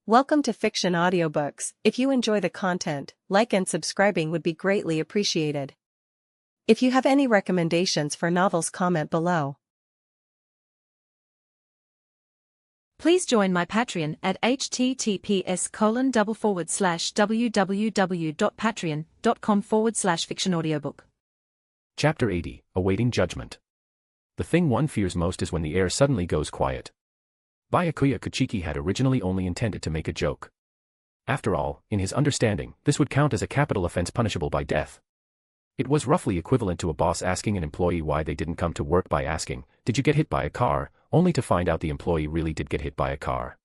Welcome to Fiction Audiobooks. If you enjoy the content, like and subscribing would be greatly appreciated. If you have any recommendations for novels, comment below. Please join my Patreon at https://www.patreon.com/fictionaudiobook. Chapter 80, Awaiting Judgment. The thing one fears most is when the air suddenly goes quiet. Byakuya Kuchiki had originally only intended to make a joke. After all, in his understanding, this would count as a capital offense punishable by death. It was roughly equivalent to a boss asking an employee why they didn't come to work by asking, "Did you get hit by a car?" only to find out the employee really did get hit by a car.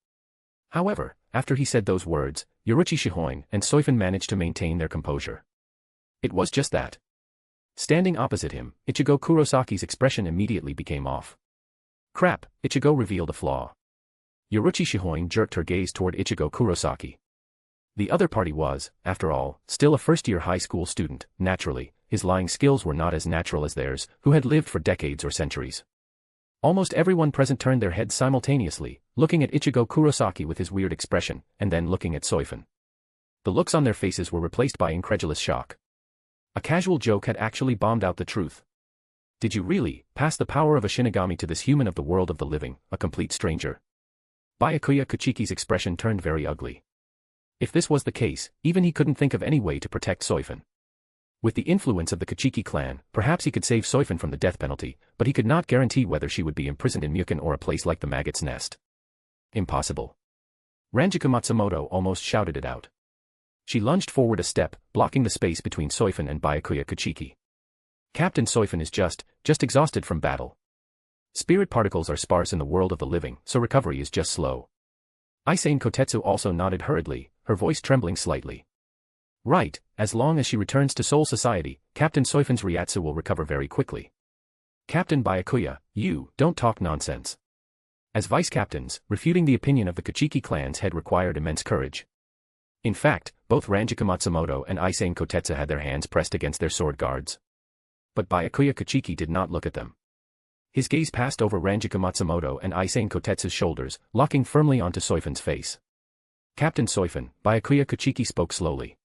However, after he said those words, Yoruichi and Soifon managed to maintain their composure. It was just that. Standing opposite him, Ichigo Kurosaki's expression immediately became off. Crap, Ichigo revealed a flaw. Yoruichi jerked her gaze toward Ichigo Kurosaki. The other party was, after all, still a first-year high school student. Naturally, his lying skills were not as natural as theirs, who had lived for decades or centuries. Almost everyone present turned their heads simultaneously, looking at Ichigo Kurosaki with his weird expression, and then looking at Soifon. The looks on their faces were replaced by incredulous shock. A casual joke had actually bombed out the truth. Did you really pass the power of a Shinigami to this human of the world of the living, a complete stranger? Byakuya Kuchiki's expression turned very ugly. If this was the case, even he couldn't think of any way to protect Soifon. With the influence of the Kuchiki clan, perhaps he could save Soifon from the death penalty, but he could not guarantee whether she would be imprisoned in Mukon or a place like the Maggot's Nest. Impossible. Ranjika Matsumoto almost shouted it out. She lunged forward a step, blocking the space between Soifon and Byakuya Kuchiki. Captain Soifon is just exhausted from battle. Spirit particles are sparse in the world of the living, so recovery is just slow. Aizen Kotetsu also nodded hurriedly, her voice trembling slightly. Right, as long as she returns to Soul Society, Captain Soifon's Ryatsu will recover very quickly. Captain Byakuya, you don't talk nonsense. As vice-captains, refuting the opinion of the Kuchiki clans had required immense courage. In fact, both Ranjika Matsumoto and Aizen Kotetsu had their hands pressed against their sword guards. But Byakuya Kuchiki did not look at them. His gaze passed over Ranjika Matsumoto and Aizen Kotetsu's shoulders, locking firmly onto Soifon's face. Captain Soifon, Byakuya Kuchiki spoke slowly.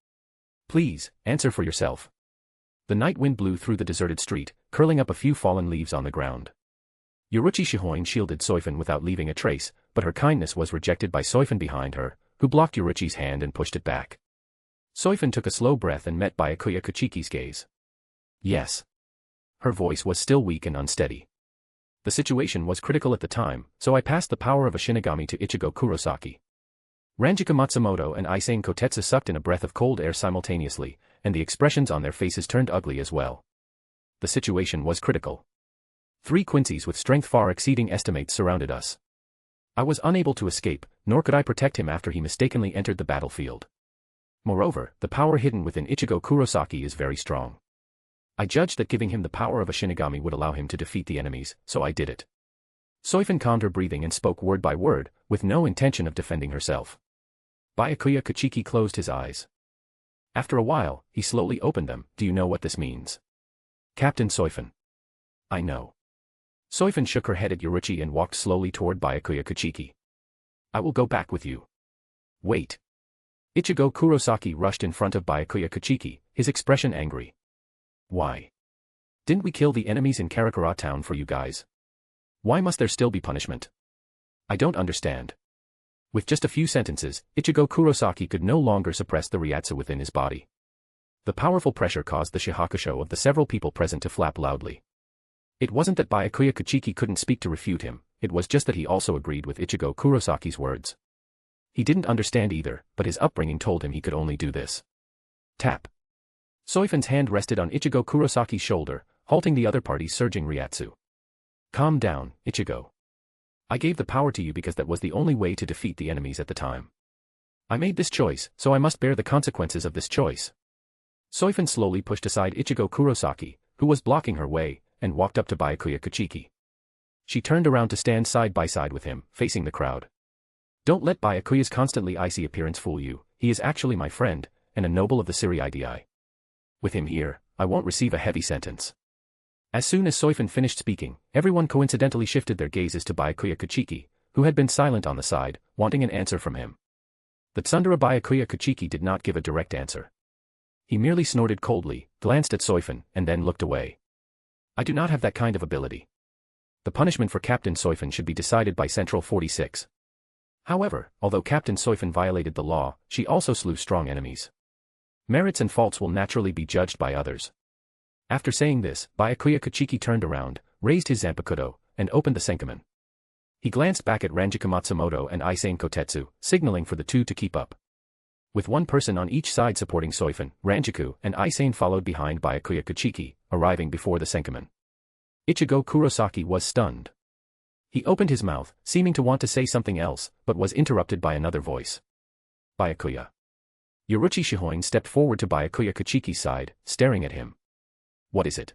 Please, answer for yourself. The night wind blew through the deserted street, curling up a few fallen leaves on the ground. Yoruichi shielded Soifon without leaving a trace, but her kindness was rejected by Soifon behind her, who blocked Yoruichi's hand and pushed it back. Soifon took a slow breath and met Byakuya Kuchiki's gaze. Yes. Her voice was still weak and unsteady. The situation was critical at the time, so I passed the power of a Shinigami to Ichigo Kurosaki. Ranjika Matsumoto and Aizen Kotetsu sucked in a breath of cold air simultaneously, and the expressions on their faces turned ugly as well. The situation was critical. 3 Quincy's with strength far exceeding estimates surrounded us. I was unable to escape, nor could I protect him after he mistakenly entered the battlefield. Moreover, the power hidden within Ichigo Kurosaki is very strong. I judged that giving him the power of a Shinigami would allow him to defeat the enemies, so I did it. Soifon calmed her breathing and spoke word by word, with no intention of defending herself. Byakuya Kuchiki closed his eyes. After a while, he slowly opened them. Do you know what this means? Captain Soifon. I know. Soifon shook her head at Yoruichi and walked slowly toward Byakuya Kuchiki. I will go back with you. Wait. Ichigo Kurosaki rushed in front of Byakuya Kuchiki, his expression angry. Why? Didn't we kill the enemies in Karakura town for you guys? Why must there still be punishment? I don't understand. With just a few sentences, Ichigo Kurosaki could no longer suppress the Ryatsu within his body. The powerful pressure caused the shihakusho of the several people present to flap loudly. It wasn't that Byakuya Kuchiki couldn't speak to refute him, it was just that he also agreed with Ichigo Kurosaki's words. He didn't understand either, but his upbringing told him he could only do this. Tap. Soifon's hand rested on Ichigo Kurosaki's shoulder, halting the other party's surging Ryatsu. Calm down, Ichigo. I gave the power to you because that was the only way to defeat the enemies at the time. I made this choice, so I must bear the consequences of this choice. Soifon slowly pushed aside Ichigo Kurosaki, who was blocking her way, and walked up to Byakuya Kuchiki. She turned around to stand side by side with him, facing the crowd. Don't let Byakuya's constantly icy appearance fool you, he is actually my friend, and a noble of the Siri-Idi. With him here, I won't receive a heavy sentence. As soon as Soifon finished speaking, everyone coincidentally shifted their gazes to Byakuya Kuchiki, who had been silent on the side, wanting an answer from him. The tsundere Byakuya Kuchiki did not give a direct answer. He merely snorted coldly, glanced at Soifon, and then looked away. I do not have that kind of ability. The punishment for Captain Soifon should be decided by Central 46. However, although Captain Soifon violated the law, she also slew strong enemies. Merits and faults will naturally be judged by others. After saying this, Byakuya Kuchiki turned around, raised his Zanpakuto, and opened the Senkamen. He glanced back at Ranjika Matsumoto and Aizen Kotetsu, signaling for the two to keep up. With one person on each side supporting Soifon, Ranjiku, and Aizen followed behind Byakuya Kuchiki, arriving before the Senkamen. Ichigo Kurosaki was stunned. He opened his mouth, seeming to want to say something else, but was interrupted by another voice. Byakuya. Yoruichi Shihoin stepped forward to Byakuya Kuchiki's side, staring at him. What is it?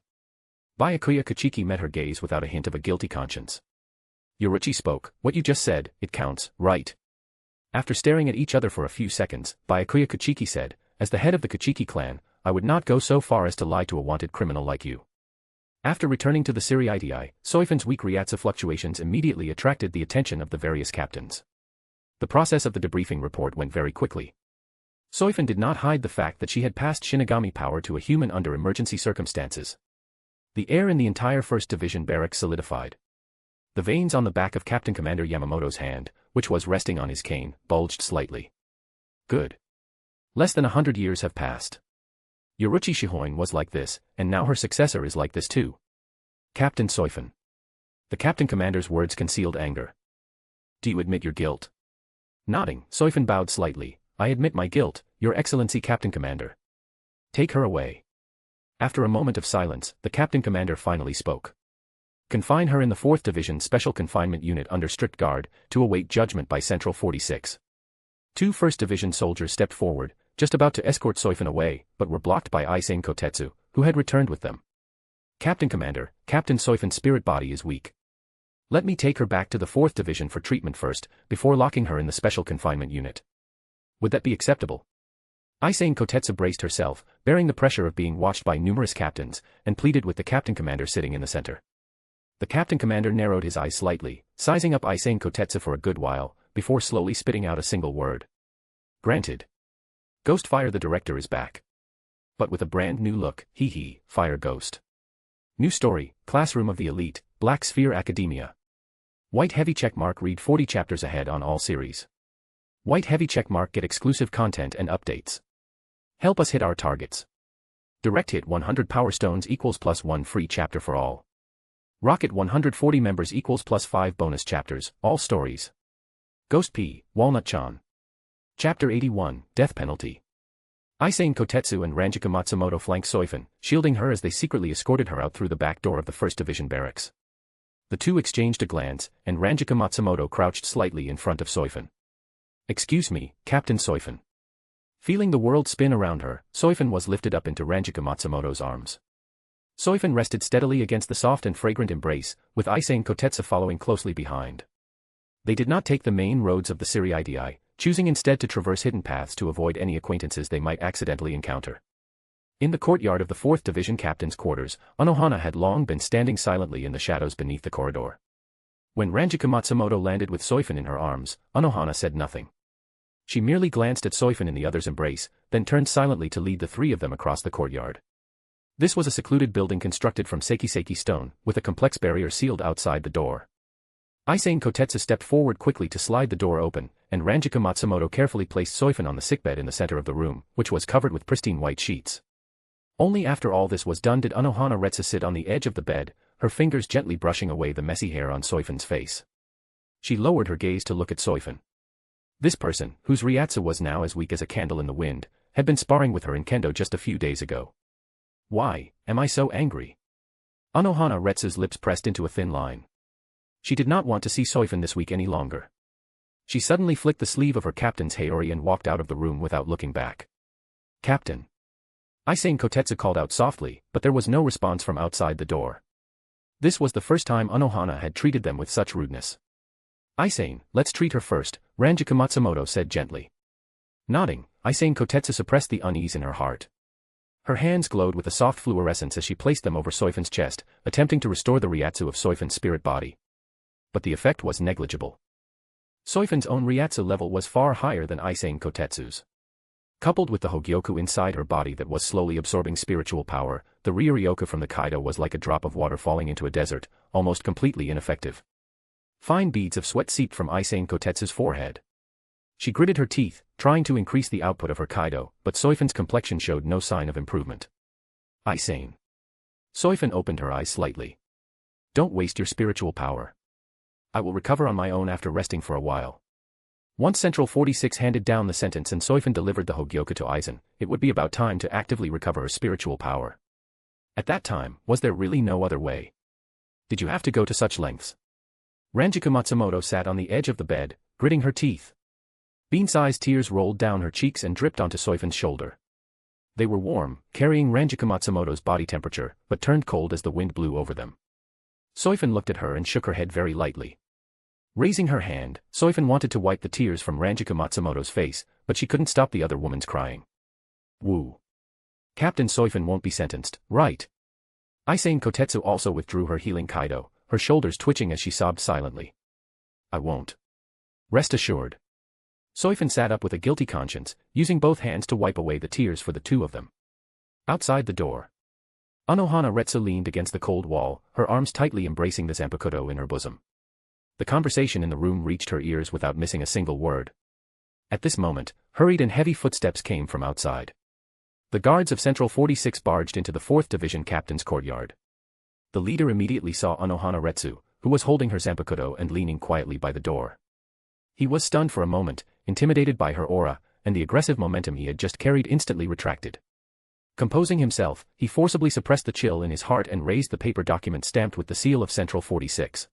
Byakuya Kuchiki met her gaze without a hint of a guilty conscience. Yoruichi spoke, what you just said, it counts, right? After staring at each other for a few seconds, Byakuya Kuchiki said, as the head of the Kuchiki clan, I would not go so far as to lie to a wanted criminal like you. After returning to the Siriitii, Soifon's weak Ryatsu fluctuations immediately attracted the attention of the various captains. The process of the debriefing report went very quickly. Soifon did not hide the fact that she had passed Shinigami power to a human under emergency circumstances. The air in the entire 1st Division barracks solidified. The veins on the back of Captain Commander Yamamoto's hand, which was resting on his cane, bulged slightly. Good. Less than 100 years have passed. Yoruichi Shihoin was like this, and now her successor is like this too. Captain Soifon. The Captain Commander's words concealed anger. Do you admit your guilt? Nodding, Soifon bowed slightly. I admit my guilt, Your Excellency Captain Commander. Take her away. After a moment of silence, the Captain Commander finally spoke. Confine her in the 4th Division Special Confinement Unit under strict guard, to await judgment by Central 46. 2 1st Division soldiers stepped forward, just about to escort Soifon away, but were blocked by Aizen Kotetsu, who had returned with them. Captain Commander, Captain Soifon's spirit body is weak. Let me take her back to the 4th Division for treatment first, before locking her in the Special Confinement Unit. Would that be acceptable? Aizen Kotetsu braced herself, bearing the pressure of being watched by numerous captains, and pleaded with the Captain Commander sitting in the center. The Captain Commander narrowed his eyes slightly, sizing up Aizen Kotetsu for a good while, before slowly spitting out a single word. Granted. Ghostfire the director is back. But with a brand new look, Fire Ghost. New story, Classroom of the Elite, Black Sphere Academia. White heavy checkmark read 40 chapters ahead on all series. White heavy checkmark get exclusive content and updates. Help us hit our targets. Direct hit 100 Power Stones equals +1 free chapter for all. Rocket 140 members equals +5 bonus chapters, all stories. Ghost P, Walnut-chan. Chapter 81, Death Penalty. Aizen Kotetsu and Ranjika Matsumoto flanked Soifon, shielding her as they secretly escorted her out through the back door of the 1st Division barracks. The two exchanged a glance, and Ranjika Matsumoto crouched slightly in front of Soifon. Excuse me, Captain Soifon. Feeling the world spin around her, Soifon was lifted up into Ranjika Matsumoto's arms. Soifon rested steadily against the soft and fragrant embrace, with Aizen Kotetsu following closely behind. They did not take the main roads of the Siriitii, choosing instead to traverse hidden paths to avoid any acquaintances they might accidentally encounter. In the courtyard of the 4th Division Captain's quarters, Anohana had long been standing silently in the shadows beneath the corridor. When Ranjika Matsumoto landed with Soifon in her arms, Anohana said nothing. She merely glanced at Soifon in the other's embrace, then turned silently to lead the three of them across the courtyard. This was a secluded building constructed from seikiseki stone, with a complex barrier sealed outside the door. Aizen Kotetsu stepped forward quickly to slide the door open, and Ranjika Matsumoto carefully placed Soifon on the sickbed in the center of the room, which was covered with pristine white sheets. Only after all this was done did Anohana Retsu sit on the edge of the bed, her fingers gently brushing away the messy hair on Soifon's face. She lowered her gaze to look at Soifon. This person, whose Ryatsu was now as weak as a candle in the wind, had been sparring with her in kendo just a few days ago. Why am I so angry? Anohana Retsu's lips pressed into a thin line. She did not want to see Soifon this week any longer. She suddenly flicked the sleeve of her captain's haori and walked out of the room without looking back. Captain. Aizen Kotetsu called out softly, but there was no response from outside the door. This was the first time Anohana had treated them with such rudeness. Aizen, let's treat her first, Ranjika Matsumoto said gently. Nodding, Aizen Kotetsu suppressed the unease in her heart. Her hands glowed with a soft fluorescence as she placed them over Soifon's chest, attempting to restore the Ryatsu of Soifon's spirit body. But the effect was negligible. Soifon's own Ryatsu level was far higher than Aizen Kotetsu's. Coupled with the Hogyoku inside her body that was slowly absorbing spiritual power, the Ryoryoku from the Kaido was like a drop of water falling into a desert, almost completely ineffective. Fine beads of sweat seeped from Aizen Kotetsu's forehead. She gritted her teeth, trying to increase the output of her Kaido, but Soifon's complexion showed no sign of improvement. Aizen. Soifon opened her eyes slightly. Don't waste your spiritual power. I will recover on my own after resting for a while. Once Central 46 handed down the sentence and Soifon delivered the Hogyoku to Aizen, it would be about time to actively recover her spiritual power. At that time, was there really no other way? Did you have to go to such lengths? Ranjika Matsumoto sat on the edge of the bed, gritting her teeth. Bean-sized tears rolled down her cheeks and dripped onto Soifon's shoulder. They were warm, carrying Ranjika Matsumoto's body temperature, but turned cold as the wind blew over them. Soifon looked at her and shook her head very lightly. Raising her hand, Soifon wanted to wipe the tears from Ranjika Matsumoto's face, but she couldn't stop the other woman's crying. Woo. Captain Soifon won't be sentenced, right? Aizen Kotetsu also withdrew her healing Kaido, her shoulders twitching as she sobbed silently. I won't. Rest assured. Soifon sat up with a guilty conscience, using both hands to wipe away the tears for the two of them. Outside the door. Anohana Retsu leaned against the cold wall, her arms tightly embracing the Zanpakuto in her bosom. The conversation in the room reached her ears without missing a single word. At this moment, hurried and heavy footsteps came from outside. The guards of Central 46 barged into the 4th Division captain's courtyard. The leader immediately saw Anohana Retsu, who was holding her Zanpakuto and leaning quietly by the door. He was stunned for a moment, intimidated by her aura, and the aggressive momentum he had just carried instantly retracted. Composing himself, he forcibly suppressed the chill in his heart and raised the paper document stamped with the seal of Central 46.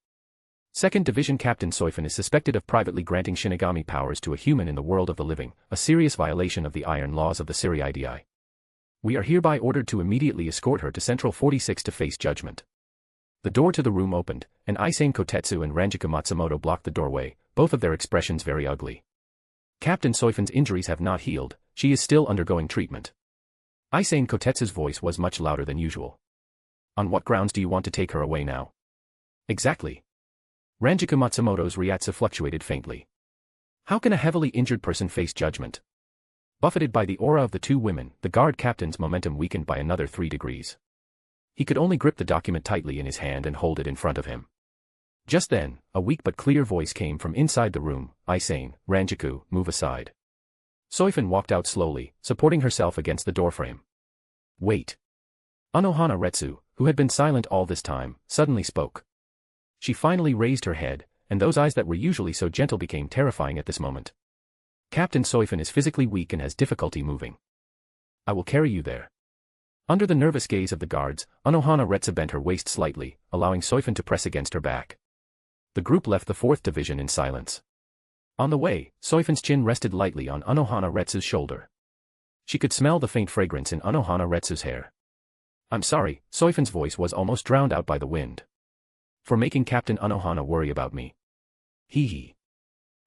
2nd Division Captain Soifon is suspected of privately granting Shinigami powers to a human in the world of the living, a serious violation of the iron laws of the Siriidii. We are hereby ordered to immediately escort her to Central 46 to face judgment. The door to the room opened, and Aizen Kotetsu and Ranjika Matsumoto blocked the doorway, both of their expressions very ugly. Captain Soifon's injuries have not healed, she is still undergoing treatment. Aizen Kotetsu's voice was much louder than usual. On what grounds do you want to take her away now? Exactly. Ranjika Matsumoto's Ryatsu fluctuated faintly. How can a heavily injured person face judgment? Buffeted by the aura of the two women, the guard captain's momentum weakened by another 3 degrees. He could only grip the document tightly in his hand and hold it in front of him. Just then, a weak but clear voice came from inside the room, Aizen, Ranjiku, move aside. Soifon walked out slowly, supporting herself against the doorframe. Wait. Anohana Retsu, who had been silent all this time, suddenly spoke. She finally raised her head, and those eyes that were usually so gentle became terrifying at this moment. Captain Soifon is physically weak and has difficulty moving. I will carry you there. Under the nervous gaze of the guards, Anohana Retsu bent her waist slightly, allowing Soifon to press against her back. The group left the 4th Division in silence. On the way, Soifon's chin rested lightly on Anohana Retsu's shoulder. She could smell the faint fragrance in Anohana Retsu's hair. I'm sorry, Soifon's voice was almost drowned out by the wind. For making Captain Anohana worry about me. Hee hee.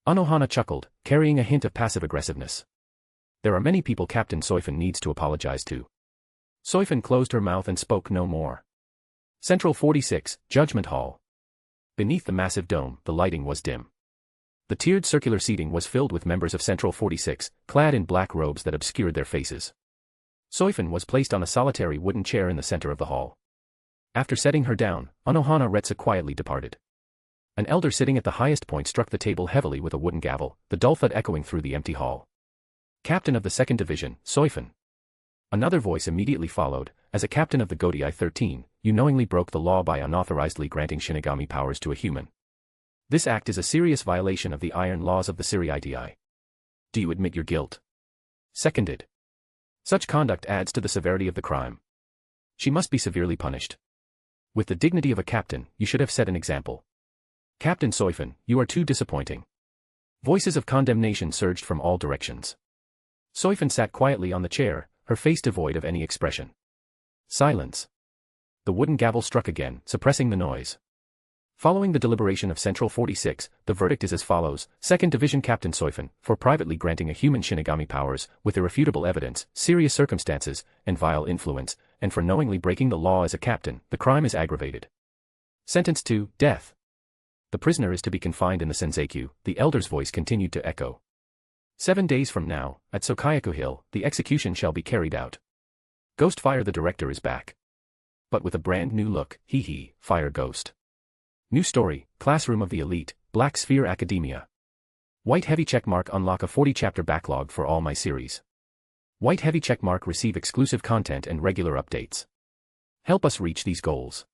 Anohana chuckled, carrying a hint of passive-aggressiveness. There are many people Captain Soifon needs to apologize to. Soifon closed her mouth and spoke no more. Central 46, Judgment Hall. Beneath the massive dome, the lighting was dim. The tiered circular seating was filled with members of Central 46, clad in black robes that obscured their faces. Soifon was placed on a solitary wooden chair in the center of the hall. After setting her down, Anohana Retsu quietly departed. An elder sitting at the highest point struck the table heavily with a wooden gavel, the dull thud echoing through the empty hall. Captain of the 2nd Division, Soifon. Another voice immediately followed. As a captain of the Gotei 13, you knowingly broke the law by unauthorizedly granting Shinigami powers to a human. This act is a serious violation of the iron laws of the Siriidii. Do you admit your guilt? Seconded. Such conduct adds to the severity of the crime. She must be severely punished. With the dignity of a captain, you should have set an example. Captain Soifon, you are too disappointing. Voices of condemnation surged from all directions. Soifon sat quietly on the chair, her face devoid of any expression. Silence. The wooden gavel struck again, suppressing the noise. Following the deliberation of Central 46, the verdict is as follows: 2nd Division Captain Soifon, for privately granting a human Shinigami powers, with irrefutable evidence, serious circumstances, and vile influence, and for knowingly breaking the law as a captain, the crime is aggravated. Sentenced to death. The prisoner is to be confined in the Senzeikyū, the elder's voice continued to echo. 7 days from now, at Sokayaku Hill, the execution shall be carried out. Ghostfire the director is back. But with a brand new look, hee, Fire Ghost. New story, Classroom of the Elite, Black Sphere Academia. White heavy checkmark unlock a 40-chapter backlog for all my series. White heavy checkmark receive exclusive content and regular updates. Help us reach these goals.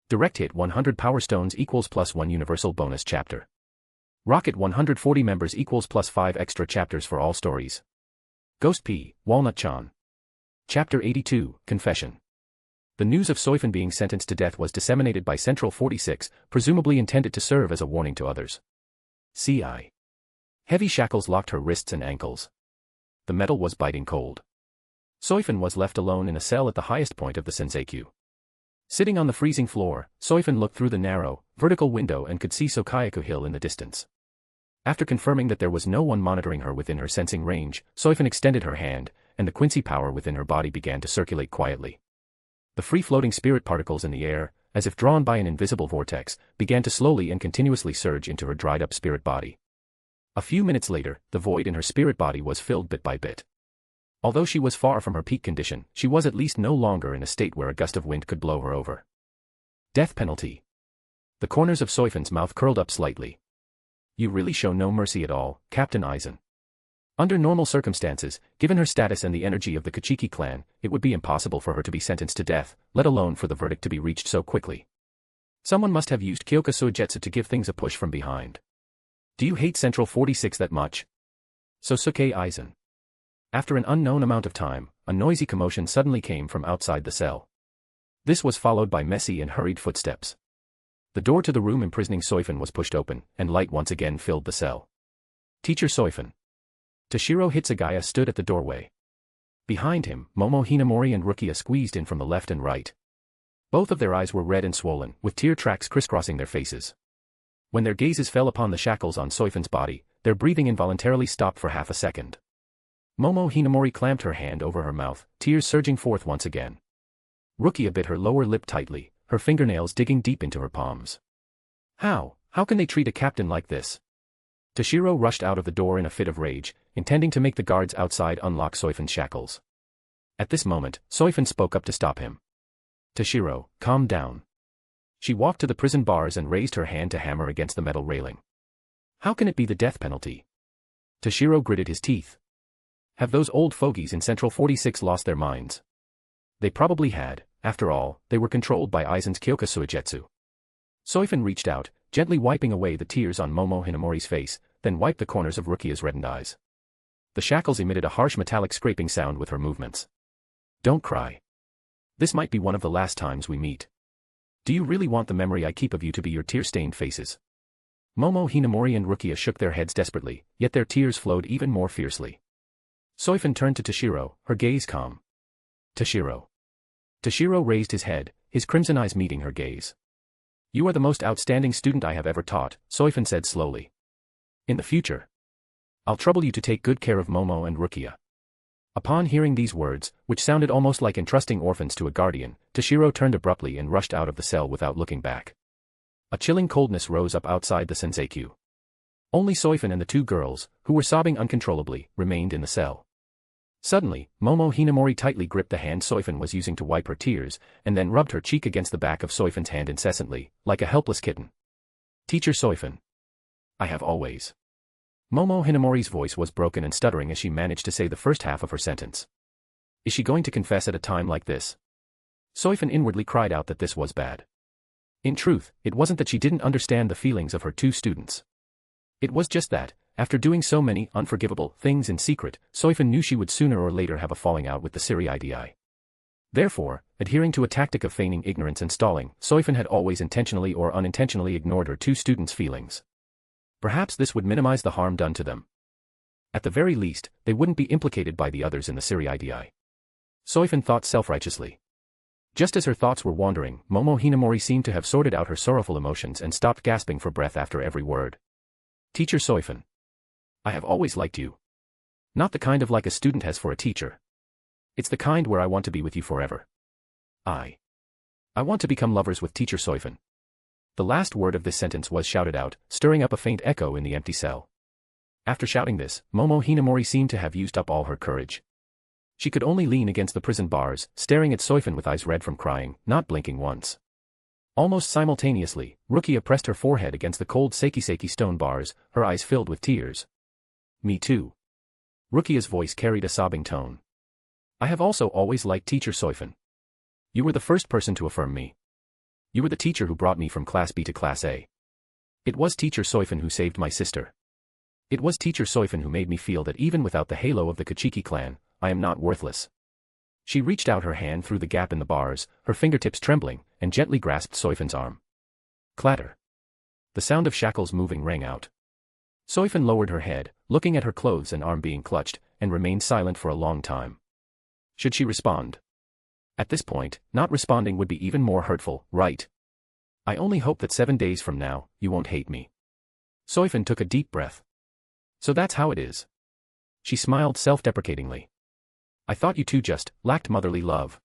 Direct hit 100 Power Stones equals +1 universal bonus chapter. Rocket 140 members equals +5 extra chapters for all stories. Ghost P, Walnut-chan. Chapter 82, Confession. The news of Soifon being sentenced to death was disseminated by Central 46, presumably intended to serve as a warning to others. CI. Heavy shackles locked her wrists and ankles. The metal was biting cold. Soifon was left alone in a cell at the highest point of the Senzeikyū. Sitting on the freezing floor, Soifon looked through the narrow, vertical window and could see Sokayaku Hill in the distance. After confirming that there was no one monitoring her within her sensing range, Soifon extended her hand, and the Quincy power within her body began to circulate quietly. The free-floating spirit particles in the air, as if drawn by an invisible vortex, began to slowly and continuously surge into her dried-up spirit body. A few minutes later, the void in her spirit body was filled bit by bit. Although she was far from her peak condition, she was at least no longer in a state where a gust of wind could blow her over. Death penalty. The corners of Soifon's mouth curled up slightly. You really show no mercy at all, Captain Aizen. Under normal circumstances, given her status and the energy of the Kachiki clan, it would be impossible for her to be sentenced to death, let alone for the verdict to be reached so quickly. Someone must have used Kyoka Suigetsu to give things a push from behind. Do you hate Central 46 that much? Sosuke Aizen. After an unknown amount of time, a noisy commotion suddenly came from outside the cell. This was followed by messy and hurried footsteps. The door to the room imprisoning Soifon was pushed open, and light once again filled the cell. Teacher Soifon. Toshiro Hitsugaya stood at the doorway. Behind him, Momo Hinamori and Rukia squeezed in from the left and right. Both of their eyes were red and swollen, with tear tracks crisscrossing their faces. When their gazes fell upon the shackles on Soifon's body, their breathing involuntarily stopped for half a second. Momo Hinamori clamped her hand over her mouth, tears surging forth once again. Rukia bit her lower lip tightly, her fingernails digging deep into her palms. How can they treat a captain like this? Toshiro rushed out of the door in a fit of rage, intending to make the guards outside unlock Soifon's shackles. At this moment, Soifon spoke up to stop him. Toshiro, calm down. She walked to the prison bars and raised her hand to hammer against the metal railing. How can it be the death penalty? Toshiro gritted his teeth. Have those old fogies in Central 46 lost their minds? They probably had. After all, they were controlled by Aizen's Kyoka Suigetsu. Soifon reached out, gently wiping away the tears on Momo Hinamori's face, then wiped the corners of Rukia's reddened eyes. The shackles emitted a harsh metallic scraping sound with her movements. Don't cry. This might be one of the last times we meet. Do you really want the memory I keep of you to be your tear-stained faces? Momo Hinamori and Rukia shook their heads desperately, yet their tears flowed even more fiercely. Soifon turned to Toshiro, her gaze calm. Toshiro. Toshiro raised his head, his crimson eyes meeting her gaze. You are the most outstanding student I have ever taught, Soifon said slowly. In the future, I'll trouble you to take good care of Momo and Rukia. Upon hearing these words, which sounded almost like entrusting orphans to a guardian, Toshiro turned abruptly and rushed out of the cell without looking back. A chilling coldness rose up outside the Senzeikyū. Only Soifon and the two girls, who were sobbing uncontrollably, remained in the cell. Suddenly, Momo Hinamori tightly gripped the hand Soifon was using to wipe her tears, and then rubbed her cheek against the back of Soifon's hand incessantly, like a helpless kitten. Teacher Soifon. I have always. Momo Hinamori's voice was broken and stuttering as she managed to say the first half of her sentence. Is she going to confess at a time like this? Soifon inwardly cried out that this was bad. In truth, it wasn't that she didn't understand the feelings of her two students. It was just that, after doing so many unforgivable things in secret, Soifon knew she would sooner or later have a falling out with the Siri-idi. Therefore, adhering to a tactic of feigning ignorance and stalling, Soifon had always intentionally or unintentionally ignored her two students' feelings. Perhaps this would minimize the harm done to them. At the very least, they wouldn't be implicated by the others in the Siri-idi. Soifon thought self-righteously. Just as her thoughts were wandering, Momo Hinamori seemed to have sorted out her sorrowful emotions and stopped gasping for breath after every word. Teacher Soifon. I have always liked you. Not the kind of like a student has for a teacher. It's the kind where I want to be with you forever. I want to become lovers with Teacher Soifon. The last word of this sentence was shouted out, stirring up a faint echo in the empty cell. After shouting this, Momo Hinamori seemed to have used up all her courage. She could only lean against the prison bars, staring at Soifon with eyes red from crying, not blinking once. Almost simultaneously, Rukia pressed her forehead against the cold Seikiseki stone bars, her eyes filled with tears. Me too. Rukia's voice carried a sobbing tone. I have also always liked Teacher Soifon. You were the first person to affirm me. You were the teacher who brought me from Class B to Class A. It was Teacher Soifon who saved my sister. It was Teacher Soifon who made me feel that even without the halo of the Kachiki clan, I am not worthless. She reached out her hand through the gap in the bars, her fingertips trembling, and gently grasped Soifon's arm. Clatter. The sound of shackles moving rang out. Soifon lowered her head, looking at her clothes and arm being clutched, and remained silent for a long time. Should she respond? At this point, not responding would be even more hurtful, right? I only hope that 7 days from now, you won't hate me. Soifon took a deep breath. So that's how it is. She smiled self-deprecatingly. I thought you two just lacked motherly love.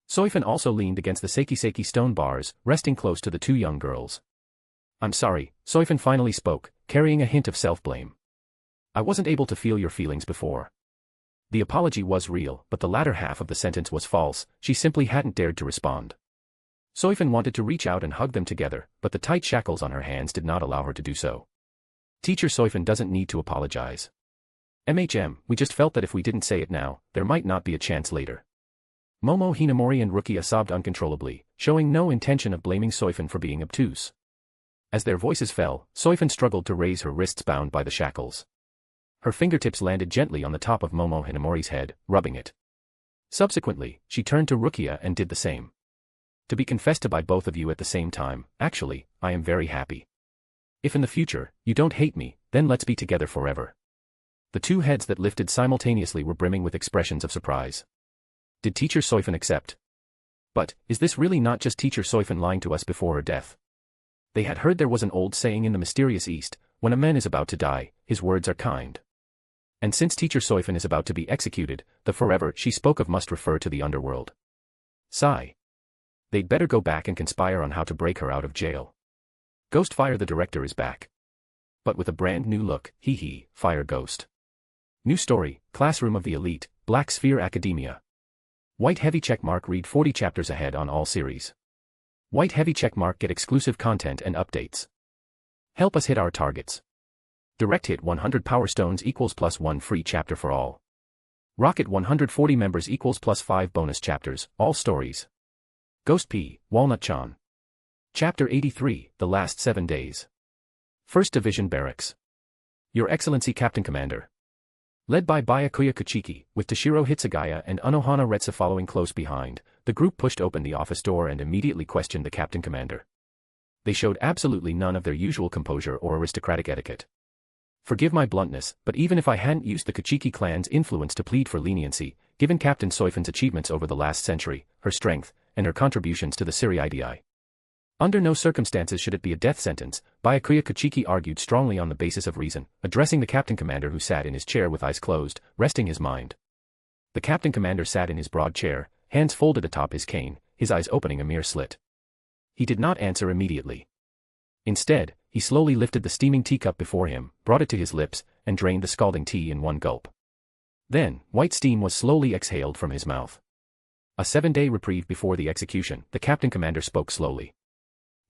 Soifon also leaned against the Seikiseki stone bars, resting close to the two young girls. I'm sorry, Soifon finally spoke, carrying a hint of self-blame. I wasn't able to feel your feelings before. The apology was real, but the latter half of the sentence was false, she simply hadn't dared to respond. Soifon wanted to reach out and hug them together, but the tight shackles on her hands did not allow her to do so. Teacher Soifon doesn't need to apologize. We just felt that if we didn't say it now, there might not be a chance later. Momo Hinamori and Rukia sobbed uncontrollably, showing no intention of blaming Soifon for being obtuse. As their voices fell, Soifon struggled to raise her wrists bound by the shackles. Her fingertips landed gently on the top of Momo Hinamori's head, rubbing it. Subsequently, she turned to Rukia and did the same. To be confessed to by both of you at the same time, actually, I am very happy. If in the future, you don't hate me, then let's be together forever. The two heads that lifted simultaneously were brimming with expressions of surprise. Did Teacher Soifon accept? But, is this really not just Teacher Soifon lying to us before her death? They had heard there was an old saying in the mysterious East, when a man is about to die, his words are kind. And since Teacher Soifon is about to be executed, the forever she spoke of must refer to the underworld. Sigh. They'd better go back and conspire on how to break her out of jail. Ghostfire the director is back. But with a brand new look, Fire Ghost. New story, Classroom of the Elite, Black Sphere Academia. White heavy checkmark, read 40 chapters ahead on all series. White heavy checkmark, get exclusive content and updates. Help us hit our targets. Direct hit 100 power stones equals +1 free chapter for all. Rocket 140 members equals +5 bonus chapters, all stories. Ghost P, Walnut-chan. Chapter 83, The Last 7 Days. 1st Division Barracks. Your Excellency Captain Commander. Led by Byakuya Kuchiki, with Toshiro Hitsugaya and Unohana Retsu following close behind, the group pushed open the office door and immediately questioned the Captain Commander. They showed absolutely none of their usual composure or aristocratic etiquette. Forgive my bluntness, but even if I hadn't used the Kuchiki clan's influence to plead for leniency, given Captain Soifon's achievements over the last century, her strength, and her contributions to the Siri-IDI. Under no circumstances should it be a death sentence, Byakuya Kuchiki argued strongly on the basis of reason, addressing the Captain Commander who sat in his chair with eyes closed, resting his mind. The Captain Commander sat in his broad chair, hands folded atop his cane, his eyes opening a mere slit. He did not answer immediately. Instead, he slowly lifted the steaming teacup before him, brought it to his lips, and drained the scalding tea in one gulp. Then, white steam was slowly exhaled from his mouth. A 7-day reprieve before the execution, the Captain Commander spoke slowly.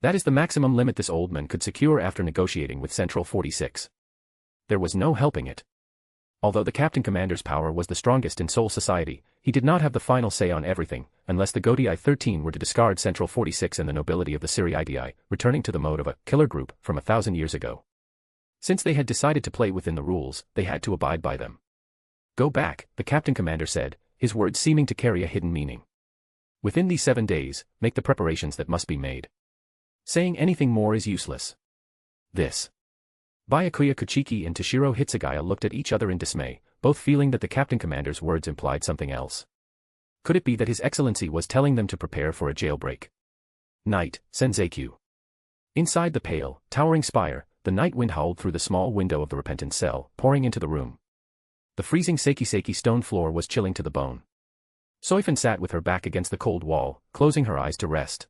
That is the maximum limit this old man could secure after negotiating with Central 46. There was no helping it. Although the Captain Commander's power was the strongest in Soul Society, he did not have the final say on everything, unless the Gotei 13 were to discard Central 46 and the nobility of the Siri-IDI, returning to the mode of a killer group from 1,000 years ago. Since they had decided to play within the rules, they had to abide by them. Go back, the Captain Commander said, his words seeming to carry a hidden meaning. Within these 7 days, make the preparations that must be made. Saying anything more is useless. This. Byakuya Kuchiki and Toshiro Hitsugaya looked at each other in dismay, both feeling that the Captain Commander's words implied something else. Could it be that His Excellency was telling them to prepare for a jailbreak? Night, Senzakyu. Inside the pale, towering spire, the night wind howled through the small window of the repentant cell, pouring into the room. The freezing Seikiseki stone floor was chilling to the bone. Soifon sat with her back against the cold wall, closing her eyes to rest.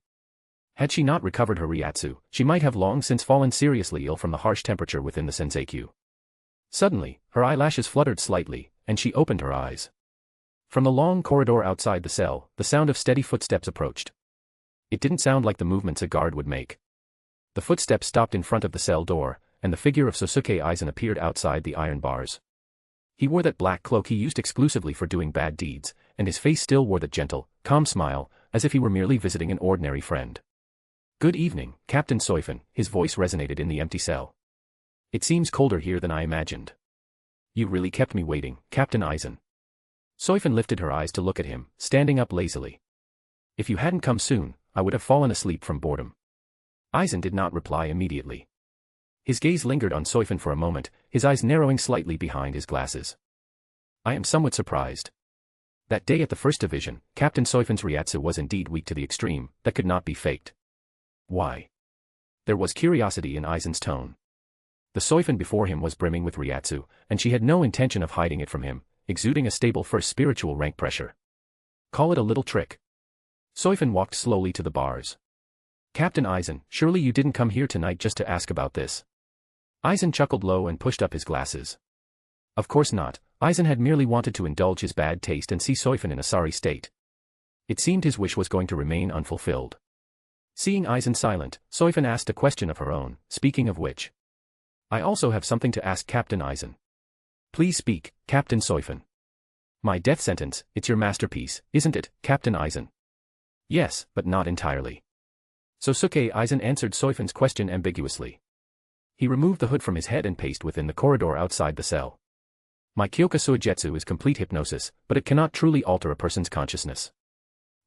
Had she not recovered her Ryatsu, she might have long since fallen seriously ill from the harsh temperature within the Senseikyū. Suddenly, her eyelashes fluttered slightly, and she opened her eyes. From the long corridor outside the cell, the sound of steady footsteps approached. It didn't sound like the movements a guard would make. The footsteps stopped in front of the cell door, and the figure of Sosuke Aizen appeared outside the iron bars. He wore that black cloak he used exclusively for doing bad deeds, and his face still wore that gentle, calm smile, as if he were merely visiting an ordinary friend. "Good evening, Captain Soifon," his voice resonated in the empty cell. "It seems colder here than I imagined." "You really kept me waiting, Captain Aizen." Soifon lifted her eyes to look at him, standing up lazily. "If you hadn't come soon, I would have fallen asleep from boredom." Aizen did not reply immediately. His gaze lingered on Soifon for a moment, his eyes narrowing slightly behind his glasses. "I am somewhat surprised." That day at the First Division, Captain Soifon's Ryatsu was indeed weak to the extreme, that could not be faked. "Why?" There was curiosity in Aizen's tone. The Soifon before him was brimming with Ryatsu, and she had no intention of hiding it from him, exuding a stable first spiritual rank pressure. "Call it a little trick." Soifon walked slowly to the bars. "Captain Aizen, surely you didn't come here tonight just to ask about this?" Aizen chuckled low and pushed up his glasses. Of course not, Aizen had merely wanted to indulge his bad taste and see Soifon in a sorry state. It seemed his wish was going to remain unfulfilled. Seeing Aizen silent, Soifon asked a question of her own, "Speaking of which, I also have something to ask Captain Aizen." "Please speak, Captain Soifon." "My death sentence, it's your masterpiece, isn't it, Captain Aizen?" "Yes, but not entirely." Sosuke Aizen answered Soifon's question ambiguously. He removed the hood from his head and paced within the corridor outside the cell. "My Kyoka Suigetsu is complete hypnosis, but it cannot truly alter a person's consciousness.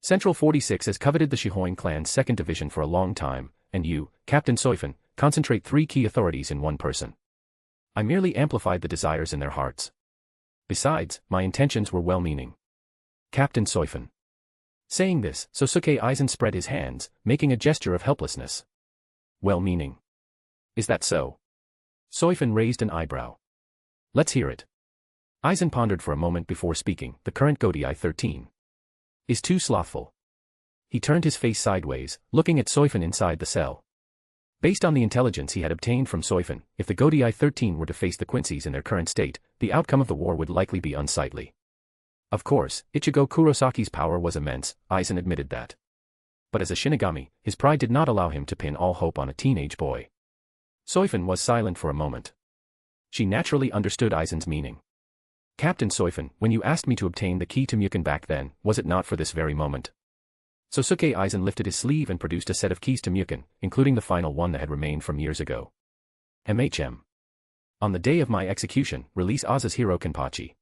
Central 46 has coveted the Shihoin clan's second division for a long time, and you, Captain Soifon, concentrate 3 key authorities in one person. I merely amplified the desires in their hearts. Besides, my intentions were well-meaning. Captain Soifon." Saying this, Sosuke Aizen spread his hands, making a gesture of helplessness. "Well-meaning. Is that so?" Soifon raised an eyebrow. "Let's hear it." Aizen pondered for a moment before speaking. "The current Gotei 13 is too slothful." He turned his face sideways, looking at Soifon inside the cell. Based on the intelligence he had obtained from Soifon, if the Gotei 13 were to face the Quincy's in their current state, the outcome of the war would likely be unsightly. Of course, Ichigo Kurosaki's power was immense, Aizen admitted that. But as a Shinigami, his pride did not allow him to pin all hope on a teenage boy. Soifon was silent for a moment. She naturally understood Aizen's meaning. "Captain Soifon, when you asked me to obtain the key to Muken back then, was it not for this very moment?" Sosuke Aizen lifted his sleeve and produced a set of keys to Muken, including the final one that had remained from years ago. "On the day of my execution, release Aza's hero Kenpachi."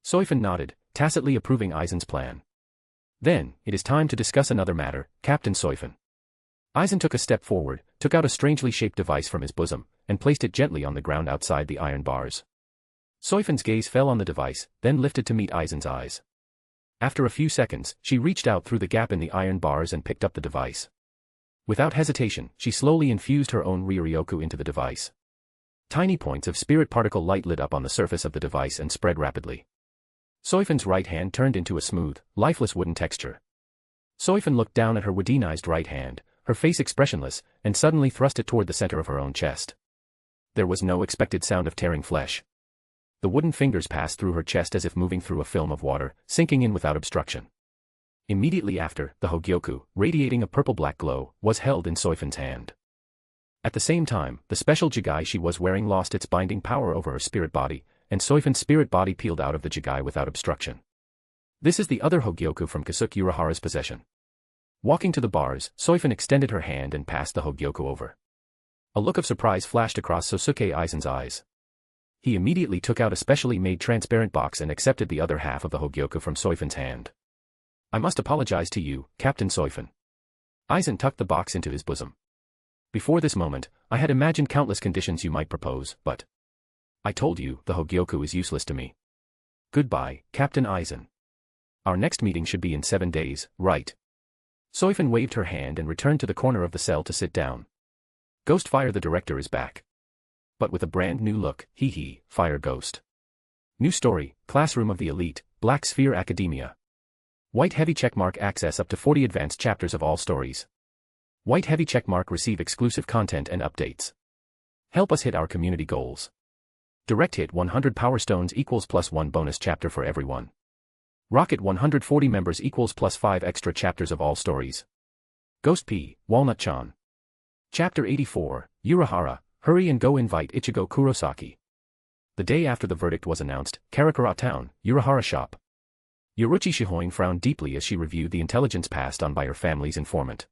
Soifon nodded, tacitly approving Aizen's plan. "Then, it is time to discuss another matter, Captain Soifon." Aizen took a step forward, took out a strangely shaped device from his bosom, and placed it gently on the ground outside the iron bars. Soifon's gaze fell on the device, then lifted to meet Aizen's eyes. After a few seconds, she reached out through the gap in the iron bars and picked up the device. Without hesitation, she slowly infused her own Ryoryoku into the device. Tiny points of spirit particle light lit up on the surface of the device and spread rapidly. Soifon's right hand turned into a smooth, lifeless wooden texture. Soifon looked down at her woodenized right hand, her face expressionless, and suddenly thrust it toward the center of her own chest. There was no expected sound of tearing flesh. The wooden fingers passed through her chest as if moving through a film of water, sinking in without obstruction. Immediately after, the Hogyoku, radiating a purple-black glow, was held in Soifon's hand. At the same time, the special jigai she was wearing lost its binding power over her spirit body, and Soifon's spirit body peeled out of the jigai without obstruction. This is the other Hogyoku from Kasuke Urahara's possession. Walking to the bars, Soifon extended her hand and passed the Hogyoku over. A look of surprise flashed across Sosuke Aizen's eyes. He immediately took out a specially made transparent box and accepted the other half of the Hogyoku from Soifon's hand. "I must apologize to you, Captain Soifon." Aizen tucked the box into his bosom. "Before this moment, I had imagined countless conditions you might propose, but I told you, the Hogyoku is useless to me. Goodbye, Captain Aizen. Our next meeting should be in 7 days, right?" Soifon waved her hand and returned to the corner of the cell to sit down. "Ghostfire the director is back. But with a brand new look, hee, Fire Ghost. New story, Classroom of the Elite, Black Sphere Academia. White heavy checkmark access up to 40 advanced chapters of all stories. White heavy checkmark. Receive exclusive content and updates. Help us hit our community goals. Direct hit 100 power stones equals +1 bonus chapter for everyone. Rocket 140 members equals +5 extra chapters of all stories. Ghost P, Walnut-chan. Chapter 84, Urahara, hurry and go invite Ichigo Kurosaki. The day after the verdict was announced, Karakura Town, Urahara shop. Yoruichi Shihoin frowned deeply as she reviewed the intelligence passed on by her family's informant.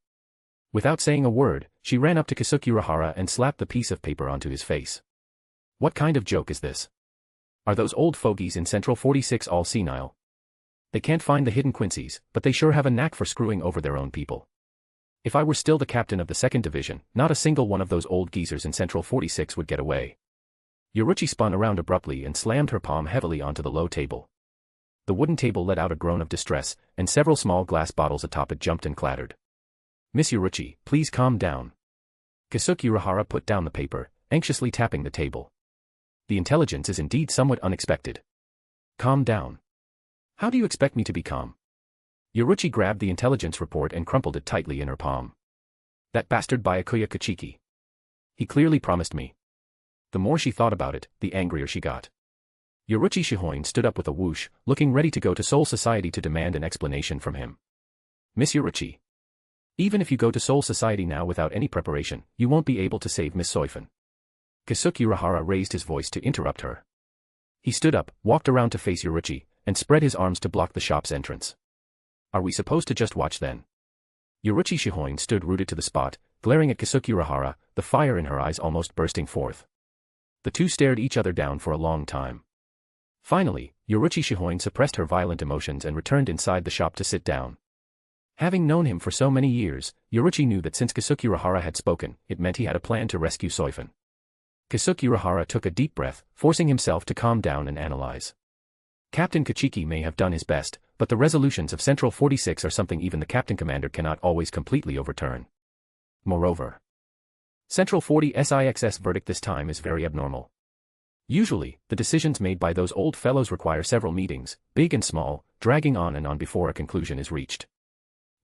Without saying a word, she ran up to Kisuke Urahara and slapped the piece of paper onto his face. What kind of joke is this? Are those old fogies in Central 46 all senile? They can't find the hidden Quincy's, but they sure have a knack for screwing over their own people. If I were still the captain of the 2nd Division, not a single one of those old geezers in Central 46 would get away. Yoruichi spun around abruptly and slammed her palm heavily onto the low table. The wooden table let out a groan of distress, and several small glass bottles atop it jumped and clattered. Miss Yoruichi, please calm down. Kisuke Urahara put down the paper, anxiously tapping the table. The intelligence is indeed somewhat unexpected. Calm down. How do you expect me to be calm? Yoruichi grabbed the intelligence report and crumpled it tightly in her palm. That bastard Byakuya Kachiki. He clearly promised me. The more she thought about it, the angrier she got. Yoruichi Shihoin stood up with a whoosh, looking ready to go to Soul Society to demand an explanation from him. Miss Yoruichi. Even if you go to Soul Society now without any preparation, you won't be able to save Miss Soifon. Kisuke Urahara raised his voice to interrupt her. He stood up, walked around to face Yoruichi, and spread his arms to block the shop's entrance. Are we supposed to just watch then? Yoruichi Shihoin stood rooted to the spot, glaring at Kisuke Urahara, the fire in her eyes almost bursting forth. The two stared each other down for a long time. Finally, Yoruichi Shihoin suppressed her violent emotions and returned inside the shop to sit down. Having known him for so many years, Yoruichi knew that since Kisuke Urahara had spoken, it meant he had a plan to rescue Soifon. Kisuke Urahara took a deep breath, forcing himself to calm down and analyze. Captain Kachiki may have done his best, but the resolutions of Central 46 are something even the captain commander cannot always completely overturn. Moreover, Central 46's verdict this time is very abnormal. Usually, the decisions made by those old fellows require several meetings, big and small, dragging on and on before a conclusion is reached.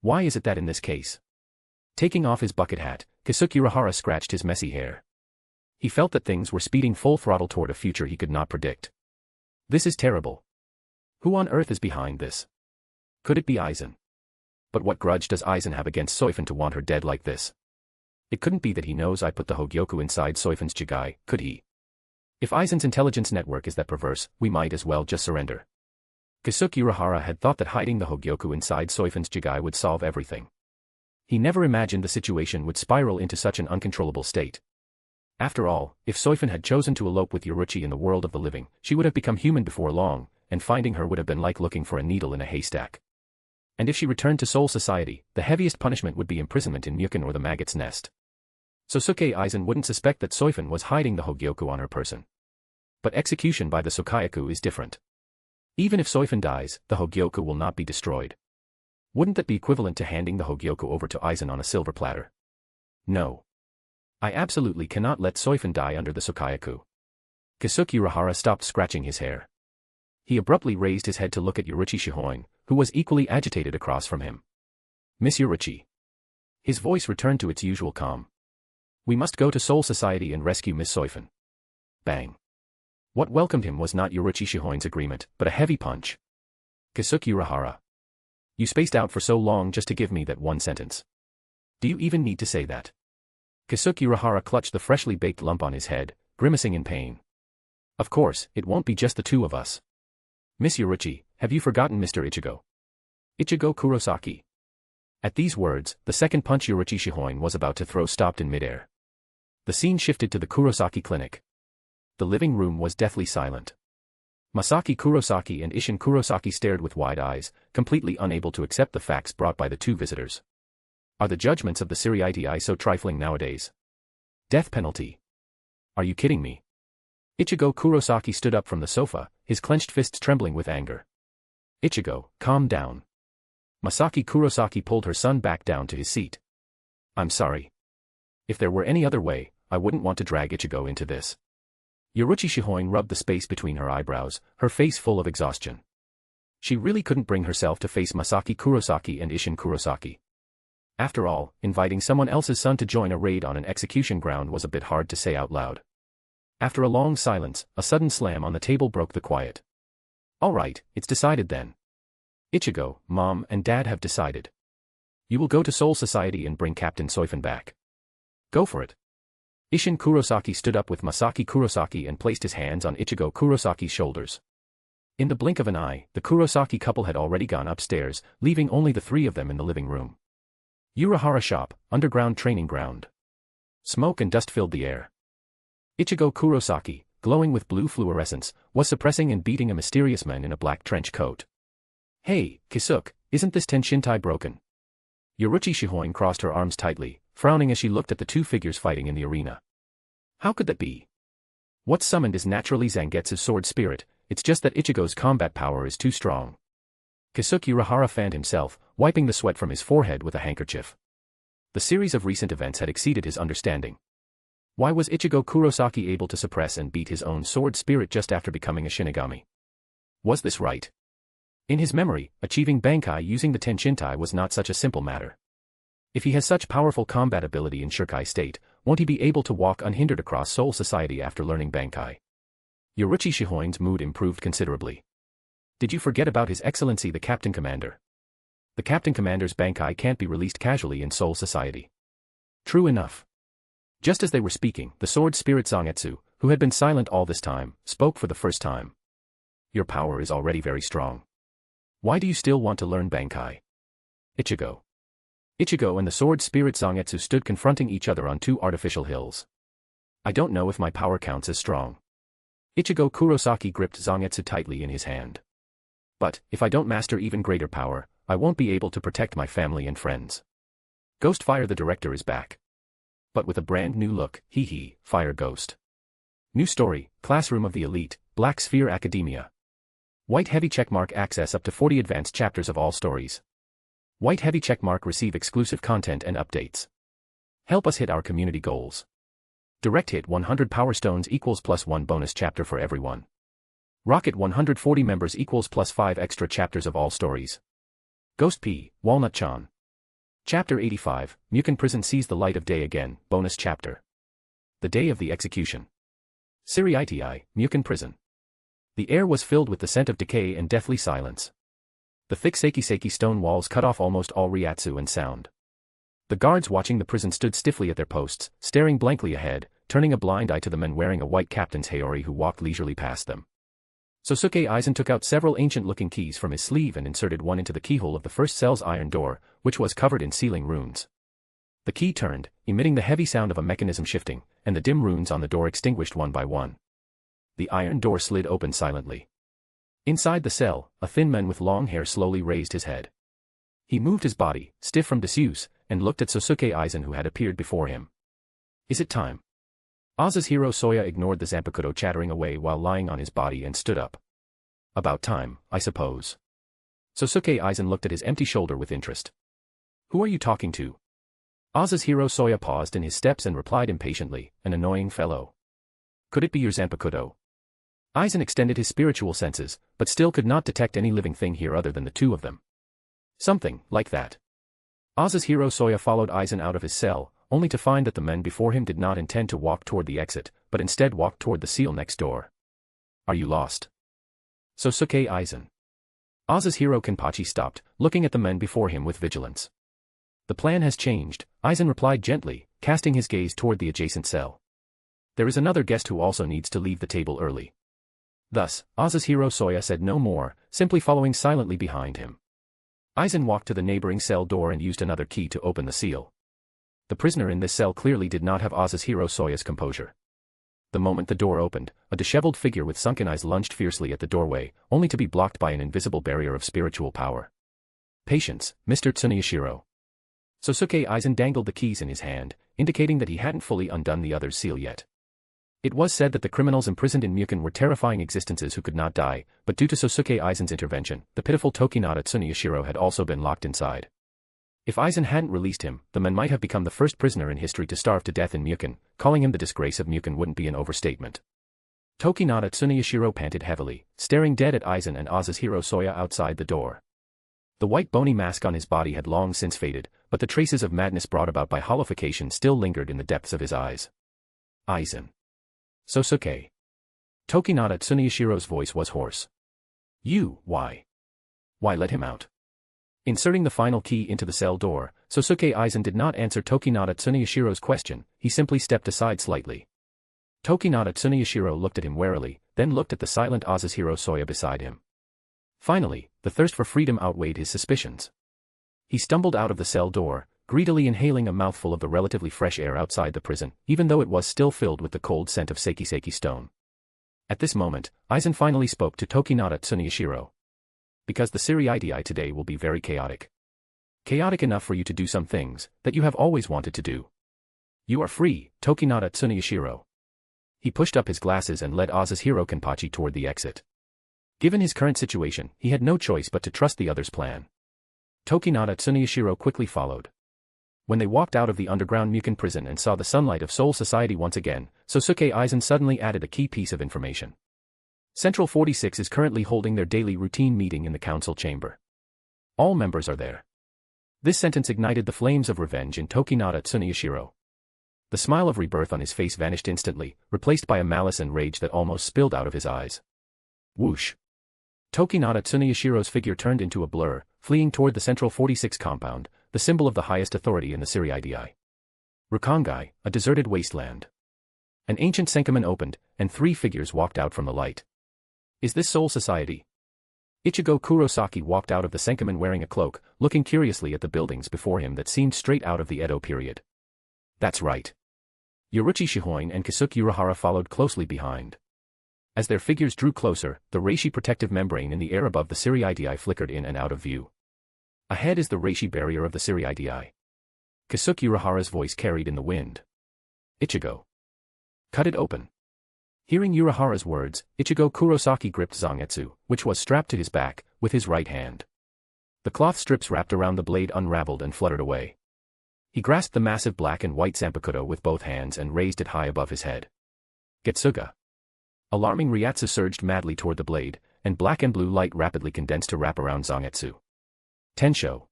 Why is it that in this case? Taking off his bucket hat, Kisuke Urahara scratched his messy hair. He felt that things were speeding full throttle toward a future he could not predict. This is terrible. Who on earth is behind this? Could it be Aizen? But what grudge does Aizen have against Soifon to want her dead like this? It couldn't be that he knows I put the Hogyoku inside Soifon's Jigai, could he? If Aizen's intelligence network is that perverse, we might as well just surrender. Kisuke Urahara had thought that hiding the Hogyoku inside Soifon's Jigai would solve everything. He never imagined the situation would spiral into such an uncontrollable state. After all, if Soifon had chosen to elope with Yoruichi in the world of the living, she would have become human before long, and finding her would have been like looking for a needle in a haystack. And if she returned to Soul Society, the heaviest punishment would be imprisonment in Mukon or the Maggot's Nest. Sosuke Aizen wouldn't suspect that Soifon was hiding the Hogyoku on her person. But execution by the Sokayaku is different. Even if Soifon dies, the Hogyoku will not be destroyed. Wouldn't that be equivalent to handing the Hogyoku over to Aizen on a silver platter? No. I absolutely cannot let Soifon die under the Sokayaku. Kisuke Urahara stopped scratching his hair. He abruptly raised his head to look at Yoruichi Shihoin, who was equally agitated across from him. Miss Yoruichi. His voice returned to its usual calm. We must go to Soul Society and rescue Miss Soifon. Bang. What welcomed him was not Yoruichi Shihoin's agreement, but a heavy punch. Kisuke Urahara. You spaced out for so long just to give me that one sentence. Do you even need to say that? Kisuke Urahara clutched the freshly baked lump on his head, grimacing in pain. Of course, it won't be just the two of us. Miss Yoruichi, have you forgotten Mr. Ichigo? Ichigo Kurosaki. At these words, the second punch Yoruichi Shihoin was about to throw stopped in midair. The scene shifted to the Kurosaki clinic. The living room was deathly silent. Masaki Kurosaki and Isshin Kurosaki stared with wide eyes, completely unable to accept the facts brought by the two visitors. Are the judgments of the Siriitii so trifling nowadays? Death penalty. Are you kidding me? Ichigo Kurosaki stood up from the sofa, his clenched fists trembling with anger. Ichigo, calm down. Masaki Kurosaki pulled her son back down to his seat. I'm sorry. If there were any other way, I wouldn't want to drag Ichigo into this. Yoruichi Shihoin rubbed the space between her eyebrows, her face full of exhaustion. She really couldn't bring herself to face Masaki Kurosaki and Isshin Kurosaki. After all, inviting someone else's son to join a raid on an execution ground was a bit hard to say out loud. After a long silence, a sudden slam on the table broke the quiet. All right, it's decided then. Ichigo, Mom and Dad have decided. You will go to Soul Society and bring Captain Soifon back. Go for it. Isshin Kurosaki stood up with Masaki Kurosaki and placed his hands on Ichigo Kurosaki's shoulders. In the blink of an eye, the Kurosaki couple had already gone upstairs, leaving only the three of them in the living room. Urahara Shop, underground training ground. Smoke and dust filled the air. Ichigo Kurosaki, glowing with blue fluorescence, was suppressing and beating a mysterious man in a black trench coat. Hey, Kisuke, isn't this Tenshintai broken? Yoruichi Shihoin crossed her arms tightly, frowning as she looked at the two figures fighting in the arena. How could that be? What's summoned is naturally Zangetsu's sword spirit, it's just that Ichigo's combat power is too strong. Kisuke Urahara fanned himself, wiping the sweat from his forehead with a handkerchief. The series of recent events had exceeded his understanding. Why was Ichigo Kurosaki able to suppress and beat his own sword spirit just after becoming a Shinigami? Was this right? In his memory, achieving Bankai using the Tenshintai was not such a simple matter. If he has such powerful combat ability in Shirkai state, won't he be able to walk unhindered across Soul Society after learning Bankai? Yoruichi Shihoin's mood improved considerably. Did you forget about His Excellency the Captain Commander? The Captain Commander's Bankai can't be released casually in Soul Society. True enough. Just as they were speaking, the sword spirit Zangetsu, who had been silent all this time, spoke for the first time. Your power is already very strong. Why do you still want to learn Bankai? Ichigo. Ichigo and the sword spirit Zangetsu stood confronting each other on two artificial hills. I don't know if my power counts as strong. Ichigo Kurosaki gripped Zangetsu tightly in his hand. But, if I don't master even greater power, I won't be able to protect my family and friends. Ghostfire the director is back. But with a brand new look, hee, Fire Ghost. New story, Classroom of the Elite, Black Sphere Academia. White heavy checkmark access up to 40 advanced chapters of all stories. White heavy checkmark receive exclusive content and updates. Help us hit our community goals. Direct hit 100 power stones equals +1 bonus chapter for everyone. Rocket 140 members equals +5 extra chapters of all stories. Ghost P, Walnut-chan. Chapter 85, Mukin Prison sees the light of day again, bonus chapter. The day of the execution. Siriiti, Mukin Prison. The air was filled with the scent of decay and deathly silence. The thick Seikiseki stone walls cut off almost all Ryatsu and sound. The guards watching the prison stood stiffly at their posts, staring blankly ahead, turning a blind eye to the men wearing a white captain's haori who walked leisurely past them. Sosuke Aizen took out several ancient-looking keys from his sleeve and inserted one into the keyhole of the first cell's iron door, which was covered in sealing runes. The key turned, emitting the heavy sound of a mechanism shifting, and the dim runes on the door extinguished one by one. The iron door slid open silently. Inside the cell, a thin man with long hair slowly raised his head. He moved his body, stiff from disuse, and looked at Sosuke Aizen who had appeared before him. Is it time? Azuhiro Soya ignored the Zanpakuto chattering away while lying on his body and stood up. About time, I suppose. Sosuke Aizen looked at his empty shoulder with interest. Who are you talking to? Azuhiro Soya paused in his steps and replied impatiently, an annoying fellow. Could it be your Zanpakuto? Aizen extended his spiritual senses, but still could not detect any living thing here other than the two of them. Something like that. Azuhiro Soya followed Aizen out of his cell, only to find that the men before him did not intend to walk toward the exit, but instead walked toward the seal next door. Are you lost? Sosuke Aizen. Azuhiro Kenpachi stopped, looking at the men before him with vigilance. The plan has changed, Aizen replied gently, casting his gaze toward the adjacent cell. There is another guest who also needs to leave the table early. Thus, Azuhiro Soya said no more, simply following silently behind him. Aizen walked to the neighboring cell door and used another key to open the seal. The prisoner in this cell clearly did not have Azuhiro Soya's composure. The moment the door opened, a disheveled figure with sunken eyes lunged fiercely at the doorway, only to be blocked by an invisible barrier of spiritual power. Patience, Mr. Tsuneyashiro. Sosuke Aizen dangled the keys in his hand, indicating that he hadn't fully undone the other's seal yet. It was said that the criminals imprisoned in Mukin were terrifying existences who could not die, but due to Sosuke Aizen's intervention, the pitiful Tokinata Tsuneyashiro had also been locked inside. If Aizen hadn't released him, the man might have become the first prisoner in history to starve to death in Mukin. Calling him the disgrace of Mukin wouldn't be an overstatement. Tokinata Tsuneyashiro panted heavily, staring dead at Aizen and Azuhiro Soya outside the door. The white bony mask on his body had long since faded, but the traces of madness brought about by hollowification still lingered in the depths of his eyes. Aizen. Sosuke. Tokinata Tsuneyashiro's voice was hoarse. Why? Why let him out? Inserting the final key into the cell door, Sosuke Aizen did not answer Tokinata Tsuneyashiro's question, he simply stepped aside slightly. Tokinata Tsuneyashiro looked at him warily, then looked at the silent Azazhiro Soya beside him. Finally, the thirst for freedom outweighed his suspicions. He stumbled out of the cell door, greedily inhaling a mouthful of the relatively fresh air outside the prison, even though it was still filled with the cold scent of Seikiseki stone. At this moment, Aizen finally spoke to Tokinata Tsuneyashiro. Because the Siriidii today will be very chaotic. Chaotic enough for you to do some things that you have always wanted to do. You are free, Tokinata Tsuneyashiro. He pushed up his glasses and led Azazhiro Kenpachi toward the exit. Given his current situation, he had no choice but to trust the other's plan. Tokinata Tsuneyashiro quickly followed. When they walked out of the underground Mukin prison and saw the sunlight of Soul Society once again, Sosuke Aizen suddenly added a key piece of information. Central 46 is currently holding their daily routine meeting in the council chamber. All members are there. This sentence ignited the flames of revenge in Tokinata Tsuneyashiro. The smile of rebirth on his face vanished instantly, replaced by a malice and rage that almost spilled out of his eyes. Whoosh! Tokinata Tsuneyashiro's figure turned into a blur, fleeing toward the Central 46 compound, the symbol of the highest authority in the Siriidii. Rukongai, a deserted wasteland. An ancient Senkaman opened, and 3 figures walked out from the light. Is this Soul Society? Ichigo Kurosaki walked out of the Senkaman wearing a cloak, looking curiously at the buildings before him that seemed straight out of the Edo period. That's right. Yoruichi Shihoin and Kisuke Urahara followed closely behind. As their figures drew closer, the reishi protective membrane in the air above the Siriidii flickered in and out of view. Ahead is the reishi barrier of the Siriidii. Kisuke Urahara's voice carried in the wind. Ichigo. Cut it open. Hearing Urahara's words, Ichigo Kurosaki gripped Zangetsu, which was strapped to his back, with his right hand. The cloth strips wrapped around the blade unraveled and fluttered away. He grasped the massive black and white Zanpakuto with both hands and raised it high above his head. Getsuga. Alarming Ryatsu surged madly toward the blade, and black and blue light rapidly condensed to wrap around Zangetsu. Tensho.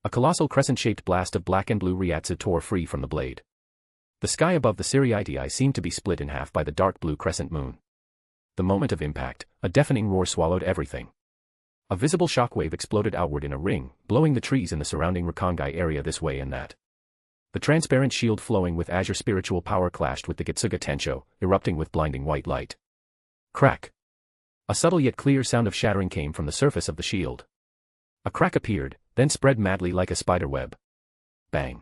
A colossal crescent-shaped blast of black and blue Ryatsu tore free from the blade. The sky above the Siriidii seemed to be split in half by the dark blue crescent moon. The moment of impact, a deafening roar swallowed everything. A visible shockwave exploded outward in a ring, blowing the trees in the surrounding Rukongai area this way and that. The transparent shield flowing with azure spiritual power clashed with the Getsuga Tensho, erupting with blinding white light. Crack. A subtle yet clear sound of shattering came from the surface of the shield. A crack appeared, then spread madly like a spider web. Bang.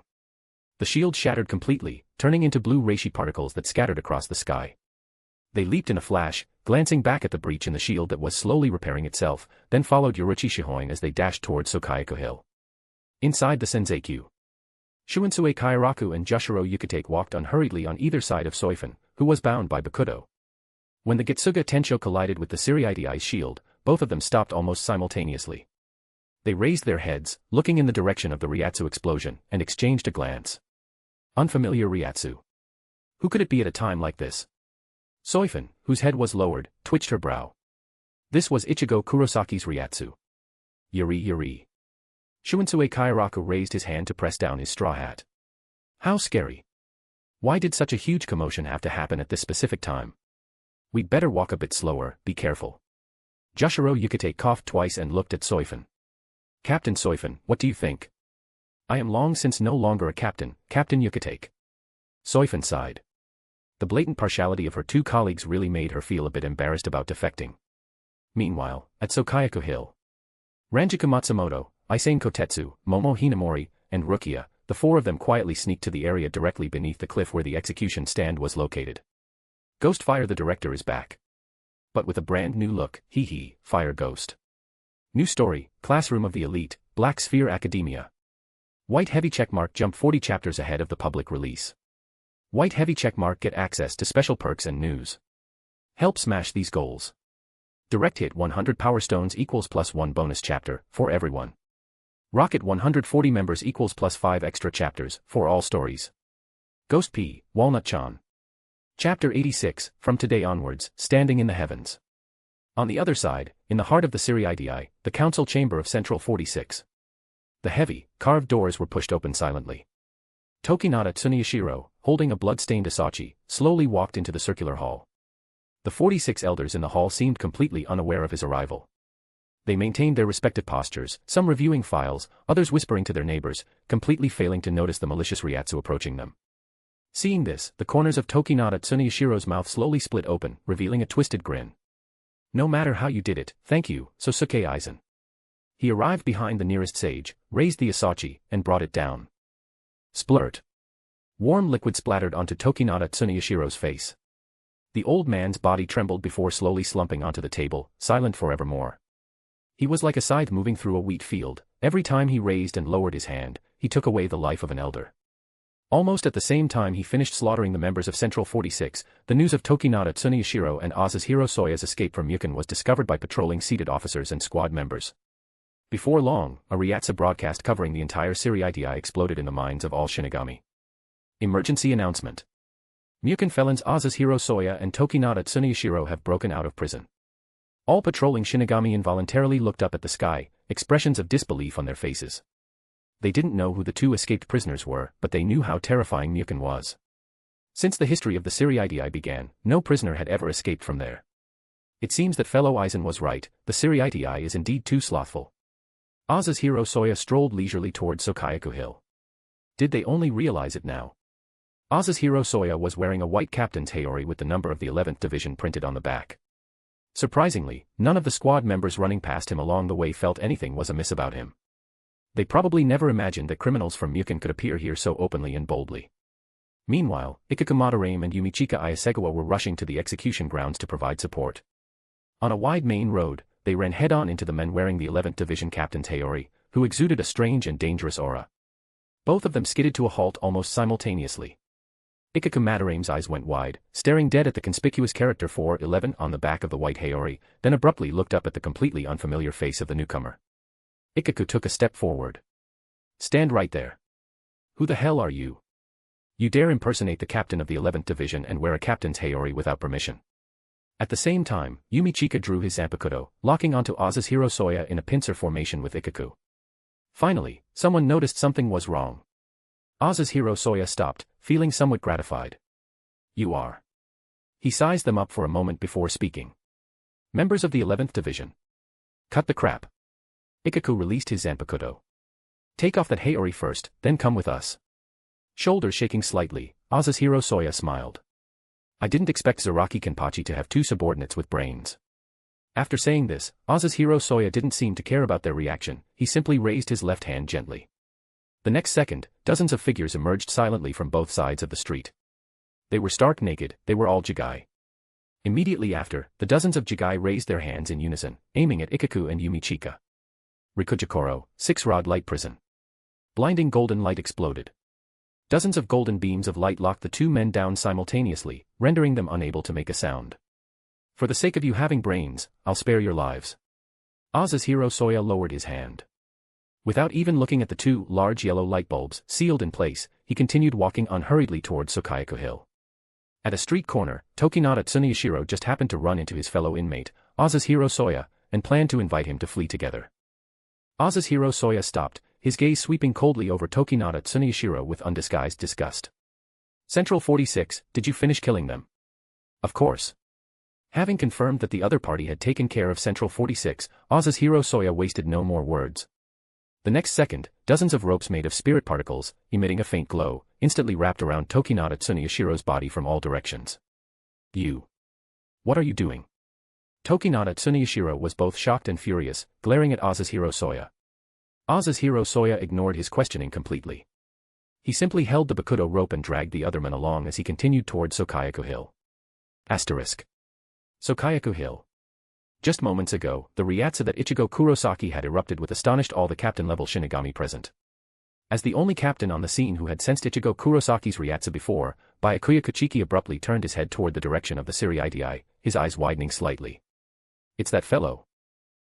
The shield shattered completely, turning into blue reishi particles that scattered across the sky. They leaped in a flash, glancing back at the breach in the shield that was slowly repairing itself, then followed Yoruichi Shihoin as they dashed towards Sokayaku Hill. Inside the Senzei-kyu. Shunsui Kairaku and Jushiro Yukitake walked unhurriedly on either side of Soifon, who was bound by Bakudo. When the Getsuga Tensho collided with the Siriidii's shield, both of them stopped almost simultaneously. They raised their heads, looking in the direction of the Ryatsu explosion, and exchanged a glance. Unfamiliar Ryatsu. Who could it be at a time like this? Soifon, whose head was lowered, twitched her brow. This was Ichigo Kurosaki's Ryatsu. Yuri. Shunsui Kairaku raised his hand to press down his straw hat. How scary. Why did such a huge commotion have to happen at this specific time? We'd better walk a bit slower, be careful. Jushiro Yukitake coughed twice and looked at Soifon. Captain Soifon, what do you think? I am long since no longer a captain, Captain Yukitake. Soifon sighed. The blatant partiality of her 2 colleagues really made her feel a bit embarrassed about defecting. Meanwhile, at Sokayaku Hill. Ranjiku Matsumoto, Aizen Kotetsu, Momo Hinamori, and Rukia, the 4 of them quietly sneaked to the area directly beneath the cliff where the execution stand was located. Ghostfire the director is back. But with a brand new look, Fire Ghost. New story, Classroom of the Elite, Black Sphere Academia. White heavy checkmark jump 40 chapters ahead of the public release. White heavy checkmark get access to special perks and news. Help smash these goals. Direct hit 100 power stones equals +1 bonus chapter, for everyone. Rocket 140 members equals +5 extra chapters, for all stories. Ghost P, Walnut Chan. Chapter 86, from today onwards, Standing in the Heavens. On the other side, in the heart of the Siri-Idi, the council chamber of Central 46. The heavy, carved doors were pushed open silently. Tokinata Tsuneyashiro, holding a blood-stained Asachi, slowly walked into the circular hall. The 46 elders in the hall seemed completely unaware of his arrival. They maintained their respective postures, some reviewing files, others whispering to their neighbors, completely failing to notice the malicious Ryatsu approaching them. Seeing this, the corners of Tokinata Tsuneyashiro's mouth slowly split open, revealing a twisted grin. No matter how you did it, thank you, Sosuke Aizen. He arrived behind the nearest sage, raised the Asachi, and brought it down. Splurt. Warm liquid splattered onto Tokinata Tsuneyashiro's face. The old man's body trembled before slowly slumping onto the table, silent forevermore. He was like a scythe moving through a wheat field. Every time he raised and lowered his hand, he took away the life of an elder. Almost at the same time he finished slaughtering the members of Central 46, the news of Tokinata Tsuneyashiro and Azuhiro Soya's escape from Mukon was discovered by patrolling seated officers and squad members. Before long, a Ryatsu broadcast covering the entire Siri-Idi exploded in the minds of all Shinigami. Emergency announcement. Mukon felons Azuhiro Soya and Tokinata Tsuneyashiro have broken out of prison. All patrolling Shinigami involuntarily looked up at the sky, expressions of disbelief on their faces. They didn't know who the two escaped prisoners were, but they knew how terrifying Mukon was. Since the history of the Siri-Idi began, no prisoner had ever escaped from there. It seems that fellow Aizen was right, the Siri-Idi is indeed too slothful. Azuhiro Soya strolled leisurely toward Sokayaku Hill. Did they only realize it now? Azuhiro Soya was wearing a white captain's haori with the number of the 11th Division printed on the back. Surprisingly, none of the squad members running past him along the way felt anything was amiss about him. They probably never imagined that criminals from Mukon could appear here so openly and boldly. Meanwhile, Ikaku Madarame and Yumichika Ayasegawa were rushing to the execution grounds to provide support. On a wide main road, they ran head-on into the men wearing the 11th Division captain's haori, who exuded a strange and dangerous aura. Both of them skidded to a halt almost simultaneously. Ikaku Madarame's eyes went wide, staring dead at the conspicuous character 411 on the back of the white haori, then abruptly looked up at the completely unfamiliar face of the newcomer. Ikaku took a step forward. Stand right there. Who the hell are you? You dare impersonate the captain of the 11th Division and wear a captain's haori without permission. At the same time, Yumichika drew his Zanpakuto, locking onto Azuhiro Soya in a pincer formation with Ikaku. Finally, someone noticed something was wrong. Azuhiro Soya stopped, feeling somewhat gratified. You are. He sized them up for a moment before speaking. Members of the 11th Division. Cut the crap. Ikaku released his Zanpakuto. Take off that haori first, then come with us. Shoulders shaking slightly, Azuhiro Soya smiled. I didn't expect Zaraki Kenpachi to have two subordinates with brains. After saying this, Azuhiro Soya didn't seem to care about their reaction, he simply raised his left hand gently. The next second, dozens of figures emerged silently from both sides of the street. They were stark naked, they were all Jigai. Immediately after, the dozens of Jigai raised their hands in unison, aiming at Ikaku and Yumichika. Rikujikoro, 6-rod light prison. Blinding golden light exploded. Dozens of golden beams of light locked the two men down simultaneously, rendering them unable to make a sound. For the sake of you having brains, I'll spare your lives. Azuhiro Soya lowered his hand. Without even looking at the two large yellow light bulbs sealed in place, he continued walking unhurriedly toward Sokayaku Hill. At a street corner, Tokinata Tsuneyashiro just happened to run into his fellow inmate, Azuhiro Soya, and planned to invite him to flee together. Azuhiro Soya stopped, his gaze sweeping coldly over Tokinata Tsuneyashiro with undisguised disgust. Central 46, did you finish killing them? Of course. Having confirmed that the other party had taken care of Central 46, Azuhiro Soya wasted no more words. The next second, dozens of ropes made of spirit particles, emitting a faint glow, instantly wrapped around Tokinata Tsuneyashiro's body from all directions. You. What are you doing? Tokinata Tsuneyashiro was both shocked and furious, glaring at Azuhiro Soya. Azuhiro Soya ignored his questioning completely. He simply held the Bakudo rope and dragged the other men along as he continued toward Sokayaku Hill. Asterisk. Sokayaku Hill. Just moments ago, the Ryatsu that Ichigo Kurosaki had erupted with astonished all the captain-level Shinigami present. As the only captain on the scene who had sensed Ichigo Kurosaki's Ryatsu before, Byakuya Kuchiki abruptly turned his head toward the direction of the Siri-Idi, his eyes widening slightly. It's that fellow.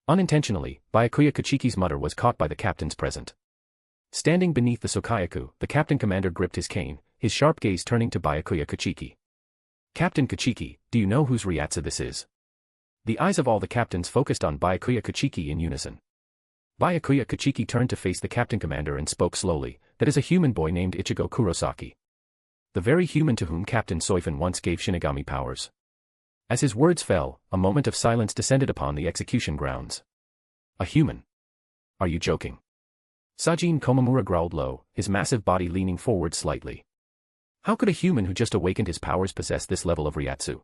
Unintentionally, Byakuya Kuchiki's mutter was caught by the captains present. Standing beneath the Sokayaku, the captain commander gripped his cane, his sharp gaze turning to Byakuya Kuchiki. Captain Kuchiki, do you know whose Ryatsu this is? The eyes of all the captains focused on Byakuya Kuchiki in unison. Byakuya Kuchiki turned to face the captain commander and spoke slowly, "That is a human boy named Ichigo Kurosaki. The very human to whom Captain Soifon once gave Shinigami powers." As his words fell, a moment of silence descended upon the execution grounds. "A human? Are you joking?" Sajin Komamura growled low, his massive body leaning forward slightly. How could a human who just awakened his powers possess this level of Ryatsu?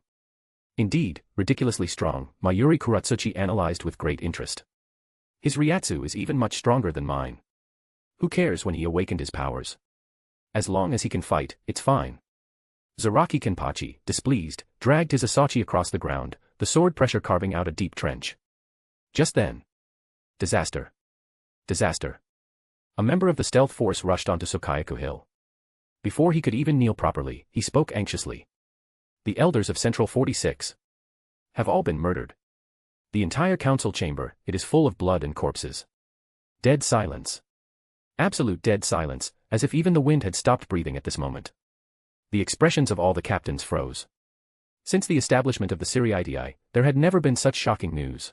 Indeed, ridiculously strong, Mayuri Kuratsuchi analyzed with great interest. His Ryatsu is even much stronger than mine. Who cares when he awakened his powers? As long as he can fight, it's fine. Zaraki Kenpachi, displeased, dragged his Asachi across the ground, the sword pressure carving out a deep trench. Just then. Disaster. Disaster. A member of the stealth force rushed onto Sokayaku Hill. Before he could even kneel properly, he spoke anxiously. The elders of Central 46 have all been murdered. The entire council chamber, it is full of blood and corpses. Dead silence. Absolute dead silence, as if even the wind had stopped breathing at this moment. The expressions of all the captains froze. Since the establishment of the Siriidii, there had never been such shocking news.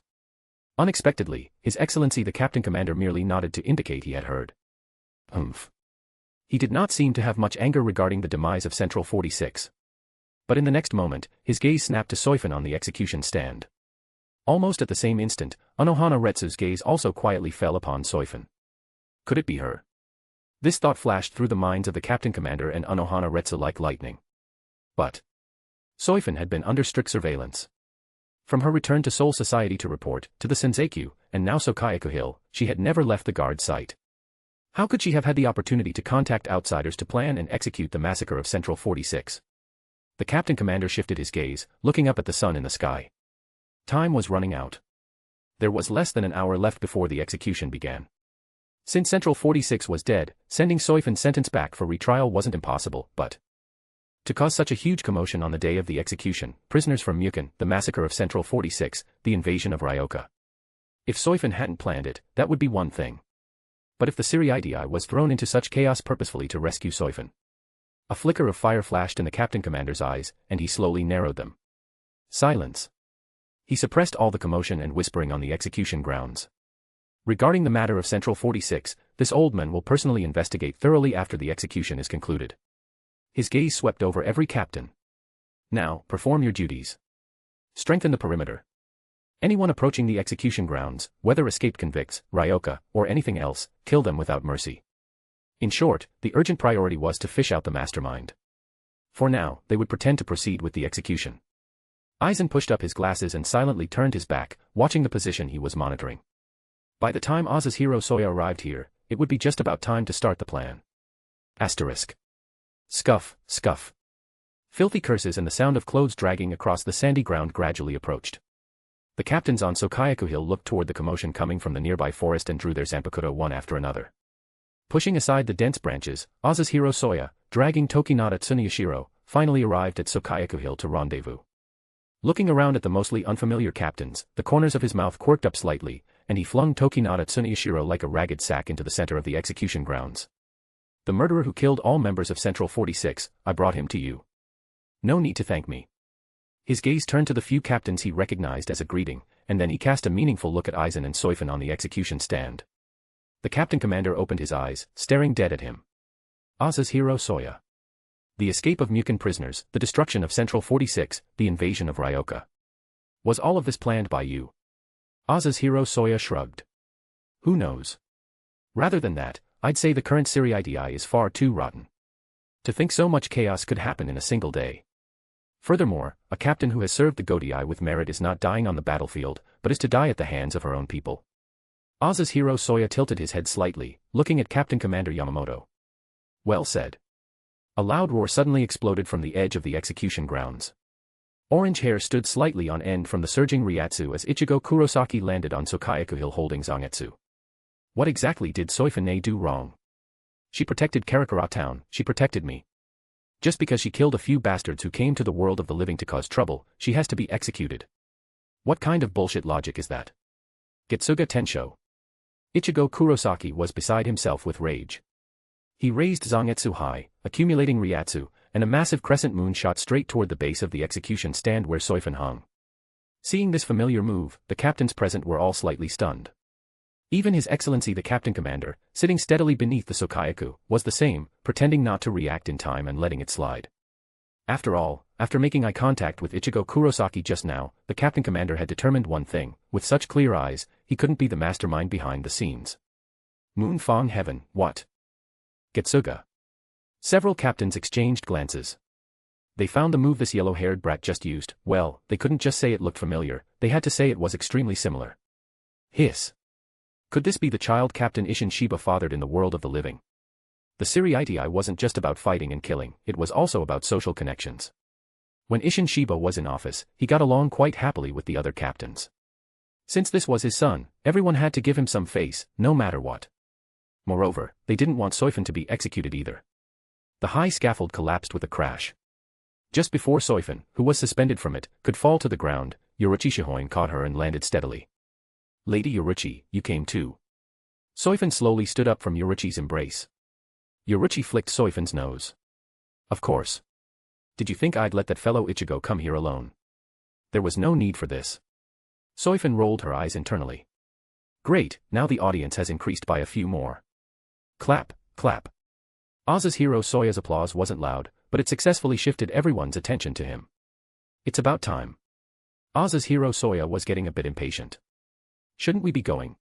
Unexpectedly, His Excellency the Captain Commander merely nodded to indicate he had heard. Humph. He did not seem to have much anger regarding the demise of Central 46. But in the next moment, his gaze snapped to Soifon on the execution stand. Almost at the same instant, Anohana Retsu's gaze also quietly fell upon Soifon. Could it be her? This thought flashed through the minds of the Captain Commander and Anohana Retsu like lightning. But Soifon had been under strict surveillance. From her return to Soul Society to report, to the Senzaku, and now Sokayaku Hill, she had never left the guard site. How could she have had the opportunity to contact outsiders to plan and execute the massacre of Central 46? The Captain Commander shifted his gaze, looking up at the sun in the sky. Time was running out. There was less than an hour left before the execution began. Since Central 46 was dead, sending Soifon's sentence back for retrial wasn't impossible, but to cause such a huge commotion on the day of the execution, prisoners from Mukon, the massacre of Central 46, the invasion of Ryoka. If Soifon hadn't planned it, that would be one thing. But if the Siriidii was thrown into such chaos purposefully to rescue Soifon. A flicker of fire flashed in the Captain Commander's eyes, and he slowly narrowed them. Silence. He suppressed all the commotion and whispering on the execution grounds. Regarding the matter of Central 46, this old man will personally investigate thoroughly after the execution is concluded. His gaze swept over every captain. Now, perform your duties. Strengthen the perimeter. Anyone approaching the execution grounds, whether escaped convicts, Ryoka, or anything else, kill them without mercy. In short, the urgent priority was to fish out the mastermind. For now, they would pretend to proceed with the execution. Aizen pushed up his glasses and silently turned his back, watching the position he was monitoring. By the time Oz's hero Soya arrived here, it would be just about time to start the plan. Asterisk. Scuff, scuff. Filthy curses and the sound of clothes dragging across the sandy ground gradually approached. The captains on Sokayaku Hill looked toward the commotion coming from the nearby forest and drew their zanpakuto one after another. Pushing aside the dense branches, Oz's hero Soya, dragging Tokinada Tsuneyashiro, finally arrived at Sokayaku Hill to rendezvous. Looking around at the mostly unfamiliar captains, the corners of his mouth quirked up slightly, and he flung Tokinada Tsuneyashiro like a ragged sack into the center of the execution grounds. The murderer who killed all members of Central 46, I brought him to you. No need to thank me. His gaze turned to the few captains he recognized as a greeting, and then he cast a meaningful look at Aizen and Soifon on the execution stand. The Captain Commander opened his eyes, staring dead at him. Oz's hero Soya. The escape of Mukon prisoners, the destruction of Central 46, the invasion of Ryoka. Was all of this planned by you? Oz's hero Soya shrugged. Who knows? Rather than that, I'd say the current Siriidii is far too rotten. To think so much chaos could happen in a single day. Furthermore, a captain who has served the Gotei with merit is not dying on the battlefield, but is to die at the hands of her own people. Oz's hero Soya tilted his head slightly, looking at Captain Commander Yamamoto. Well said. A loud roar suddenly exploded from the edge of the execution grounds. Orange hair stood slightly on end from the surging Ryatsu as Ichigo Kurosaki landed on Sokayaku Hill holding Zangetsu. What exactly did Soifon do wrong? She protected Karakura Town, she protected me. Just because she killed a few bastards who came to the world of the living to cause trouble, she has to be executed. What kind of bullshit logic is that? Getsuga Tensho. Ichigo Kurosaki was beside himself with rage. He raised Zangetsu high, accumulating Ryatsu, and a massive crescent moon shot straight toward the base of the execution stand where Soifon hung. Seeing this familiar move, the captains present were all slightly stunned. Even His Excellency the Captain Commander, sitting steadily beneath the Sokayaku, was the same, pretending not to react in time and letting it slide. After all, after making eye contact with Ichigo Kurosaki just now, the Captain Commander had determined one thing: with such clear eyes, he couldn't be the mastermind behind the scenes. Moon Fong Heaven, what? Getsuga. Several captains exchanged glances. They found the move this yellow-haired brat just used, well, they couldn't just say it looked familiar, they had to say it was extremely similar. Hiss. Could this be the child Captain Isshin Shiba fathered in the world of the living? The Siriitii wasn't just about fighting and killing, it was also about social connections. When Isshin Shiba was in office, he got along quite happily with the other captains. Since this was his son, everyone had to give him some face, no matter what. Moreover, they didn't want Soifon to be executed either. The high scaffold collapsed with a crash. Just before Soifon, who was suspended from it, could fall to the ground, Yoruichi Shihoin caught her and landed steadily. Lady Yoruichi, you came too. Soifon slowly stood up from Yoruichi's embrace. Yoruichi flicked Soifon's nose. Of course. Did you think I'd let that fellow Ichigo come here alone? There was no need for this. Soifon rolled her eyes internally. Great, now the audience has increased by a few more. Clap, clap. Oz's hero Soya's applause wasn't loud, but it successfully shifted everyone's attention to him. It's about time. Oz's hero Soya was getting a bit impatient. Shouldn't we be going?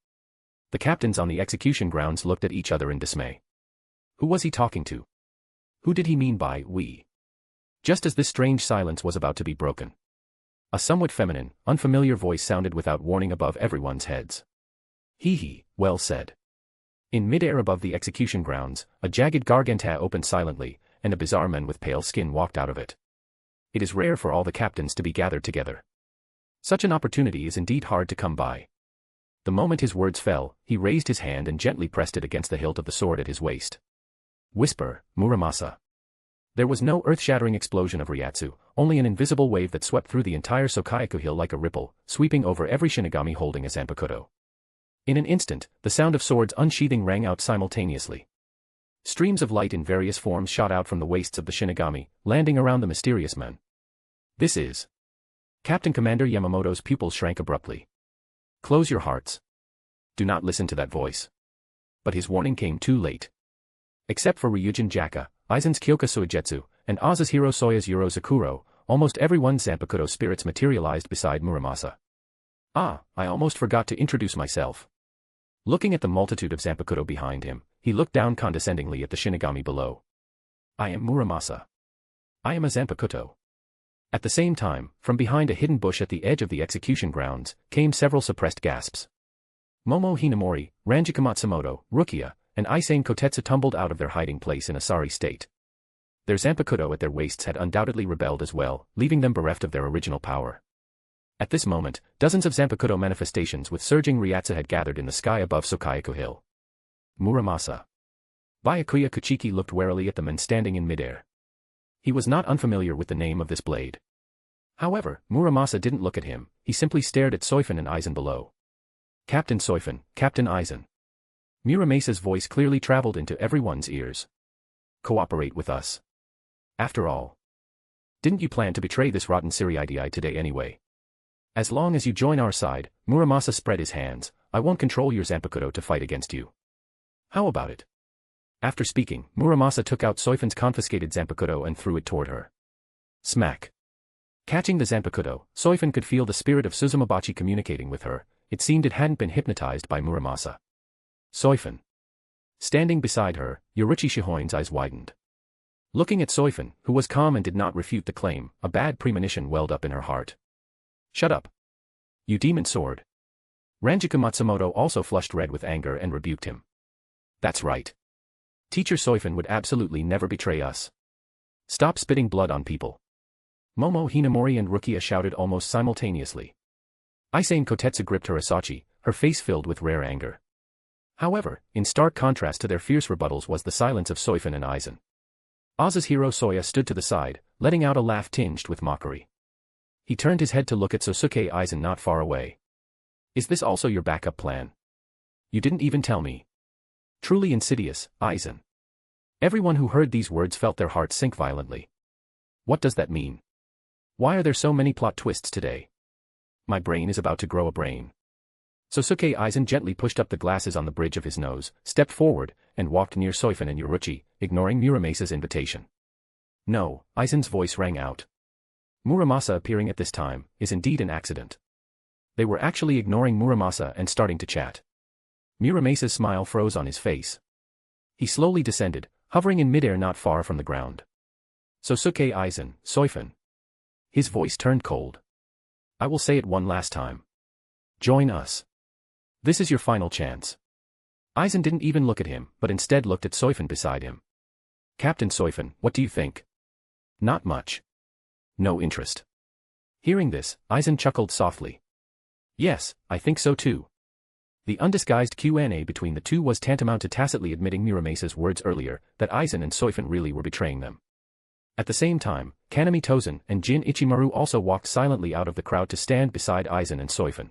The captains on the execution grounds looked at each other in dismay. Who was he talking to? Who did he mean by we? Just as this strange silence was about to be broken, a somewhat feminine, unfamiliar voice sounded without warning above everyone's heads. Hee, well said. In midair above the execution grounds, a jagged garganta opened silently, and a bizarre man with pale skin walked out of it. It is rare for all the captains to be gathered together. Such an opportunity is indeed hard to come by. The moment his words fell, he raised his hand and gently pressed it against the hilt of the sword at his waist. Whisper, Muramasa. There was no earth-shattering explosion of Ryatsu, only an invisible wave that swept through the entire Sokayaku hill like a ripple, sweeping over every Shinigami holding a Zanpakuto. In an instant, the sound of swords unsheathing rang out simultaneously. Streams of light in various forms shot out from the waists of the Shinigami, landing around the mysterious men. This is... Captain Commander Yamamoto's pupils shrank abruptly. Close your hearts. Do not listen to that voice. But his warning came too late. Except for Ryujin Jaka, Aizen's Kyoka Suigetsu, and Oz's hero Soya's Yuro Zakuro, almost everyone's Zanpakuto spirits materialized beside Muramasa. Ah, I almost forgot to introduce myself. Looking at the multitude of Zanpakuto behind him, he looked down condescendingly at the Shinigami below. I am Muramasa. I am a Zanpakuto. At the same time, from behind a hidden bush at the edge of the execution grounds, came several suppressed gasps. Momo Hinamori, Ranjika Matsumoto, Rukia, and Aizen Kotetsu tumbled out of their hiding place in a sorry state. Their Zanpakuto at their waists had undoubtedly rebelled as well, leaving them bereft of their original power. At this moment, dozens of Zanpakuto manifestations with surging Ryatsu had gathered in the sky above Sokayaku Hill. Muramasa. Byakuya Kuchiki looked warily at the men standing in midair. He was not unfamiliar with the name of this blade. However, Muramasa didn't look at him, he simply stared at Soifon and Aizen below. Captain Soifon, Captain Aizen. Muramasa's voice clearly traveled into everyone's ears. Cooperate with us. After all. Didn't you plan to betray this rotten Siriitii today anyway? As long as you join our side, Muramasa spread his hands, I won't control your Zanpakuto to fight against you. How about it? After speaking, Muramasa took out Soifon's confiscated Zanpakuto and threw it toward her. Smack. Catching the Zanpakuto, Soifon could feel the spirit of Suzumabachi communicating with her, it seemed it hadn't been hypnotized by Muramasa. Soifon. Standing beside her, Yoruichi Shihoin's eyes widened. Looking at Soifon, who was calm and did not refute the claim, a bad premonition welled up in her heart. Shut up. You demon sword. Ranjika Matsumoto also flushed red with anger and rebuked him. That's right. Teacher Soifon would absolutely never betray us. Stop spitting blood on people. Momo Hinamori and Rukia shouted almost simultaneously. Aizen Kotetsu gripped her Asachi, her face filled with rare anger. However, in stark contrast to their fierce rebuttals was the silence of Soifon and Aizen. Oz's hero Soya stood to the side, letting out a laugh tinged with mockery. He turned his head to look at Sosuke Aizen not far away. Is this also your backup plan? You didn't even tell me. Truly insidious, Aizen. Everyone who heard these words felt their hearts sink violently. What does that mean? Why are there so many plot twists today? My brain is about to grow a brain. Sosuke Aizen gently pushed up the glasses on the bridge of his nose, stepped forward, and walked near Soifon and Yoruichi, ignoring Muramesa's invitation. No, Aizen's voice rang out. Muramasa appearing at this time is indeed an accident. They were actually ignoring Muramasa and starting to chat. Muramesa's smile froze on his face. He slowly descended, hovering in midair not far from the ground. Sosuke Aizen, Soifon. His voice turned cold. I will say it one last time. Join us. This is your final chance. Aizen didn't even look at him, but instead looked at Soifon beside him. Captain Soifon, what do you think? Not much. No interest. Hearing this, Aizen chuckled softly. Yes, I think so too. The undisguised Q&A between the two was tantamount to tacitly admitting Muramesa's words earlier, that Aizen and Soifon really were betraying them. At the same time, Kanami Tozen and Jin Ichimaru also walked silently out of the crowd to stand beside Aizen and Soifon.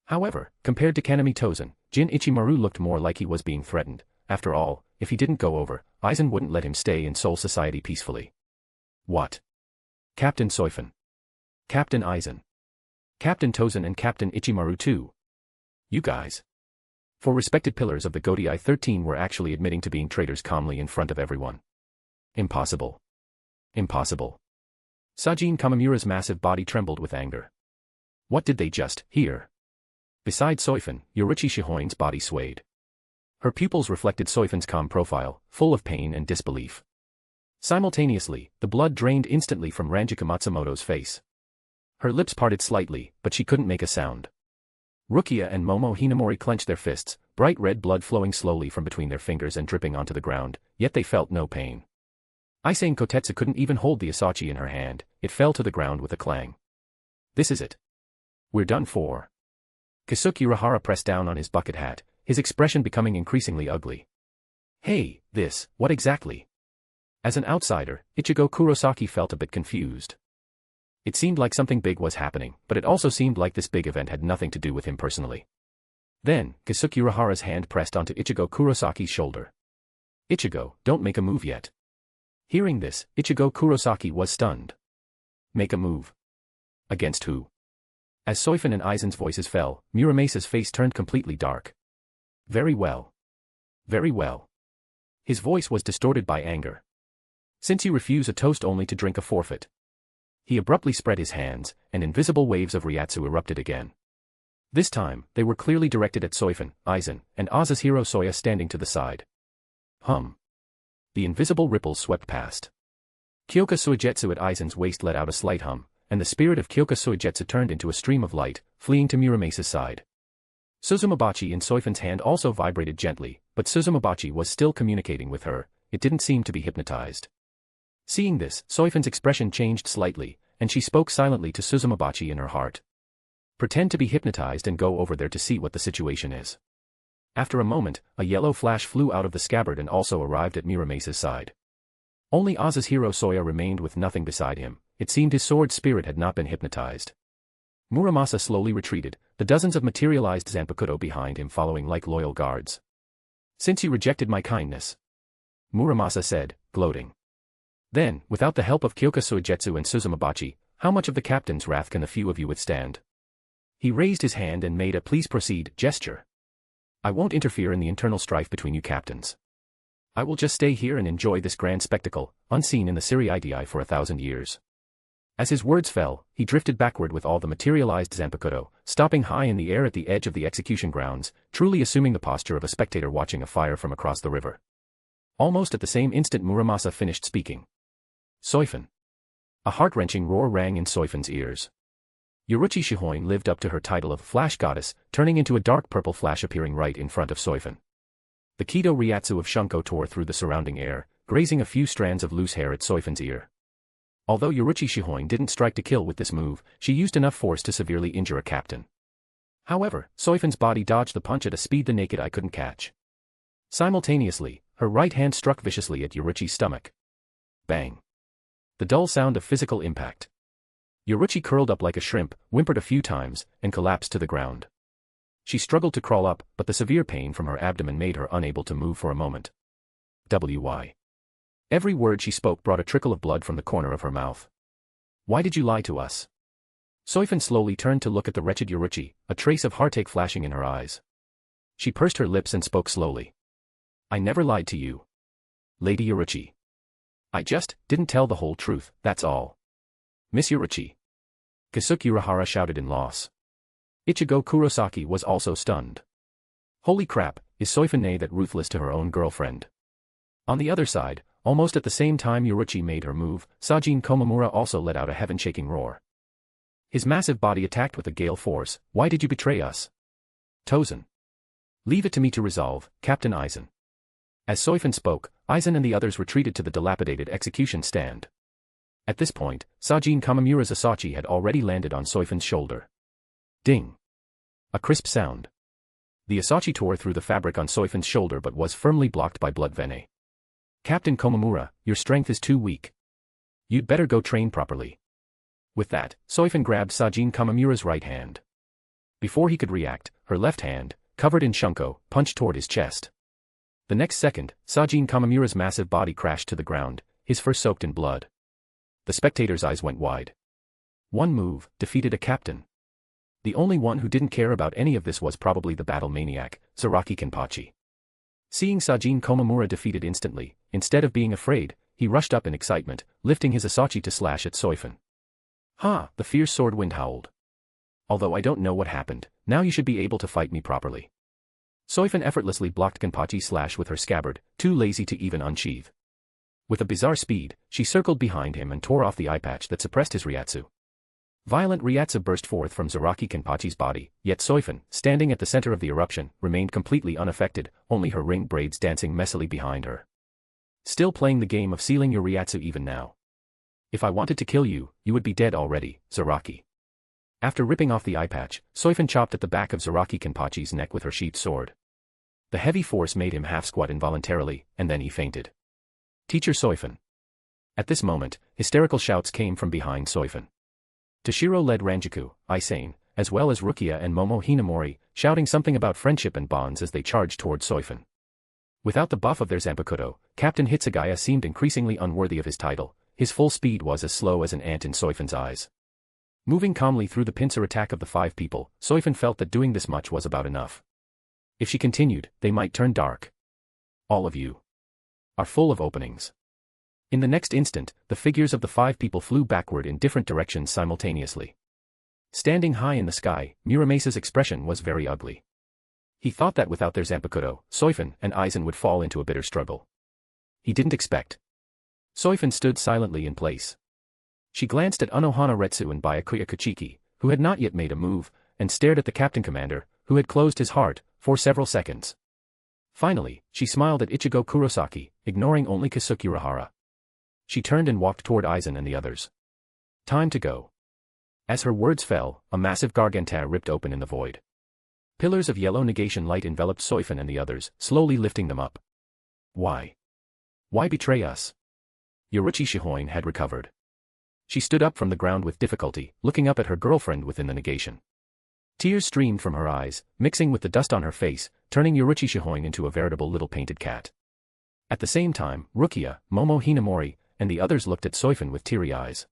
However, compared to Kanami Tozen, Jin Ichimaru looked more like he was being threatened. After all, if he didn't go over, Aizen wouldn't let him stay in Soul Society peacefully. What? Captain Soifon. Captain Aizen. Captain Tozen and Captain Ichimaru too. You guys. 4 respected pillars of the Gotei 13 were actually admitting to being traitors calmly in front of everyone. Impossible. Impossible. Sajin Kamamura's massive body trembled with anger. What did they just hear? Beside Soifon, Yoruichi Shihoin's body swayed. Her pupils reflected Soifon's calm profile, full of pain and disbelief. Simultaneously, the blood drained instantly from Ranjika Matsumoto's face. Her lips parted slightly, but she couldn't make a sound. Rukia and Momo Hinamori clenched their fists, bright red blood flowing slowly from between their fingers and dripping onto the ground, yet they felt no pain. Aizen Kotetsu couldn't even hold the Asachi in her hand, it fell to the ground with a clang. This is it. We're done for. Kasuke Urahara pressed down on his bucket hat, his expression becoming increasingly ugly. Hey, what exactly? As an outsider, Ichigo Kurosaki felt a bit confused. It seemed like something big was happening, but it also seemed like this big event had nothing to do with him personally. Then, Kasuke Urahara's hand pressed onto Ichigo Kurosaki's shoulder. Ichigo, don't make a move yet. Hearing this, Ichigo Kurosaki was stunned. Make a move. Against who? As Soifon and Aizen's voices fell, Muramesa's face turned completely dark. Very well. Very well. His voice was distorted by anger. Since you refuse a toast only to drink a forfeit. He abruptly spread his hands, and invisible waves of Ryatsu erupted again. This time, they were clearly directed at Soifon, Aizen, and Azashiro Soya standing to the side. Hum. The invisible ripples swept past. Kyoka Suigetsu at Aizen's waist let out a slight hum, and the spirit of Kyoka Suigetsu turned into a stream of light, fleeing to Muramesa's side. Suzumabachi in Soifon's hand also vibrated gently, but Suzumabachi was still communicating with her, it didn't seem to be hypnotized. Seeing this, Soifon's expression changed slightly, and she spoke silently to Suzumabachi in her heart. Pretend to be hypnotized and go over there to see what the situation is. After a moment, a yellow flash flew out of the scabbard and also arrived at Muramesa's side. Only Azashiro Soya remained with nothing beside him, it seemed his sword spirit had not been hypnotized. Muramasa slowly retreated, the dozens of materialized Zanpakuto behind him following like loyal guards. Since you rejected my kindness, Muramasa said, gloating. Then, without the help of Kyoka Suigetsu and Suzumabachi, how much of the captain's wrath can the few of you withstand? He raised his hand and made a please proceed gesture. I won't interfere in the internal strife between you captains. I will just stay here and enjoy this grand spectacle, unseen in the Siri for 1,000 years. As his words fell, he drifted backward with all the materialized Zanpakuto, stopping high in the air at the edge of the execution grounds, truly assuming the posture of a spectator watching a fire from across the river. Almost at the same instant Muramasa finished speaking. Soifon. A heart-wrenching roar rang in Soifon's ears. Yoruichi Shihoin lived up to her title of Flash Goddess, turning into a dark purple flash appearing right in front of Soifon. The Kido Ryatsu of Shunko tore through the surrounding air, grazing a few strands of loose hair at Soifon's ear. Although Yoruichi Shihoin didn't strike to kill with this move, she used enough force to severely injure a captain. However, Soifon's body dodged the punch at a speed the naked eye couldn't catch. Simultaneously, her right hand struck viciously at Yoruichi's stomach. Bang. The dull sound of physical impact. Yoruichi curled up like a shrimp, whimpered a few times, and collapsed to the ground. She struggled to crawl up, but the severe pain from her abdomen made her unable to move for a moment. Why? Every word she spoke brought a trickle of blood from the corner of her mouth. Why did you lie to us? Soifon slowly turned to look at the wretched Yoruichi, a trace of heartache flashing in her eyes. She pursed her lips and spoke slowly. I never lied to you, Lady Yoruichi. I just didn't tell the whole truth, that's all. Miss Yoruichi. Kasuke Urahara shouted in loss. Ichigo Kurosaki was also stunned. Holy crap, is Soifon that ruthless to her own girlfriend? On the other side, almost at the same time Yoruichi made her move, Sajin Komamura also let out a heaven-shaking roar. His massive body attacked with a gale force. Why did you betray us? Tozen. Leave it to me to resolve, Captain Aizen. As Soifon spoke, Aizen and the others retreated to the dilapidated execution stand. At this point, Sajin Komamura's Asachi had already landed on Soifon's shoulder. Ding. A crisp sound. The Asachi tore through the fabric on Soifon's shoulder but was firmly blocked by blood vein. Captain Komamura, your strength is too weak. You'd better go train properly. With that, Soifon grabbed Sajin Komamura's right hand. Before he could react, her left hand, covered in shunko, punched toward his chest. The next second, Sajin Komamura's massive body crashed to the ground, his fur soaked in blood. The spectators' eyes went wide. One move, defeated a captain. The only one who didn't care about any of this was probably the battle maniac, Zaraki Kenpachi. Seeing Sajin Komamura defeated instantly, instead of being afraid, he rushed up in excitement, lifting his Asachi to slash at Soifon. Ha! The fierce sword wind howled. Although I don't know what happened, now you should be able to fight me properly. Soifon effortlessly blocked Kenpachi's slash with her scabbard, too lazy to even unsheathe. With a bizarre speed, she circled behind him and tore off the eye patch that suppressed his Ryatsu. Violent Ryatsu burst forth from Zaraki Kenpachi's body, yet Soifon, standing at the center of the eruption, remained completely unaffected, only her ring braids dancing messily behind her. Still playing the game of sealing your Ryatsu even now. If I wanted to kill you, you would be dead already, Zaraki. After ripping off the eye patch, Soifon chopped at the back of Zaraki Kenpachi's neck with her sheathed sword. The heavy force made him half-squat involuntarily, and then he fainted. Teacher Soifon. At this moment, hysterical shouts came from behind Soifon. Toshiro led Ranjaku, Aizen, as well as Rukia and Momo Hinamori, shouting something about friendship and bonds as they charged toward Soifon. Without the buff of their Zanpakuto, Captain Hitsugaya seemed increasingly unworthy of his title. His full speed was as slow as an ant in Soifon's eyes. Moving calmly through the pincer attack of the 5 people, Soifon felt that doing this much was about enough. If she continued, they might turn dark. All of you are full of openings. In the next instant, the figures of the 5 people flew backward in different directions simultaneously. Standing high in the sky, Muramesa's expression was very ugly. He thought that without their Zanpakuto, Soifon and Aizen would fall into a bitter struggle. He didn't expect. Soifon stood silently in place. She glanced at Unohana Retsu and Byakuya Kuchiki, who had not yet made a move, and stared at the captain commander, who had closed his heart, for several seconds. Finally, she smiled at Ichigo Kurosaki, ignoring only Kasuke Urahara. She turned and walked toward Aizen and the others. Time to go. As her words fell, a massive gargantua ripped open in the void. Pillars of yellow negation light enveloped Soifon and the others, slowly lifting them up. Why? Why betray us? Yoruichi Shihoin had recovered. She stood up from the ground with difficulty, looking up at her girlfriend within the negation. Tears streamed from her eyes, mixing with the dust on her face, turning Yoruichi Shihoin into a veritable little painted cat. At the same time, Rukia, Momo Hinamori, and the others looked at Soifon with teary eyes.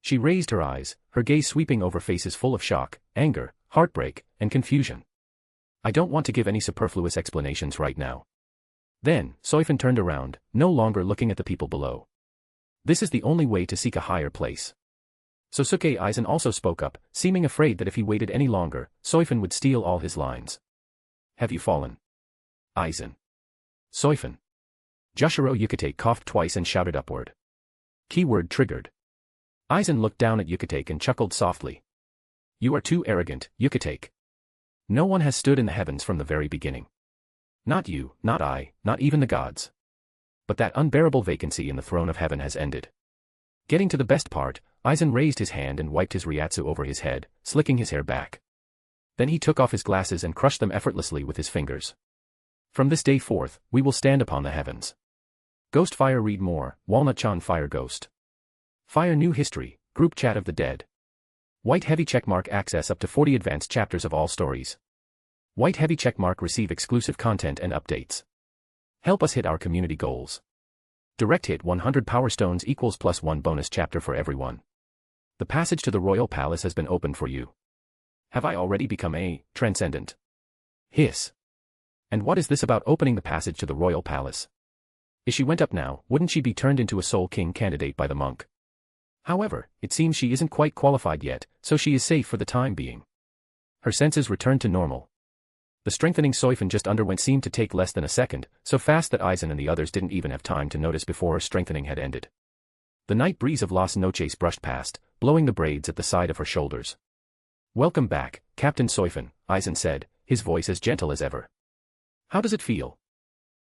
She raised her eyes, her gaze sweeping over faces full of shock, anger, heartbreak, and confusion. I don't want to give any superfluous explanations right now. Then, Soifon turned around, no longer looking at the people below. This is the only way to seek a higher place. Sosuke Aizen also spoke up, seeming afraid that if he waited any longer, Soifon would steal all his lines. Have you fallen? Aizen. Soifon. Joshiro Yukite coughed twice and shouted upward. Keyword triggered. Aizen looked down at Yukite and chuckled softly. You are too arrogant, Yukite. No one has stood in the heavens from the very beginning. Not you, not I, not even the gods. But that unbearable vacancy in the throne of heaven has ended. Getting to the best part, Aizen raised his hand and wiped his Ryatsu over his head, slicking his hair back. Then he took off his glasses and crushed them effortlessly with his fingers. From this day forth, we will stand upon the heavens. Ghost Fire read more, Walnut-chan Fire Ghost. Fire New History, Group Chat of the Dead. White Heavy Checkmark access up to 40 advanced chapters of all stories. White Heavy Checkmark receive exclusive content and updates. Help us hit our community goals. Direct hit 100 Power Stones equals +1 bonus chapter for everyone. The passage to the royal palace has been opened for you. Have I already become a transcendent? Hiss. And what is this about opening the passage to the royal palace? If she went up now, wouldn't she be turned into a Soul King candidate by the monk? However, it seems she isn't quite qualified yet, so she is safe for the time being. Her senses returned to normal. The strengthening Soifon just underwent seemed to take less than a second, so fast that Aizen and the others didn't even have time to notice before her strengthening had ended. The night breeze of Las Noches brushed past, blowing the braids at the side of her shoulders. "Welcome back, Captain Soifon," Aizen said, his voice as gentle as ever. "How does it feel?"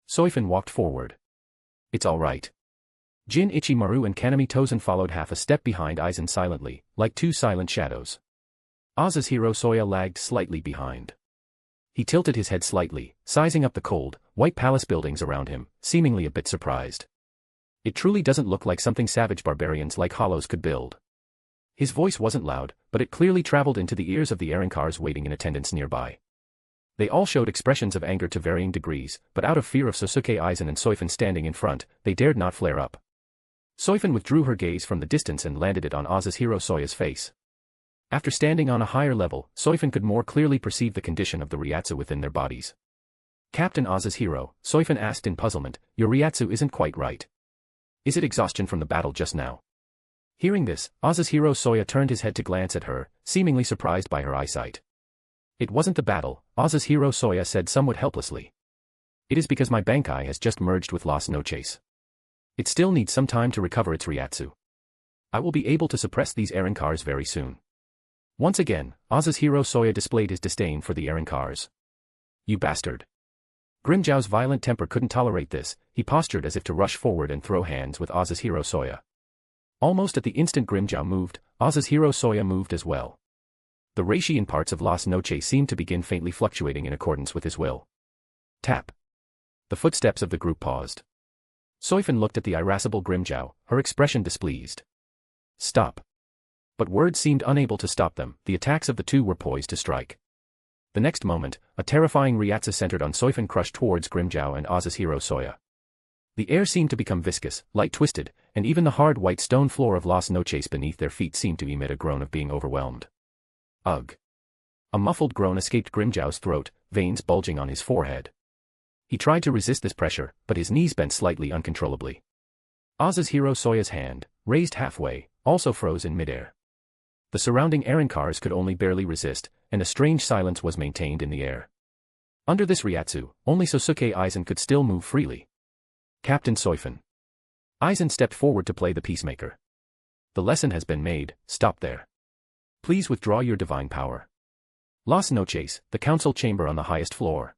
Soifon walked forward. "It's all right." Jin Ichimaru and Kanami Tozen followed half a step behind Aizen silently, like two silent shadows. Oz's hero Soya lagged slightly behind. He tilted his head slightly, sizing up the cold, white palace buildings around him, seemingly a bit surprised. It truly doesn't look like something savage barbarians like Hollows could build. His voice wasn't loud, but it clearly traveled into the ears of the Arinkars waiting in attendance nearby. They all showed expressions of anger to varying degrees, but out of fear of Sasuke, Aizen and Soifon standing in front, they dared not flare up. Soifon withdrew her gaze from the distance and landed it on Oz's hero Soya's face. After standing on a higher level, Soifon could more clearly perceive the condition of the Ryatsu within their bodies. "Captain Oz's hero," Soifon asked in puzzlement, "your Ryatsu isn't quite right. Is it exhaustion from the battle just now?" Hearing this, Oz's hero Soya turned his head to glance at her, seemingly surprised by her eyesight. "It wasn't the battle," Oz's hero Soya said somewhat helplessly. "It is because my Bankai has just merged with Las Noches. It still needs some time to recover its Ryatsu. I will be able to suppress these Arinkars very soon." Once again, Oz's hero Soya displayed his disdain for the Arinkars. "You bastard." Grimjow's violent temper couldn't tolerate this. He postured as if to rush forward and throw hands with Oz's hero Soya. Almost at the instant Grimjow moved, Oz's hero Soya moved as well. The Reishi in parts of Las Noches seemed to begin faintly fluctuating in accordance with his will. Tap. The footsteps of the group paused. Soifon looked at the irascible Grimjow, her expression displeased. "Stop." But words seemed unable to stop them. The attacks of the two were poised to strike. The next moment, a terrifying Ryatsu centered on Soifon crushed towards Grimjow and Oz's hero Soya. The air seemed to become viscous, light twisted, and even the hard white stone floor of Las Noches beneath their feet seemed to emit a groan of being overwhelmed. Ugh. A muffled groan escaped Grimjow's throat, veins bulging on his forehead. He tried to resist this pressure, but his knees bent slightly uncontrollably. Oz's hero Soya's hand, raised halfway, also froze in midair. The surrounding Arinkars could only barely resist, and a strange silence was maintained in the air. Under this Ryatsu, only Sasuke Aizen could still move freely. "Captain Soifon." Aizen stepped forward to play the peacemaker. "The lesson has been made, stop there. Please withdraw your divine power." Las Noches, the council chamber on the highest floor.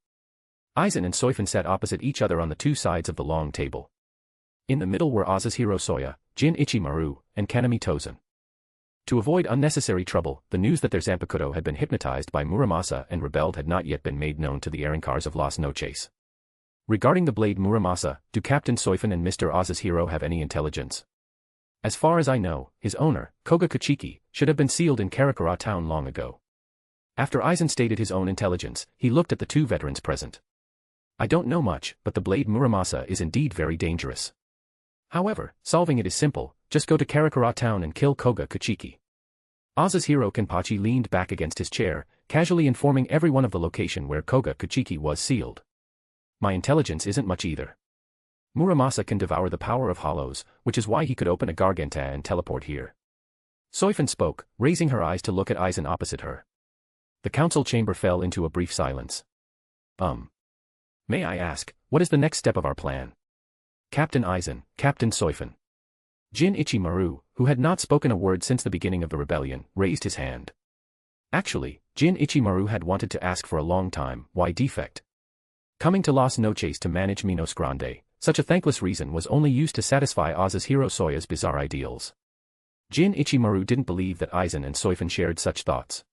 Aizen and Soifon sat opposite each other on the two sides of the long table. In the middle were Oz's hero Soya, Jin Ichimaru, and Kanami Tozen. To avoid unnecessary trouble, the news that their Zanpakuto had been hypnotized by Muramasa and rebelled had not yet been made known to the Arinkars of Las Noches. Regarding the blade Muramasa, do Captain Soifon and Mr. Oz's hero have any intelligence? As far as I know, his owner, Koga Kuchiki, should have been sealed in Karakura town long ago. After Aizen stated his own intelligence, he looked at the two veterans present. "I don't know much, but the blade Muramasa is indeed very dangerous. However, solving it is simple, just go to Karakura town and kill Koga Kuchiki." Oz's hero Kenpachi leaned back against his chair, casually informing everyone of the location where Koga Kuchiki was sealed. "My intelligence isn't much either. Muramasa can devour the power of hollows, which is why he could open a Garganta and teleport here." Soifon spoke, raising her eyes to look at Aizen opposite her. The council chamber fell into a brief silence. May I ask, what is the next step of our plan?" "Captain Aizen, Captain Soifon." Jin Ichimaru, who had not spoken a word since the beginning of the rebellion, raised his hand. Actually, Jin Ichimaru had wanted to ask for a long time, why defect? Coming to Las Noches to manage Minos Grande, such a thankless reason was only used to satisfy Oz's hero Soya's bizarre ideals. Jin Ichimaru didn't believe that Aizen and Soifon shared such thoughts.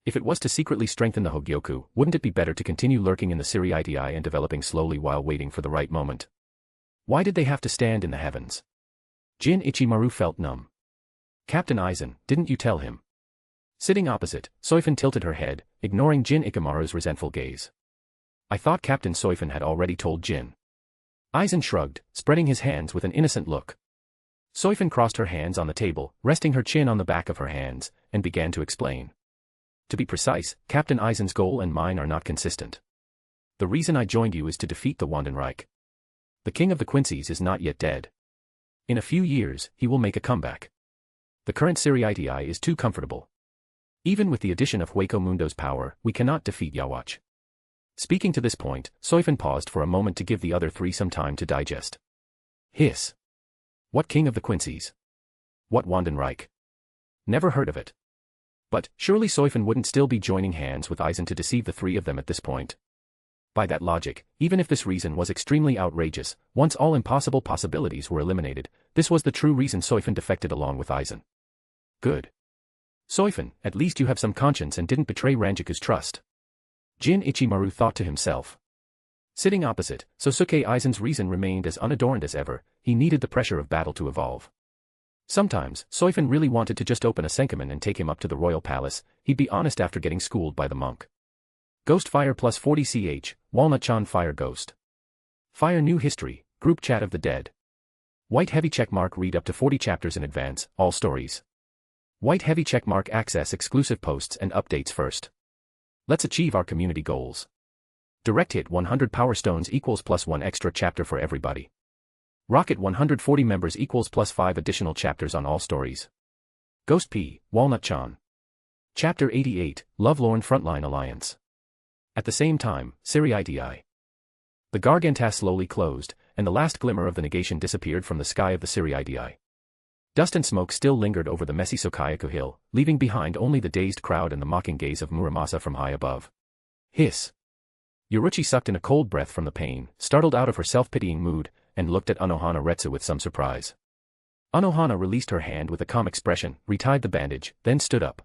If it was to secretly strengthen the Hogyoku, wouldn't it be better to continue lurking in the Siriiti and developing slowly while waiting for the right moment? Why did they have to stand in the heavens? Jin Ichimaru felt numb. "Captain Aizen, didn't you tell him?" Sitting opposite, Soifon tilted her head, ignoring Jin Ichimaru's resentful gaze. "I thought Captain Soifon had already told Jin." Aizen shrugged, spreading his hands with an innocent look. Soifon crossed her hands on the table, resting her chin on the back of her hands, and began to explain. To be precise, Captain Aizen's goal and mine are not consistent. The reason I joined you is to defeat the Wandenreich. The king of the Quincies is not yet dead. In a few years, he will make a comeback. The current Siriiti is too comfortable. Even with the addition of Hueco Mundo's power, we cannot defeat Yawach. Speaking to this point, Soifon paused for a moment to give the other three some time to digest. Hiss. What king of the Quincies? What Wandenreich? Never heard of it. But, surely Soifon wouldn't still be joining hands with Aizen to deceive the three of them at this point. By that logic, even if this reason was extremely outrageous, once all impossible possibilities were eliminated, this was the true reason Soifon defected along with Aizen. Good. Soifon, at least you have some conscience and didn't betray Ranjiku's trust. Jin Ichimaru thought to himself. Sitting opposite, Sosuke Aizen's reason remained as unadorned as ever, he needed the pressure of battle to evolve. Sometimes, Soifon really wanted to just open a Senkaman and take him up to the royal palace, he'd be honest after getting schooled by the monk. Ghost Fire plus 40 ch, Walnut-chan Fire Ghost. Fire New History, Group Chat of the Dead. White heavy checkmark read up to 40 chapters in advance, all stories. White heavy checkmark access exclusive posts and updates first. Let's achieve our community goals. Direct hit 100 Power Stones equals plus 1 extra chapter for everybody. Rocket 140 members equals plus 5 additional chapters on all stories. Ghost P, Walnut-chan. Chapter 88, Lovelorn Frontline Alliance. At the same time, Siriiti. The Gargantas slowly closed, and the last glimmer of the negation disappeared from the sky of the Siriiti. Dust and smoke still lingered over the messy Sokayaku hill, leaving behind only the dazed crowd and the mocking gaze of Muramasa from high above. Hiss. Yoruichi sucked in a cold breath from the pain, startled out of her self-pitying mood, and looked at Anohana Retsu with some surprise. Anohana released her hand with a calm expression, retied the bandage, then stood up.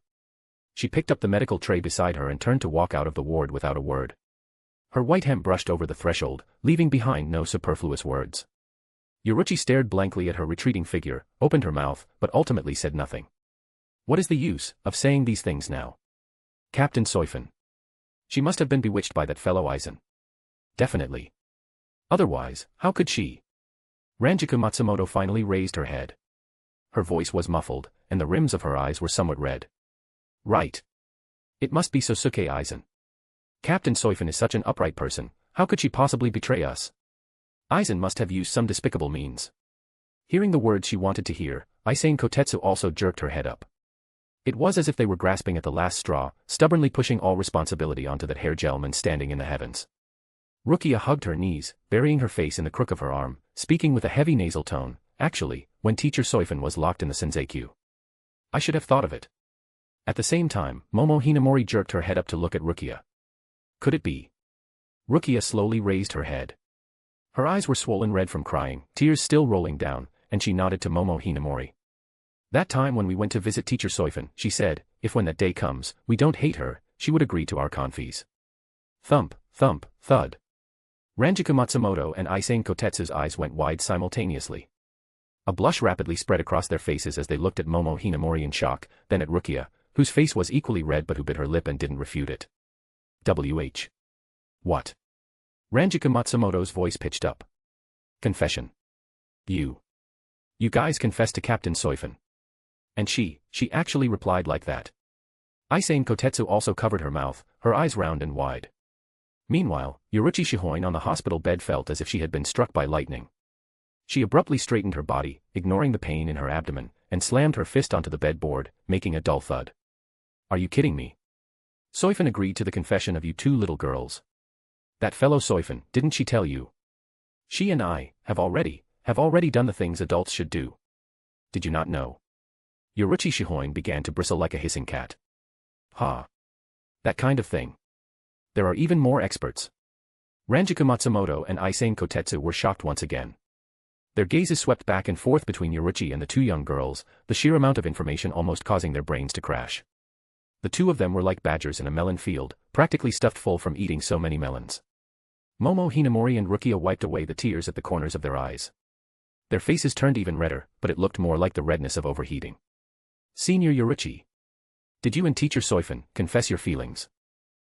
She picked up the medical tray beside her and turned to walk out of the ward without a word. Her white hem brushed over the threshold, leaving behind no superfluous words. Yoruichi stared blankly at her retreating figure, opened her mouth, but ultimately said nothing. What is the use of saying these things now? Captain Soifon. She must have been bewitched by that fellow Aizen. Definitely. Otherwise, how could she? Ranjiku Matsumoto finally raised her head. Her voice was muffled, and the rims of her eyes were somewhat red. Right. It must be Sosuke Aizen. Captain Soifon is such an upright person, how could she possibly betray us? Aizen must have used some despicable means. Hearing the words she wanted to hear, Aizen Kotetsu also jerked her head up. It was as if they were grasping at the last straw, stubbornly pushing all responsibility onto that hair gentleman standing in the heavens. Rukia hugged her knees, burying her face in the crook of her arm, speaking with a heavy nasal tone. Actually, when Teacher Soifon was locked in the Senzekyu. I should have thought of it. At the same time, Momo Hinamori jerked her head up to look at Rukia. Could it be? Rukia slowly raised her head. Her eyes were swollen red from crying, tears still rolling down, and she nodded to Momo Hinamori. That time when we went to visit Teacher Soifon, she said, if when that day comes, we don't hate her, she would agree to our confis. Thump, thump, thud. Ranjiku Matsumoto and Aizen Kotetsu's eyes went wide simultaneously. A blush rapidly spread across their faces as they looked at Momo Hinamori in shock, then at Rukia, whose face was equally red but who bit her lip and didn't refute it. WH. What? Ranjiku Matsumoto's voice pitched up. Confession. You guys confessed to Captain Soifon. And she actually replied like that. Aizen Kotetsu also covered her mouth, her eyes round and wide. Meanwhile, Yoruichi Shihoin on the hospital bed felt as if she had been struck by lightning. She abruptly straightened her body, ignoring the pain in her abdomen, and slammed her fist onto the bedboard, making a dull thud. Are you kidding me? Soifon agreed to the confession of you two little girls. That fellow Soifon, didn't she tell you? She and I have already done the things adults should do. Did you not know? Yoruichi Shihoin began to bristle like a hissing cat. Ha. That kind of thing. There are even more experts. Ranjiku Matsumoto and Aizen Kotetsu were shocked once again. Their gazes swept back and forth between Yoruichi and the two young girls, the sheer amount of information almost causing their brains to crash. The two of them were like badgers in a melon field, practically stuffed full from eating so many melons. Momo Hinamori and Rukia wiped away the tears at the corners of their eyes. Their faces turned even redder, but it looked more like the redness of overheating. Senior Yoruichi. Did you and Teacher Soifon confess your feelings?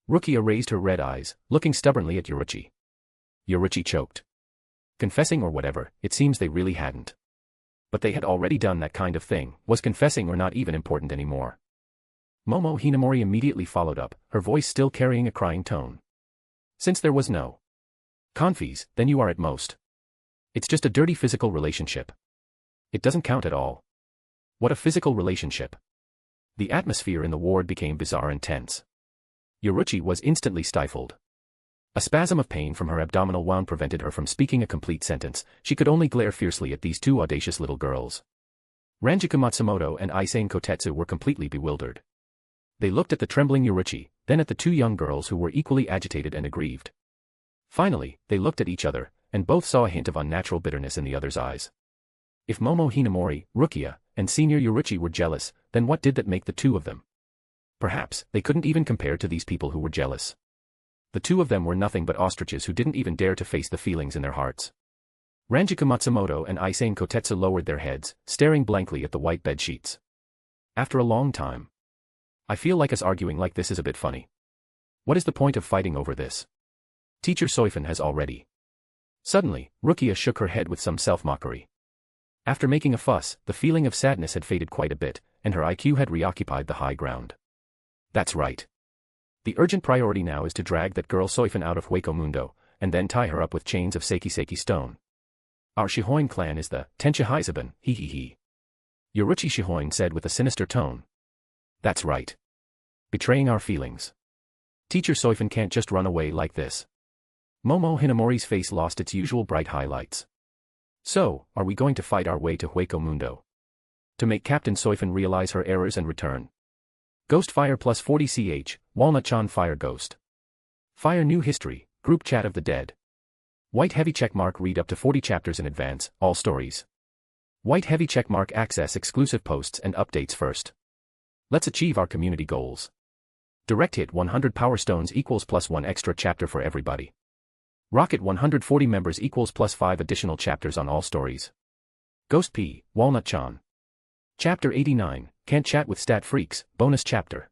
Rukia raised her red eyes, looking stubbornly at Yoruichi. Yoruichi choked. Confessing or whatever, it seems they really hadn't. But they had already done that kind of thing, was confessing or not even important anymore. Momo Hinamori immediately followed up, her voice still carrying a crying tone. Since there was no confess, then you are at most. It's just a dirty physical relationship. It doesn't count at all. What a physical relationship. The atmosphere in the ward became bizarre and tense. Yoruichi was instantly stifled. A spasm of pain from her abdominal wound prevented her from speaking a complete sentence. She could only glare fiercely at these two audacious little girls. Ranjiku Matsumoto and Aizen Kotetsu were completely bewildered. They looked at the trembling Yoruichi, then at the two young girls who were equally agitated and aggrieved. Finally, they looked at each other, and both saw a hint of unnatural bitterness in the other's eyes. If Momo Hinamori, Rukia, and Senior Yoruichi were jealous, then what did that make the two of them? Perhaps they couldn't even compare to these people who were jealous. The two of them were nothing but ostriches who didn't even dare to face the feelings in their hearts. Ranjiku Matsumoto and Aizen Kotetsu lowered their heads, staring blankly at the white bed sheets. After a long time. I feel like us arguing like this is a bit funny. What is the point of fighting over this? Teacher Soifon has already. Suddenly, Rukia shook her head with some self-mockery. After making a fuss, the feeling of sadness had faded quite a bit, and her IQ had reoccupied the high ground. That's right. The urgent priority now is to drag that girl Soifon out of Hueco Mundo, and then tie her up with chains of Seiki stone. Our Shihoin clan is the Tenshihaizaban, hee hee hee. Yoruichi Shihoin said with a sinister tone. That's right. Betraying our feelings. Teacher Soifon can't just run away like this. Momo Hinamori's face lost its usual bright highlights. So, are we going to fight our way to Hueco Mundo? To make Captain Soifon realize her errors and return. Ghost Fire plus 40 ch, Walnut-chan Fire Ghost. Fire New History, Group Chat of the Dead. White heavy checkmark read up to 40 chapters in advance, all stories. White heavy checkmark access exclusive posts and updates first. Let's achieve our community goals. Direct hit 100 Power Stones equals +1 extra chapter for everybody. Rocket 140 members equals +5 additional chapters on all stories. Ghost P, Walnut-chan. Chapter 89, Can't Chat with Stat Freaks, bonus chapter.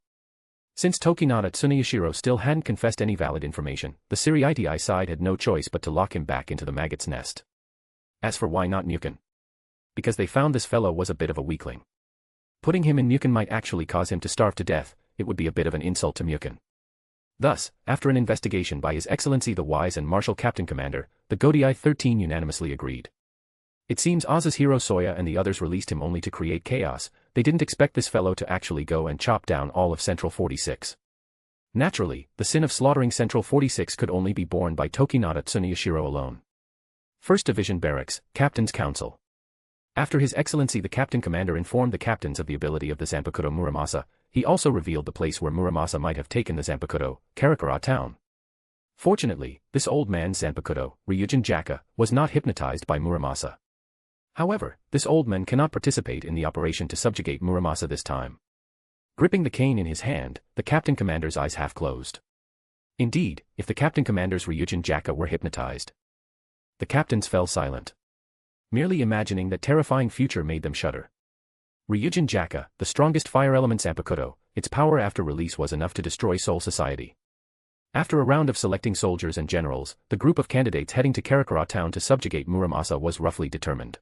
Since Tokinata Tsuneyashiro still hadn't confessed any valid information, the Siriitii side had no choice but to lock him back into the maggot's nest. As for why not Muken? Because they found this fellow was a bit of a weakling. Putting him in Muken might actually cause him to starve to death, it would be a bit of an insult to Muken. Thus, after an investigation by His Excellency the Wise and Martial Captain Commander, the Gotei 13 unanimously agreed. It seems Oz's hero Soya and the others released him only to create chaos. They didn't expect this fellow to actually go and chop down all of Central 46. Naturally, the sin of slaughtering Central 46 could only be borne by Tokinata Tsuneyashiro alone. 1st Division Barracks, Captain's Council. After His Excellency the Captain Commander informed the captains of the ability of the Zanpakuto Muramasa, he also revealed the place where Muramasa might have taken the Zanpakuto, Karakura town. Fortunately, this old man's Zanpakuto, Ryujin Jaka, was not hypnotized by Muramasa. However, this old man cannot participate in the operation to subjugate Muramasa this time. Gripping the cane in his hand, the Captain Commander's eyes half closed. Indeed, if the Captain Commander's Ryujin Jaka were hypnotized. The captains fell silent. Merely imagining that terrifying future made them shudder. Ryujin Jaka, the strongest fire element Zanpakuto, its power after release was enough to destroy Soul Society. After a round of selecting soldiers and generals, the group of candidates heading to Karakura town to subjugate Muramasa was roughly determined.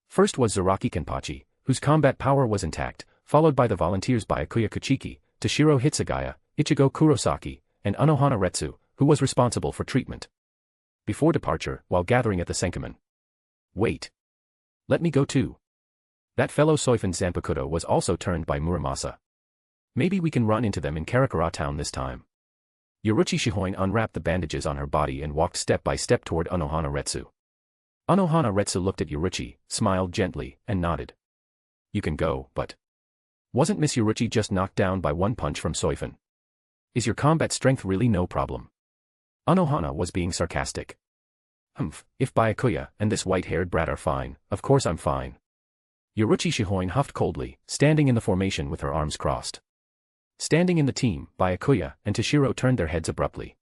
First was Zaraki Kenpachi, whose combat power was intact, followed by the volunteers Byakuya Kuchiki, Toshiro Hitsugaya, Ichigo Kurosaki, and Unohana Retsu, who was responsible for treatment. Before departure, while gathering at the Senkamen. Wait. Let me go too. That fellow Soifon Zanpakuto was also turned by Muramasa. Maybe we can run into them in Karakura town this time. Yoruichi Shihoin unwrapped the bandages on her body and walked step by step toward Unohana Retsu. Unohana Retsu looked at Yoruichi, smiled gently, and nodded. You can go, but... Wasn't Miss Yoruichi just knocked down by one punch from Soifon? Is your combat strength really no problem? Unohana was being sarcastic. If Byakuya and this white-haired brat are fine, of course I'm fine. Yoruichi Shihoin huffed coldly, standing in the formation with her arms crossed. Standing in the team, Byakuya and Toshiro turned their heads abruptly.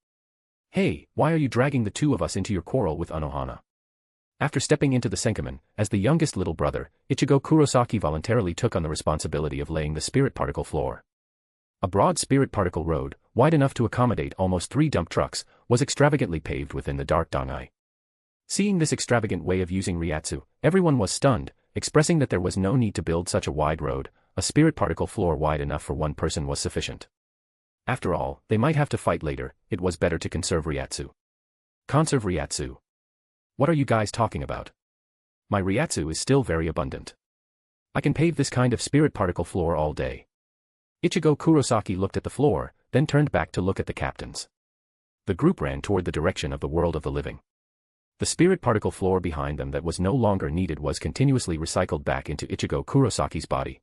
Hey, why are you dragging the two of us into your quarrel with Unohana? After stepping into the Senkamen, as the youngest little brother, Ichigo Kurosaki voluntarily took on the responsibility of laying the spirit particle floor. A broad spirit particle road, wide enough to accommodate almost 3 dump trucks, was extravagantly paved within the dark Dangai. Seeing this extravagant way of using Ryatsu, everyone was stunned, expressing that there was no need to build such a wide road, a spirit particle floor wide enough for one person was sufficient. After all, they might have to fight later, it was better to conserve Ryatsu. Conserve Ryatsu? What are you guys talking about? My Ryatsu is still very abundant. I can pave this kind of spirit particle floor all day. Ichigo Kurosaki looked at the floor, then turned back to look at the captains. The group ran toward the direction of the world of the living. The spirit particle floor behind them that was no longer needed was continuously recycled back into Ichigo Kurosaki's body.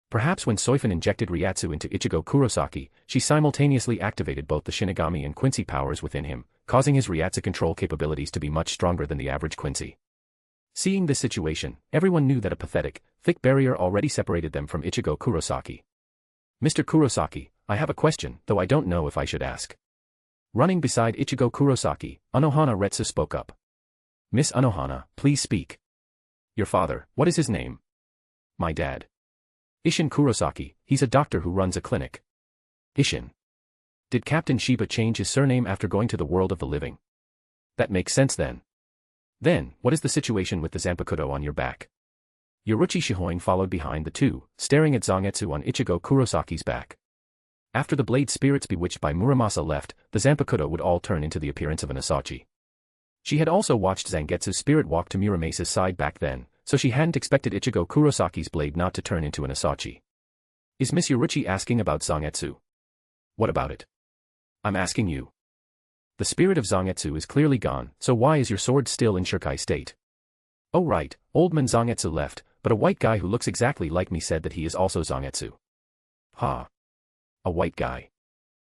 Perhaps when Soifon injected Ryatsu into Ichigo Kurosaki, she simultaneously activated both the Shinigami and Quincy powers within him, causing his Ryatsu control capabilities to be much stronger than the average Quincy. Seeing this situation, everyone knew that a pathetic, thick barrier already separated them from Ichigo Kurosaki. Mr. Kurosaki, I have a question, though I don't know if I should ask. Running beside Ichigo Kurosaki, Unohana Retsu spoke up. Miss Unohana, please speak. Your father, what is his name? My dad. Isshin Kurosaki, he's a doctor who runs a clinic. Isshin. Did Captain Shiba change his surname after going to the world of the living? That makes sense then. Then, what is the situation with the Zanpakuto on your back? Yoruichi Shihoin followed behind the two, staring at Zangetsu on Ichigo Kurosaki's back. After the blade spirits bewitched by Muramasa left, the Zanpakuto would all turn into the appearance of an Asachi. She had also watched Zangetsu's spirit walk to Muramasa's side back then, so she hadn't expected Ichigo Kurosaki's blade not to turn into an Asachi. Is Miss Yoruichi asking about Zangetsu? What about it? I'm asking you. The spirit of Zangetsu is clearly gone, so why is your sword still in Shirkai state? Oh right, old man Zangetsu left, but a white guy who looks exactly like me said that he is also Zangetsu. Ha. A white guy.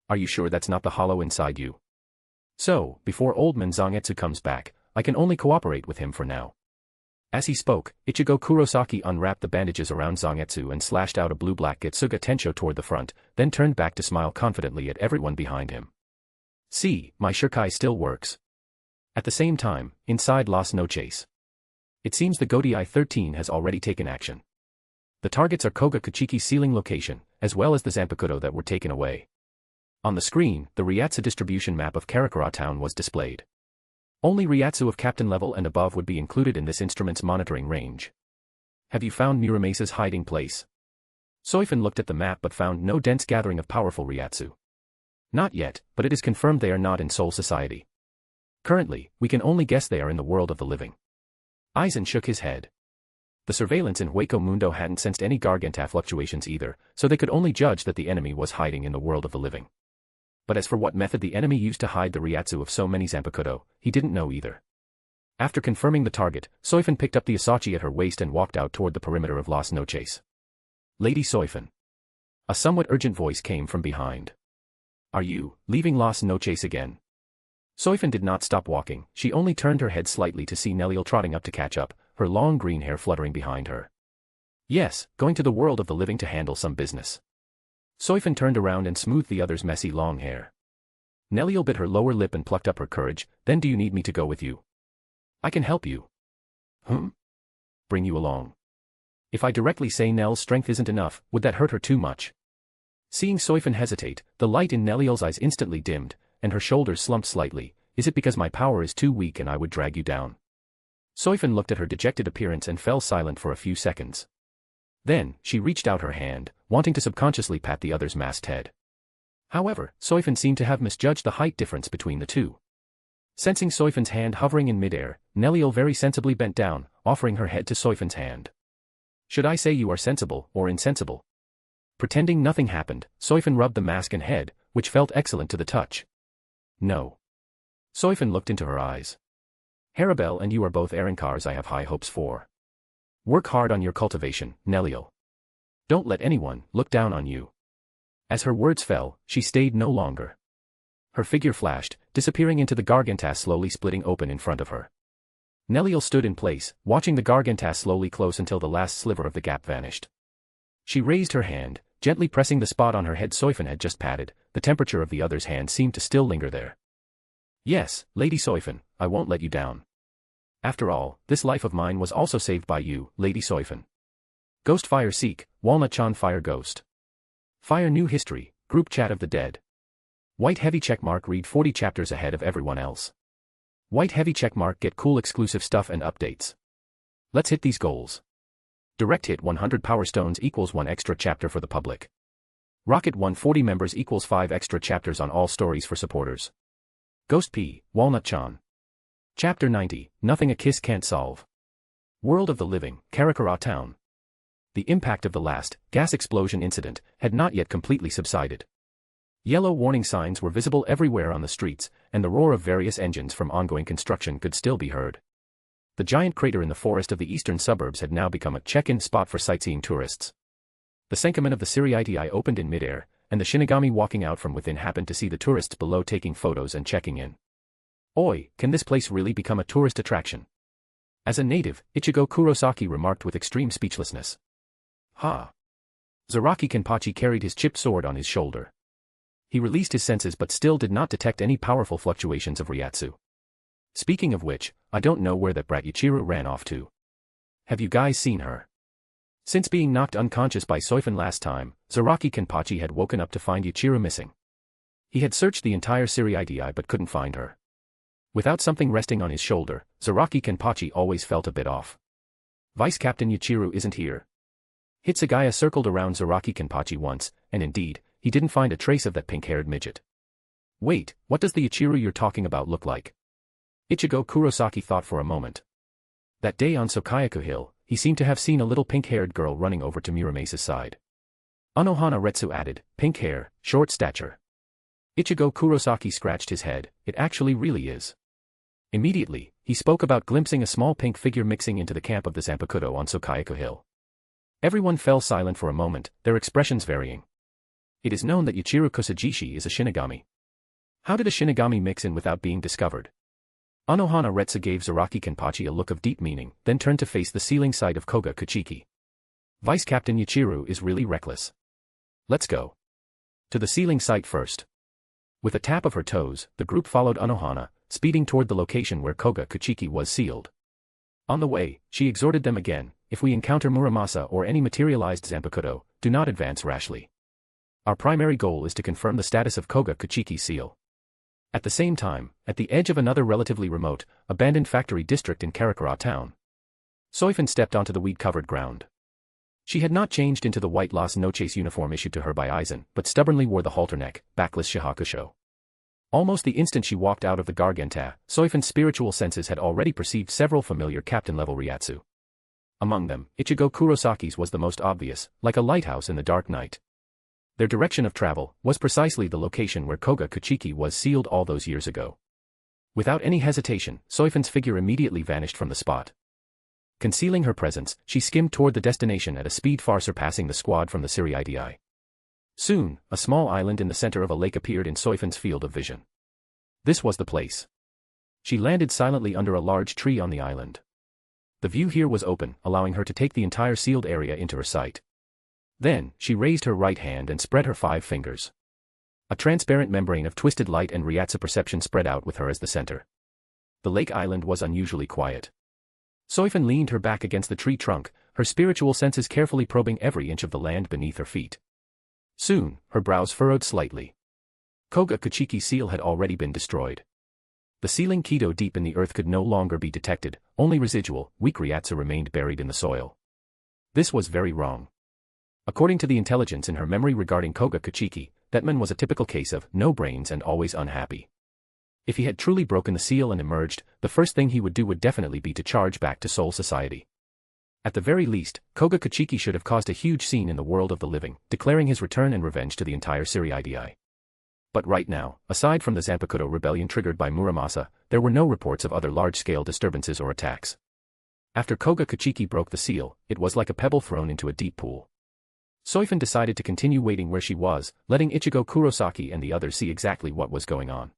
Are you sure that's not the hollow inside you? So, before old man Zangetsu comes back, I can only cooperate with him for now. As he spoke, Ichigo Kurosaki unwrapped the bandages around Zangetsu and slashed out a blue-black Getsuga Tensho toward the front, then turned back to smile confidently at everyone behind him. See, my Shirkai still works. At the same time, inside Las Noches. It seems the Gotei 13 has already taken action. The targets are Koga Kuchiki's sealing location, as well as the Zanpakuto that were taken away. On the screen, the Ryatsu distribution map of Karakura Town was displayed. Only Ryatsu of captain level and above would be included in this instrument's monitoring range. Have you found Muramasa's hiding place? Soifon looked at the map but found no dense gathering of powerful Ryatsu. Not yet, but it is confirmed they are not in Soul Society. Currently, we can only guess they are in the world of the living. Aizen shook his head. The surveillance in Hueco Mundo hadn't sensed any Garganta fluctuations either, so they could only judge that the enemy was hiding in the world of the living. But as for what method the enemy used to hide the Ryatsu of so many Zanpakuto, he didn't know either. After confirming the target, Soifon picked up the Asachi at her waist and walked out toward the perimeter of Las Noches. Lady Soifon. A somewhat urgent voice came from behind. Are you leaving Las Noches again? Soifon did not stop walking, she only turned her head slightly to see Neliel trotting up to catch up, her long green hair fluttering behind her. Yes, going to the world of the living to handle some business. Soifon turned around and smoothed the other's messy long hair. Neliel bit her lower lip and plucked up her courage. Then do you need me to go with you? I can help you. Bring you along. If I directly say Nell's strength isn't enough, would that hurt her too much? Seeing Soifon hesitate, the light in Neliel's eyes instantly dimmed, and her shoulders slumped slightly. Is it because my power is too weak and I would drag you down? Soifon looked at her dejected appearance and fell silent for a few seconds. Then, she reached out her hand, wanting to subconsciously pat the other's masked head. However, Soifon seemed to have misjudged the height difference between the two. Sensing Soifon's hand hovering in midair, Neliel very sensibly bent down, offering her head to Soifon's hand. Should I say you are sensible or insensible? Pretending nothing happened, Soifon rubbed the mask and head, which felt excellent to the touch. No. Soifon looked into her eyes. Harabel and you are both Arinkars I have high hopes for. Work hard on your cultivation, Neliel. Don't let anyone look down on you. As her words fell, she stayed no longer. Her figure flashed, disappearing into the Gargantas slowly splitting open in front of her. Neliel stood in place, watching the Gargantas slowly close until the last sliver of the gap vanished. She raised her hand, gently pressing the spot on her head Soifon had just patted. The temperature of the other's hand seemed to still linger there. Yes, Lady Soifon, I won't let you down. After all, this life of mine was also saved by you, Lady Soifon. Ghost Fire Seek, Walnut-chan Fire Ghost. Fire New History, Group Chat of the Dead. White heavy checkmark read 40 chapters ahead of everyone else. White heavy checkmark get cool exclusive stuff and updates. Let's hit these goals. Direct hit 100 power stones equals 1 extra chapter for the public. Rocket 140 members equals 5 extra chapters on all stories for supporters. Ghost P, Walnut-chan. Chapter 90, Nothing a Kiss Can't Solve. World of the Living, Karakura Town. The impact of the last, gas explosion incident, had not yet completely subsided. Yellow warning signs were visible everywhere on the streets, and the roar of various engines from ongoing construction could still be heard. The giant crater in the forest of the eastern suburbs had now become a check-in spot for sightseeing tourists. The Senkamen of the Siriitii opened in midair, and the Shinigami walking out from within happened to see the tourists below taking photos and checking in. Oi, can this place really become a tourist attraction? As a native, Ichigo Kurosaki remarked with extreme speechlessness. Ha! Zaraki Kenpachi carried his chipped sword on his shoulder. He released his senses but still did not detect any powerful fluctuations of Ryatsu. Speaking of which, I don't know where that brat Yachiru ran off to. Have you guys seen her? Since being knocked unconscious by Soifon last time, Zaraki Kenpachi had woken up to find Yachiru missing. He had searched the entire Siriitii but couldn't find her. Without something resting on his shoulder, Zaraki Kenpachi always felt a bit off. Vice Captain Yachiru isn't here. Hitsugaya circled around Zaraki Kenpachi once, and indeed, he didn't find a trace of that pink-haired midget. Wait, what does the Yachiru you're talking about look like? Ichigo Kurosaki thought for a moment. That day on Sokayaku Hill, he seemed to have seen a little pink-haired girl running over to Muramesa's side. Anohana Retsu added, pink hair, short stature. Ichigo Kurosaki scratched his head, it actually really is. Immediately, he spoke about glimpsing a small pink figure mixing into the camp of the Zanpakuto on Sokayaku Hill. Everyone fell silent for a moment, their expressions varying. It is known that Yachiru Kusajishi is a Shinigami. How did a Shinigami mix in without being discovered? Anohana Retsu gave Zaraki Kenpachi a look of deep meaning, then turned to face the ceiling side of Koga Kuchiki. Vice Captain Yachiru is really reckless. Let's go. To the ceiling site first. With a tap of her toes, the group followed Anohana, speeding toward the location where Koga Kuchiki was sealed. On the way, she exhorted them again, if we encounter Muramasa or any materialized Zanpakuto, do not advance rashly. Our primary goal is to confirm the status of Koga Kuchiki's seal. At the same time, at the edge of another relatively remote, abandoned factory district in Karakura Town, Soifon stepped onto the weed-covered ground. She had not changed into the white Las Noches uniform issued to her by Aizen, but stubbornly wore the halter-neck, backless shihakusho. Almost the instant she walked out of the Garganta, Soifon's spiritual senses had already perceived several familiar captain-level Ryatsu. Among them, Ichigo Kurosaki's was the most obvious, like a lighthouse in the dark night. Their direction of travel was precisely the location where Koga Kuchiki was sealed all those years ago. Without any hesitation, Soifon's figure immediately vanished from the spot. Concealing her presence, she skimmed toward the destination at a speed far surpassing the squad from the Siriitii. Soon, a small island in the center of a lake appeared in Soifon's field of vision. This was the place. She landed silently under a large tree on the island. The view here was open, allowing her to take the entire sealed area into her sight. Then, she raised her right hand and spread her 5 fingers. A transparent membrane of twisted light and Ryatsu perception spread out with her as the center. The lake island was unusually quiet. Soifon leaned her back against the tree trunk, her spiritual senses carefully probing every inch of the land beneath her feet. Soon, her brows furrowed slightly. Koga Kuchiki's seal had already been destroyed. The sealing Kido deep in the earth could no longer be detected, only residual, weak Ryatsu remained buried in the soil. This was very wrong. According to the intelligence in her memory regarding Koga Kuchiki, that man was a typical case of no brains and always unhappy. If he had truly broken the seal and emerged, the first thing he would do would definitely be to charge back to Soul Society. At the very least, Koga Kuchiki should have caused a huge scene in the world of the living, declaring his return and revenge to the entire Siriitii. But right now, aside from the Zanpakuto rebellion triggered by Muramasa, there were no reports of other large-scale disturbances or attacks. After Koga Kuchiki broke the seal, it was like a pebble thrown into a deep pool. Soifon decided to continue waiting where she was, letting Ichigo Kurosaki and the others see exactly what was going on.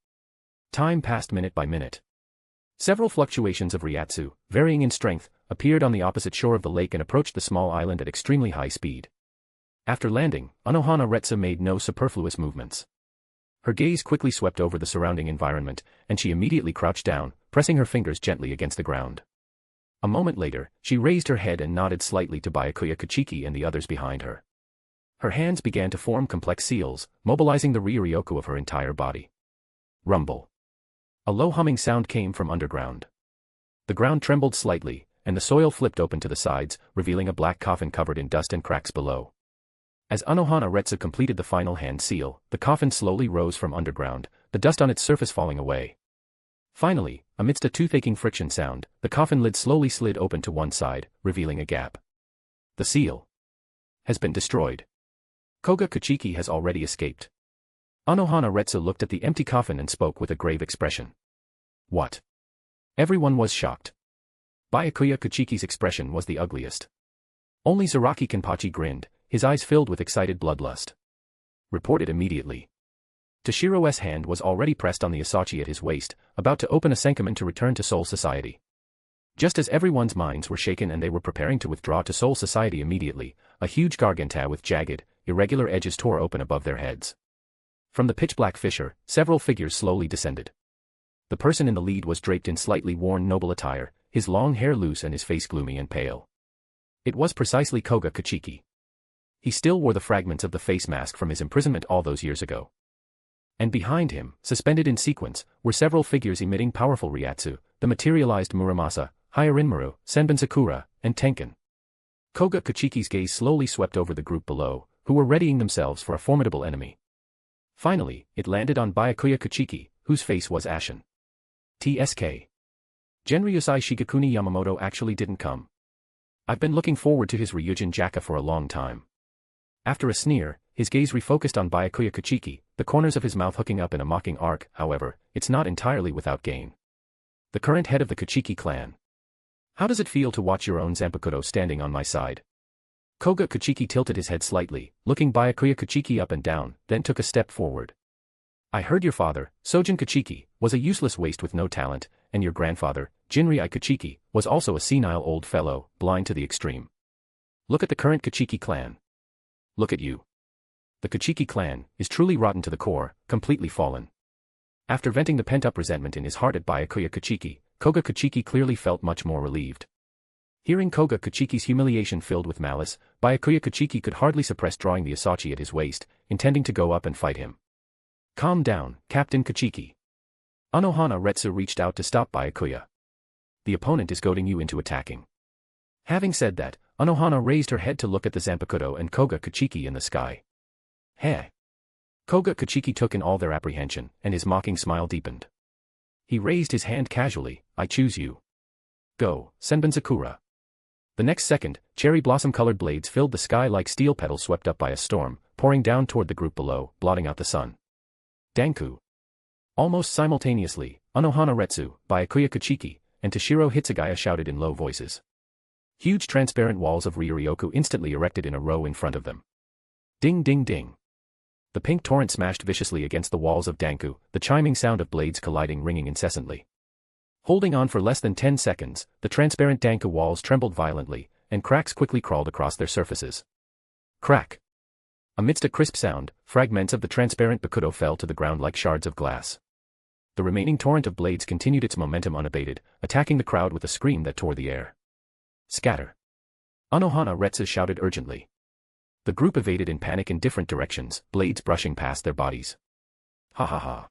Time passed minute by minute. Several fluctuations of Ryatsu, varying in strength, appeared on the opposite shore of the lake and approached the small island at extremely high speed. After landing, Anohana Retsu made no superfluous movements. Her gaze quickly swept over the surrounding environment, and she immediately crouched down, pressing her fingers gently against the ground. A moment later, she raised her head and nodded slightly to Byakuya Kuchiki and the others behind her. Her hands began to form complex seals, mobilizing the Ryuryoku of her entire body. Rumble. A low humming sound came from underground. The ground trembled slightly, and the soil flipped open to the sides, revealing a black coffin covered in dust and cracks below. As Anohana Retsu completed the final hand seal, the coffin slowly rose from underground, the dust on its surface falling away. Finally, amidst a toothaking friction sound, the coffin lid slowly slid open to one side, revealing a gap. The seal has been destroyed. Koga Kuchiki has already escaped. Anohana Retsu looked at the empty coffin and spoke with a grave expression. What? Everyone was shocked. Byakuya Kuchiki's expression was the ugliest. Only Zaraki Kenpachi grinned, his eyes filled with excited bloodlust. Reported immediately. Toshiro's hand was already pressed on the Asachi at his waist, about to open a Senkaman to return to Soul Society. Just as everyone's minds were shaken and they were preparing to withdraw to Soul Society immediately, a huge garganta with jagged, irregular edges tore open above their heads. From the pitch-black fissure, several figures slowly descended. The person in the lead was draped in slightly worn noble attire, his long hair loose and his face gloomy and pale. It was precisely Koga Kuchiki. He still wore the fragments of the face mask from his imprisonment all those years ago. And behind him, suspended in sequence, were several figures emitting powerful ryatsu, the materialized Muramasa, Hyarinmaru, Senbon Sakura, and Tenkan. Koga Kuchiki's gaze slowly swept over the group below, who were readying themselves for a formidable enemy. Finally, it landed on Byakuya Kuchiki, whose face was ashen. TSK. Genryusai Shigekuni Yamamoto actually didn't come. I've been looking forward to his Ryujin Jaka for a long time. After a sneer, his gaze refocused on Byakuya Kuchiki, the corners of his mouth hooking up in a mocking arc. However, it's not entirely without gain. The current head of the Kuchiki clan. How does it feel to watch your own Zanpakuto standing on my side? Koga Kuchiki tilted his head slightly, looking Byakuya Kuchiki up and down, then took a step forward. I heard your father, Sojin Kuchiki, was a useless waste with no talent, and your grandfather, Jinrei Kuchiki, was also a senile old fellow, blind to the extreme. Look at the current Kuchiki clan. Look at you. The Kuchiki clan is truly rotten to the core, completely fallen. After venting the pent-up resentment in his heart at Byakuya Kuchiki, Koga Kuchiki clearly felt much more relieved. Hearing Koga Kuchiki's humiliation filled with malice, Byakuya Kuchiki could hardly suppress drawing the Asachi at his waist, intending to go up and fight him. Calm down, Captain Kuchiki. Anohana Retsu reached out to stop Byakuya. The opponent is goading you into attacking. Having said that, Anohana raised her head to look at the Zanpakuto and Koga Kuchiki in the sky. Heh. Koga Kuchiki took in all their apprehension, and his mocking smile deepened. He raised his hand casually. I choose you. Go, Senbon Sakura. The next second, cherry blossom-colored blades filled the sky like steel petals swept up by a storm, pouring down toward the group below, blotting out the sun. Danku. Almost simultaneously, Anohana Retsu, Byakuya Kuchiki, and Toshiro Hitsugaya shouted in low voices. Huge transparent walls of Ryuryoku instantly erected in a row in front of them. Ding ding ding. The pink torrent smashed viciously against the walls of Danku, the chiming sound of blades colliding ringing incessantly. Holding on for less than 10 seconds, the transparent Danku walls trembled violently, and cracks quickly crawled across their surfaces. Crack. Amidst a crisp sound, fragments of the transparent Bakuto fell to the ground like shards of glass. The remaining torrent of blades continued its momentum unabated, attacking the crowd with a scream that tore the air. Scatter. Anohana Retsu shouted urgently. The group evaded in panic in different directions, blades brushing past their bodies. Ha ha ha.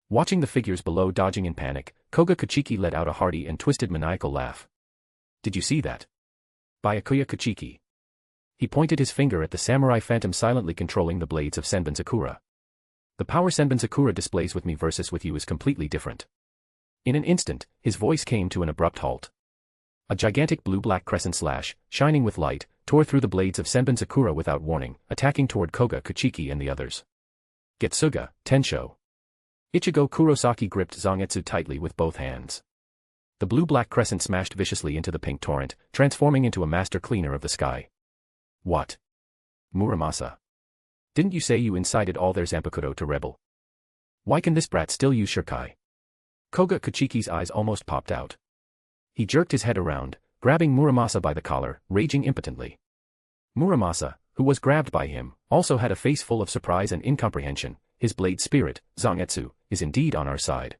Watching the figures below dodging in panic, Koga Kuchiki let out a hearty and twisted maniacal laugh. Did you see that? Byakuya Kuchiki. He pointed his finger at the samurai phantom silently controlling the blades of Senbon Sakura. The power Senbon Sakura displays with me versus with you is completely different. In an instant, his voice came to an abrupt halt. A gigantic blue-black crescent slash, shining with light, tore through the blades of Senbon Sakura without warning, attacking toward Koga Kuchiki and the others. Getsuga, Tensho. Ichigo Kurosaki gripped Zangetsu tightly with both hands. The blue-black crescent smashed viciously into the pink torrent, transforming into a master cleaner of the sky. What? Muramasa. Didn't you say you incited all their Zanpakuto to rebel? Why can this brat still use Shirkai? Koga Kuchiki's eyes almost popped out. He jerked his head around, grabbing Muramasa by the collar, raging impotently. Muramasa, who was grabbed by him, also had a face full of surprise and incomprehension. His blade spirit, Zangetsu, is indeed on our side.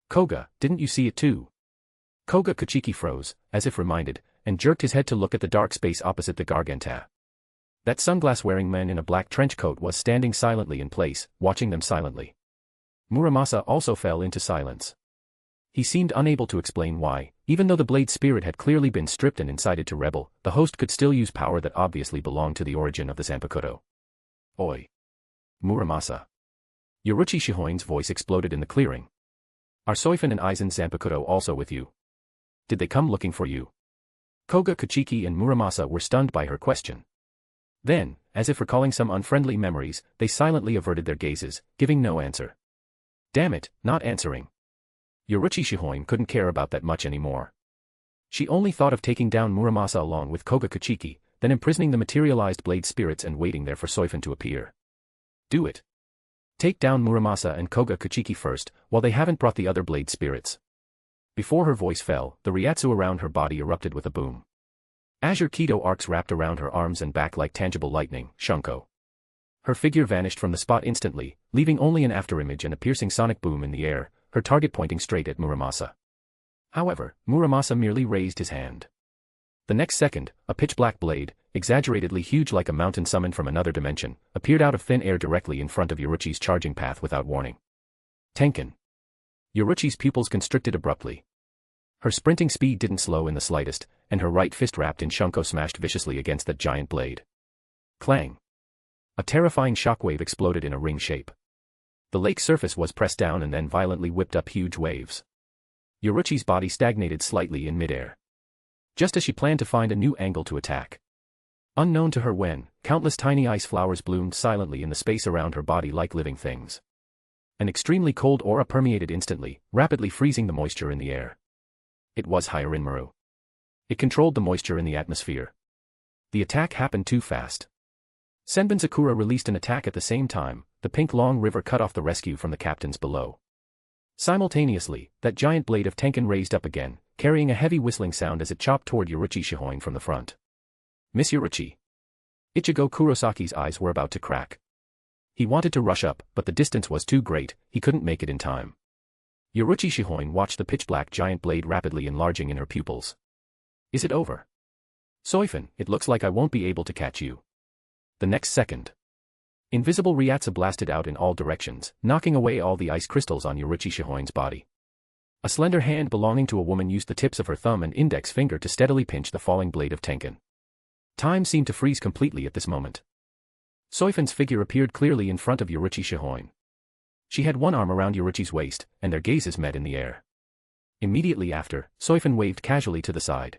Koga, didn't you see it too? Koga Kuchiki froze, as if reminded, and jerked his head to look at the dark space opposite the garganta. That sunglass-wearing man in a black trench coat was standing silently in place, watching them silently. Muramasa also fell into silence. He seemed unable to explain why, even though the blade spirit had clearly been stripped and incited to rebel, the host could still use power that obviously belonged to the origin of the Zanpakuto. Oi! Muramasa. Yoruichi Shihoin's voice exploded in the clearing. Are Soifon and Aizen Zanpakuto also with you? Did they come looking for you? Koga Kuchiki and Muramasa were stunned by her question. Then, as if recalling some unfriendly memories, they silently averted their gazes, giving no answer. Damn it, not answering. Yoruichi Shihoin couldn't care about that much anymore. She only thought of taking down Muramasa along with Koga Kuchiki, then imprisoning the materialized blade spirits and waiting there for Soifon to appear. Do it. Take down Muramasa and Koga Kuchiki first, while they haven't brought the other blade spirits. Before her voice fell, the Ryatsu around her body erupted with a boom. Azure Kido arcs wrapped around her arms and back like tangible lightning, Shunko. Her figure vanished from the spot instantly, leaving only an afterimage and a piercing sonic boom in the air, her target pointing straight at Muramasa. However, Muramasa merely raised his hand. The next second, a pitch-black blade, exaggeratedly huge like a mountain summoned from another dimension, appeared out of thin air directly in front of Yoruichi's charging path without warning. Tenken. Yoruichi's pupils constricted abruptly. Her sprinting speed didn't slow in the slightest, and her right fist wrapped in Shunko smashed viciously against that giant blade. Clang. A terrifying shockwave exploded in a ring shape. The lake's surface was pressed down and then violently whipped up huge waves. Yoruichi's body stagnated slightly in midair. Just as she planned to find a new angle to attack. Unknown to her when, countless tiny ice flowers bloomed silently in the space around her body like living things. An extremely cold aura permeated instantly, rapidly freezing the moisture in the air. It was Hyarinmaru. It controlled the moisture in the atmosphere. The attack happened too fast. Senbin Sakura released an attack at the same time, the pink long river cut off the rescue from the captains below. Simultaneously, that giant blade of Tenken raised up again, carrying a heavy whistling sound as it chopped toward Yoruichi Shihoin from the front. Miss Yoruichi. Ichigo Kurosaki's eyes were about to crack. He wanted to rush up, but the distance was too great, he couldn't make it in time. Yoruichi Shihoin watched the pitch-black giant blade rapidly enlarging in her pupils. Is it over? Soifon, it looks like I won't be able to catch you. The next second. Invisible Ryatsu blasted out in all directions, knocking away all the ice crystals on Yoruichi Shihoin's body. A slender hand belonging to a woman used the tips of her thumb and index finger to steadily pinch the falling blade of Tenken. Time seemed to freeze completely at this moment. Soifon's figure appeared clearly in front of Yoruichi Shihoin. She had one arm around Yoruichi's waist, and their gazes met in the air. Immediately after, Soifon waved casually to the side.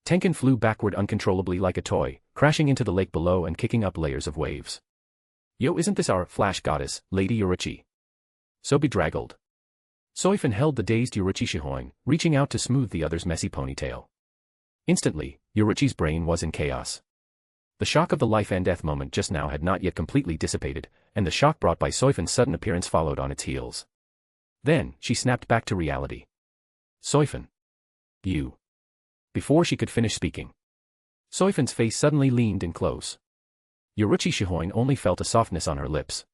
Tenken flew backward uncontrollably like a toy, crashing into the lake below and kicking up layers of waves. Yo, isn't this our flash goddess, Lady Yoruichi? So bedraggled. Soifon held the dazed Yoruichi Shihoin, reaching out to smooth the other's messy ponytail. Instantly, Yoruichi's brain was in chaos. The shock of the life and death moment just now had not yet completely dissipated, and the shock brought by Soifon's sudden appearance followed on its heels. Then, she snapped back to reality. Soifon. You. Before she could finish speaking. Soifon's face suddenly leaned in close. Yoruichi Shihoin only felt a softness on her lips.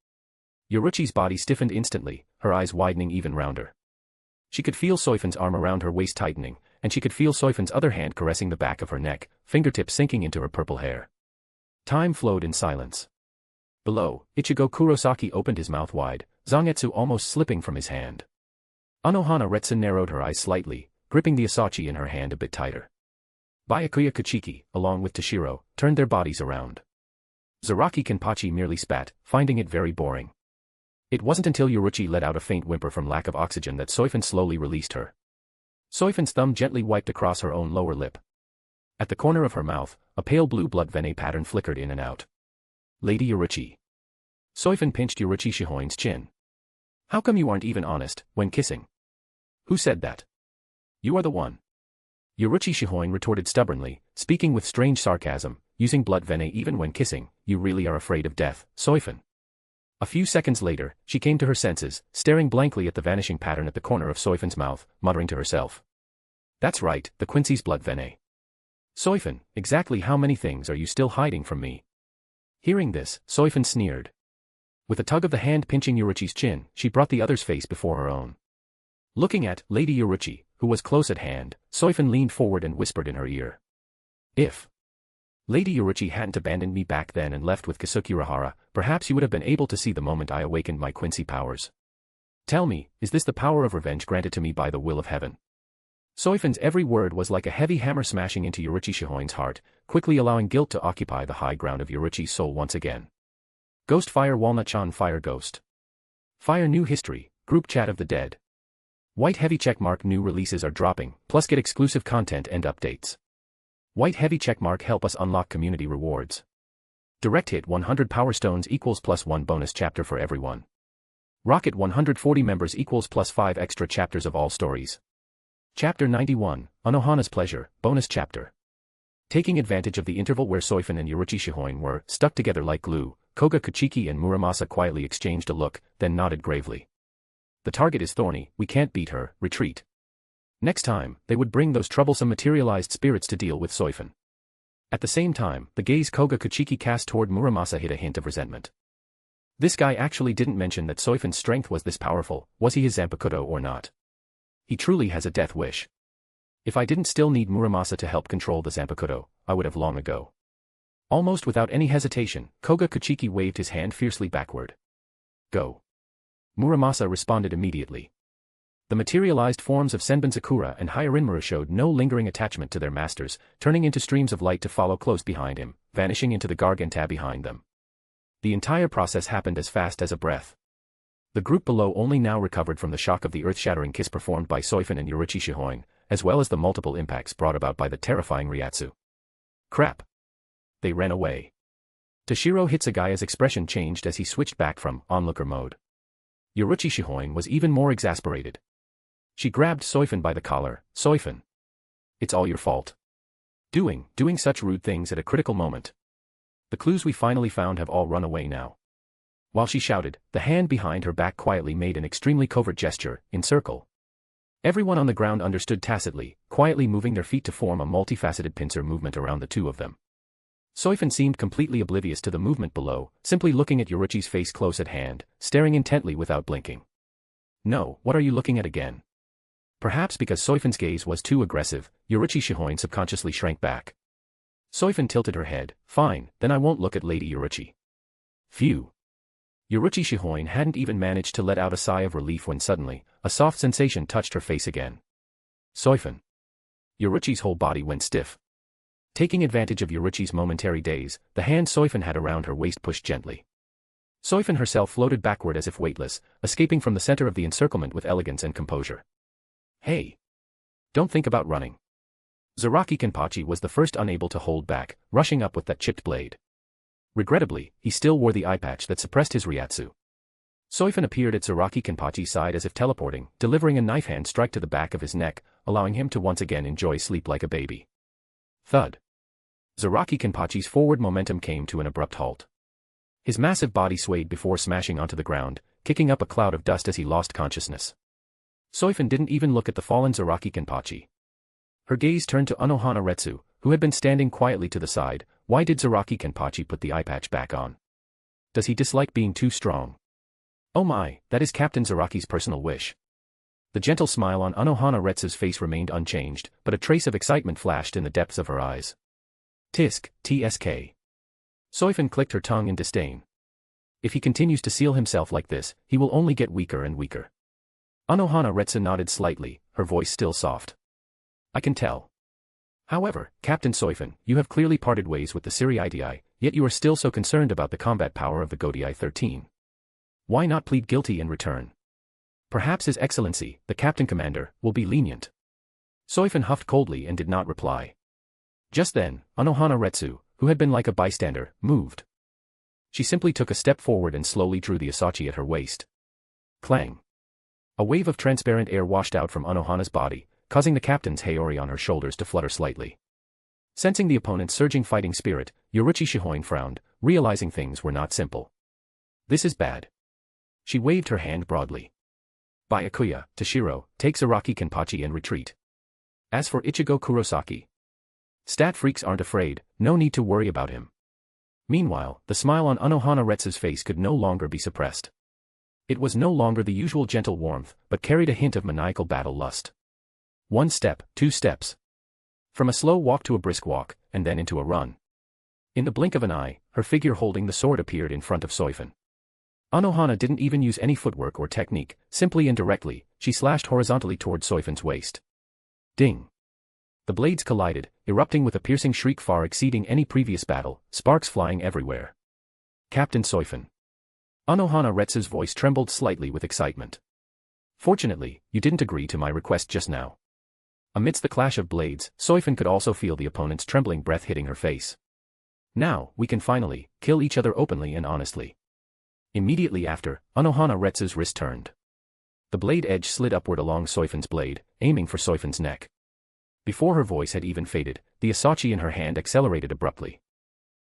Yoruichi's body stiffened instantly, her eyes widening even rounder. She could feel Soifon's arm around her waist tightening, and she could feel Soifon's other hand caressing the back of her neck, fingertips sinking into her purple hair. Time flowed in silence. Below, Ichigo Kurosaki opened his mouth wide, Zangetsu almost slipping from his hand. Anohana Retsun narrowed her eyes slightly, gripping the asachi in her hand a bit tighter. Byakuya Kuchiki, along with Toshiro, turned their bodies around. Zaraki Kenpachi merely spat, finding it very boring. It wasn't until Yoruichi let out a faint whimper from lack of oxygen that Soifon slowly released her. Soifon's thumb gently wiped across her own lower lip. At the corner of her mouth, a pale blue blood vein pattern flickered in and out. Lady Yoruichi. Soifon pinched Yoruichi Shihoin's chin. How come you aren't even honest, when kissing? Who said that? You are the one. Yoruichi Shihoin retorted stubbornly, speaking with strange sarcasm, using blood vein even when kissing, you really are afraid of death, Soifon. A few seconds later, she came to her senses, staring blankly at the vanishing pattern at the corner of Soifon's mouth, muttering to herself. That's right, the Quincy's blood vein. Soifon, exactly how many things are you still hiding from me? Hearing this, Soifon sneered. With a tug of the hand pinching Yoruichi's chin, she brought the other's face before her own. Looking at Lady Yoruichi, who was close at hand, Soifon leaned forward and whispered in her ear. If Lady Yoruichi hadn't abandoned me back then and left with Kasuki Rahara, perhaps you would have been able to see the moment I awakened my Quincy powers. Tell me, is this the power of revenge granted to me by the will of heaven? Soifon's every word was like a heavy hammer smashing into Yoruichi Shihoin's heart, quickly allowing guilt to occupy the high ground of Yoruichi's soul once again. Ghost Fire Walnut-chan Fire Ghost. Fire New History, Group Chat of the Dead. White Heavy Checkmark New releases are dropping, plus get exclusive content and updates. White Heavy Checkmark help us unlock community rewards. Direct Hit 100 Power Stones equals +1 bonus chapter for everyone. Rocket 140 members equals +5 extra chapters of all stories. Chapter 91, Anohana's Pleasure, bonus chapter. Taking advantage of the interval where Soifon and Yoruichi Shihoin were stuck together like glue, Koga Kuchiki and Muramasa quietly exchanged a look, then nodded gravely. The target is thorny, we can't beat her, retreat. Next time, they would bring those troublesome materialized spirits to deal with Soifon. At the same time, the gaze Koga Kuchiki cast toward Muramasa hid a hint of resentment. This guy actually didn't mention that Soifon's strength was this powerful, was he his Zanpakuto or not? He truly has a death wish. If I didn't still need Muramasa to help control the Zanpakuto, I would have long ago. Almost without any hesitation, Koga Kuchiki waved his hand fiercely backward. Go. Muramasa responded immediately. The materialized forms of Senbon Sakura and Hyarinmura showed no lingering attachment to their masters, turning into streams of light to follow close behind him, vanishing into the Garganta behind them. The entire process happened as fast as a breath. The group below only now recovered from the shock of the earth-shattering kiss performed by Soifon and Yoruichi Shihoin, as well as the multiple impacts brought about by the terrifying Ryatsu. Crap. They ran away. Toshiro Hitsugai's expression changed as he switched back from onlooker mode. Yoruichi Shihoin was even more exasperated. She grabbed Soifon by the collar. Soifon. It's all your fault. Doing such rude things at a critical moment. The clues we finally found have all run away now. While she shouted, the hand behind her back quietly made an extremely covert gesture, encircle. Everyone on the ground understood tacitly, quietly moving their feet to form a multifaceted pincer movement around the two of them. Soifon seemed completely oblivious to the movement below, simply looking at Yoruichi's face close at hand, staring intently without blinking. No, what are you looking at again? Perhaps because Soifon's gaze was too aggressive, Yoruichi Shihoin subconsciously shrank back. Soifon tilted her head. Fine, then I won't look at Lady Yoruichi. Phew. Yoruichi Shihoin hadn't even managed to let out a sigh of relief when suddenly, a soft sensation touched her face again. Soifon. Yoruichi's whole body went stiff. Taking advantage of Yoruichi's momentary daze, the hand Soifon had around her waist pushed gently. Soifon herself floated backward as if weightless, escaping from the center of the encirclement with elegance and composure. Hey! Don't think about running. Zaraki Kenpachi was the first unable to hold back, rushing up with that chipped blade. Regrettably, he still wore the eye patch that suppressed his Ryatsu. Soifon appeared at Zaraki Kenpachi's side as if teleporting, delivering a knife hand strike to the back of his neck, allowing him to once again enjoy sleep like a baby. Thud. Zaraki Kenpachi's forward momentum came to an abrupt halt. His massive body swayed before smashing onto the ground, kicking up a cloud of dust as he lost consciousness. Soifon didn't even look at the fallen Zaraki Kenpachi. Her gaze turned to Anohana Retsu, who had been standing quietly to the side. Why did Zaraki Kenpachi put the eye patch back on? Does he dislike being too strong? Oh my, that is Captain Zaraki's personal wish. The gentle smile on Anohana Retsu's face remained unchanged, but a trace of excitement flashed in the depths of her eyes. Tisk, TSK. Soifon clicked her tongue in disdain. If he continues to seal himself like this, he will only get weaker and weaker. Anohana Retsu nodded slightly, her voice still soft. I can tell. However, Captain Soifon, you have clearly parted ways with the Siriitii, yet you are still so concerned about the combat power of the Gotei 13. Why not plead guilty in return? Perhaps His Excellency, the Captain Commander, will be lenient. Soifon huffed coldly and did not reply. Just then, Anohana Retsu, who had been like a bystander, moved. She simply took a step forward and slowly drew the Asachi at her waist. Clang. A wave of transparent air washed out from Anohana's body, causing the captain's Haori on her shoulders to flutter slightly. Sensing the opponent's surging fighting spirit, Yoruichi Shihoin frowned, realizing things were not simple. This is bad. She waved her hand broadly. Byakuya, Toshiro, take Zaraki Kenpachi and retreat. As for Ichigo Kurosaki, stat freaks aren't afraid, no need to worry about him. Meanwhile, the smile on Anohana Retsu's face could no longer be suppressed. It was no longer the usual gentle warmth, but carried a hint of maniacal battle lust. 1 step, 2 steps. From a slow walk to a brisk walk, and then into a run. In the blink of an eye, her figure holding the sword appeared in front of Soifon. Anohana didn't even use any footwork or technique, simply and directly, she slashed horizontally toward Soifon's waist. Ding! The blades collided, erupting with a piercing shriek far exceeding any previous battle, sparks flying everywhere. Captain Soifon. Anohana Retsu's voice trembled slightly with excitement. Fortunately, you didn't agree to my request just now. Amidst the clash of blades, Soifon could also feel the opponent's trembling breath hitting her face. Now, we can finally kill each other openly and honestly. Immediately after, Anohana Retsu's wrist turned. The blade edge slid upward along Soifon's blade, aiming for Soifon's neck. Before her voice had even faded, the asachi in her hand accelerated abruptly.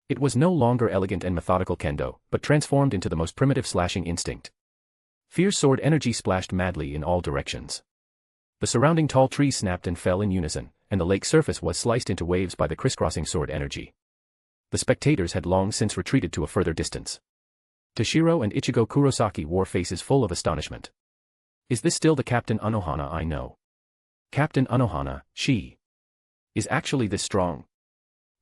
It was no longer elegant and methodical kendo, but transformed into the most primitive slashing instinct. Fierce sword energy splashed madly in all directions. The surrounding tall trees snapped and fell in unison, and the lake surface was sliced into waves by the crisscrossing sword energy. The spectators had long since retreated to a further distance. Toshiro and Ichigo Kurosaki wore faces full of astonishment. Is this still the Captain Anohana I know? Captain Anohana, she is actually this strong.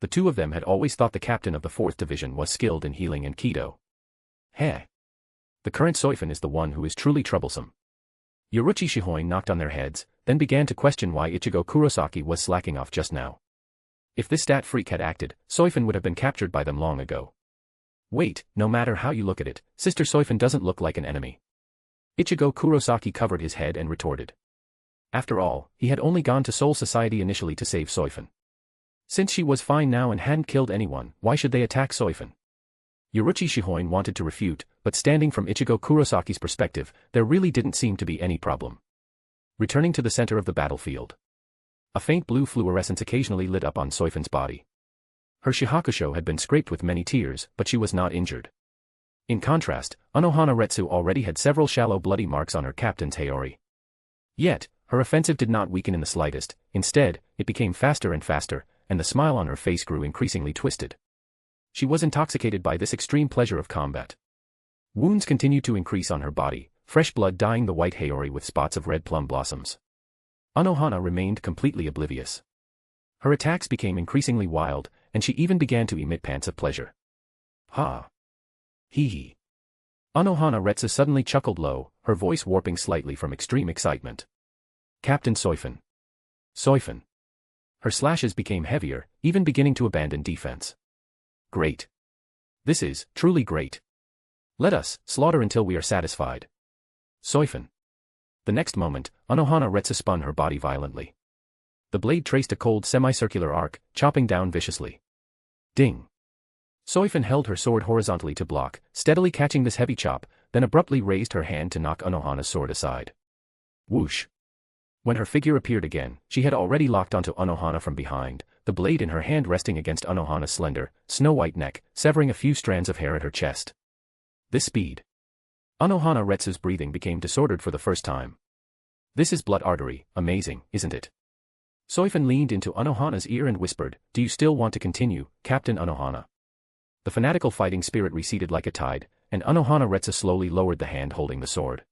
The two of them had always thought the captain of the 4th Division was skilled in healing and Kido. Heh. The current Soifon is the one who is truly troublesome. Yoruichi Shihoin knocked on their heads, then began to question why Ichigo Kurosaki was slacking off just now. If this stat freak had acted, Soifon would have been captured by them long ago. Wait, no matter how you look at it, Sister Soifon doesn't look like an enemy. Ichigo Kurosaki covered his head and retorted. After all, he had only gone to Soul Society initially to save Soifon. Since she was fine now and hadn't killed anyone, why should they attack Soifon? Yoruichi Shihoin wanted to refute, but standing from Ichigo Kurosaki's perspective, there really didn't seem to be any problem. Returning to the center of the battlefield. A faint blue fluorescence occasionally lit up on Soifon's body. Her shihakusho had been scraped with many tears, but she was not injured. In contrast, Anohana Retsu already had several shallow bloody marks on her captain's haori. Yet, her offensive did not weaken in the slightest, instead, it became faster and faster, and the smile on her face grew increasingly twisted. She was intoxicated by this extreme pleasure of combat. Wounds continued to increase on her body, fresh blood dyeing the white haori with spots of red plum blossoms. Anohana remained completely oblivious. Her attacks became increasingly wild, and she even began to emit pants of pleasure. Ha! Hee hee. Anohana Retsu suddenly chuckled low, her voice warping slightly from extreme excitement. Captain Soifon. Soifon. Her slashes became heavier, even beginning to abandon defense. Great. This is truly great. Let us slaughter until we are satisfied. Soifon. The next moment, Anohana Retsu spun her body violently. The blade traced a cold semicircular arc, chopping down viciously. Ding. Soifon held her sword horizontally to block, steadily catching this heavy chop, then abruptly raised her hand to knock Anohana's sword aside. Whoosh. When her figure appeared again, she had already locked onto Anohana from behind, the blade in her hand resting against Anohana's slender, snow-white neck, severing a few strands of hair at her chest. This speed. Anohana Retsu's breathing became disordered for the first time. This is blood artery, amazing, isn't it? Soifon leaned into Anohana's ear and whispered, do you still want to continue, Captain Anohana? The fanatical fighting spirit receded like a tide, and Anohana Retsu slowly lowered the hand holding the sword.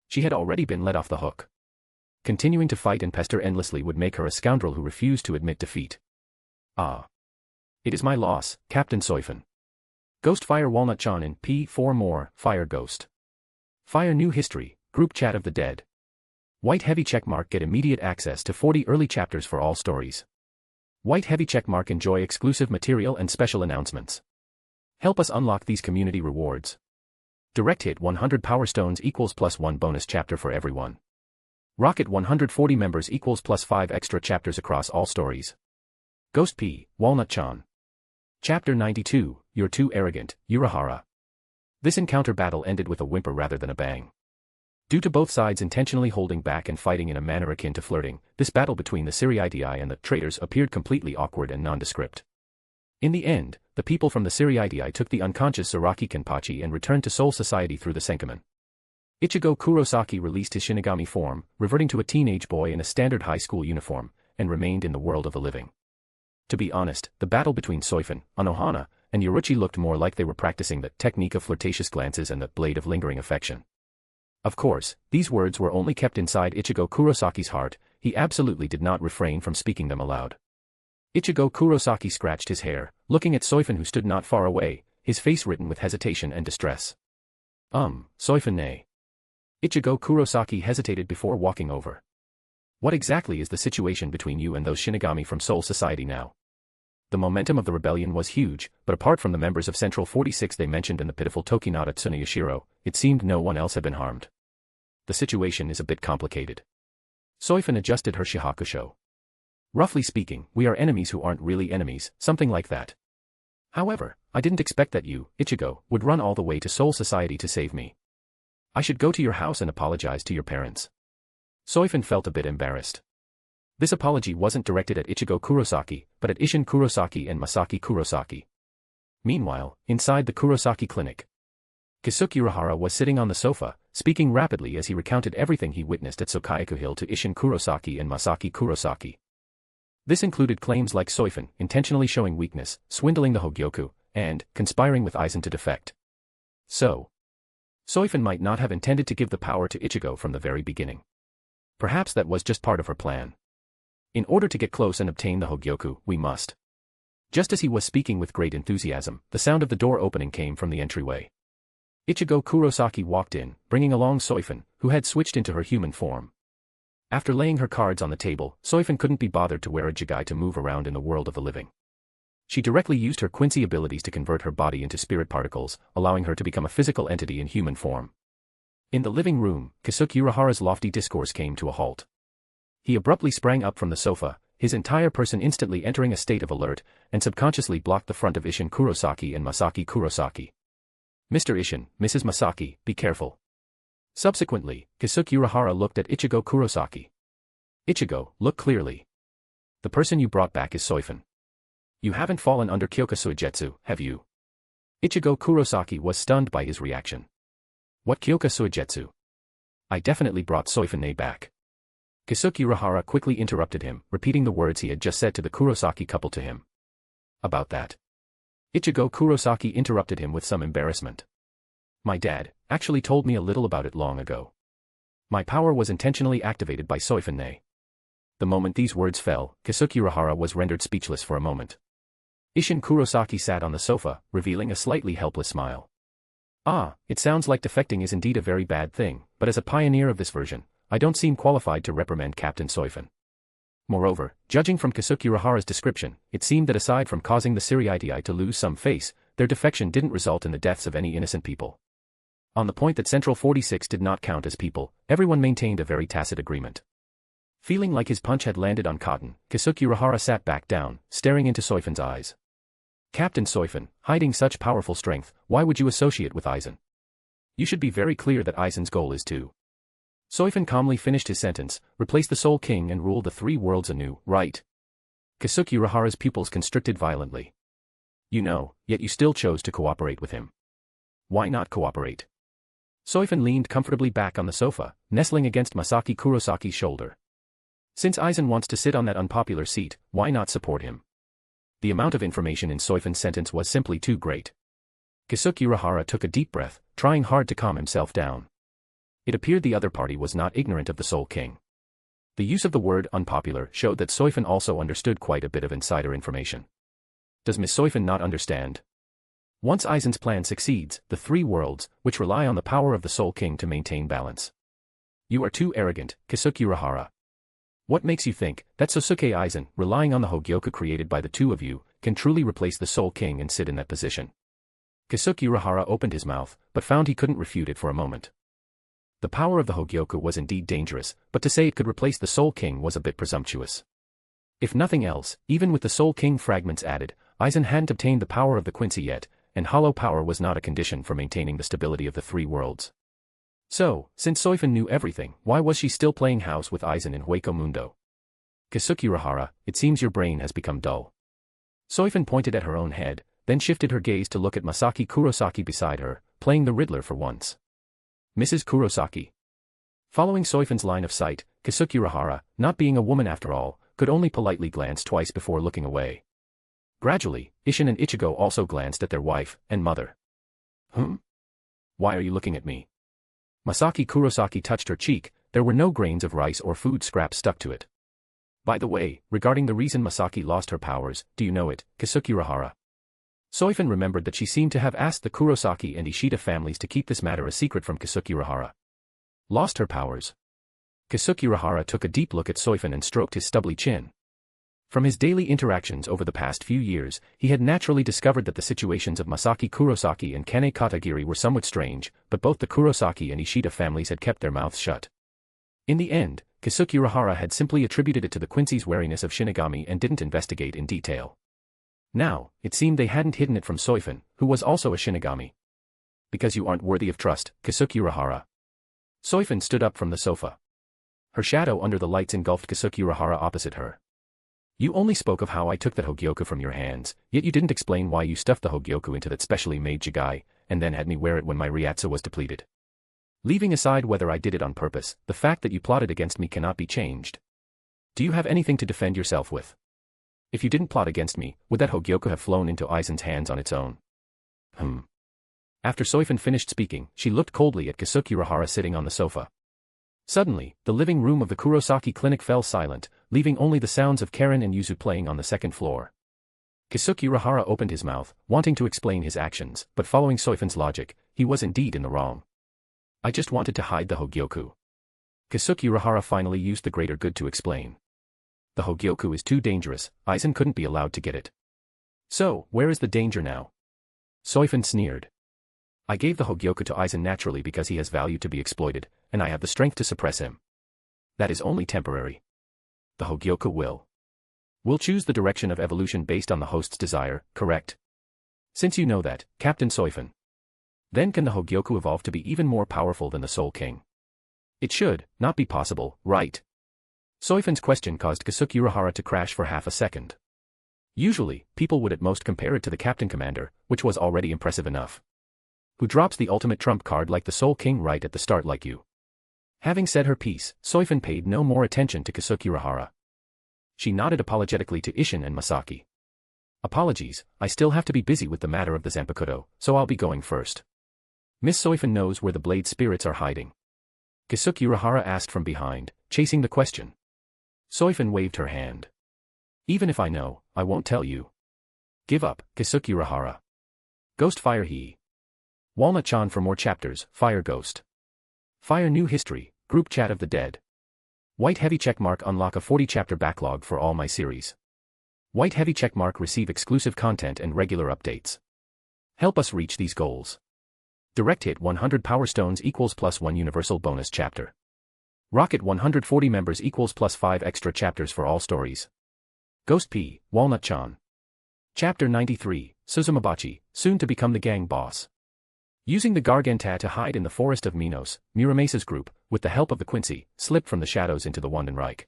She had already been let off the hook. Continuing to fight and pester endlessly would make her a scoundrel who refused to admit defeat. Ah. It is my loss, Captain Soifon. Ghost Fire Walnut-chan in P4 more, Fire Ghost. Fire New History, Group Chat of the Dead. White Heavy Checkmark get immediate access to 40 early chapters for all stories. White Heavy Checkmark enjoy exclusive material and special announcements. Help us unlock these community rewards. Direct hit 100 Power Stones equals +1 bonus chapter for everyone. Rocket 140 members equals +5 extra chapters across all stories. Ghost P, Walnut-chan. Chapter 92, You're Too Arrogant, Urahara. This encounter battle ended with a whimper rather than a bang. Due to both sides intentionally holding back and fighting in a manner akin to flirting, this battle between the Siriidii and the traitors appeared completely awkward and nondescript. In the end, the people from the Siriidii took the unconscious Zaraki Kenpachi and returned to Soul Society through the Senkamen. Ichigo Kurosaki released his Shinigami form, reverting to a teenage boy in a standard high school uniform, and remained in the world of the living. To be honest, the battle between Soifon, Anohana, and Yoruichi looked more like they were practicing the technique of flirtatious glances and the blade of lingering affection. Of course, these words were only kept inside Ichigo Kurosaki's heart, he absolutely did not refrain from speaking them aloud. Ichigo Kurosaki scratched his hair, looking at Soifon who stood not far away, his face written with hesitation and distress. Soifon ne. Ichigo Kurosaki hesitated before walking over. What exactly is the situation between you and those Shinigami from Soul Society now? The momentum of the rebellion was huge, but apart from the members of Central 46 they mentioned and the pitiful Tokinata Tsuneyashiro, it seemed no one else had been harmed. The situation is a bit complicated. Soifon adjusted her shihakusho. Roughly speaking, we are enemies who aren't really enemies, something like that. However, I didn't expect that you, Ichigo, would run all the way to Soul Society to save me. I should go to your house and apologize to your parents. Soifon felt a bit embarrassed. This apology wasn't directed at Ichigo Kurosaki, but at Isshin Kurosaki and Masaki Kurosaki. Meanwhile, inside the Kurosaki clinic, Kisuke Urahara was sitting on the sofa, speaking rapidly as he recounted everything he witnessed at Sokayaku Hill to Isshin Kurosaki and Masaki Kurosaki. This included claims like Soifon intentionally showing weakness, swindling the Hogyoku, and conspiring with Aizen to defect. So, Soifon might not have intended to give the power to Ichigo from the very beginning. Perhaps that was just part of her plan. In order to get close and obtain the Hogyoku, we must. Just as he was speaking with great enthusiasm, the sound of the door opening came from the entryway. Ichigo Kurosaki walked in, bringing along Soifon, who had switched into her human form. After laying her cards on the table, Soifon couldn't be bothered to wear a jigai to move around in the world of the living. She directly used her Quincy abilities to convert her body into spirit particles, allowing her to become a physical entity in human form. In the living room, Kisuke Urahara's lofty discourse came to a halt. He abruptly sprang up from the sofa, his entire person instantly entering a state of alert, and subconsciously blocked the front of Isshin Kurosaki and Masaki Kurosaki. Mr. Isshin, Mrs. Masaki, be careful. Subsequently, Kisuke Urahara looked at Ichigo Kurosaki. Ichigo, look clearly. The person you brought back is Soifon. You haven't fallen under Kyoka Suigetsu, have you? Ichigo Kurosaki was stunned by his reaction. What Kyoka Suigetsu? I definitely brought Soifon back. Kisuke Urahara quickly interrupted him, repeating the words he had just said to the Kurosaki couple to him. About that. Ichigo Kurosaki interrupted him with some embarrassment. My dad actually told me a little about it long ago. My power was intentionally activated by Soifon. The moment these words fell, Kisuke Urahara was rendered speechless for a moment. Isshin Kurosaki sat on the sofa, revealing a slightly helpless smile. Ah, it sounds like defecting is indeed a very bad thing, but as a pioneer of this version, I don't seem qualified to reprimand Captain Soifon. Moreover, judging from Kisuke Urahara's description, it seemed that aside from causing the Siriitii to lose some face, their defection didn't result in the deaths of any innocent people. On the point that Central 46 did not count as people, everyone maintained a very tacit agreement. Feeling like his punch had landed on cotton, Kisuke Urahara sat back down, staring into Soifon's eyes. Captain Soifon, hiding such powerful strength, why would you associate with Aizen? You should be very clear that Aizen's goal is to. Soifon calmly finished his sentence, replace the Soul King and rule the three worlds anew, right? Kisuke Urahara's pupils constricted violently. You know, yet you still chose to cooperate with him. Why not cooperate? Soifon leaned comfortably back on the sofa, nestling against Masaki Kurosaki's shoulder. Since Aizen wants to sit on that unpopular seat, why not support him? The amount of information in Soifon's sentence was simply too great. Kisuke Urahara took a deep breath, trying hard to calm himself down. It appeared the other party was not ignorant of the Soul King. The use of the word unpopular showed that Soifon also understood quite a bit of insider information. Does Miss Soifon not understand? Once Aizen's plan succeeds, the three worlds, which rely on the power of the Soul King to maintain balance. You are too arrogant, Kisuke Urahara. What makes you think that Sosuke Aizen, relying on the Hogyoku created by the two of you, can truly replace the Soul King and sit in that position? Kisuke Urahara opened his mouth, but found he couldn't refute it for a moment. The power of the Hogyoku was indeed dangerous, but to say it could replace the Soul King was a bit presumptuous. If nothing else, even with the Soul King fragments added, Aizen hadn't obtained the power of the Quincy yet, and hollow power was not a condition for maintaining the stability of the three worlds. So, since Soifon knew everything, why was she still playing house with Aizen in Hueco Mundo? Kisuke Urahara, it seems your brain has become dull. Soifon pointed at her own head, then shifted her gaze to look at Masaki Kurosaki beside her, playing the Riddler for once. Mrs. Kurosaki. Following Soifon's line of sight, Kisuke Urahara, not being a woman after all, could only politely glance twice before looking away. Gradually, Isshin and Ichigo also glanced at their wife and mother. Why are you looking at me? Masaki Kurosaki touched her cheek, there were no grains of rice or food scraps stuck to it. By the way, regarding the reason Masaki lost her powers, do you know it, Kisuke Urahara? Soifon remembered that she seemed to have asked the Kurosaki and Ishida families to keep this matter a secret from Kasukirahara. Lost her powers. Kasukirahara took a deep look at Soifon and stroked his stubbly chin. From his daily interactions over the past few years, he had naturally discovered that the situations of Masaki Kurosaki and Kane Katagiri were somewhat strange, but both the Kurosaki and Ishida families had kept their mouths shut. In the end, Kasukirahara had simply attributed it to the Quincy's wariness of Shinigami and didn't investigate in detail. Now, it seemed they hadn't hidden it from Soifon, who was also a Shinigami. Because you aren't worthy of trust, Kasukirahara. Soifon stood up from the sofa. Her shadow under the lights engulfed Kasukirahara opposite her. You only spoke of how I took that Hogyoku from your hands, yet you didn't explain why you stuffed the Hogyoku into that specially made jigai, and then had me wear it when my Ryatsu was depleted. Leaving aside whether I did it on purpose, the fact that you plotted against me cannot be changed. Do you have anything to defend yourself with? If you didn't plot against me, would that Hogyoku have flown into Aizen's hands on its own? After Soifon finished speaking, she looked coldly at Kasukirahara sitting on the sofa. Suddenly, the living room of the Kurosaki clinic fell silent, leaving only the sounds of Karen and Yuzu playing on the second floor. Kasukirahara opened his mouth, wanting to explain his actions, but following Soifon's logic, he was indeed in the wrong. I just wanted to hide the Hogyoku. Kasukirahara finally used the greater good to explain. The Hogyoku is too dangerous, Aizen couldn't be allowed to get it. So, where is the danger now? Soifon sneered. I gave the Hogyoku to Aizen naturally because he has value to be exploited, and I have the strength to suppress him. That is only temporary. The Hogyoku will choose the direction of evolution based on the host's desire, correct? Since you know that, Captain Soifon. Then can the Hogyoku evolve to be even more powerful than the Soul King? It should not be possible, right? Soifon's question caused Kasukirahara to crash for half a second. Usually, people would at most compare it to the Captain Commander, which was already impressive enough. Who drops the ultimate trump card like the Soul King right at the start like you. Having said her piece, Soifon paid no more attention to Kasukirahara. She nodded apologetically to Isshin and Masaki. Apologies, I still have to be busy with the matter of the Zanpakuto, so I'll be going first. Miss Soifon knows where the blade spirits are hiding. Kasukirahara asked from behind, chasing the question. Soifon waved her hand. Even if I know, I won't tell you. Give up, Kasukirahara. Ghost Fire he. Walnut-chan for more chapters, Fire Ghost. Fire New History, Group Chat of the Dead. White heavy checkmark unlock a 40-chapter backlog for all my series. White heavy checkmark receive exclusive content and regular updates. Help us reach these goals. Direct hit 100 Power Stones equals +1 universal bonus chapter. Rocket 140 members equals +5 extra chapters for all stories. Ghost P, Walnut-chan. Chapter 93, Suzumabachi, soon to become the gang boss. Using the Garganta to hide in the forest of Minos, Muramesa's group, with the help of the Quincy, slipped from the shadows into the Wandenreich.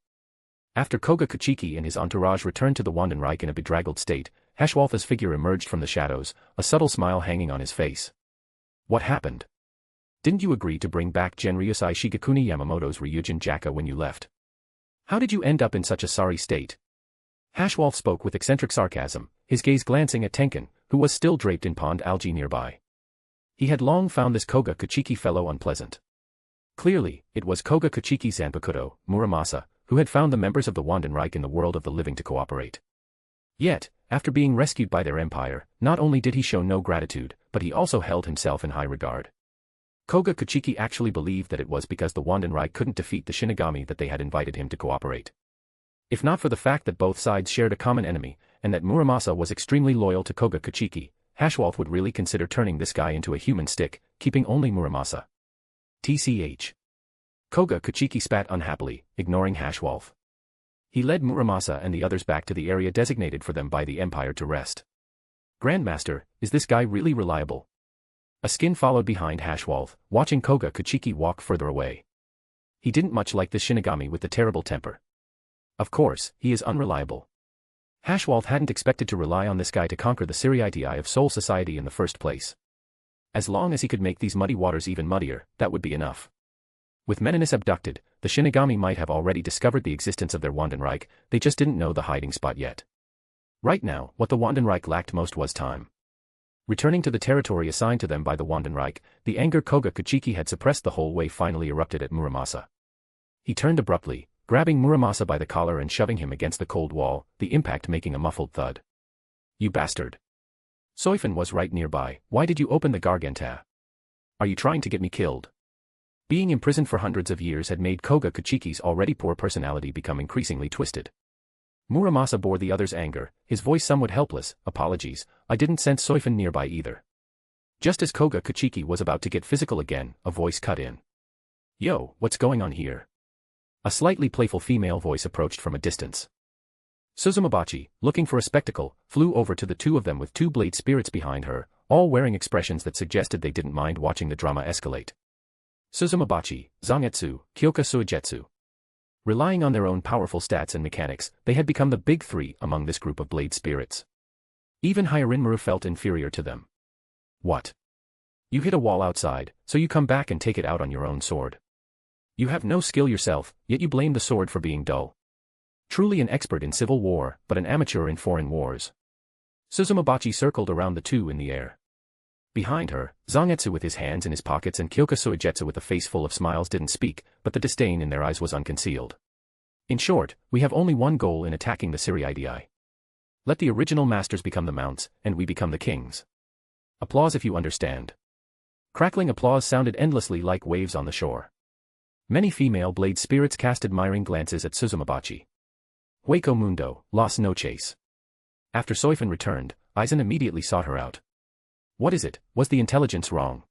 After Koga Kuchiki and his entourage returned to the Wandenreich in a bedraggled state, Hashwaltha's figure emerged from the shadows, a subtle smile hanging on his face. What happened? Didn't you agree to bring back Genryusai Shigekuni Yamamoto's Ryujin Jaka when you left? How did you end up in such a sorry state? Hashwalth spoke with eccentric sarcasm, his gaze glancing at Tenkan, who was still draped in pond algae nearby. He had long found this Koga Kuchiki fellow unpleasant. Clearly, it was Koga Kuchiki Zanpakuto, Muramasa, who had found the members of the Wandenreich in the world of the living to cooperate. Yet, after being rescued by their empire, not only did he show no gratitude, but he also held himself in high regard. Koga Kuchiki actually believed that it was because the Wandenreich couldn't defeat the Shinigami that they had invited him to cooperate. If not for the fact that both sides shared a common enemy, and that Muramasa was extremely loyal to Koga Kuchiki, Hashwalth would really consider turning this guy into a human stick, keeping only Muramasa. TCH. Koga Kuchiki spat unhappily, ignoring Hashwalth. He led Muramasa and the others back to the area designated for them by the Empire to rest. Grandmaster, is this guy really reliable? A skin followed behind Hashwalth, watching Koga Kuchiki walk further away. He didn't much like the Shinigami with the terrible temper. Of course, he is unreliable. Hashwalth hadn't expected to rely on this guy to conquer the Siriitii of Soul Society in the first place. As long as he could make these muddy waters even muddier, that would be enough. With Meninis abducted, the Shinigami might have already discovered the existence of their Wandenreich, they just didn't know the hiding spot yet. Right now, what the Wandenreich lacked most was time. Returning to the territory assigned to them by the Wandenreich, the anger Koga Kuchiki had suppressed the whole way finally erupted at Muramasa. He turned abruptly, grabbing Muramasa by the collar and shoving him against the cold wall, the impact making a muffled thud. You bastard! Soifon was right nearby. Why did you open the garganta? Are you trying to get me killed? Being imprisoned for hundreds of years had made Koga Kuchiki's already poor personality become increasingly twisted. Muramasa bore the other's anger, his voice somewhat helpless. Apologies, I didn't sense Soifon nearby either. Just as Koga Kuchiki was about to get physical again, a voice cut in. Yo, what's going on here? A slightly playful female voice approached from a distance. Suzumabachi, looking for a spectacle, flew over to the two of them with two blade spirits behind her, all wearing expressions that suggested they didn't mind watching the drama escalate. Suzumabachi, Zangetsu, Kyoka Suigetsu. Relying on their own powerful stats and mechanics, they had become the big three among this group of blade spirits. Even Hyarinmaru felt inferior to them. What? You hit a wall outside, so you come back and take it out on your own sword. You have no skill yourself, yet you blame the sword for being dull. Truly an expert in civil war, but an amateur in foreign wars. Suzumabachi circled around the two in the air. Behind her, Zangetsu with his hands in his pockets and Kyoka Suigetsu with a face full of smiles didn't speak, but the disdain in their eyes was unconcealed. In short, we have only one goal in attacking the Siriidii. Let the original masters become the mounts, and we become the kings. Applause if you understand. Crackling applause sounded endlessly like waves on the shore. Many female blade spirits cast admiring glances at Suzumabachi. Hueco Mundo, Las Noches. After Soifon returned, Aizen immediately sought her out. What is it? Was the intelligence wrong?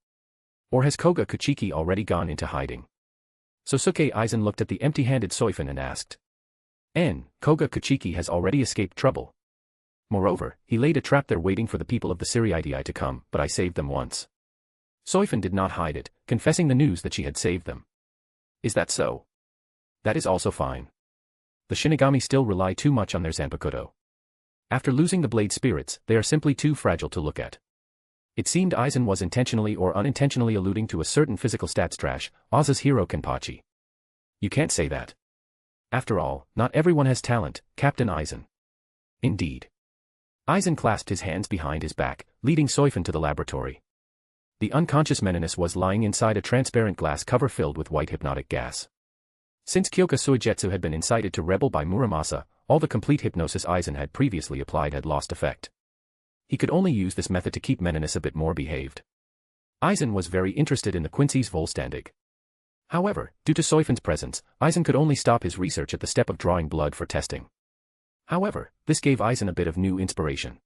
Or has Koga Kuchiki already gone into hiding? Sosuke Aizen looked at the empty-handed Soifon and asked. Koga Kuchiki has already escaped trouble. Moreover, he laid a trap there waiting for the people of the Siriidii to come, but I saved them once. Soifon did not hide it, confessing the news that she had saved them. Is that so? That is also fine. The Shinigami still rely too much on their Zanpakuto. After losing the blade spirits, they are simply too fragile to look at. It seemed Aizen was intentionally or unintentionally alluding to a certain physical stats trash, Oza's hero Kenpachi. You can't say that. After all, not everyone has talent, Captain Aizen. Indeed. Aizen clasped his hands behind his back, leading Soifon to the laboratory. The unconscious Meninus was lying inside a transparent glass cover filled with white hypnotic gas. Since Kyoka Suigetsu had been incited to rebel by Muramasa, all the complete hypnosis Aizen had previously applied had lost effect. He could only use this method to keep Meninus a bit more behaved. Aizen was very interested in the Quincy's Volstandig. However, due to Soifon's presence, Aizen could only stop his research at the step of drawing blood for testing. However, this gave Aizen a bit of new inspiration.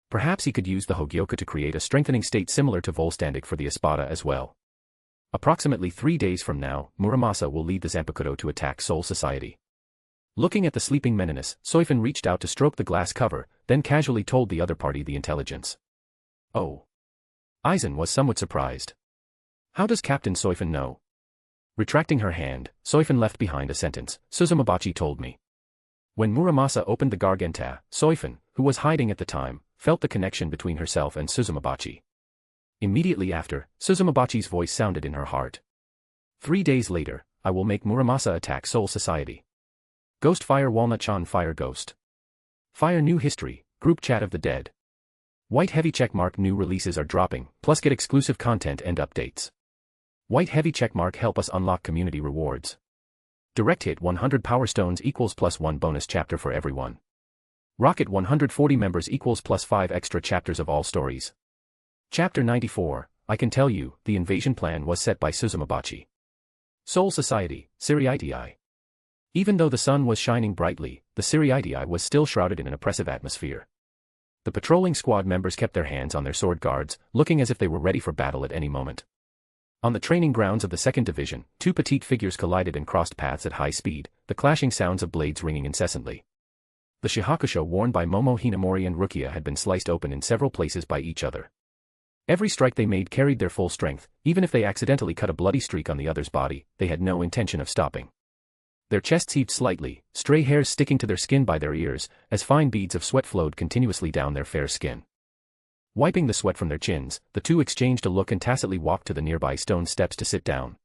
Perhaps he could use the Hogyoka to create a strengthening state similar to Volstandig for the Espada as well. Approximately 3 days from now, Muramasa will lead the Zanpakuto to attack Soul Society. Looking at the sleeping Meninus, Soifon reached out to stroke the glass cover, then casually told the other party the intelligence. Oh. Aizen was somewhat surprised. How does Captain Soifon know? Retracting her hand, Soifon left behind a sentence, Suzumabachi told me. When Muramasa opened the garganta, Soifon, who was hiding at the time, felt the connection between herself and Suzumabachi. Immediately after, Suzumabachi's voice sounded in her heart. 3 days later, I will make Muramasa attack Soul Society. Ghost Fire Walnut-chan Fire Ghost. Fire New History, Group Chat of the Dead. White Heavy Checkmark new releases are dropping, plus get exclusive content and updates. White Heavy Checkmark help us unlock community rewards. Direct hit 100 Power Stones equals +1 bonus chapter for everyone. Rocket 140 members equals +5 extra chapters of all stories. Chapter 94, I can tell you, the invasion plan was set by Suzumabachi. Soul Society, Siriidii. Even though the sun was shining brightly, the Siriidii was still shrouded in an oppressive atmosphere. The patrolling squad members kept their hands on their sword guards, looking as if they were ready for battle at any moment. On the training grounds of the 2nd Division, 2 petite figures collided and crossed paths at high speed, the clashing sounds of blades ringing incessantly. The shihakusho worn by Momo Hinamori and Rukia had been sliced open in several places by each other. Every strike they made carried their full strength, even if they accidentally cut a bloody streak on the other's body, they had no intention of stopping. Their chests heaved slightly, stray hairs sticking to their skin by their ears, as fine beads of sweat flowed continuously down their fair skin. Wiping the sweat from their chins, the two exchanged a look and tacitly walked to the nearby stone steps to sit down.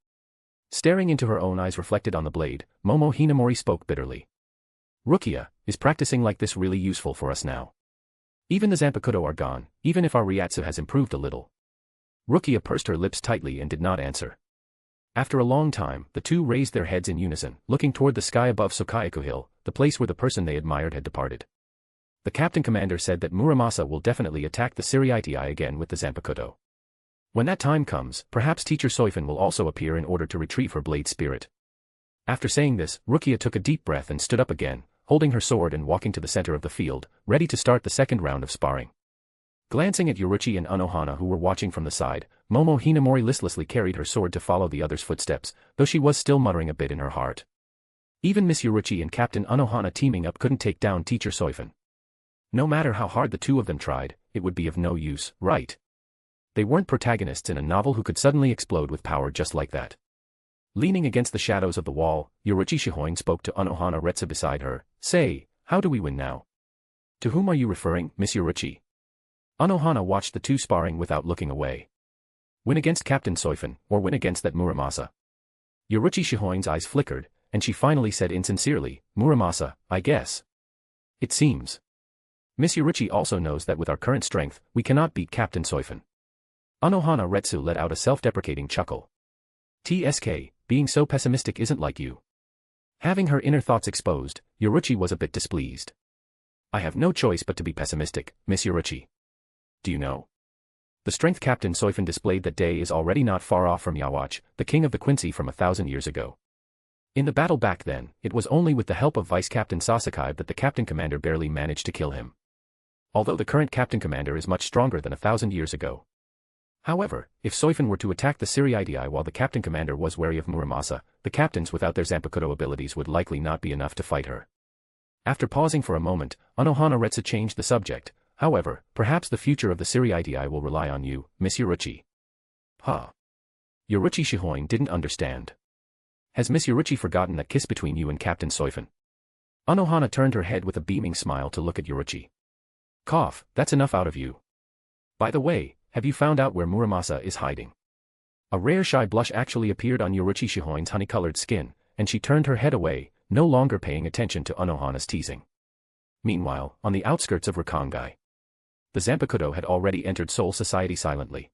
Staring into her own eyes reflected on the blade, Momo Hinamori spoke bitterly. Rukia, is practicing like this really useful for us now? Even the Zanpakuto are gone, even if our Ryatsu has improved a little. Rukia pursed her lips tightly and did not answer. After a long time, the two raised their heads in unison, looking toward the sky above Sokayaku Hill, the place where the person they admired had departed. The captain commander said that Muramasa will definitely attack the Siriitii again with the Zanpakuto. When that time comes, perhaps teacher Soifon will also appear in order to retrieve her blade spirit. After saying this, Rukia took a deep breath and stood up again, holding her sword and walking to the center of the field, ready to start the second round of sparring. Glancing at Yoruichi and Anohana who were watching from the side, Momo Hinamori listlessly carried her sword to follow the other's footsteps, though she was still muttering a bit in her heart. Even Miss Yoruichi and Captain Anohana teaming up couldn't take down teacher Soifon. No matter how hard the two of them tried, it would be of no use, right? They weren't protagonists in a novel who could suddenly explode with power just like that. Leaning against the shadows of the wall, Yoruichi Shihoin spoke to Anohana Retsu beside her. Say, how do we win now? To whom are you referring, Miss Yoruichi? Anohana watched the two sparring without looking away. Win against Captain Soifon, or win against that Muramasa? Yoruichi Shihoin's eyes flickered, and she finally said insincerely, Muramasa, I guess. It seems. Miss Yoruichi also knows that with our current strength, we cannot beat Captain Soifon. Anohana Retsu let out a self-deprecating chuckle. TSK, being so pessimistic isn't like you. Having her inner thoughts exposed, Yoruichi was a bit displeased. I have no choice but to be pessimistic, Miss Yoruichi. Do you know? The strength Captain Soifon displayed that day is already not far off from Yawatch, the king of the Quincy from 1,000 years ago. In the battle back then, it was only with the help of Vice Captain Sasakai that the Captain Commander barely managed to kill him. Although the current Captain Commander is much stronger than 1,000 years ago. However, if Soifon were to attack the Siriitii while the Captain Commander was wary of Muramasa, the captains without their Zanpakuto abilities would likely not be enough to fight her. After pausing for a moment, Anohana Retsu changed the subject. However, perhaps the future of the Siriitii will rely on you, Miss Yoruichi. Huh? Yoruichi Shihoin didn't understand. Has Miss Yoruichi forgotten that kiss between you and Captain Soifon? Anohana turned her head with a beaming smile to look at Yoruichi. Cough, that's enough out of you. By the way, have you found out where Muramasa is hiding? A rare shy blush actually appeared on Yoruichi Shihoin's honey-colored skin, and she turned her head away, no longer paying attention to Anohana's teasing. Meanwhile, on the outskirts of Rakangai, the Zanpakuto had already entered Soul Society silently.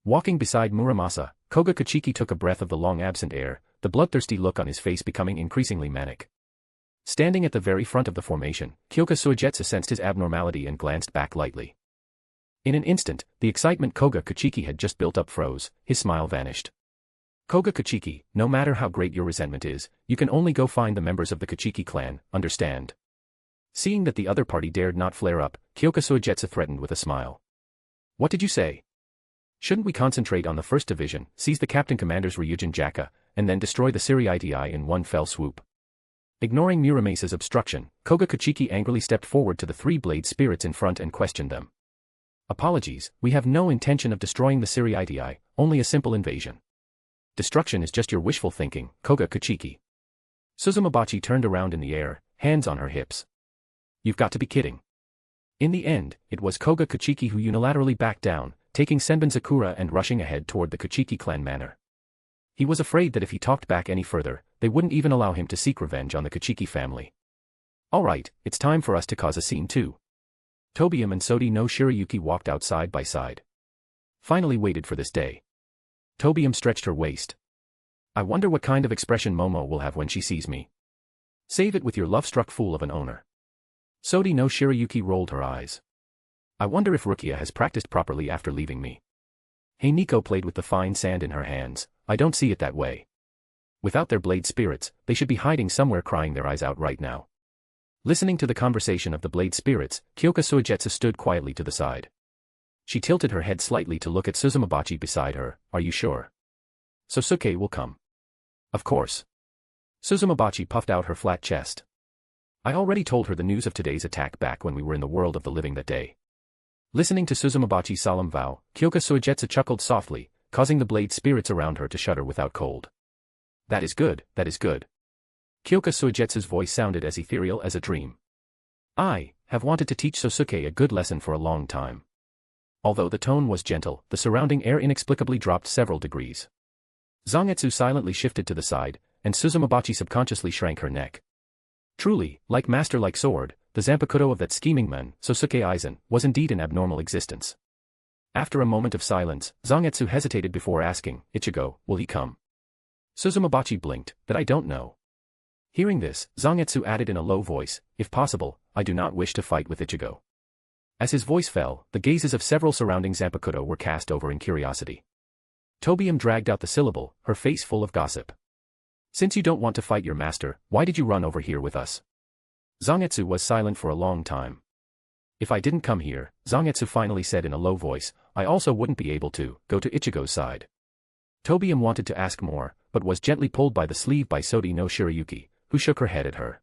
Walking beside Muramasa, Koga Kachiki took a breath of the long-absent air, the bloodthirsty look on his face becoming increasingly manic. Standing at the very front of the formation, Kyoka Suigetsu sensed his abnormality and glanced back lightly. In an instant, the excitement Koga Kachiki had just built up froze, his smile vanished. Koga Kachiki, no matter how great your resentment is, you can only go find the members of the Kachiki clan, understand? Seeing that the other party dared not flare up, Kyoka Suigetsu threatened with a smile. What did you say? Shouldn't we concentrate on the first division, seize the Captain Commander's Ryujin Jaka, and then destroy the Siriitii in one fell swoop? Ignoring Muramasa's obstruction, Koga Kachiki angrily stepped forward to the three blade spirits in front and questioned them. Apologies, we have no intention of destroying the Siriitii, only a simple invasion. Destruction is just your wishful thinking, Koga Kachiki. Suzumabachi turned around in the air, hands on her hips. You've got to be kidding. In the end, it was Koga Kachiki who unilaterally backed down, taking Senbon Sakura and rushing ahead toward the Kachiki clan manor. He was afraid that if he talked back any further, they wouldn't even allow him to seek revenge on the Kachiki family. Alright, it's time for us to cause a scene too. Tobium and Sodi no Shirayuki walked out side by side. Finally waited for this day. Tobium stretched her waist. I wonder what kind of expression Momo will have when she sees me. Save it with your love-struck fool of an owner. Sodi no Shirayuki rolled her eyes. I wonder if Rukia has practiced properly after leaving me. Hey Nico played with the fine sand in her hands. I don't see it that way. Without their blade spirits, they should be hiding somewhere crying their eyes out right now. Listening to the conversation of the blade spirits, Kyoka Suigetsu stood quietly to the side. She tilted her head slightly to look at Suzumabachi beside her. Are you sure? Sosuke will come. Of course. Suzumabachi puffed out her flat chest. I already told her the news of today's attack back when we were in the world of the living that day. Listening to Suzumabachi's solemn vow, Kyoka Suigetsu chuckled softly, causing the blade spirits around her to shudder without cold. That is good, that is good. Kyoka Suigetsu's voice sounded as ethereal as a dream. I have wanted to teach Sosuke a good lesson for a long time. Although the tone was gentle, the surrounding air inexplicably dropped several degrees. Zangetsu silently shifted to the side, and Suzumabachi subconsciously shrank her neck. Truly, like master like sword, the Zanpakuto of that scheming man, Sosuke Aizen, was indeed an abnormal existence. After a moment of silence, Zangetsu hesitated before asking, Ichigo, will he come? Suzumabachi blinked, that I don't know. Hearing this, Zangetsu added in a low voice, if possible, I do not wish to fight with Ichigo. As his voice fell, the gazes of several surrounding Zanpakuto were cast over in curiosity. Tobium dragged out the syllable, her face full of gossip. Since you don't want to fight your master, why did you run over here with us? Zangetsu was silent for a long time. If I didn't come here, Zangetsu finally said in a low voice, I also wouldn't be able to go to Ichigo's side. Tobium wanted to ask more, but was gently pulled by the sleeve by Sodi no Shirayuki, who shook her head at her.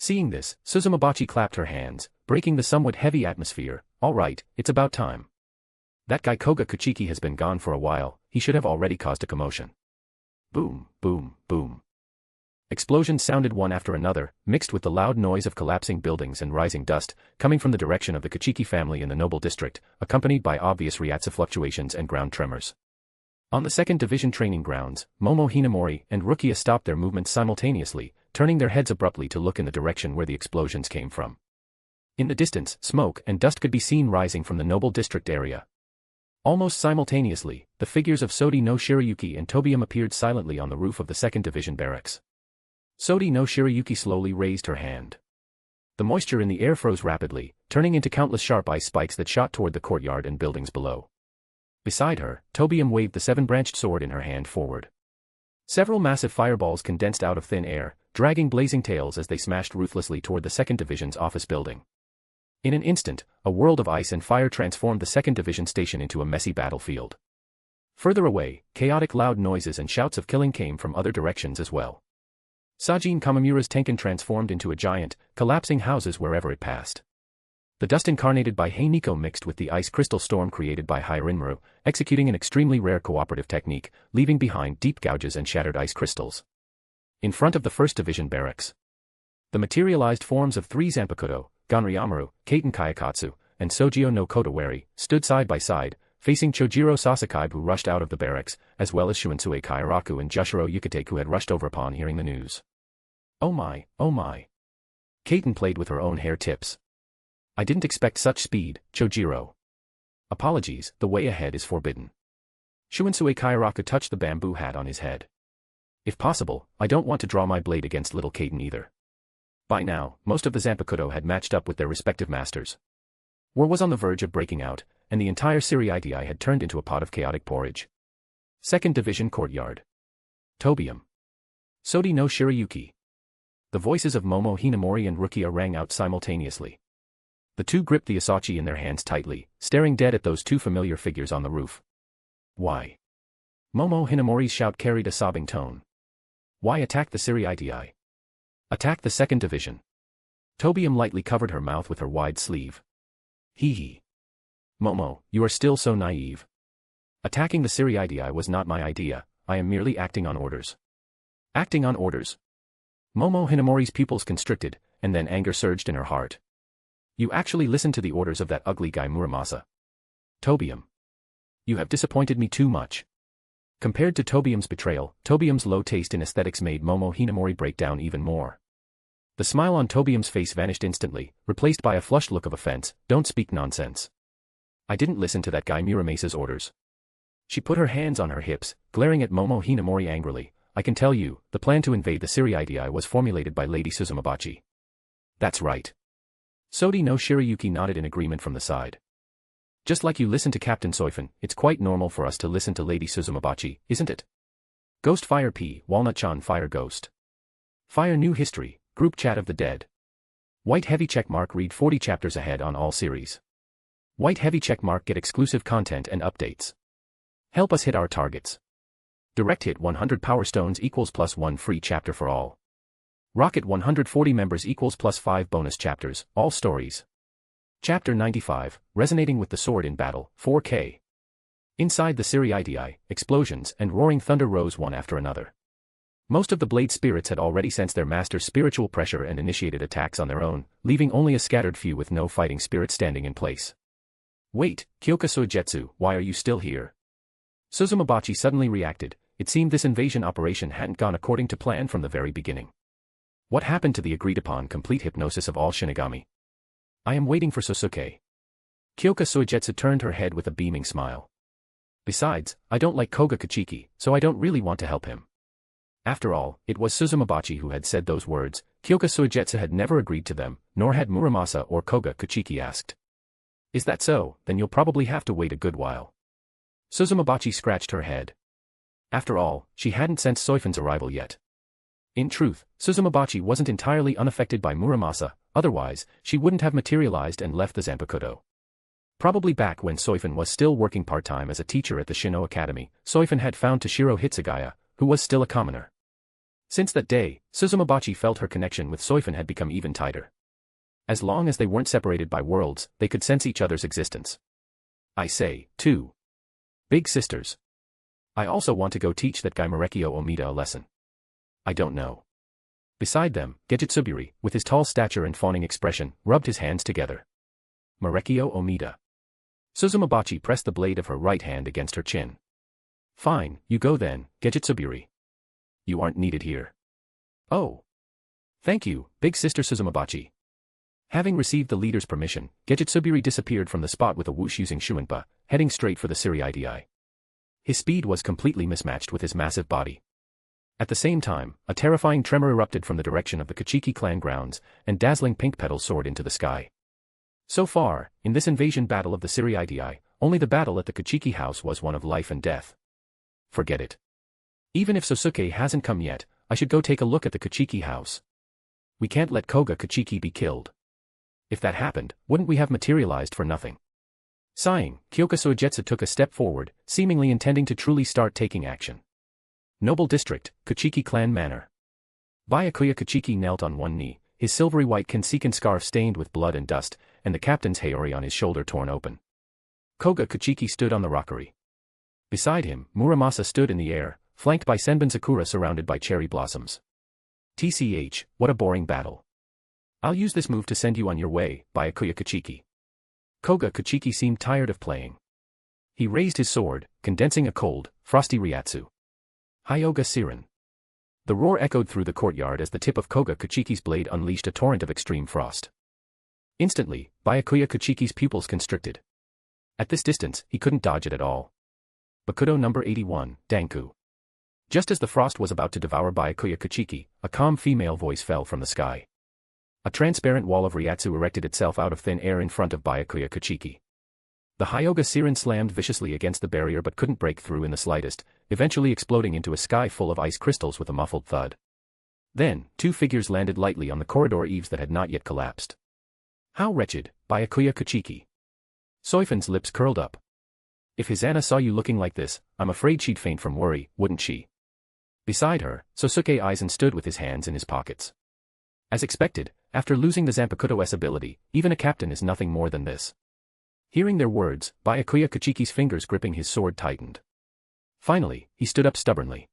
Seeing this, Suzumabachi clapped her hands, breaking the somewhat heavy atmosphere. All right, it's about time. That guy Koga Kuchiki has been gone for a while, he should have already caused a commotion. Boom, boom, boom. Explosions sounded one after another, mixed with the loud noise of collapsing buildings and rising dust, coming from the direction of the Kuchiki family in the Noble District, accompanied by obvious Ryatsu fluctuations and ground tremors. On the 2nd Division training grounds, Momo Hinamori and Rukia stopped their movements simultaneously, turning their heads abruptly to look in the direction where the explosions came from. In the distance, smoke and dust could be seen rising from the Noble District area. Almost simultaneously, the figures of Sodi no Shirayuki and Tobium appeared silently on the roof of the 2nd Division barracks. Sodi no Shirayuki slowly raised her hand. The moisture in the air froze rapidly, turning into countless sharp ice spikes that shot toward the courtyard and buildings below. Beside her, Tobium waved the 7-branched sword in her hand forward. Several massive fireballs condensed out of thin air, dragging blazing tails as they smashed ruthlessly toward the 2nd Division's office building. In an instant, a world of ice and fire transformed the 2nd Division station into a messy battlefield. Further away, chaotic loud noises and shouts of killing came from other directions as well. Sajin Kamamura's Tenkan transformed into a giant, collapsing houses wherever it passed. The dust incarnated by Heiniko mixed with the ice crystal storm created by Hirinmaru, executing an extremely rare cooperative technique, leaving behind deep gouges and shattered ice crystals. In front of the 1st Division barracks, the materialized forms of 3 Zanpakuto, Ganryamaru, Kaiten Kayakatsu, and Sojio no Kotawari, stood side by side, facing Chojiro Sasakai who rushed out of the barracks, as well as Shunsui Kairaku and Jushiro Yukite who had rushed over upon hearing the news. Oh my, oh my. Kaiten played with her own hair tips. I didn't expect such speed, Chojiro. Apologies, the way ahead is forbidden. Shunsui Kairaku touched the bamboo hat on his head. If possible, I don't want to draw my blade against little Kaiten either. By now, most of the Zanpakuto had matched up with their respective masters. War was on the verge of breaking out, and the entire Siriidii had turned into a pot of chaotic porridge. 2nd Division Courtyard. Tobium. Sodi no Shirayuki. The voices of Momo Hinamori and Rukia rang out simultaneously. The two gripped the Asachi in their hands tightly, staring dead at those 2 familiar figures on the roof. Why? Momo Hinamori's shout carried a sobbing tone. Why attack the Siriidii? Attack the 2nd Division. Tobium lightly covered her mouth with her wide sleeve. Hee hee. Momo, you are still so naive. Attacking the Siriidii was not my idea, I am merely acting on orders. Acting on orders. Momo Hinamori's pupils constricted, and then anger surged in her heart. You actually listened to the orders of that ugly guy Muramasa. Tobium. You have disappointed me too much. Compared to Tobium's betrayal, Tobium's low taste in aesthetics made Momo Hinamori break down even more. The smile on Tobium's face vanished instantly, replaced by a flushed look of offense. Don't speak nonsense. I didn't listen to that guy Muramasa's orders. She put her hands on her hips, glaring at Momo Hinamori angrily. I can tell you, the plan to invade the Siriidii was formulated by Lady Suzumabachi. That's right. Sodi no Shirayuki nodded in agreement from the side. Just like you listen to Captain Soifon, it's quite normal for us to listen to Lady Suzumabachi, isn't it? Ghost Fire P. Walnut-chan Fire Ghost. Fire New History, Group Chat of the Dead. White Heavy Checkmark read 40 chapters ahead on all series. White Heavy Checkmark get exclusive content and updates. Help us hit our targets. Direct hit 100 Power Stones equals +1 free chapter for all. Rocket 140 members equals +5 bonus chapters, all stories. Chapter 95, Resonating with the Sword in Battle, 4K. Inside the Siriidii, explosions and roaring thunder rose one after another. Most of the Blade Spirits had already sensed their master's spiritual pressure and initiated attacks on their own, leaving only a scattered few with no fighting spirit standing in place. Wait, Kyoka Soijetsu, why are you still here? Suzumabachi suddenly reacted. It seemed this invasion operation hadn't gone according to plan from the very beginning. What happened to the agreed-upon complete hypnosis of all Shinigami? I am waiting for Sosuke. Kyoka Soijetsu turned her head with a beaming smile. Besides, I don't like Koga Kuchiki, so I don't really want to help him. After all, it was Suzumabachi who had said those words. Kyoka Suigetsu had never agreed to them, nor had Muramasa or Koga Kuchiki asked. Is that so? Then you'll probably have to wait a good while. Suzumabachi scratched her head. After all, she hadn't sensed Soifon's arrival yet. In truth, Suzumabachi wasn't entirely unaffected by Muramasa, otherwise, she wouldn't have materialized and left the Zanpakuto. Probably back when Soifon was still working part-time as a teacher at the Shino Academy, Soifon had found Toshiro Hitsugaya, who was still a commoner. Since that day, Suzumabachi felt her connection with Soifon had become even tighter. As long as they weren't separated by worlds, they could sense each other's existence. I say, too. Big sisters. I also want to go teach that guy Marekio Omida a lesson. I don't know. Beside them, Gejitsubiri, with his tall stature and fawning expression, rubbed his hands together. Marekio Omida. Suzumabachi pressed the blade of her right hand against her chin. Fine, you go then, Gejitsubiri. You aren't needed here. Oh. Thank you, big sister Suzumabachi. Having received the leader's permission, Gejitsubiri disappeared from the spot with a whoosh using Shuinpa, heading straight for the Siriidii. His speed was completely mismatched with his massive body. At the same time, a terrifying tremor erupted from the direction of the Kuchiki clan grounds, and dazzling pink petals soared into the sky. So far, in this invasion battle of the Siriidii, only the battle at the Kuchiki house was one of life and death. Forget it. Even if Sosuke hasn't come yet, I should go take a look at the Kuchiki house. We can't let Koga Kuchiki be killed. If that happened, wouldn't we have materialized for nothing? Sighing, Kyoka Suigetsu took a step forward, seemingly intending to truly start taking action. Noble District, Kuchiki Clan Manor. Byakuya Kuchiki knelt on one knee, his silvery white Kensekin scarf stained with blood and dust, and the captain's haori on his shoulder torn open. Koga Kuchiki stood on the rockery. Beside him, Muramasa stood in the air, flanked by Senbon Sakura surrounded by cherry blossoms. TCH, what a boring battle. I'll use this move to send you on your way, Byakuya Kuchiki. Koga Kuchiki seemed tired of playing. He raised his sword, condensing a cold, frosty Ryatsu. Hyoga Siren. The roar echoed through the courtyard as the tip of Koga Kuchiki's blade unleashed a torrent of extreme frost. Instantly, Byakuya Kuchiki's pupils constricted. At this distance, he couldn't dodge it at all. Bakudo number 81, Danku. Just as the frost was about to devour Byakuya Kuchiki, a calm female voice fell from the sky. A transparent wall of Ryatsu erected itself out of thin air in front of Byakuya Kuchiki. The Hyoga Siren slammed viciously against the barrier but couldn't break through in the slightest, eventually exploding into a sky full of ice crystals with a muffled thud. Then, two figures landed lightly on the corridor eaves that had not yet collapsed. How wretched, Byakuya Kuchiki. Soifon's lips curled up. If Hizana saw you looking like this, I'm afraid she'd faint from worry, wouldn't she? Beside her, Sosuke Aizen stood with his hands in his pockets. As expected, after losing the Zanpakuto's ability, even a captain is nothing more than this. Hearing their words, Byakuya Kuchiki's fingers gripping his sword tightened. Finally, he stood up stubbornly.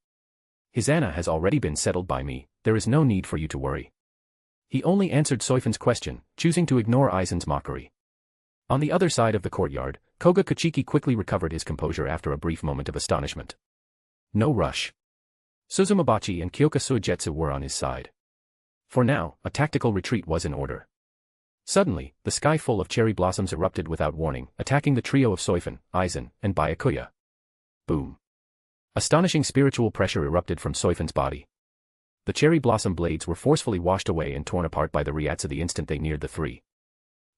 Hizana has already been settled by me, there is no need for you to worry. He only answered Soifon's question, choosing to ignore Aizen's mockery. On the other side of the courtyard, Koga Kuchiki quickly recovered his composure after a brief moment of astonishment. No rush. Suzumabachi and Kyoka Suigetsu were on his side. For now, a tactical retreat was in order. Suddenly, the sky full of cherry blossoms erupted without warning, attacking the trio of Soifon, Aizen, and Byakuya. Boom. Astonishing spiritual pressure erupted from Soifon's body. The cherry blossom blades were forcefully washed away and torn apart by the Ryatsu the instant they neared the three.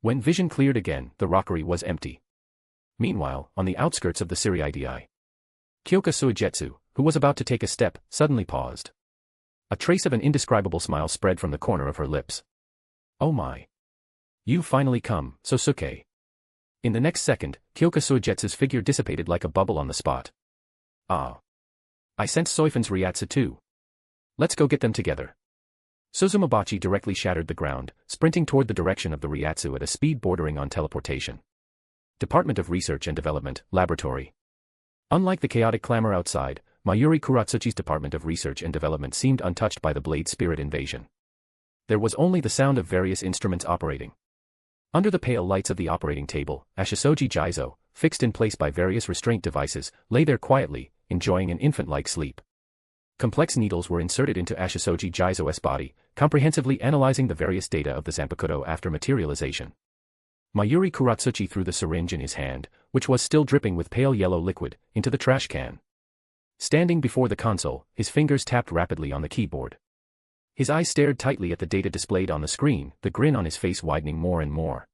When vision cleared again, the rockery was empty. Meanwhile, on the outskirts of the Siriidii, Kyoka Suigetsu, who was about to take a step, suddenly paused. A trace of an indescribable smile spread from the corner of her lips. Oh my. You've finally come, Sosuke. In the next second, Kyoka Suigetsu's figure dissipated like a bubble on the spot. Ah. I sense Soifon's Ryatsu too. Let's go get them together. Suzumabachi directly shattered the ground, sprinting toward the direction of the Ryatsu at a speed bordering on teleportation. Department of Research and Development, Laboratory. Unlike the chaotic clamor outside, Mayuri Kuratsuchi's Department of Research and Development seemed untouched by the blade spirit invasion. There was only the sound of various instruments operating. Under the pale lights of the operating table, Ashisoji Jizo, fixed in place by various restraint devices, lay there quietly, enjoying an infant-like sleep. Complex needles were inserted into Ashisoji Jizo's body, comprehensively analyzing the various data of the Zanpakuto after materialization. Mayuri Kuratsuchi threw the syringe in his hand, which was still dripping with pale yellow liquid, into the trash can. Standing before the console, his fingers tapped rapidly on the keyboard. His eyes stared tightly at the data displayed on the screen, the grin on his face widening more and more.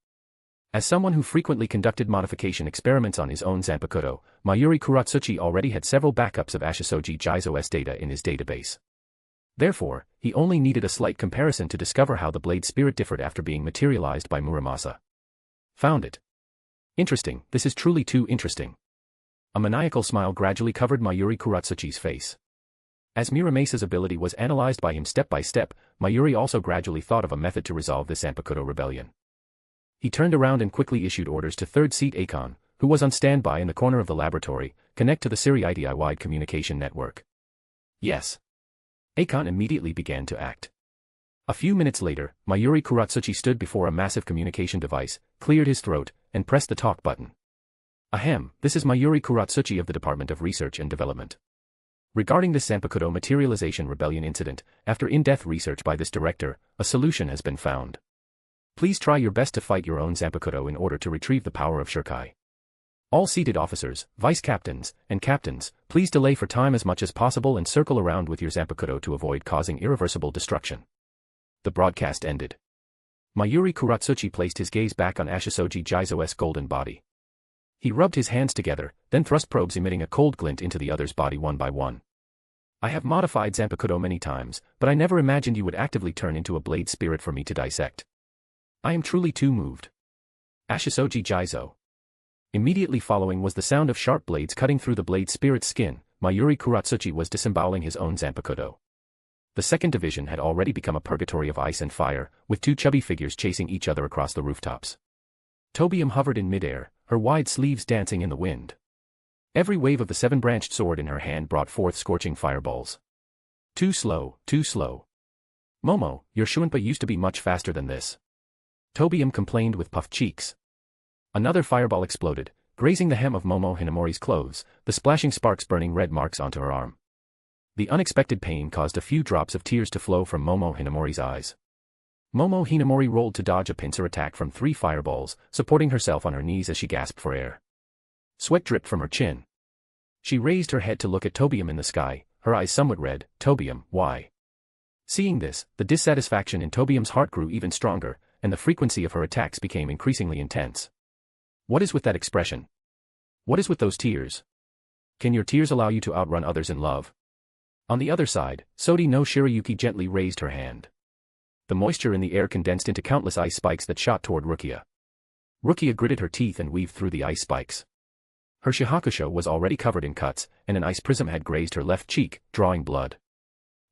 As someone who frequently conducted modification experiments on his own Zanpakuto, Mayuri Kuratsuchi already had several backups of Ashisoji Jizo's data in his database. Therefore, he only needed a slight comparison to discover how the blade spirit differed after being materialized by Muramasa. Found it. Interesting, this is truly too interesting. A maniacal smile gradually covered Mayuri Kuratsuchi's face. As Muramasa's ability was analyzed by him step by step, Mayuri also gradually thought of a method to resolve this Zanpakuto rebellion. He turned around and quickly issued orders to third seat Akon, who was on standby in the corner of the laboratory, connect to the Siri-IDI-wide communication network. Yes. Akon immediately began to act. A few minutes later, Mayuri Kuratsuchi stood before a massive communication device, cleared his throat, and pressed the talk button. Ahem, this is Mayuri Kuratsuchi of the Department of Research and Development. Regarding this Zanpakuto materialization rebellion incident, after in-depth research by this director, a solution has been found. Please try your best to fight your own Zanpakuto in order to retrieve the power of Shirkai. All seated officers, vice-captains, and captains, please delay for time as much as possible and circle around with your Zanpakuto to avoid causing irreversible destruction. The broadcast ended. Mayuri Kuratsuchi placed his gaze back on Ashisoji Jizo's golden body. He rubbed his hands together, then thrust probes emitting a cold glint into the other's body one by one. I have modified Zanpakuto many times, but I never imagined you would actively turn into a blade spirit for me to dissect. I am truly too moved. Ashisoji Jizo. Immediately following was the sound of sharp blades cutting through the blade spirit's skin. Mayuri Kuratsuchi was disemboweling his own Zanpakuto. The second division had already become a purgatory of ice and fire, with two chubby figures chasing each other across the rooftops. Tobium hovered in midair, her wide sleeves dancing in the wind. Every wave of the seven-branched sword in her hand brought forth scorching fireballs. Too slow, too slow. Momo, your Shuinpa used to be much faster than this. Tobium complained with puffed cheeks. Another fireball exploded, grazing the hem of Momo Hinamori's clothes, the splashing sparks burning red marks onto her arm. The unexpected pain caused a few drops of tears to flow from Momo Hinamori's eyes. Momo Hinamori rolled to dodge a pincer attack from 3 fireballs, supporting herself on her knees as she gasped for air. Sweat dripped from her chin. She raised her head to look at Tobium in the sky, her eyes somewhat red. Tobium, why? Seeing this, the dissatisfaction in Tobium's heart grew even stronger, and the frequency of her attacks became increasingly intense. What is with that expression? What is with those tears? Can your tears allow you to outrun others in love? On the other side, Sodi no Shirayuki gently raised her hand. The moisture in the air condensed into countless ice spikes that shot toward Rukia. Rukia gritted her teeth and weaved through the ice spikes. Her shihakusho was already covered in cuts, and an ice prism had grazed her left cheek, drawing blood.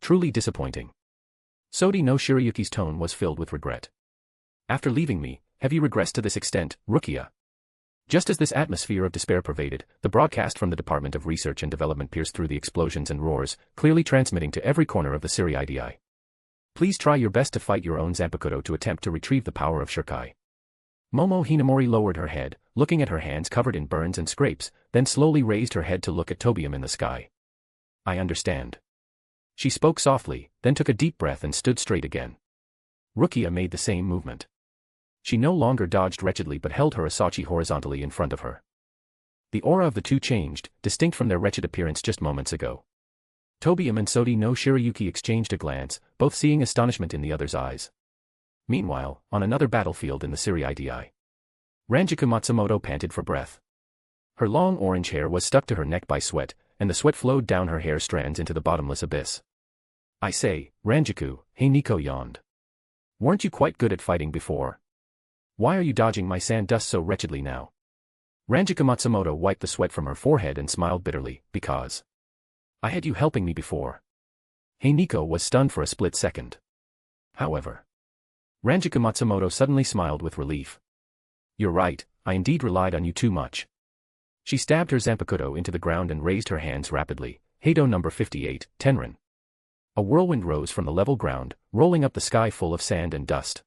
Truly disappointing. Sodi no Shirayuki's tone was filled with regret. After leaving me, have you regressed to this extent, Rukia? Just as this atmosphere of despair pervaded, the broadcast from the Department of Research and Development pierced through the explosions and roars, clearly transmitting to every corner of the Siri-IDI. Please try your best to fight your own Zanpakuto to attempt to retrieve the power of Shirkai. Momo Hinamori lowered her head, looking at her hands covered in burns and scrapes, then slowly raised her head to look at Tobium in the sky. I understand. She spoke softly, then took a deep breath and stood straight again. Rukia made the same movement. She no longer dodged wretchedly but held her Asachi horizontally in front of her. The aura of the two changed, distinct from their wretched appearance just moments ago. Tobium and Sodi no Shirayuki exchanged a glance, both seeing astonishment in the other's eyes. Meanwhile, on another battlefield in the Siri-IDI. Ranjiku Matsumoto panted for breath. Her long orange hair was stuck to her neck by sweat, and the sweat flowed down her hair strands into the bottomless abyss. I say, Ranjiku, hey Nico yawned. Weren't you quite good at fighting before? Why are you dodging my sand dust so wretchedly now? Ranjiku Matsumoto wiped the sweat from her forehead and smiled bitterly, because I had you helping me before. Hey Nico was stunned for a split second. However, Ranjiku Matsumoto suddenly smiled with relief. You're right, I indeed relied on you too much. She stabbed her Zanpakuto into the ground and raised her hands rapidly. Heido number 58, Tenrin. A whirlwind rose from the level ground, rolling up the sky full of sand and dust.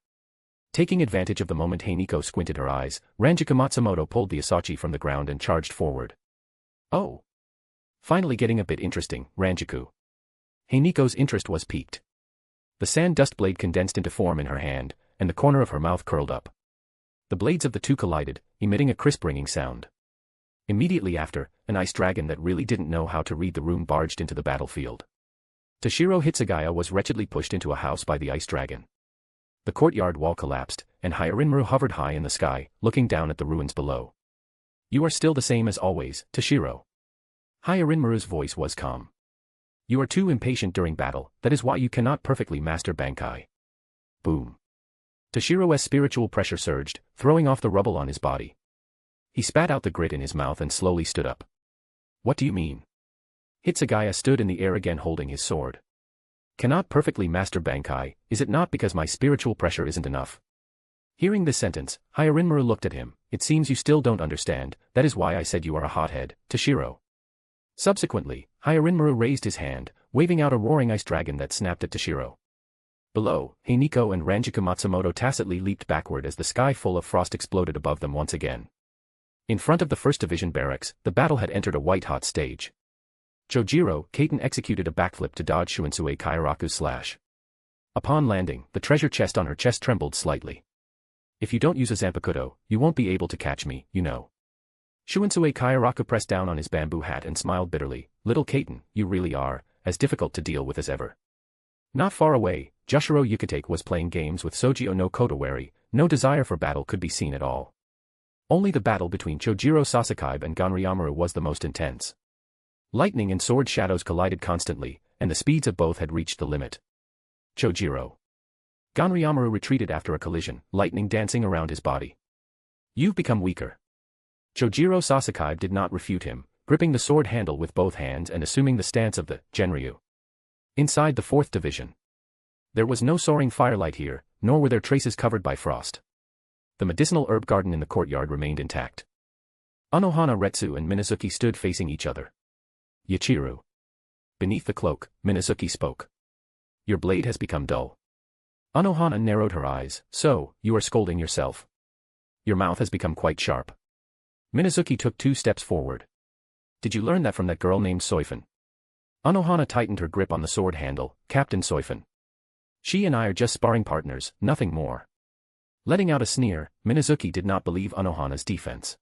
Taking advantage of the moment Heiniko squinted her eyes, Ranjiku Matsumoto pulled the Asachi from the ground and charged forward. Oh! Finally getting a bit interesting, Ranjiku. Heiniko's interest was piqued. The sand dust blade condensed into form in her hand, and the corner of her mouth curled up. The blades of the two collided, emitting a crisp ringing sound. Immediately after, an ice dragon that really didn't know how to read the room barged into the battlefield. Toshiro Hitsugaya was wretchedly pushed into a house by the ice dragon. The courtyard wall collapsed, and Hyarinmaru hovered high in the sky, looking down at the ruins below. You are still the same as always, Toshiro. Hyarinmaru's voice was calm. You are too impatient during battle, that is why you cannot perfectly master Bankai. Boom. Toshiro's spiritual pressure surged, throwing off the rubble on his body. He spat out the grit in his mouth and slowly stood up. What do you mean? Hitsugaya stood in the air again holding his sword. Cannot perfectly master Bankai, is it not because my spiritual pressure isn't enough? Hearing this sentence, Hyarinmaru looked at him. It seems you still don't understand, that is why I said you are a hothead, Toshiro. Subsequently, Hyarinmaru raised his hand, waving out a roaring ice dragon that snapped at Toshiro. Below, Heiniko and Ranjiku Matsumoto tacitly leaped backward as the sky full of frost exploded above them once again. In front of the 1st Division barracks, the battle had entered a white-hot stage. Chojiro, Kaiten executed a backflip to dodge Shunsui Kairaku's slash. Upon landing, the treasure chest on her chest trembled slightly. If you don't use a Zanpakuto, you won't be able to catch me, you know. Shunsui Kairaku pressed down on his bamboo hat and smiled bitterly. Little Kaiten, you really are, as difficult to deal with as ever. Not far away, Jushiro Yukitake was playing games with Sojio no Kotowari. No desire for battle could be seen at all. Only the battle between Chojiro Sasakaibe and Ganryamaru was the most intense. Lightning and sword shadows collided constantly, and the speeds of both had reached the limit. Chojiro. Ganryamaru retreated after a collision, lightning dancing around his body. You've become weaker. Chojiro Sasakaibe did not refute him, gripping the sword handle with both hands and assuming the stance of the Genryu. Inside the 4th Division. There was no soaring firelight here, nor were there traces covered by frost. The medicinal herb garden in the courtyard remained intact. Unohana Retsu and Minazuki stood facing each other. Yachiru. Beneath the cloak, Minazuki spoke. Your blade has become dull. Unohana narrowed her eyes. So, you are scolding yourself. Your mouth has become quite sharp. Minazuki took 2 steps forward. Did you learn that from that girl named Soifon? Unohana tightened her grip on the sword handle. Captain Soifon. She and I are just sparring partners, nothing more. Letting out a sneer, Minazuki did not believe Unohana's defense.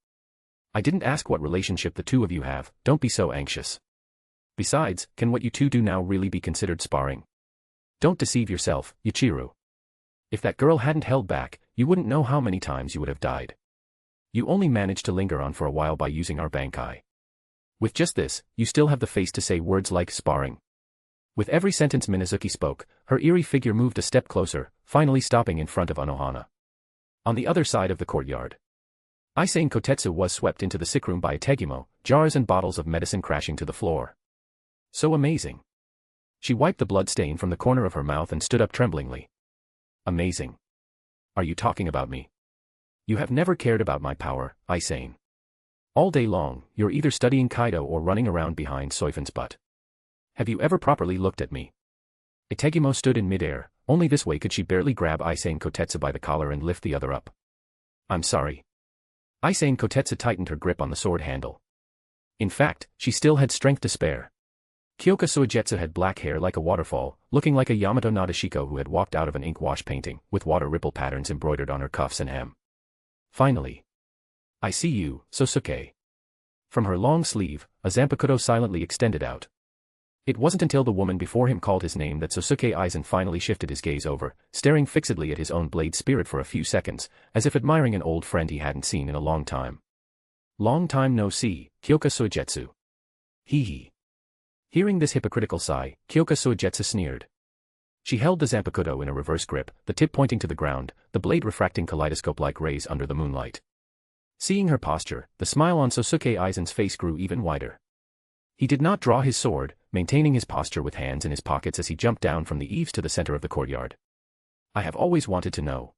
I didn't ask what relationship the two of you have, don't be so anxious. Besides, can what you two do now really be considered sparring? Don't deceive yourself, Yachiru. If that girl hadn't held back, you wouldn't know how many times you would have died. You only managed to linger on for a while by using our Bankai. With just this, you still have the face to say words like sparring. With every sentence Minazuki spoke, her eerie figure moved a step closer, finally stopping in front of Unohana. On the other side of the courtyard, Aizen Kotetsu was swept into the sickroom by a Tegimo, jars and bottles of medicine crashing to the floor. So amazing. She wiped the blood stain from the corner of her mouth and stood up tremblingly. Amazing. Are you talking about me? You have never cared about my power, Aizen. All day long, you're either studying Kaido or running around behind Soifon's butt. Have you ever properly looked at me? Itegimo stood in midair, only this way could she barely grab Aizen Kotetsu by the collar and lift the other up. I'm sorry. Aizen Kotetsu tightened her grip on the sword handle. In fact, she still had strength to spare. Kyoka Suigetsu had black hair like a waterfall, looking like a Yamato Nadeshiko who had walked out of an ink wash painting, with water ripple patterns embroidered on her cuffs and hem. Finally. I see you, Sosuke. From her long sleeve, a Zanpakuto silently extended out. It wasn't until the woman before him called his name that Sosuke Aizen finally shifted his gaze over, staring fixedly at his own blade spirit for a few seconds, as if admiring an old friend he hadn't seen in a long time. Long time no see, Kyoka Suigetsu. Hee. Hearing this hypocritical sigh, Kyoka Suigetsu sneered. She held the Zanpakuto in a reverse grip, the tip pointing to the ground, the blade refracting kaleidoscope-like rays under the moonlight. Seeing her posture, the smile on Sosuke Aizen's face grew even wider. He did not draw his sword, maintaining his posture with hands in his pockets as he jumped down from the eaves to the center of the courtyard. I have always wanted to know.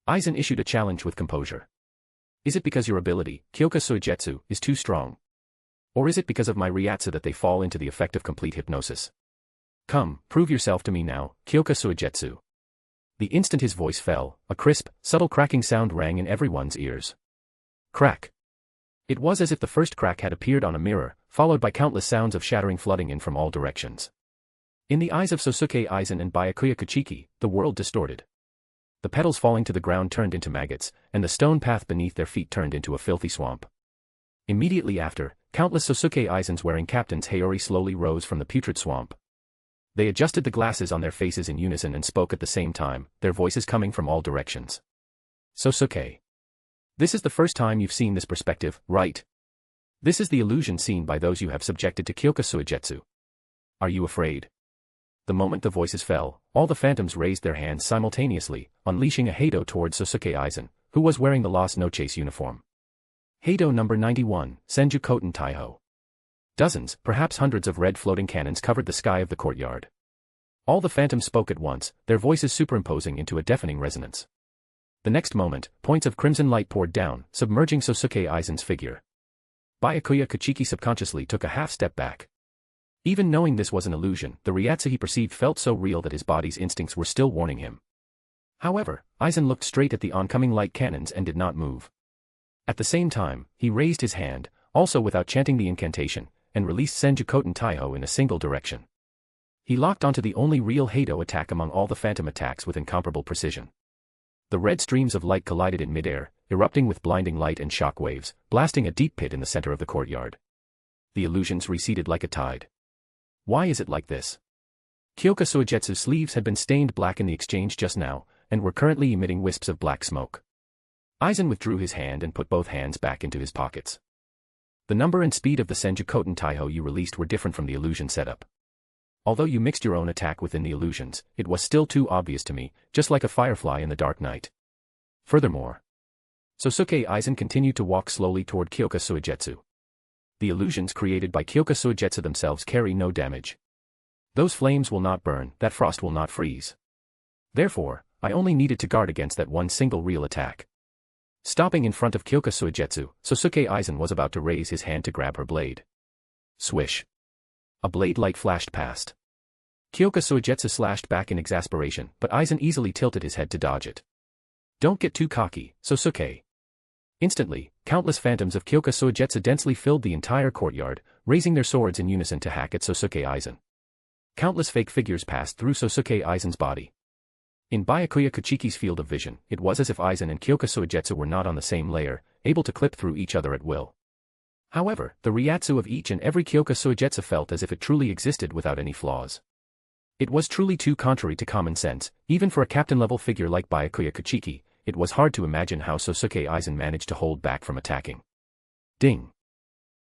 Aizen issued a challenge with composure. Is it because your ability, Kyoka Suigetsu, is too strong? Or is it because of my Ryatsu that they fall into the effect of complete hypnosis? Come, prove yourself to me now, Kyoka Suigetsu. The instant his voice fell, a crisp, subtle cracking sound rang in everyone's ears. Crack. It was as if the first crack had appeared on a mirror, followed by countless sounds of shattering flooding in from all directions. In the eyes of Sosuke Aizen and Byakuya Kuchiki, the world distorted. The petals falling to the ground turned into maggots, and the stone path beneath their feet turned into a filthy swamp. Immediately after, countless Sosuke Aizens wearing captain's Hayori slowly rose from the putrid swamp. They adjusted the glasses on their faces in unison and spoke at the same time, their voices coming from all directions. Sosuke. This is the first time you've seen this perspective, right? This is the illusion seen by those you have subjected to Kyoka Suigetsu. Are you afraid? The moment the voices fell, all the phantoms raised their hands simultaneously, unleashing a Heido towards Sosuke Aizen, who was wearing the Lost No-Chase uniform. Heido number 91, Senju Koten Taiho. Dozens, perhaps hundreds of red floating cannons covered the sky of the courtyard. All the phantoms spoke at once, their voices superimposing into a deafening resonance. The next moment, points of crimson light poured down, submerging Sosuke Aizen's figure. Byakuya Kuchiki subconsciously took a half-step back. Even knowing this was an illusion, the Ryatsu he perceived felt so real that his body's instincts were still warning him. However, Aizen looked straight at the oncoming light cannons and did not move. At the same time, he raised his hand, also without chanting the incantation, and released Senju Koten Taiho in a single direction. He locked onto the only real Heido attack among all the phantom attacks with incomparable precision. The red streams of light collided in midair, erupting with blinding light and shock waves, blasting a deep pit in the center of the courtyard. The illusions receded like a tide. Why is it like this? Kyoka Suigetsu's sleeves had been stained black in the exchange just now, and were currently emitting wisps of black smoke. Aizen withdrew his hand and put both hands back into his pockets. The number and speed of the Senju Koten Taiho you released were different from the illusion setup. Although you mixed your own attack within the illusions, it was still too obvious to me, just like a firefly in the dark night. Furthermore, Sosuke Aizen continued to walk slowly toward Kyoka Suigetsu. The illusions created by Kyoka Suigetsu themselves carry no damage. Those flames will not burn, that frost will not freeze. Therefore, I only needed to guard against that one single real attack. Stopping in front of Kyoka Suigetsu, Sosuke Aizen was about to raise his hand to grab her blade. Swish. A blade light flashed past. Kyoka Suigetsu slashed back in exasperation, but Aizen easily tilted his head to dodge it. Don't get too cocky, Sosuke. Instantly, countless phantoms of Kyoka Suigetsu densely filled the entire courtyard, raising their swords in unison to hack at Sosuke Aizen. Countless fake figures passed through Sosuke Aizen's body. In Byakuya Kuchiki's field of vision, it was as if Aizen and Kyoka Suigetsu were not on the same layer, able to clip through each other at will. However, the Ryatsu of each and every Kyoka Suigetsu felt as if it truly existed without any flaws. It was truly too contrary to common sense, even for a captain-level figure like Byakuya Kuchiki. It was hard to imagine how Sosuke Aizen managed to hold back from attacking. Ding!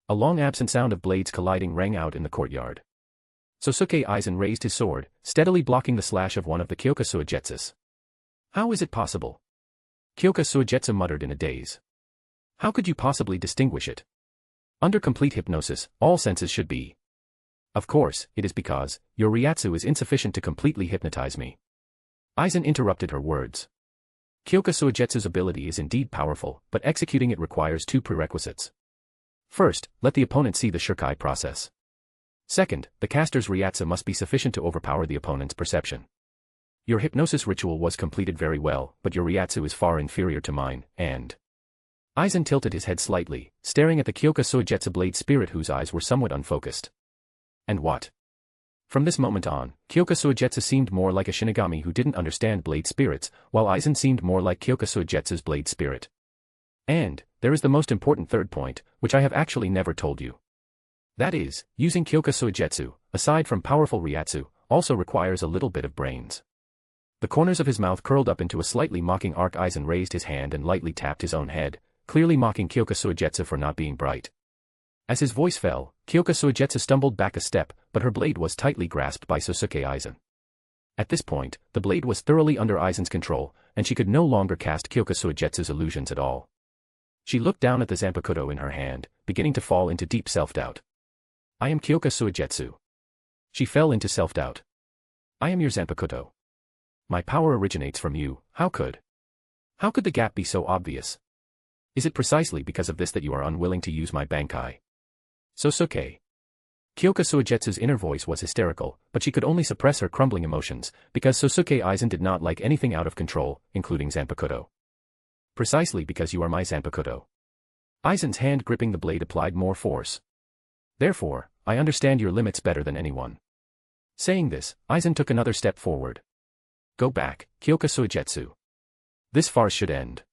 A long-absent sound of blades colliding rang out in the courtyard. Sosuke Aizen raised his sword, steadily blocking the slash of one of the Kyoka Suigetsus. How is it possible? Kyoka Suigetsu muttered in a daze. How could you possibly distinguish it? Under complete hypnosis, all senses should be. Of course, it is because your Ryatsu is insufficient to completely hypnotize me. Aizen interrupted her words. Kyoka Suigetsu's ability is indeed powerful, but executing it requires two prerequisites. First, let the opponent see the Shirkai process. Second, the caster's Ryatsu must be sufficient to overpower the opponent's perception. Your hypnosis ritual was completed very well, but your Ryatsu is far inferior to mine, and... Aizen tilted his head slightly, staring at the Kyoka Suigetsu blade spirit whose eyes were somewhat unfocused. And what? From this moment on, Kyoka Suigetsu seemed more like a Shinigami who didn't understand blade spirits, while Aizen seemed more like Kyoka Suigetsu's blade spirit. And, there is the most important third point, which I have actually never told you. That is, using Kyoka Suigetsu, aside from powerful Ryatsu, also requires a little bit of brains. The corners of his mouth curled up into a slightly mocking arc. Aizen raised his hand and lightly tapped his own head, clearly mocking Kyoka Suigetsu for not being bright. As his voice fell, Kyoka Suigetsu stumbled back a step, but her blade was tightly grasped by Sosuke Aizen. At this point, the blade was thoroughly under Aizen's control, and she could no longer cast Kyoka Suigetsu's illusions at all. She looked down at the Zanpakuto in her hand, beginning to fall into deep self-doubt. I am Kyoka Suigetsu. She fell into self-doubt. I am your Zanpakuto. My power originates from you, how could the gap be so obvious? Is it precisely because of this that you are unwilling to use my Bankai? Sosuke. Kyoka Suigetsu's inner voice was hysterical, but she could only suppress her crumbling emotions, because Sosuke Aizen did not like anything out of control, including Zanpakuto. Precisely because you are my Zanpakuto. Aizen's hand gripping the blade applied more force. Therefore, I understand your limits better than anyone. Saying this, Aizen took another step forward. Go back, Kyoka Suigetsu. This farce should end.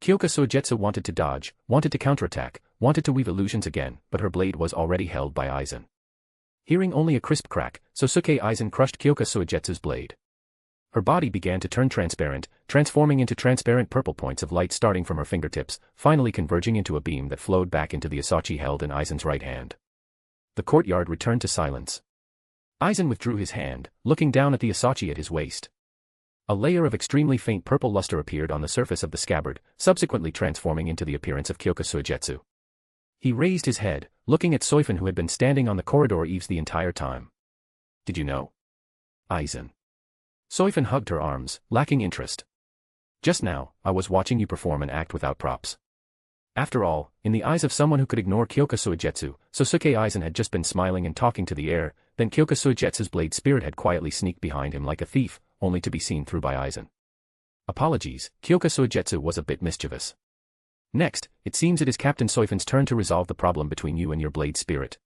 Kyoka Suigetsu wanted to dodge, wanted to counterattack, wanted to weave illusions again, but her blade was already held by Aizen. Hearing only a crisp crack, Sosuke Aizen crushed Kyoka Suigetsu's blade. Her body began to turn transparent, transforming into transparent purple points of light starting from her fingertips, finally converging into a beam that flowed back into the Asachi held in Aizen's right hand. The courtyard returned to silence. Aizen withdrew his hand, looking down at the Asachi at his waist. A layer of extremely faint purple luster appeared on the surface of the scabbard, subsequently transforming into the appearance of Kyoka Suigetsu. He raised his head, looking at Soifon who had been standing on the corridor eaves the entire time. Did you know? Aizen. Soifon hugged her arms, lacking interest. Just now, I was watching you perform an act without props. After all, in the eyes of someone who could ignore Kyoka Suigetsu, Sosuke Aizen had just been smiling and talking to the air, then Kyoka Suigetsu's blade spirit had quietly sneaked behind him like a thief, only to be seen through by Aizen. Apologies, Kyoka Suigetsu was a bit mischievous. Next, it seems it is Captain Soifon's turn to resolve the problem between you and your blade spirit.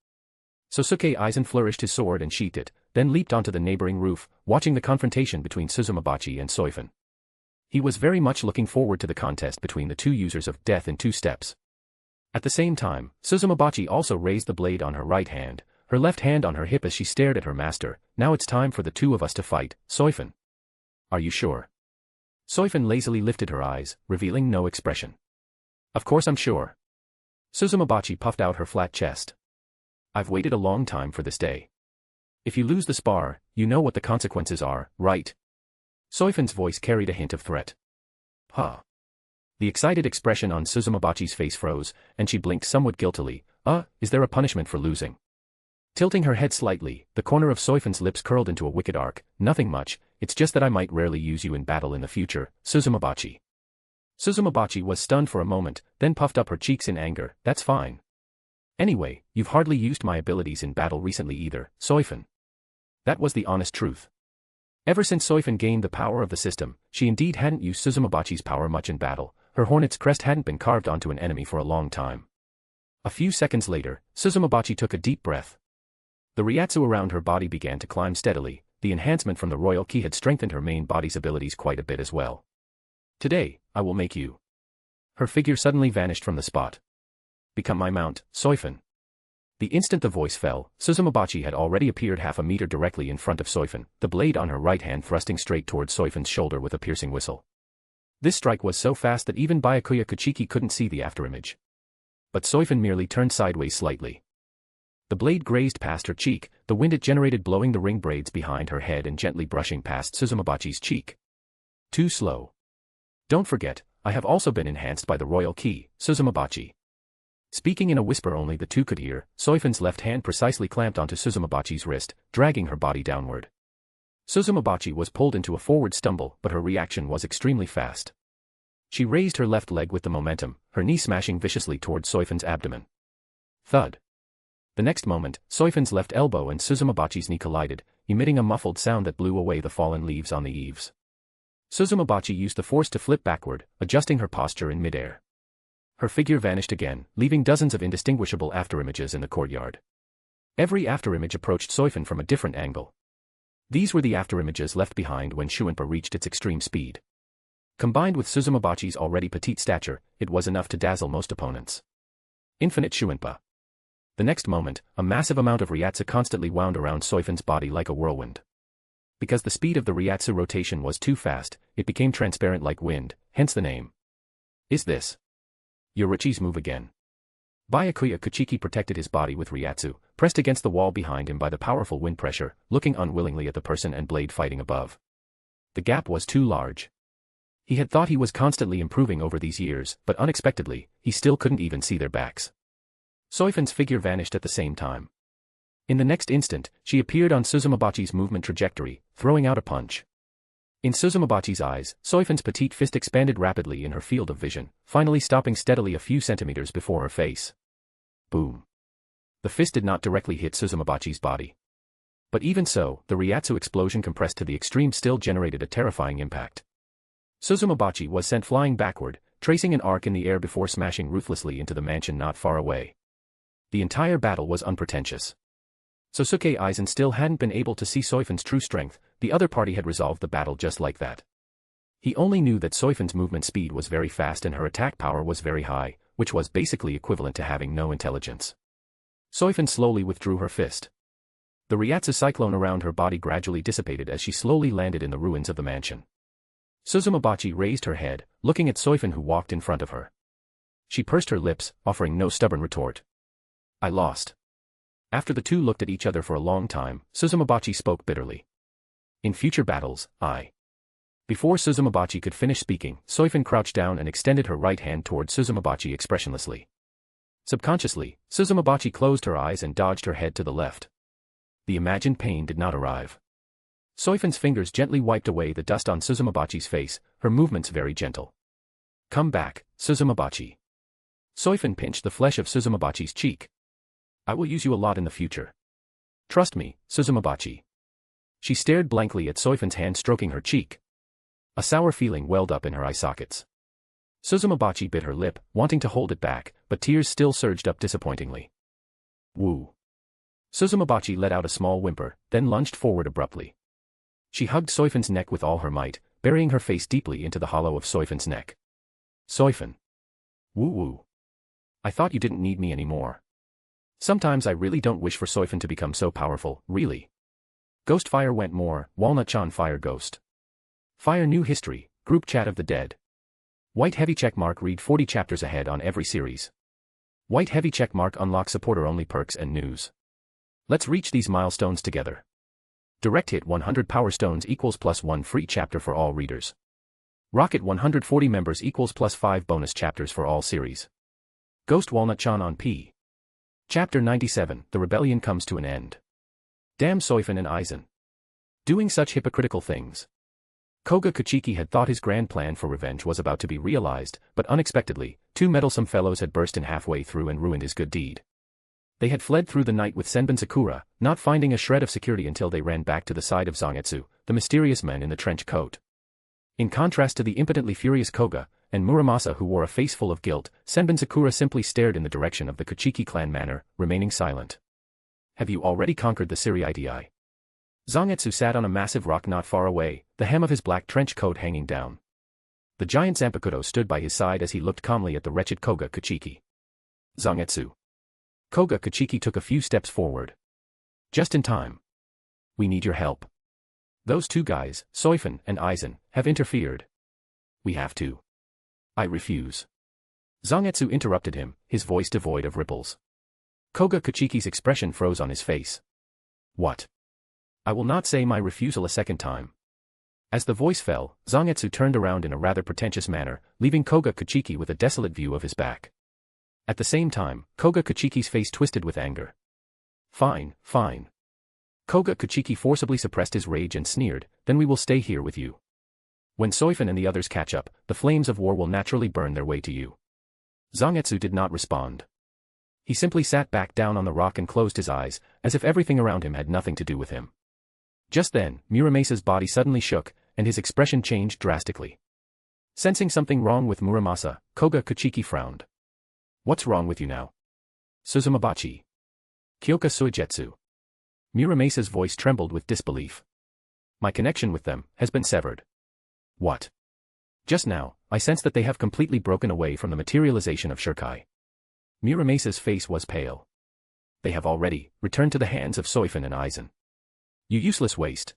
Sosuke Aizen flourished his sword and sheathed it, then leaped onto the neighboring roof, watching the confrontation between Suzumabachi and Soifon. He was very much looking forward to the contest between the two users of death in 2 steps. At the same time, Suzumabachi also raised the blade on her right hand, her left hand on her hip as she stared at her master. Now it's time for the two of us to fight, Soifon. Are you sure? Soifon lazily lifted her eyes, revealing no expression. Of course I'm sure. Suzumabachi puffed out her flat chest. I've waited a long time for this day. If you lose the spar, you know what the consequences are, right? Soifon's voice carried a hint of threat. Huh. The excited expression on Suzumabachi's face froze, and she blinked somewhat guiltily. Is there a punishment for losing? Tilting her head slightly, the corner of Soifon's lips curled into a wicked arc. Nothing much, it's just that I might rarely use you in battle in the future, Suzumabachi. Suzumabachi was stunned for a moment, then puffed up her cheeks in anger. That's fine. Anyway, you've hardly used my abilities in battle recently either, Soifon. That was the honest truth. Ever since Soifon gained the power of the system, she indeed hadn't used Suzumabachi's power much in battle. Her hornet's crest hadn't been carved onto an enemy for a long time. A few seconds later, Suzumabachi took a deep breath. The Ryatsu around her body began to climb steadily. The enhancement from the royal ki had strengthened her main body's abilities quite a bit as well. Today, I will make you. Her figure suddenly vanished from the spot. Become my mount, Soifon. The instant the voice fell, Suzumabachi had already appeared half a meter directly in front of Soifon, the blade on her right hand thrusting straight towards Soifon's shoulder with a piercing whistle. This strike was so fast that even Byakuya Kuchiki couldn't see the afterimage. But Soifon merely turned sideways slightly. The blade grazed past her cheek, the wind it generated blowing the ring braids behind her head and gently brushing past Suzumabachi's cheek. Too slow. Don't forget, I have also been enhanced by the royal ki, Suzumabachi. Speaking in a whisper only the two could hear, Soifon's left hand precisely clamped onto Suzumabachi's wrist, dragging her body downward. Suzumabachi was pulled into a forward stumble, but her reaction was extremely fast. She raised her left leg with the momentum, her knee smashing viciously towards Soifon's abdomen. Thud. The next moment, Soifon's left elbow and Suzumabachi's knee collided, emitting a muffled sound that blew away the fallen leaves on the eaves. Suzumabachi used the force to flip backward, adjusting her posture in midair. Her figure vanished again, leaving dozens of indistinguishable afterimages in the courtyard. Every afterimage approached Soifon from a different angle. These were the afterimages left behind when Shuinpa reached its extreme speed. Combined with Suzumabachi's already petite stature, it was enough to dazzle most opponents. Infinite Shuinpa. The next moment, a massive amount of Ryatsu constantly wound around Soifon's body like a whirlwind. Because the speed of the Ryatsu rotation was too fast, it became transparent like wind, hence the name. Is this Yoruichi's move again? Byakuya Kuchiki protected his body with Ryatsu, pressed against the wall behind him by the powerful wind pressure, looking unwillingly at the person and blade fighting above. The gap was too large. He had thought he was constantly improving over these years, but unexpectedly, he still couldn't even see their backs. Soifon's figure vanished at the same time. In the next instant, she appeared on Suzumabachi's movement trajectory, throwing out a punch. In Suzumabachi's eyes, Soifon's petite fist expanded rapidly in her field of vision, finally stopping steadily a few centimeters before her face. Boom. The fist did not directly hit Suzumabachi's body. But even so, the Ryatsu explosion compressed to the extreme still generated a terrifying impact. Suzumabachi was sent flying backward, tracing an arc in the air before smashing ruthlessly into the mansion not far away. The entire battle was unpretentious. Sosuke Aizen still hadn't been able to see Soifon's true strength, the other party had resolved the battle just like that. He only knew that Soifon's movement speed was very fast and her attack power was very high, which was basically equivalent to having no intelligence. Soifon slowly withdrew her fist. The Ryatsu cyclone around her body gradually dissipated as she slowly landed in the ruins of the mansion. Suzumabachi raised her head, looking at Soifon who walked in front of her. She pursed her lips, offering no stubborn retort. I lost. After the two looked at each other for a long time, Suzumabachi spoke bitterly. In future battles, I. Before Suzumabachi could finish speaking, Soifon crouched down and extended her right hand toward Suzumabachi expressionlessly. Subconsciously, Suzumabachi closed her eyes and dodged her head to the left. The imagined pain did not arrive. Soifon's fingers gently wiped away the dust on Suzumabachi's face, her movements very gentle. Come back, Suzumabachi. Soifon pinched the flesh of Suzumabachi's cheek. I will use you a lot in the future. Trust me, Suzumabachi. She stared blankly at Soifon's hand stroking her cheek. A sour feeling welled up in her eye sockets. Suzumabachi bit her lip, wanting to hold it back, but tears still surged up disappointingly. Woo. Suzumabachi let out a small whimper, then lunged forward abruptly. She hugged Soifon's neck with all her might, burying her face deeply into the hollow of Soifon's neck. Soifon. Woo-woo. I thought you didn't need me anymore. Sometimes I really don't wish for Soifon to become so powerful, really. Ghost Fire went more, Walnut-chan Fire Ghost. Fire New History, Group Chat of the Dead. White heavy checkmark read 40 chapters ahead on every series. White heavy checkmark unlock supporter-only perks and news. Let's reach these milestones together. Direct hit 100 Power Stones equals +1 free chapter for all readers. Rocket 140 members equals +5 bonus chapters for all series. Ghost Walnut-chan on P. Chapter 97, The Rebellion Comes to an End. Damn Soifon and Aizen. Doing such hypocritical things. Koga Kuchiki had thought his grand plan for revenge was about to be realized, but unexpectedly, two meddlesome fellows had burst in halfway through and ruined his good deed. They had fled through the night with Senbon Sakura, not finding a shred of security until they ran back to the side of Zangetsu, the mysterious man in the trench coat. In contrast to the impotently furious Koga, and Muramasa who wore a face full of guilt, Senbon Sakura simply stared in the direction of the Kuchiki clan manor, remaining silent. Have you already conquered the Siriitii? Zangetsu sat on a massive rock not far away, the hem of his black trench coat hanging down. The giant Zanpakuto stood by his side as he looked calmly at the wretched Koga Kuchiki. Zangetsu. Koga Kuchiki took a few steps forward. Just in time. We need your help. Those two guys, Soifon and Aizen, have interfered. We have to. I refuse. Zangetsu interrupted him, his voice devoid of ripples. Koga Kuchiki's expression froze on his face. What? I will not say my refusal a second time. As the voice fell, Zangetsu turned around in a rather pretentious manner, leaving Koga Kuchiki with a desolate view of his back. At the same time, Koga Kuchiki's face twisted with anger. Fine, fine. Koga Kuchiki forcibly suppressed his rage and sneered, then we will stay here with you. When Soifon and the others catch up, the flames of war will naturally burn their way to you. Zangetsu did not respond. He simply sat back down on the rock and closed his eyes, as if everything around him had nothing to do with him. Just then, Muramesa's body suddenly shook, and his expression changed drastically. Sensing something wrong with Muramasa, Koga Kuchiki frowned. What's wrong with you now? Suzumabachi. Kyoka Suijetsu. Muramesa's voice trembled with disbelief. My connection with them has been severed. What? Just now, I sense that they have completely broken away from the materialization of Shirkai. Muramesa's face was pale. They have already returned to the hands of Soifon and Aizen. You useless waste.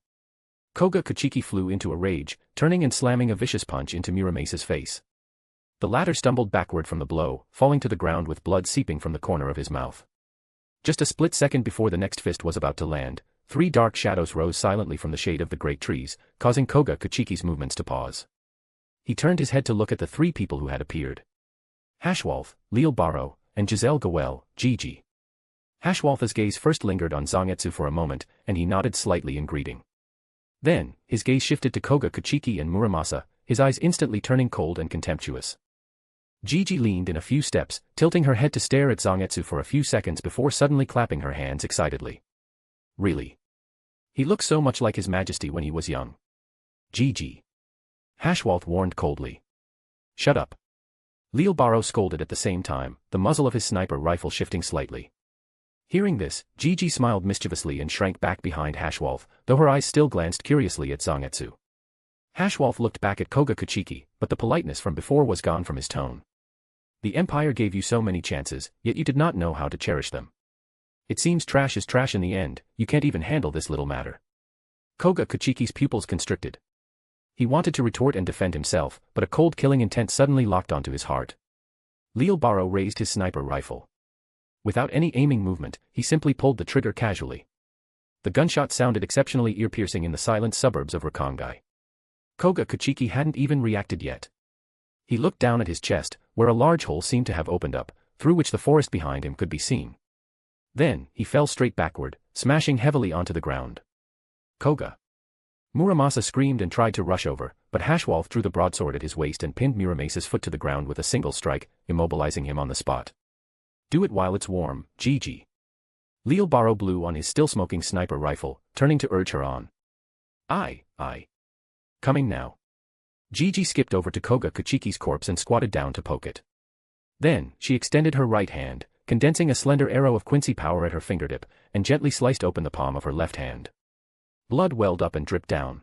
Koga Kuchiki flew into a rage, turning and slamming a vicious punch into Muramesa's face. The latter stumbled backward from the blow, falling to the ground with blood seeping from the corner of his mouth. Just a split second before the next fist was about to land, three dark shadows rose silently from the shade of the great trees, causing Koga Kuchiki's movements to pause. He turned his head to look at the three people who had appeared. Hashwolf, Lil Baro, and Giselle Gowell, Gigi. Hashwolf's gaze first lingered on Zangetsu for a moment, and he nodded slightly in greeting. Then, his gaze shifted to Koga Kuchiki and Muramasa, his eyes instantly turning cold and contemptuous. Gigi leaned in a few steps, tilting her head to stare at Zangetsu for a few seconds before suddenly clapping her hands excitedly. Really? He looks so much like His Majesty when he was young. Gigi. Hashwolf warned coldly. Shut up. Lil Baro scolded at the same time, the muzzle of his sniper rifle shifting slightly. Hearing this, Gigi smiled mischievously and shrank back behind Hashwolf, though her eyes still glanced curiously at Zangetsu. Hashwolf looked back at Koga Kuchiki, but the politeness from before was gone from his tone. The Empire gave you so many chances, yet you did not know how to cherish them. It seems trash is trash in the end, you can't even handle this little matter. Koga Kachiki's pupils constricted. He wanted to retort and defend himself, but a cold killing intent suddenly locked onto his heart. Lil Baro raised his sniper rifle. Without any aiming movement, he simply pulled the trigger casually. The gunshot sounded exceptionally ear-piercing in the silent suburbs of Rakangai. Koga Kachiki hadn't even reacted yet. He looked down at his chest, where a large hole seemed to have opened up, through which the forest behind him could be seen. Then, he fell straight backward, smashing heavily onto the ground. Koga. Muramasa screamed and tried to rush over, but Hashwolf threw the broadsword at his waist and pinned Muramasa's foot to the ground with a single strike, immobilizing him on the spot. Do it while it's warm, Gigi. Lil Baro blew on his still-smoking sniper rifle, turning to urge her on. Aye. Coming now. Gigi skipped over to Koga Kachiki's corpse and squatted down to poke it. Then, she extended her right hand, condensing a slender arrow of Quincy power at her fingertip, and gently sliced open the palm of her left hand. Blood welled up and dripped down.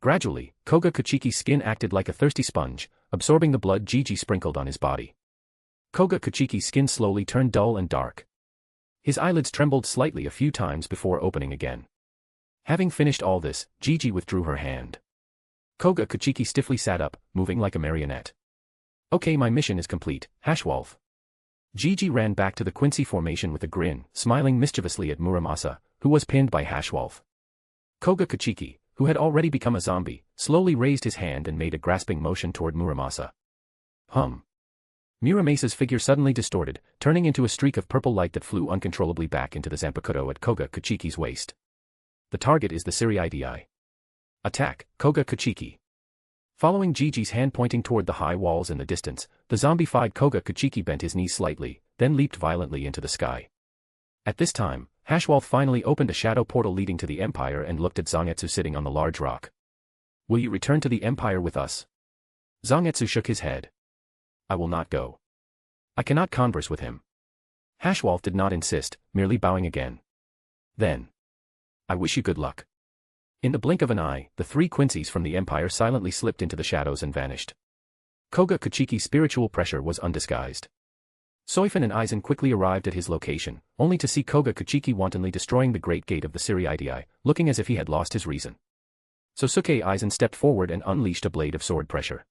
Gradually, Koga Kachiki's skin acted like a thirsty sponge, absorbing the blood Gigi sprinkled on his body. Koga Kachiki's skin slowly turned dull and dark. His eyelids trembled slightly a few times before opening again. Having finished all this, Gigi withdrew her hand. Koga Kachiki stiffly sat up, moving like a marionette. Okay, my mission is complete, Hashwolf. Gigi ran back to the Quincy formation with a grin, smiling mischievously at Muramasa, who was pinned by Hashwolf. Koga Kachiki, who had already become a zombie, slowly raised his hand and made a grasping motion toward Muramasa. Muramasa's figure suddenly distorted, turning into a streak of purple light that flew uncontrollably back into the Zanpakuto at Koga Kachiki's waist. The target is the Siriidii. Attack, Koga Kachiki. Following Gigi's hand pointing toward the high walls in the distance, the zombified Koga Kachiki bent his knees slightly, then leaped violently into the sky. At this time, Hashwolf finally opened a shadow portal leading to the Empire and looked at Zangetsu sitting on the large rock. Will you return to the Empire with us? Zangetsu shook his head. I will not go. I cannot converse with him. Hashwolf did not insist, merely bowing again. Then. I wish you good luck. In the blink of an eye, the three Quincies from the Empire silently slipped into the shadows and vanished. Koga Kachiki's spiritual pressure was undisguised. Soifon and Aizen quickly arrived at his location, only to see Koga Kachiki wantonly destroying the great gate of the Siriidii, looking as if he had lost his reason. Sosuke Aizen stepped forward and unleashed a blade of sword pressure.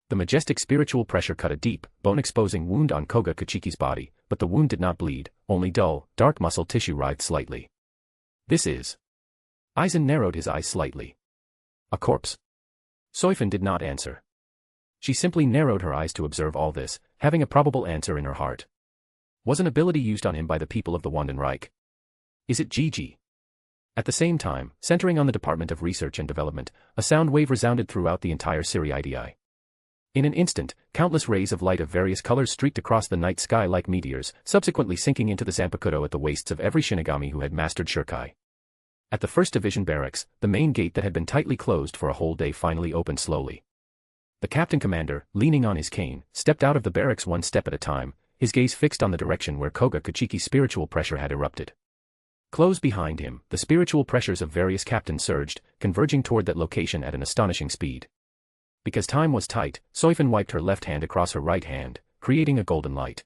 The majestic spiritual pressure cut a deep, bone-exposing wound on Koga Kachiki's body, but the wound did not bleed, only dull, dark muscle tissue writhed slightly. This is. Aizen narrowed his eyes slightly. A corpse? Soifon did not answer. She simply narrowed her eyes to observe all this, having a probable answer in her heart. Was an ability used on him by the people of the Wandenreich? Is it Gigi? At the same time, centering on the Department of Research and Development, a sound wave resounded throughout the entire Siriidii. In an instant, countless rays of light of various colors streaked across the night sky like meteors, subsequently sinking into the Zanpakuto at the waists of every Shinigami who had mastered Shurkai. At the 1st Division barracks, the main gate that had been tightly closed for a whole day finally opened slowly. The captain commander, leaning on his cane, stepped out of the barracks one step at a time, his gaze fixed on the direction where Koga Kachiki's spiritual pressure had erupted. Close behind him, the spiritual pressures of various captains surged, converging toward that location at an astonishing speed. Because time was tight, Soifon wiped her left hand across her right hand, creating a golden light.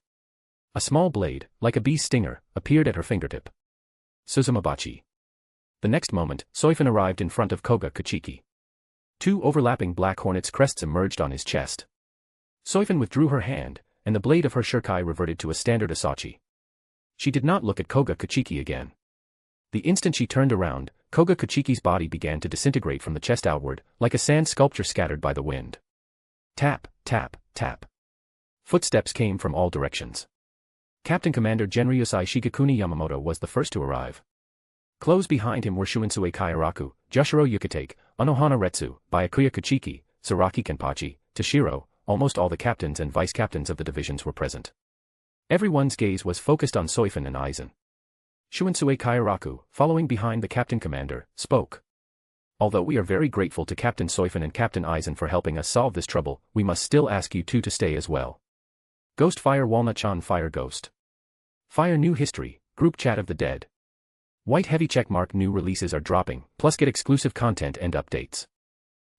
A small blade, like a bee's stinger, appeared at her fingertip. Suzumabachi. The next moment, Soifon arrived in front of Koga Kachiki. Two overlapping black hornet's crests emerged on his chest. Soifon withdrew her hand, and the blade of her shurkai reverted to a standard asachi. She did not look at Koga Kachiki again. The instant she turned around, Koga Kachiki's body began to disintegrate from the chest outward, like a sand sculpture scattered by the wind. Tap, tap, tap. Footsteps came from all directions. Captain Commander Genryusai Shigekuni Yamamoto was the first to arrive. Close behind him were Shunsui Kairaku, Jushiro Yukitake, Anohana Retsu, Byakuya Kachiki, Zaraki Kenpachi, Toshiro, almost all the captains and vice-captains of the divisions were present. Everyone's gaze was focused on Soifon and Aizen. Shunsui Kairaku, following behind the captain commander, spoke. Although we are very grateful to Captain Soifon and Captain Aizen for helping us solve this trouble, we must still ask you two to stay as well. Ghost Fire Walnut-chan Fire Ghost. Fire New History, Group Chat of the Dead. White heavy checkmark new releases are dropping, plus get exclusive content and updates.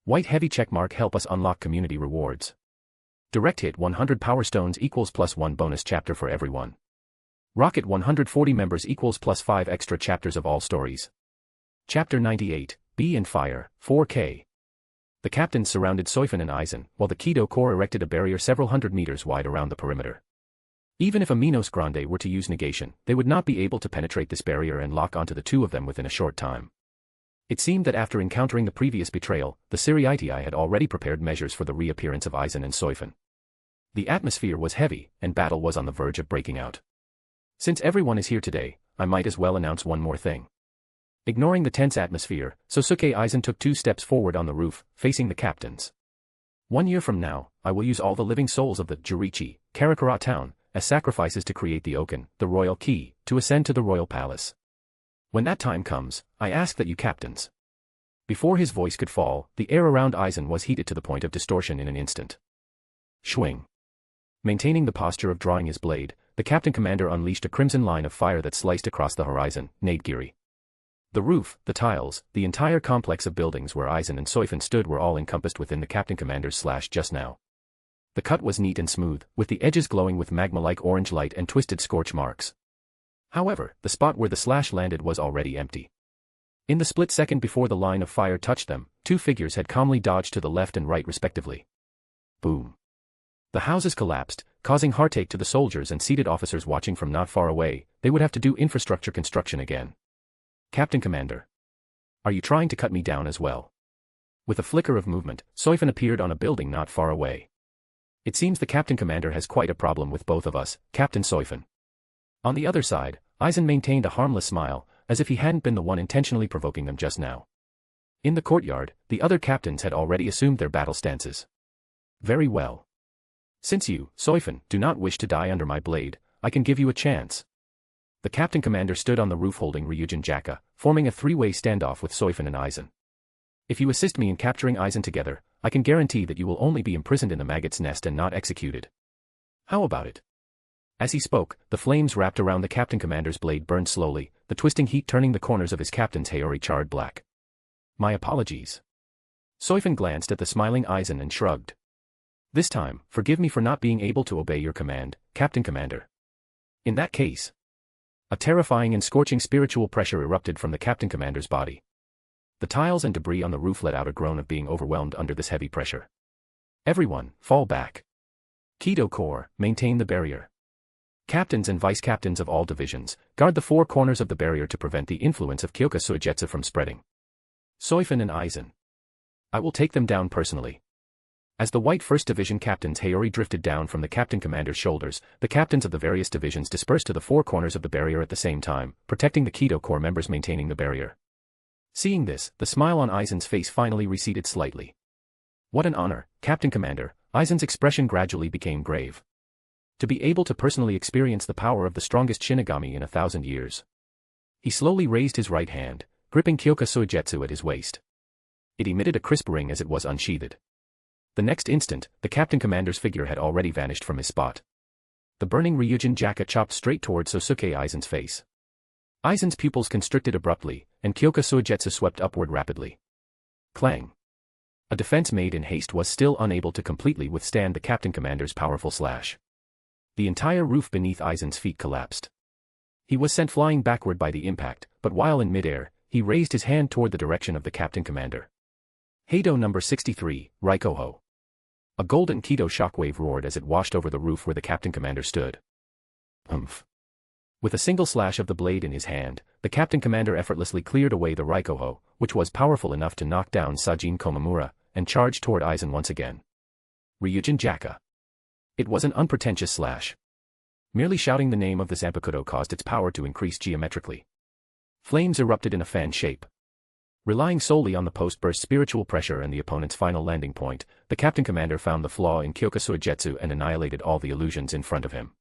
White heavy checkmark help us unlock community rewards. Direct hit 100 power stones equals +1 bonus chapter for everyone. Rocket 140 members equals +5 extra chapters of all stories. Chapter 98, Bee and Fire, 4K. The captains surrounded Soifon and Aizen, while the Kido Corps erected a barrier several hundred meters wide around the perimeter. Even if a Minos Grande were to use negation, they would not be able to penetrate this barrier and lock onto the two of them within a short time. It seemed that after encountering the previous betrayal, the Zaraki had already prepared measures for the reappearance of Aizen and Soifon. The atmosphere was heavy, and battle was on the verge of breaking out. Since everyone is here today, I might as well announce one more thing. Ignoring the tense atmosphere, Sosuke Aizen took 2 steps forward on the roof, facing the captains. 1 year from now, I will use all the living souls of the Yoruichi, Karakura town, as sacrifices to create the Oken, the royal key, to ascend to the royal palace. When that time comes, I ask that you captains. Before his voice could fall, the air around Aizen was heated to the point of distortion in an instant. Swing. Maintaining the posture of drawing his blade, the captain commander unleashed a crimson line of fire that sliced across the horizon, Nadegiri. The roof, the tiles, the entire complex of buildings where Aizen and Soifon stood were all encompassed within the captain commander's slash just now. The cut was neat and smooth, with the edges glowing with magma-like orange light and twisted scorch marks. However, the spot where the slash landed was already empty. In the split second before the line of fire touched them, 2 figures had calmly dodged to the left and right respectively. Boom. The houses collapsed, causing heartache to the soldiers and seated officers watching from not far away. They would have to do infrastructure construction again. Captain Commander. Are you trying to cut me down as well? With a flicker of movement, Soifon appeared on a building not far away. It seems the Captain Commander has quite a problem with both of us, Captain Soifon. On the other side, Aizen maintained a harmless smile, as if he hadn't been the one intentionally provoking them just now. In the courtyard, the other captains had already assumed their battle stances. Very well. Since you, Soifon, do not wish to die under my blade, I can give you a chance. The Captain Commander stood on the roof holding Ryujin Jaka, forming a 3-way standoff with Soifon and Aizen. If you assist me in capturing Aizen together, I can guarantee that you will only be imprisoned in the maggot's nest and not executed. How about it? As he spoke, the flames wrapped around the Captain Commander's blade burned slowly, the twisting heat turning the corners of his captain's haori charred black. My apologies. Soifon glanced at the smiling Aizen and shrugged. This time, forgive me for not being able to obey your command, Captain Commander. In that case. A terrifying and scorching spiritual pressure erupted from the Captain Commander's body. The tiles and debris on the roof let out a groan of being overwhelmed under this heavy pressure. Everyone, fall back. Kido Corps, maintain the barrier. Captains and vice-captains of all divisions, guard the 4 corners of the barrier to prevent the influence of Kyoka Suigetsu from spreading. Soifon and Aizen. I will take them down personally. As the White 1st Division captain's haori drifted down from the Captain Commander's shoulders, the captains of the various divisions dispersed to the 4 corners of the barrier at the same time, protecting the Kido Corps members maintaining the barrier. Seeing this, the smile on Aizen's face finally receded slightly. What an honor, Captain Commander. Aizen's expression gradually became grave. To be able to personally experience the power of the strongest Shinigami in 1,000 years. He slowly raised his right hand, gripping Kyoka Suigetsu at his waist. It emitted a crisp ring as it was unsheathed. The next instant, the Captain Commander's figure had already vanished from his spot. The burning Ryujin Jaka chopped straight toward Sosuke Aizen's face. Aizen's pupils constricted abruptly, and Kyoka Suigetsu swept upward rapidly. Clang. A defense made in haste was still unable to completely withstand the Captain Commander's powerful slash. The entire roof beneath Aizen's feet collapsed. He was sent flying backward by the impact, but while in midair, he raised his hand toward the direction of the Captain Commander. Heido number 63, Raikoho. A golden Kido shockwave roared as it washed over the roof where the Captain Commander stood. Humph. With a single slash of the blade in his hand, the Captain Commander effortlessly cleared away the Raikoho, which was powerful enough to knock down Sajin Komamura, and charged toward Aizen once again. Ryujin Jaka. It was an unpretentious slash. Merely shouting the name of the Zanpakuto caused its power to increase geometrically. Flames erupted in a fan shape. Relying solely on the post-burst spiritual pressure and the opponent's final landing point, the Captain Commander found the flaw in Kyoka Suigetsu and annihilated all the illusions in front of him.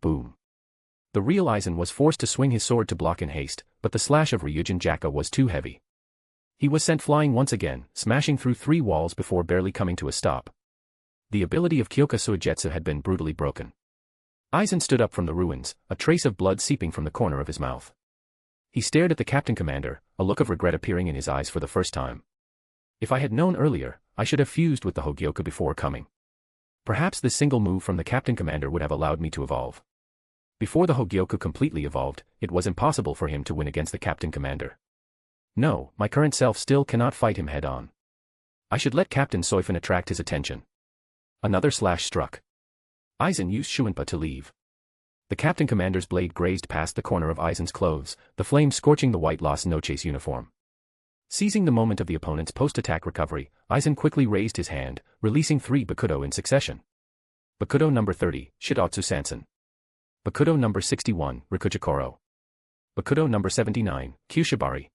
Boom. The real Aizen was forced to swing his sword to block in haste, but the slash of Ryujin Jaka was too heavy. He was sent flying once again, smashing through 3 walls before barely coming to a stop. The ability of Kyoka Suigetsu had been brutally broken. Aizen stood up from the ruins, a trace of blood seeping from the corner of his mouth. He stared at the Captain Commander, a look of regret appearing in his eyes for the first time. If I had known earlier, I should have fused with the Hogyoku before coming. Perhaps this single move from the Captain Commander would have allowed me to evolve. Before the Hogyoku completely evolved, it was impossible for him to win against the Captain Commander. No, my current self still cannot fight him head-on. I should let Captain Soifon attract his attention. Another slash struck. Aizen used Shuinpa to leave. The Captain Commander's blade grazed past the corner of Aizen's clothes, the flame scorching the white Las Noches uniform. Seizing the moment of the opponent's post-attack recovery, Aizen quickly raised his hand, releasing 3 Bakudo in succession. Bakudo number 30, Shidatsu Sansen. Bakudo number 61, Rikuchikoro. Bakudo number 79, Kyushibari.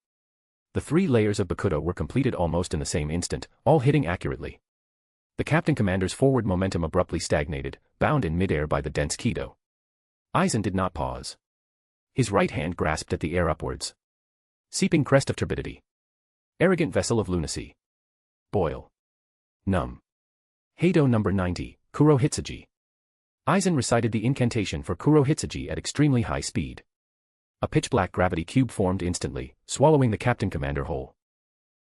The 3 layers of Bakudo were completed almost in the same instant, all hitting accurately. The Captain Commander's forward momentum abruptly stagnated, bound in midair by the dense Kido. Aizen did not pause. His right hand grasped at the air upwards. Seeping crest of turbidity. Arrogant vessel of lunacy. Boil. Numb. Heido number 90, Kuro Hitsuji. Aizen recited the incantation for Kuro Hitsuji at extremely high speed. A pitch-black gravity cube formed instantly, swallowing the Captain Commander whole.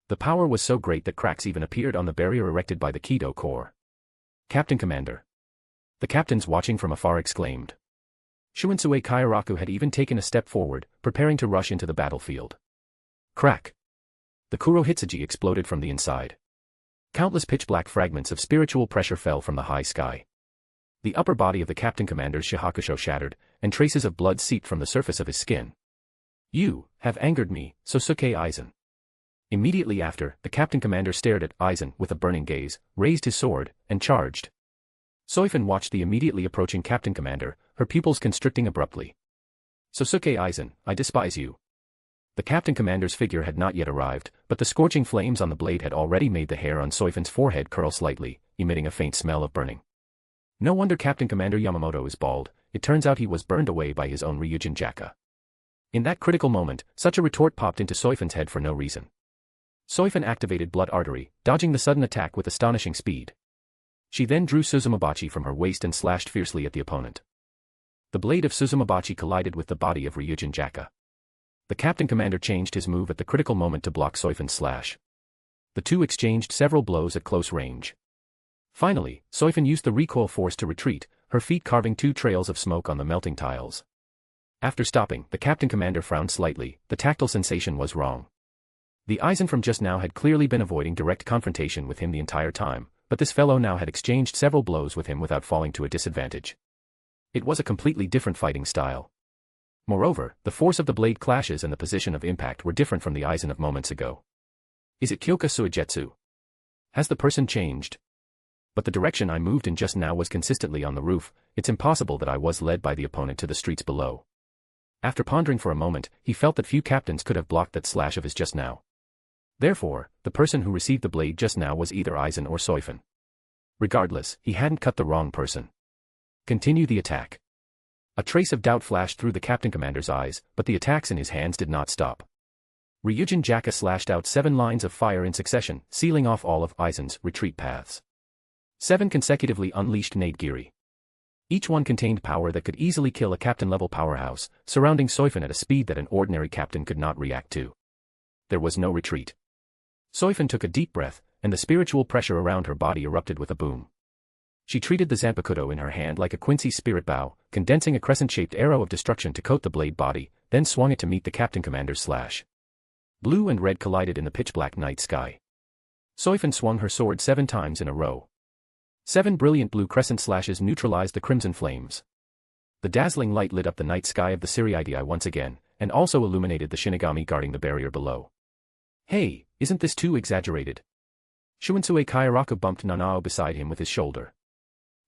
The power was so great that cracks even appeared on the barrier erected by the Kido core. Captain Commander. The captains watching from afar exclaimed. Shunsui Kairaku had even taken a step forward, preparing to rush into the battlefield. Crack. The Kuro Hitsuji exploded from the inside. Countless pitch-black fragments of spiritual pressure fell from the high sky. The upper body of the Captain Commander's Shihakusho shattered, and traces of blood seeped from the surface of his skin. You have angered me, Sosuke Aizen. Immediately after, the Captain Commander stared at Aizen with a burning gaze, raised his sword, and charged. Soifon watched the immediately approaching Captain Commander, her pupils constricting abruptly. Sosuke Aizen, I despise you. The Captain Commander's figure had not yet arrived, but the scorching flames on the blade had already made the hair on Soifon's forehead curl slightly, emitting a faint smell of burning. No wonder Captain Commander Yamamoto is bald, it turns out he was burned away by his own Ryujin Jaka. In that critical moment, such a retort popped into Soifon's head for no reason. Soifon activated Blood Artery, dodging the sudden attack with astonishing speed. She then drew Suzumabachi from her waist and slashed fiercely at the opponent. The blade of Suzumabachi collided with the body of Ryujin Jaka. The Captain Commander changed his move at the critical moment to block Soifon's slash. The two exchanged several blows at close range. Finally, Soifon used the recoil force to retreat, her feet carving 2 trails of smoke on the melting tiles. After stopping, the Captain Commander frowned slightly, the tactile sensation was wrong. The Aizen from just now had clearly been avoiding direct confrontation with him the entire time, but this fellow now had exchanged several blows with him without falling to a disadvantage. It was a completely different fighting style. Moreover, the force of the blade clashes and the position of impact were different from the Aizen of moments ago. Is it Kyoka Suigetsu? Has the person changed? But the direction I moved in just now was consistently on the roof, it's impossible that I was led by the opponent to the streets below. After pondering for a moment, he felt that few captains could have blocked that slash of his just now. Therefore, the person who received the blade just now was either Aizen or Soifon. Regardless, he hadn't cut the wrong person. Continue the attack. A trace of doubt flashed through the Captain Commander's eyes, but the attacks in his hands did not stop. Ryujin Jaka slashed out 7 lines of fire in succession, sealing off all of Aizen's retreat paths. 7 consecutively unleashed Nade-Giri. Each one contained power that could easily kill a captain-level powerhouse, surrounding Soifon at a speed that an ordinary captain could not react to. There was no retreat. Soifon took a deep breath, and the spiritual pressure around her body erupted with a boom. She treated the Zanpakudo in her hand like a Quincy's spirit bow, condensing a crescent-shaped arrow of destruction to coat the blade body, then swung it to meet the Captain Commander's slash. Blue and red collided in the pitch-black night sky. Soifon swung her sword 7 times in a row. 7 brilliant blue crescent slashes neutralized the crimson flames. The dazzling light lit up the night sky of the Siriidii once again, and also illuminated the Shinigami guarding the barrier below. Hey, isn't this too exaggerated? Shunsui Kairaku bumped Nanao beside him with his shoulder.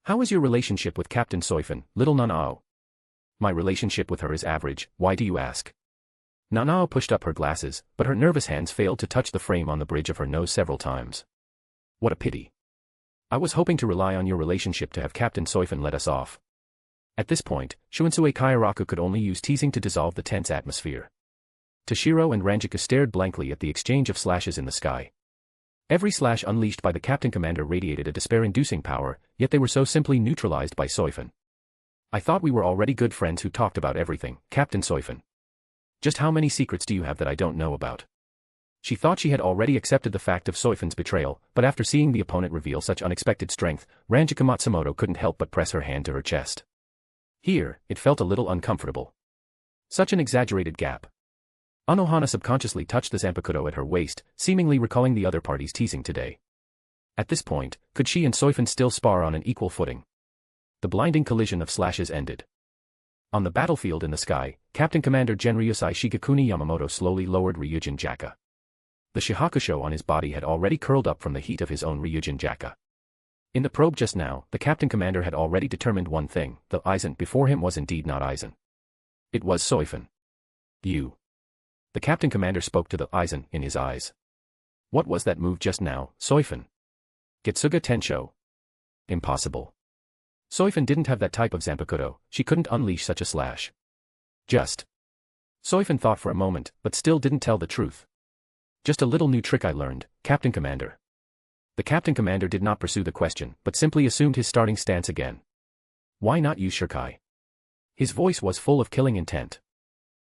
How is your relationship with Captain Soifon, little Nanao? My relationship with her is average, why do you ask? Nanao pushed up her glasses, but her nervous hands failed to touch the frame on the bridge of her nose several times. What a pity. I was hoping to rely on your relationship to have Captain Soifon let us off. At this point, Shunsui Kairaku could only use teasing to dissolve the tense atmosphere. Toshiro and Ranjiku stared blankly at the exchange of slashes in the sky. Every slash unleashed by the Captain Commander radiated a despair-inducing power, yet they were so simply neutralized by Soifon. I thought we were already good friends who talked about everything, Captain Soifon. Just how many secrets do you have that I don't know about? She thought she had already accepted the fact of Soifon's betrayal, but after seeing the opponent reveal such unexpected strength, Ranjika Matsumoto couldn't help but press her hand to her chest. Here, it felt a little uncomfortable. Such an exaggerated gap. Anohana subconsciously touched the Zanpakuto at her waist, seemingly recalling the other party's teasing today. At this point, could she and Soifon still spar on an equal footing? The blinding collision of slashes ended. On the battlefield in the sky, Captain Commander Genryusai Shigekuni Yamamoto slowly lowered Ryujin Jaka. The Shihakusho on his body had already curled up from the heat of his own Ryujin Jaka. In the probe just now, the Captain Commander had already determined one thing: the Aizen before him was indeed not Aizen. It was Soifon. You. The Captain Commander spoke to the Aizen in his eyes. What was that move just now, Soifon? Getsuga Tensho. Impossible. Soifon didn't have that type of Zanpakuto, she couldn't unleash such a slash. Just. Soifon thought for a moment, but still didn't tell the truth. Just a little new trick I learned, Captain Commander. The Captain Commander did not pursue the question, but simply assumed his starting stance again. Why not use Shirkai? His voice was full of killing intent.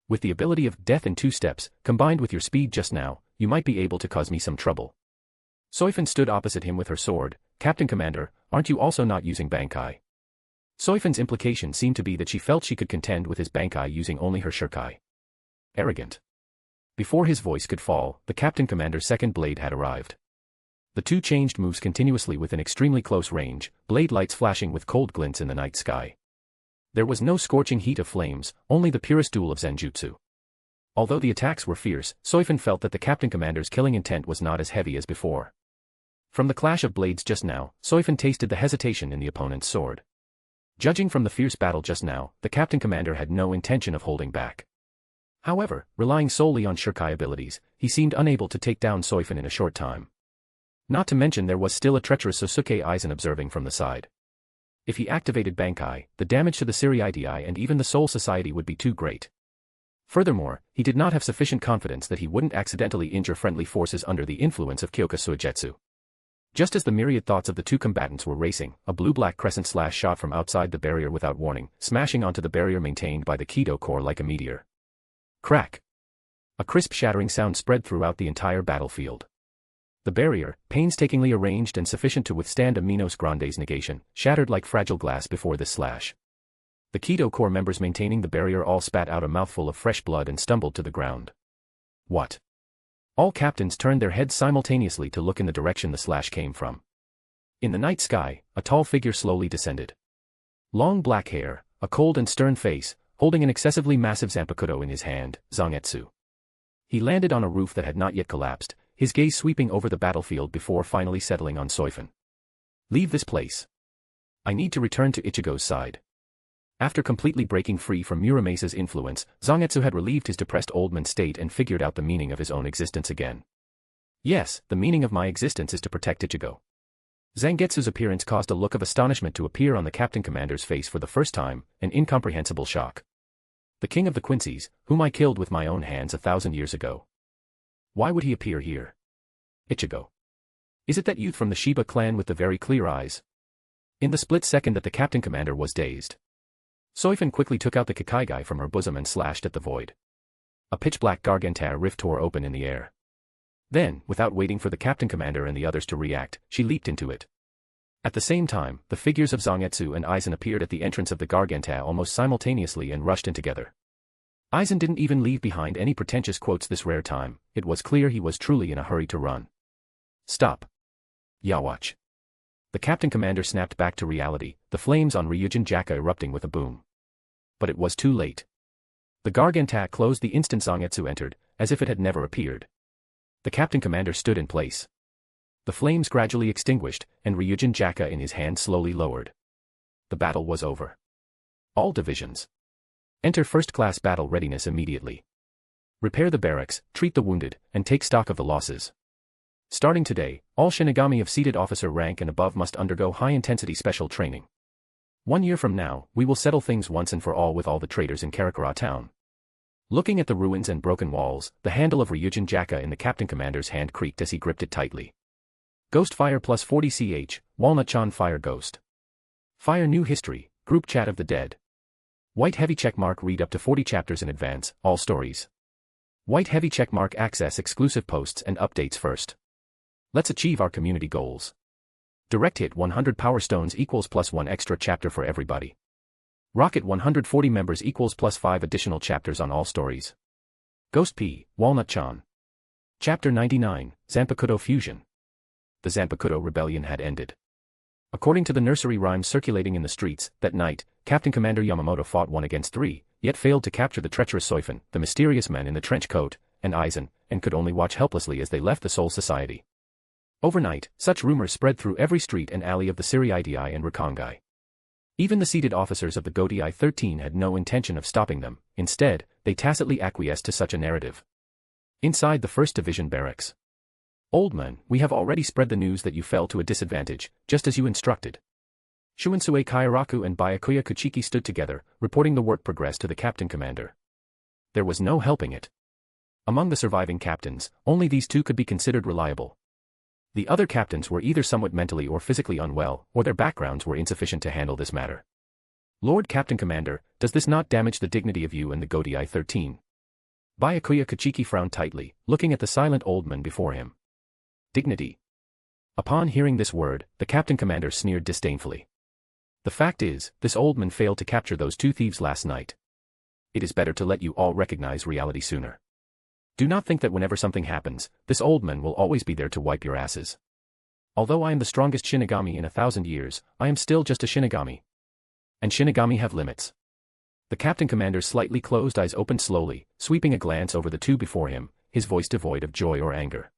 With the ability of death in 2 steps, combined with your speed just now, you might be able to cause me some trouble. Soifon stood opposite him with her sword. Captain Commander, aren't you also not using Bankai? Soifon's implication seemed to be that she felt she could contend with his Bankai using only her Shirkai. Arrogant. Before his voice could fall, the Captain Commander's second blade had arrived. The two changed moves continuously within extremely close range, blade lights flashing with cold glints in the night sky. There was no scorching heat of flames, only the purest duel of Zenjutsu. Although the attacks were fierce, Soifon felt that the Captain Commander's killing intent was not as heavy as before. From the clash of blades just now, Soifon tasted the hesitation in the opponent's sword. Judging from the fierce battle just now, the Captain Commander had no intention of holding back. However, relying solely on Shirkai abilities, he seemed unable to take down Soifon in a short time. Not to mention there was still a treacherous Sosuke Aizen observing from the side. If he activated Bankai, the damage to the Siriidii and even the Soul Society would be too great. Furthermore, he did not have sufficient confidence that he wouldn't accidentally injure friendly forces under the influence of Kyoka Suigetsu. Just as the myriad thoughts of the two combatants were racing, a blue-black crescent slash shot from outside the barrier without warning, smashing onto the barrier maintained by the Kido core like a meteor. Crack! A crisp shattering sound spread throughout the entire battlefield. The barrier, painstakingly arranged and sufficient to withstand a Minos Grande's negation, shattered like fragile glass before this slash. The Kido core members maintaining the barrier all spat out a mouthful of fresh blood and stumbled to the ground. What? All captains turned their heads simultaneously to look in the direction the slash came from. In the night sky, a tall figure slowly descended. Long black hair, a cold and stern face, holding an excessively massive Zanpakuto in his hand, Zangetsu. He landed on a roof that had not yet collapsed, his gaze sweeping over the battlefield before finally settling on Soifon. Leave this place. I need to return to Ichigo's side. After completely breaking free from Muramesa's influence, Zangetsu had relieved his depressed old man state and figured out the meaning of his own existence again. Yes, the meaning of my existence is to protect Ichigo. Zangetsu's appearance caused a look of astonishment to appear on the Captain Commander's face for the first time, an incomprehensible shock. The king of the Quincy's, whom I killed with my own hands 1,000 years ago. Why would he appear here? Ichigo. Is it that youth from the Shiba clan with the very clear eyes? In the split second that the Captain Commander was dazed, Soifon quickly took out the Kakaigai from her bosom and slashed at the void. A pitch-black Gargantua rift tore open in the air. Then, without waiting for the Captain Commander and the others to react, she leaped into it. At the same time, the figures of Zangetsu and Aizen appeared at the entrance of the Gargantua almost simultaneously and rushed in together. Aizen didn't even leave behind any pretentious quotes this rare time, it was clear he was truly in a hurry to run. Stop. Yawatch. The Captain Commander snapped back to reality, the flames on Ryujin Jaka erupting with a boom. But it was too late. The Gargantua closed the instant Zangetsu entered, as if it had never appeared. The Captain Commander stood in place. The flames gradually extinguished, and Ryujin Jaka in his hand slowly lowered. The battle was over. All divisions. Enter first-class battle readiness immediately. Repair the barracks, treat the wounded, and take stock of the losses. Starting today, all Shinigami of seated officer rank and above must undergo high-intensity special training. 1 year from now, we will settle things once and for all with all the traitors in Karakura town. Looking at the ruins and broken walls, the handle of Ryujin Jaka in the Captain Commander's hand creaked as he gripped it tightly. Ghost Fire plus 40 ch, Walnut-chan Fire Ghost. Fire New History, Group Chat of the Dead. White heavy checkmark read up to 40 chapters in advance, all stories. White heavy checkmark access exclusive posts and updates first. Let's achieve our community goals. Direct hit 100 power stones equals +1 extra chapter for everybody. Rocket 140 members equals +5 additional chapters on all stories. Ghost P, Walnut-chan. Chapter 99, Zanpakuto Fusion. The Zanpakuto rebellion had ended. According to the nursery rhymes circulating in the streets, that night, Captain Commander Yamamoto fought 1 against 3, yet failed to capture the treacherous Soifon, the mysterious men in the trench coat, and Aizen, and could only watch helplessly as they left the Soul Society. Overnight, such rumors spread through every street and alley of the Siriidii and Rakangai. Even the seated officers of the Gotei 13 had no intention of stopping them, instead, they tacitly acquiesced to such a narrative. Inside the 1st Division barracks. Old man, we have already spread the news that you fell to a disadvantage, just as you instructed. Shunsue Kairaku and Byakuya Kuchiki stood together, reporting the work progress to the captain commander. There was no helping it. Among the surviving captains, only these two could be considered reliable. The other captains were either somewhat mentally or physically unwell, or their backgrounds were insufficient to handle this matter. Lord Captain Commander, does this not damage the dignity of you and the Gotei 13? Byakuya Kuchiki frowned tightly, looking at the silent old man before him. Dignity. Upon hearing this word, the captain commander sneered disdainfully. The fact is, this old man failed to capture those 2 thieves last night. It is better to let you all recognize reality sooner. Do not think that whenever something happens, this old man will always be there to wipe your asses. Although I am the strongest Shinigami in 1,000 years, I am still just a Shinigami. And Shinigami have limits. The captain commander's slightly closed eyes opened slowly, sweeping a glance over the two before him, his voice devoid of joy or anger.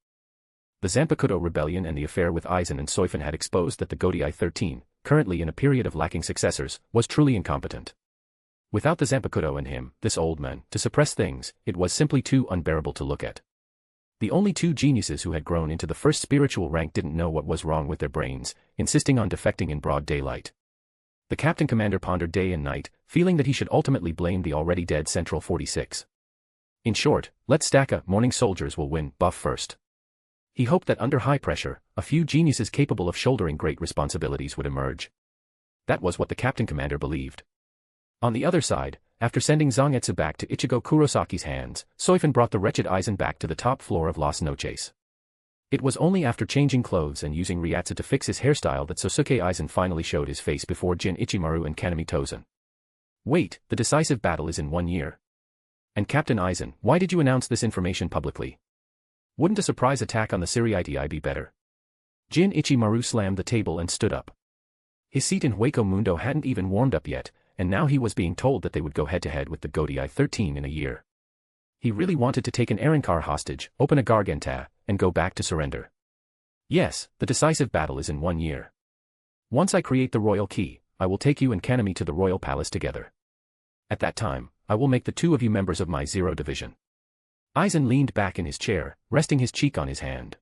The Zanpakuto rebellion and the affair with Aizen and Soifon had exposed that the Gotei 13, currently in a period of lacking successors, was truly incompetent. Without the Zanpakuto and him, this old man, to suppress things, it was simply too unbearable to look at. The only 2 geniuses who had grown into the 1st spiritual rank didn't know what was wrong with their brains, insisting on defecting in broad daylight. The captain commander pondered day and night, feeling that he should ultimately blame the already dead Central 46. In short, let Stacka, morning soldiers will win, buff first. He hoped that under high pressure, a few geniuses capable of shouldering great responsibilities would emerge. That was what the captain commander believed. On the other side, after sending Zangetsu back to Ichigo Kurosaki's hands, Soifon brought the wretched Aizen back to the top floor of Las Noches. It was only after changing clothes and using Ryatsu to fix his hairstyle that Sosuke Aizen finally showed his face before Jin Ichimaru and Kanami Tozen. Wait, the decisive battle is in 1 year. And Captain Aizen, why did you announce this information publicly? Wouldn't a surprise attack on the Siriidii be better? Jin Ichimaru slammed the table and stood up. His seat in Hueco Mundo hadn't even warmed up yet, and now he was being told that they would go head-to-head with the Gotei 13 in a year. He really wanted to take an Arrancar hostage, open a Garganta, and go back to surrender. Yes, the decisive battle is in 1 year. Once I create the royal key, I will take you and Kanami to the royal palace together. At that time, I will make the 2 of you members of my 0 division. Aizen leaned back in his chair, resting his cheek on his hand.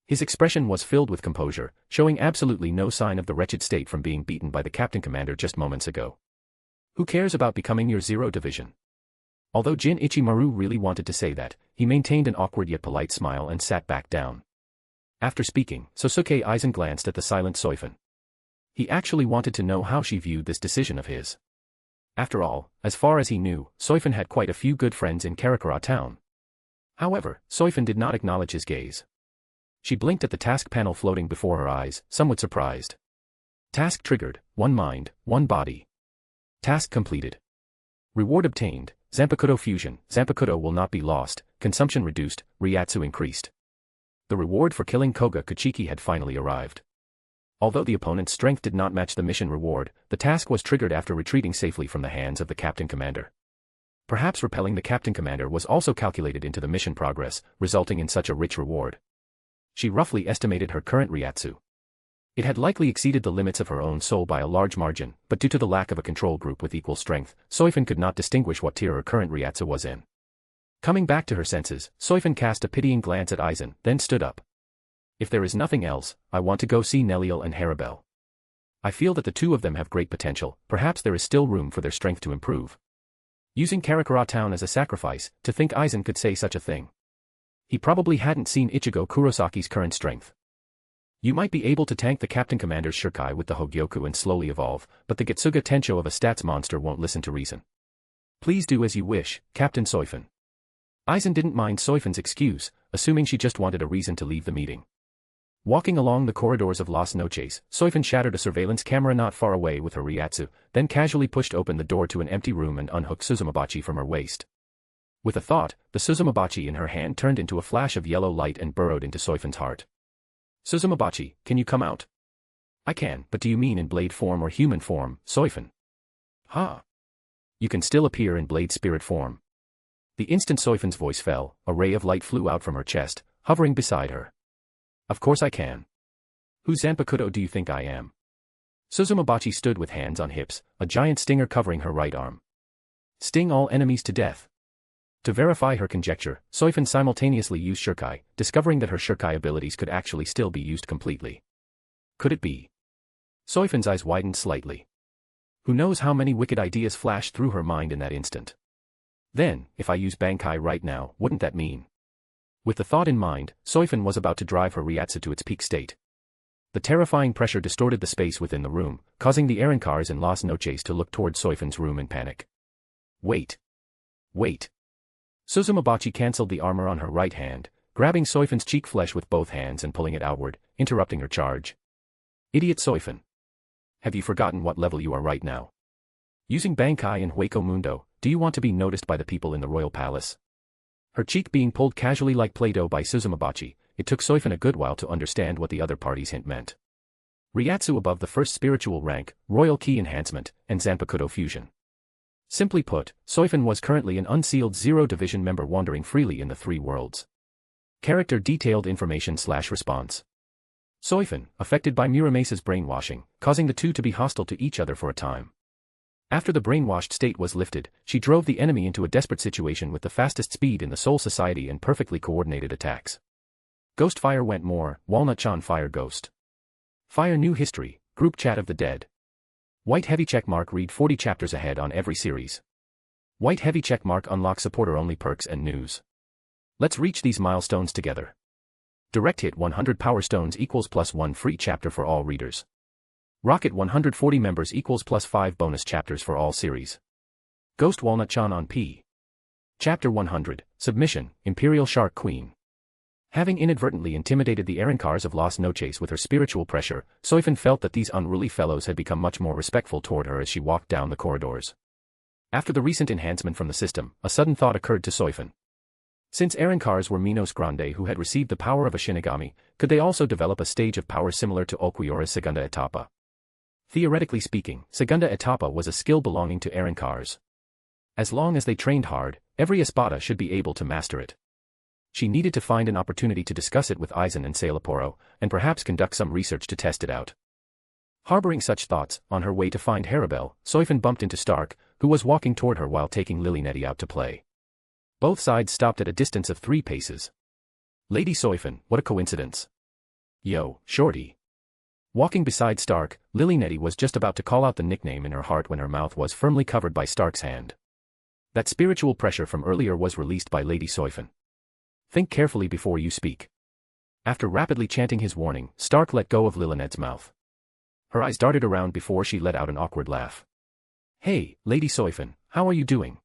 His expression was filled with composure, showing absolutely no sign of the wretched state from being beaten by the captain commander just moments ago. Who cares about becoming your 0 division? Although Jin Ichimaru really wanted to say that, he maintained an awkward yet polite smile and sat back down. After speaking, Sosuke Aizen glanced at the silent Soifon. He actually wanted to know how she viewed this decision of his. After all, as far as he knew, Soifon had quite a few good friends in Karakura town. However, Soifon did not acknowledge his gaze. She blinked at the task panel floating before her eyes, somewhat surprised. Task triggered, 1 mind, 1 body. Task completed. Reward obtained, Zanpakuto fusion, Zanpakuto will not be lost, consumption reduced, Ryatsu increased. The reward for killing Koga Kuchiki had finally arrived. Although the opponent's strength did not match the mission reward, the task was triggered after retreating safely from the hands of the captain commander. Perhaps repelling the captain commander was also calculated into the mission progress, resulting in such a rich reward. She roughly estimated her current Ryatsu. It had likely exceeded the limits of her own soul by a large margin, but due to the lack of a control group with equal strength, Soifon could not distinguish what tier her current Ryatsu was in. Coming back to her senses, Soifon cast a pitying glance at Aizen, then stood up. If there is nothing else, I want to go see Neliel and Harabel. I feel that the 2 of them have great potential, perhaps there is still room for their strength to improve. Using Karakura town as a sacrifice, to think Aizen could say such a thing. He probably hadn't seen Ichigo Kurosaki's current strength. You might be able to tank the captain commander's Shirkai with the Hogyoku and slowly evolve, but the Getsuga Tensho of a stats monster won't listen to reason. Please do as you wish, Captain Soifon. Aizen didn't mind Soifon's excuse, assuming she just wanted a reason to leave the meeting. Walking along the corridors of Las Noches, Soifon shattered a surveillance camera not far away with her Ryatsu, then casually pushed open the door to an empty room and unhooked Suzumabachi from her waist. With a thought, the Suzumabachi in her hand turned into a flash of yellow light and burrowed into Soifon's heart. Suzumabachi, can you come out? I can, but do you mean in blade form or human form, Soifon? Huh? You can still appear in blade spirit form. The instant Soifon's voice fell, a ray of light flew out from her chest, hovering beside her. Of course I can. Whose Zanpakuto do you think I am? Suzumabachi stood with hands on hips, a giant stinger covering her right arm. Sting all enemies to death. To verify her conjecture, Soifon simultaneously used Shurikai, discovering that her Shurikai abilities could actually still be used completely. Could it be? Soifon's eyes widened slightly. Who knows how many wicked ideas flashed through her mind in that instant. Then, if I use Bankai right now, wouldn't that mean? With the thought in mind, Soifon was about to drive her Ryatsu to its peak state. The terrifying pressure distorted the space within the room, causing the Reincarnates in Las Noches to look toward Soifon's room in panic. Wait. Wait. Suzumabachi cancelled the armor on her right hand, grabbing Soifon's cheek flesh with both hands and pulling it outward, interrupting her charge. Idiot Soifon. Have you forgotten what level you are right now? Using Bankai and Hueco Mundo, do you want to be noticed by the people in the royal palace? Her cheek being pulled casually like Play-Doh by Suzumabachi, it took Soifon a good while to understand what the other party's hint meant. Ryatsu above the first spiritual rank, Royal Ki Enhancement, and Zanpakuto Fusion. Simply put, Soifon was currently an unsealed Zero Division member wandering freely in the three worlds. Character detailed information/response. Soifon, affected by Muramesa's brainwashing, causing the two to be hostile to each other for a time. After the brainwashed state was lifted, she drove the enemy into a desperate situation with the fastest speed in the Soul Society and perfectly coordinated attacks. Ghost Fire went more, Walnut-chan Fire Ghost. Fire New History, Group Chat of the Dead. White Heavy Checkmark read 40 chapters ahead on every series. White Heavy Checkmark unlock supporter-only perks and news. Let's reach these milestones together. Direct Hit 100 Power Stones equals +1 free chapter for all readers. Rocket 140 members equals +5 bonus chapters for all series. Ghost Walnut-chan on P. Chapter 100, Submission, Imperial Shark Queen. Having inadvertently intimidated the Reincarnates of Las Noches with her spiritual pressure, Soifon felt that these unruly fellows had become much more respectful toward her as she walked down the corridors. After the recent enhancement from the system, a sudden thought occurred to Soifon. Since Reincarnates were Minos Grande who had received the power of a Shinigami, could they also develop a stage of power similar to Okuyura's Segunda Etapa? Theoretically speaking, Segunda Etapa was a skill belonging to Reincarnates. As long as they trained hard, every Espada should be able to master it. She needed to find an opportunity to discuss it with Aizen and Sailaporo, and perhaps conduct some research to test it out. Harboring such thoughts, on her way to find Harabel, Soifon bumped into Stark, who was walking toward her while taking Lilineti out to play. Both sides stopped at a distance of 3 paces. Lady Soifon, what a coincidence. Yo, shorty. Walking beside Stark, Lilineti was just about to call out the nickname in her heart when her mouth was firmly covered by Stark's hand. That spiritual pressure from earlier was released by Lady Soifon. Think carefully before you speak. After rapidly chanting his warning, Stark let go of Lilinet's mouth. Her eyes darted around before she let out an awkward laugh. Hey, Lady Soifon, how are you doing?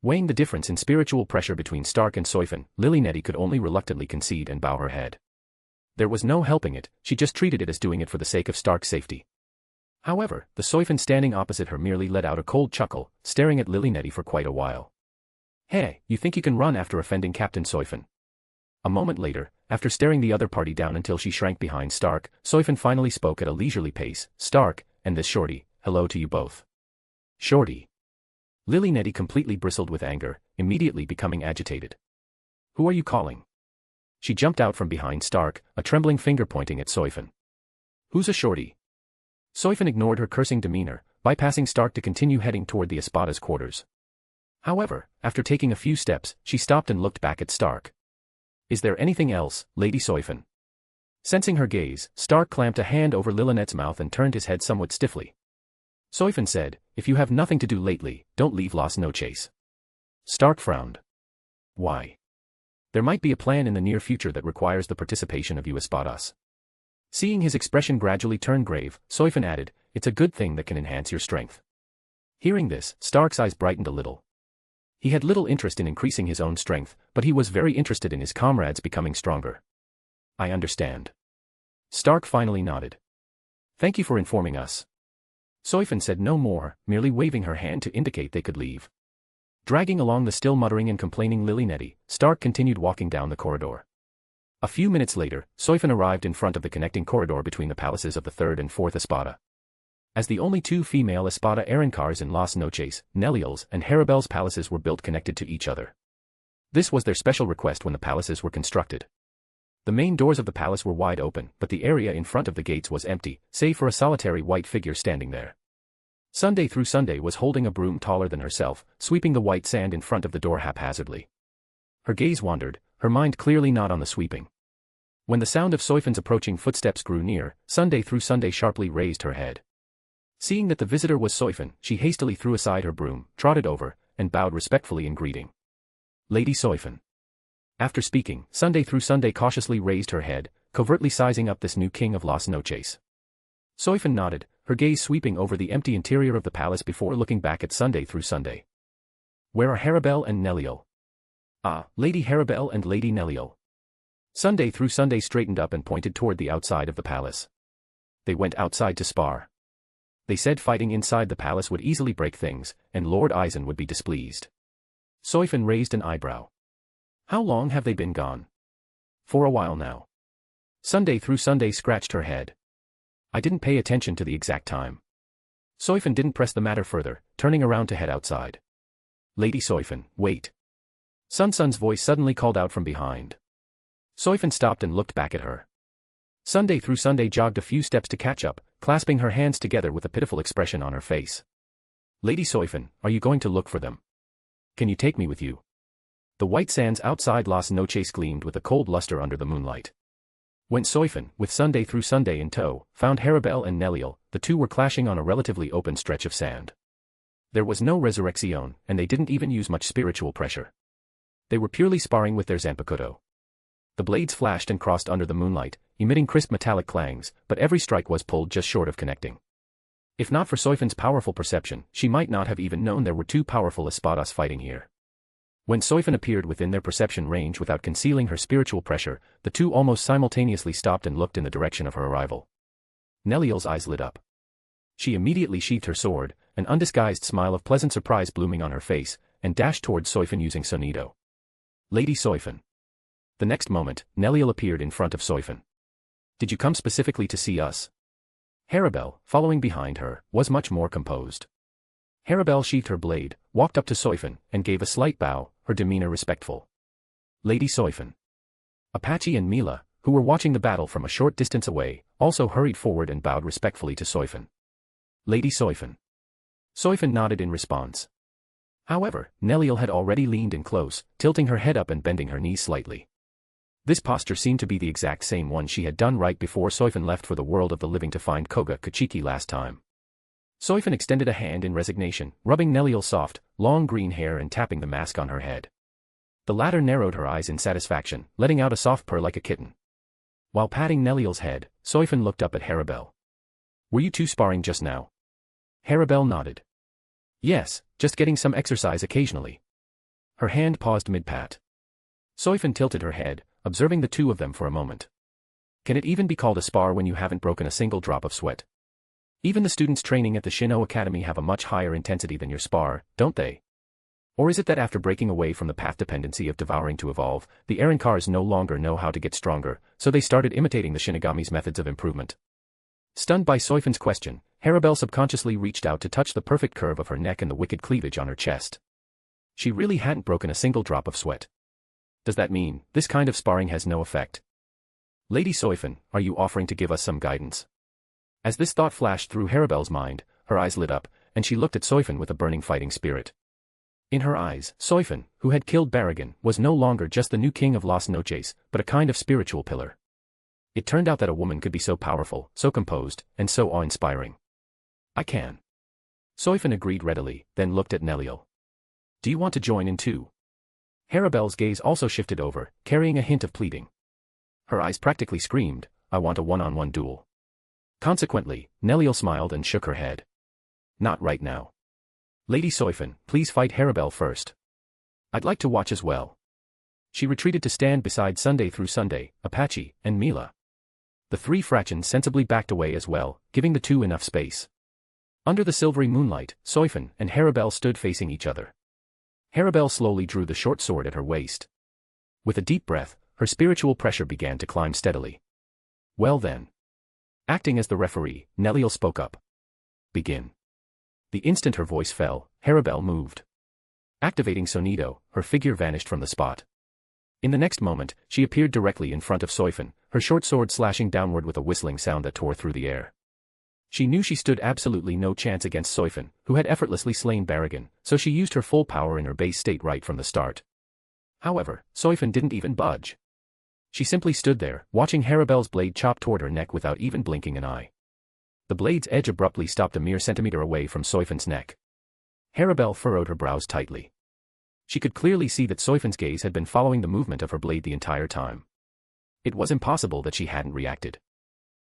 Weighing the difference in spiritual pressure between Stark and Soifon, Lilineti could only reluctantly concede and bow her head. There was no helping it, she just treated it as doing it for the sake of Stark's safety. However, the Soifon standing opposite her merely let out a cold chuckle, staring at Lilineti for quite a while. Hey, you think you can run after offending Captain Soifon? A moment later, after staring the other party down until she shrank behind Stark, Soifon finally spoke at a leisurely pace. Stark, and this shorty, hello to you both. Shorty. Lilineti completely bristled with anger, immediately becoming agitated. Who are you calling? She jumped out from behind Stark, a trembling finger pointing at Soifon. Who's a shorty? Soifon ignored her cursing demeanor, bypassing Stark to continue heading toward the Espada's quarters. However, after taking a few steps, she stopped and looked back at Stark. Is there anything else, Lady Soifon? Sensing her gaze, Stark clamped a hand over Lilinet's mouth and turned his head somewhat stiffly. Soifon said, if you have nothing to do lately, don't leave Las Noches. Stark frowned. Why? There might be a plan in the near future that requires the participation of you Espadas. Seeing his expression gradually turn grave, Soifon added, it's a good thing that can enhance your strength. Hearing this, Stark's eyes brightened a little. He had little interest in increasing his own strength, but he was very interested in his comrades becoming stronger. I understand. Stark finally nodded. Thank you for informing us. Soifon said no more, merely waving her hand to indicate they could leave. Dragging along the still muttering and complaining Lilineti, Stark continued walking down the corridor. A few minutes later, Soifon arrived in front of the connecting corridor between the palaces of the 3rd and 4th Espada. As the only 2 female Espada Arancars in Las Noches, Neliel's and Haribel's palaces were built connected to each other. This was their special request when the palaces were constructed. The main doors of the palace were wide open, but the area in front of the gates was empty, save for a solitary white figure standing there. Sunday through Sunday was holding a broom taller than herself, sweeping the white sand in front of the door haphazardly. Her gaze wandered, her mind clearly not on the sweeping. When the sound of Soifon's approaching footsteps grew near, Sunday through Sunday sharply raised her head. Seeing that the visitor was Soifon, she hastily threw aside her broom, trotted over, and bowed respectfully in greeting. Lady Soifon. After speaking, Sunday through Sunday cautiously raised her head, covertly sizing up this new king of Las Noches. Soifon nodded, her gaze sweeping over the empty interior of the palace before looking back at Sunday through Sunday. Where are Haribel and Neliel? Ah, Lady Haribel and Lady Neliel. Sunday through Sunday straightened up and pointed toward the outside of the palace. They went outside to spar. They said fighting inside the palace would easily break things, and Lord Aizen would be displeased. Soifon raised an eyebrow. How long have they been gone? For a while now. Sunday through Sunday scratched her head. I didn't pay attention to the exact time. Soifon didn't press the matter further, turning around to head outside. Lady Soifon, wait. Sun's voice suddenly called out from behind. Soifon stopped and looked back at her. Sunday through Sunday jogged a few steps to catch up, clasping her hands together with a pitiful expression on her face. Lady Soifon, are you going to look for them? Can you take me with you? The white sands outside Las Noches gleamed with a cold luster under the moonlight. When Soifon, with Sunday through Sunday in tow, found Haribel and Neliel, the 2 were clashing on a relatively open stretch of sand. There was no resurrección, and they didn't even use much spiritual pressure. They were purely sparring with their zanpakuto. The blades flashed and crossed under the moonlight, emitting crisp metallic clangs, but every strike was pulled just short of connecting. If not for Soifon's powerful perception, she might not have even known there were 2 powerful espadas fighting here. When Soifon appeared within their perception range without concealing her spiritual pressure, the 2 almost simultaneously stopped and looked in the direction of her arrival. Neliel's eyes lit up. She immediately sheathed her sword, an undisguised smile of pleasant surprise blooming on her face, and dashed towards Soifon using Sonido. Lady Soifon. The next moment, Neliel appeared in front of Soifon. Did you come specifically to see us? Haribel, following behind her, was much more composed. Haribel sheathed her blade, walked up to Soifon, and gave a slight bow, her demeanor respectful. Lady Soifon. Apache and Mila, who were watching the battle from a short distance away, also hurried forward and bowed respectfully to Soifon. Lady Soifon. Soifon nodded in response. However, Neliel had already leaned in close, tilting her head up and bending her knees slightly. This posture seemed to be the exact same one she had done right before Soifon left for the world of the living to find Koga Kachiki last time. Soifon extended a hand in resignation, rubbing Neliel's soft, long green hair and tapping the mask on her head. The latter narrowed her eyes in satisfaction, letting out a soft purr like a kitten. While patting Neliel's head, Soifon looked up at Haribel. Were you 2 sparring just now? Haribel nodded. Yes, just getting some exercise occasionally. Her hand paused mid-pat. Soifon tilted her head, observing the 2 of them for a moment. Can it even be called a spar when you haven't broken a single drop of sweat? Even the students training at the Shino Academy have a much higher intensity than your spar, don't they? Or is it that after breaking away from the path dependency of devouring to evolve, the Arancars no longer know how to get stronger, so they started imitating the Shinigami's methods of improvement? Stunned by Soifon's question, Haribel subconsciously reached out to touch the perfect curve of her neck and the wicked cleavage on her chest. She really hadn't broken a single drop of sweat. Does that mean this kind of sparring has no effect? Lady Soifon, are you offering to give us some guidance? As this thought flashed through Haribel's mind, her eyes lit up, and she looked at Soifon with a burning fighting spirit. In her eyes, Soifon, who had killed Barragan, was no longer just the new king of Las Noches, but a kind of spiritual pillar. It turned out that a woman could be so powerful, so composed, and so awe-inspiring. I can. Soifon agreed readily, then looked at Neliel. Do you want to join in too? Haribel's gaze also shifted over, carrying a hint of pleading. Her eyes practically screamed, I want a one-on-one duel. Consequently, Neliel smiled and shook her head. Not right now. Lady Soifon, please fight Haribel first. I'd like to watch as well. She retreated to stand beside Sunday through Sunday, Apache, and Mila. The three fractions sensibly backed away as well, giving the two enough space. Under the silvery moonlight, Soifon and Harabel stood facing each other. Harabel slowly drew the short sword at her waist. With a deep breath, her spiritual pressure began to climb steadily. Well then. Acting as the referee, Neliel spoke up. Begin. The instant her voice fell, Harabel moved. Activating Sonido, her figure vanished from the spot. In the next moment, she appeared directly in front of Soifon, her short sword slashing downward with a whistling sound that tore through the air. She knew she stood absolutely no chance against Soifon, who had effortlessly slain Barragan, so she used her full power in her base state right from the start. However, Soifon didn't even budge. She simply stood there, watching Harabel's blade chop toward her neck without even blinking an eye. The blade's edge abruptly stopped a mere centimeter away from Soifon's neck. Harabel furrowed her brows tightly. She could clearly see that Soifon's gaze had been following the movement of her blade the entire time. It was impossible that she hadn't reacted.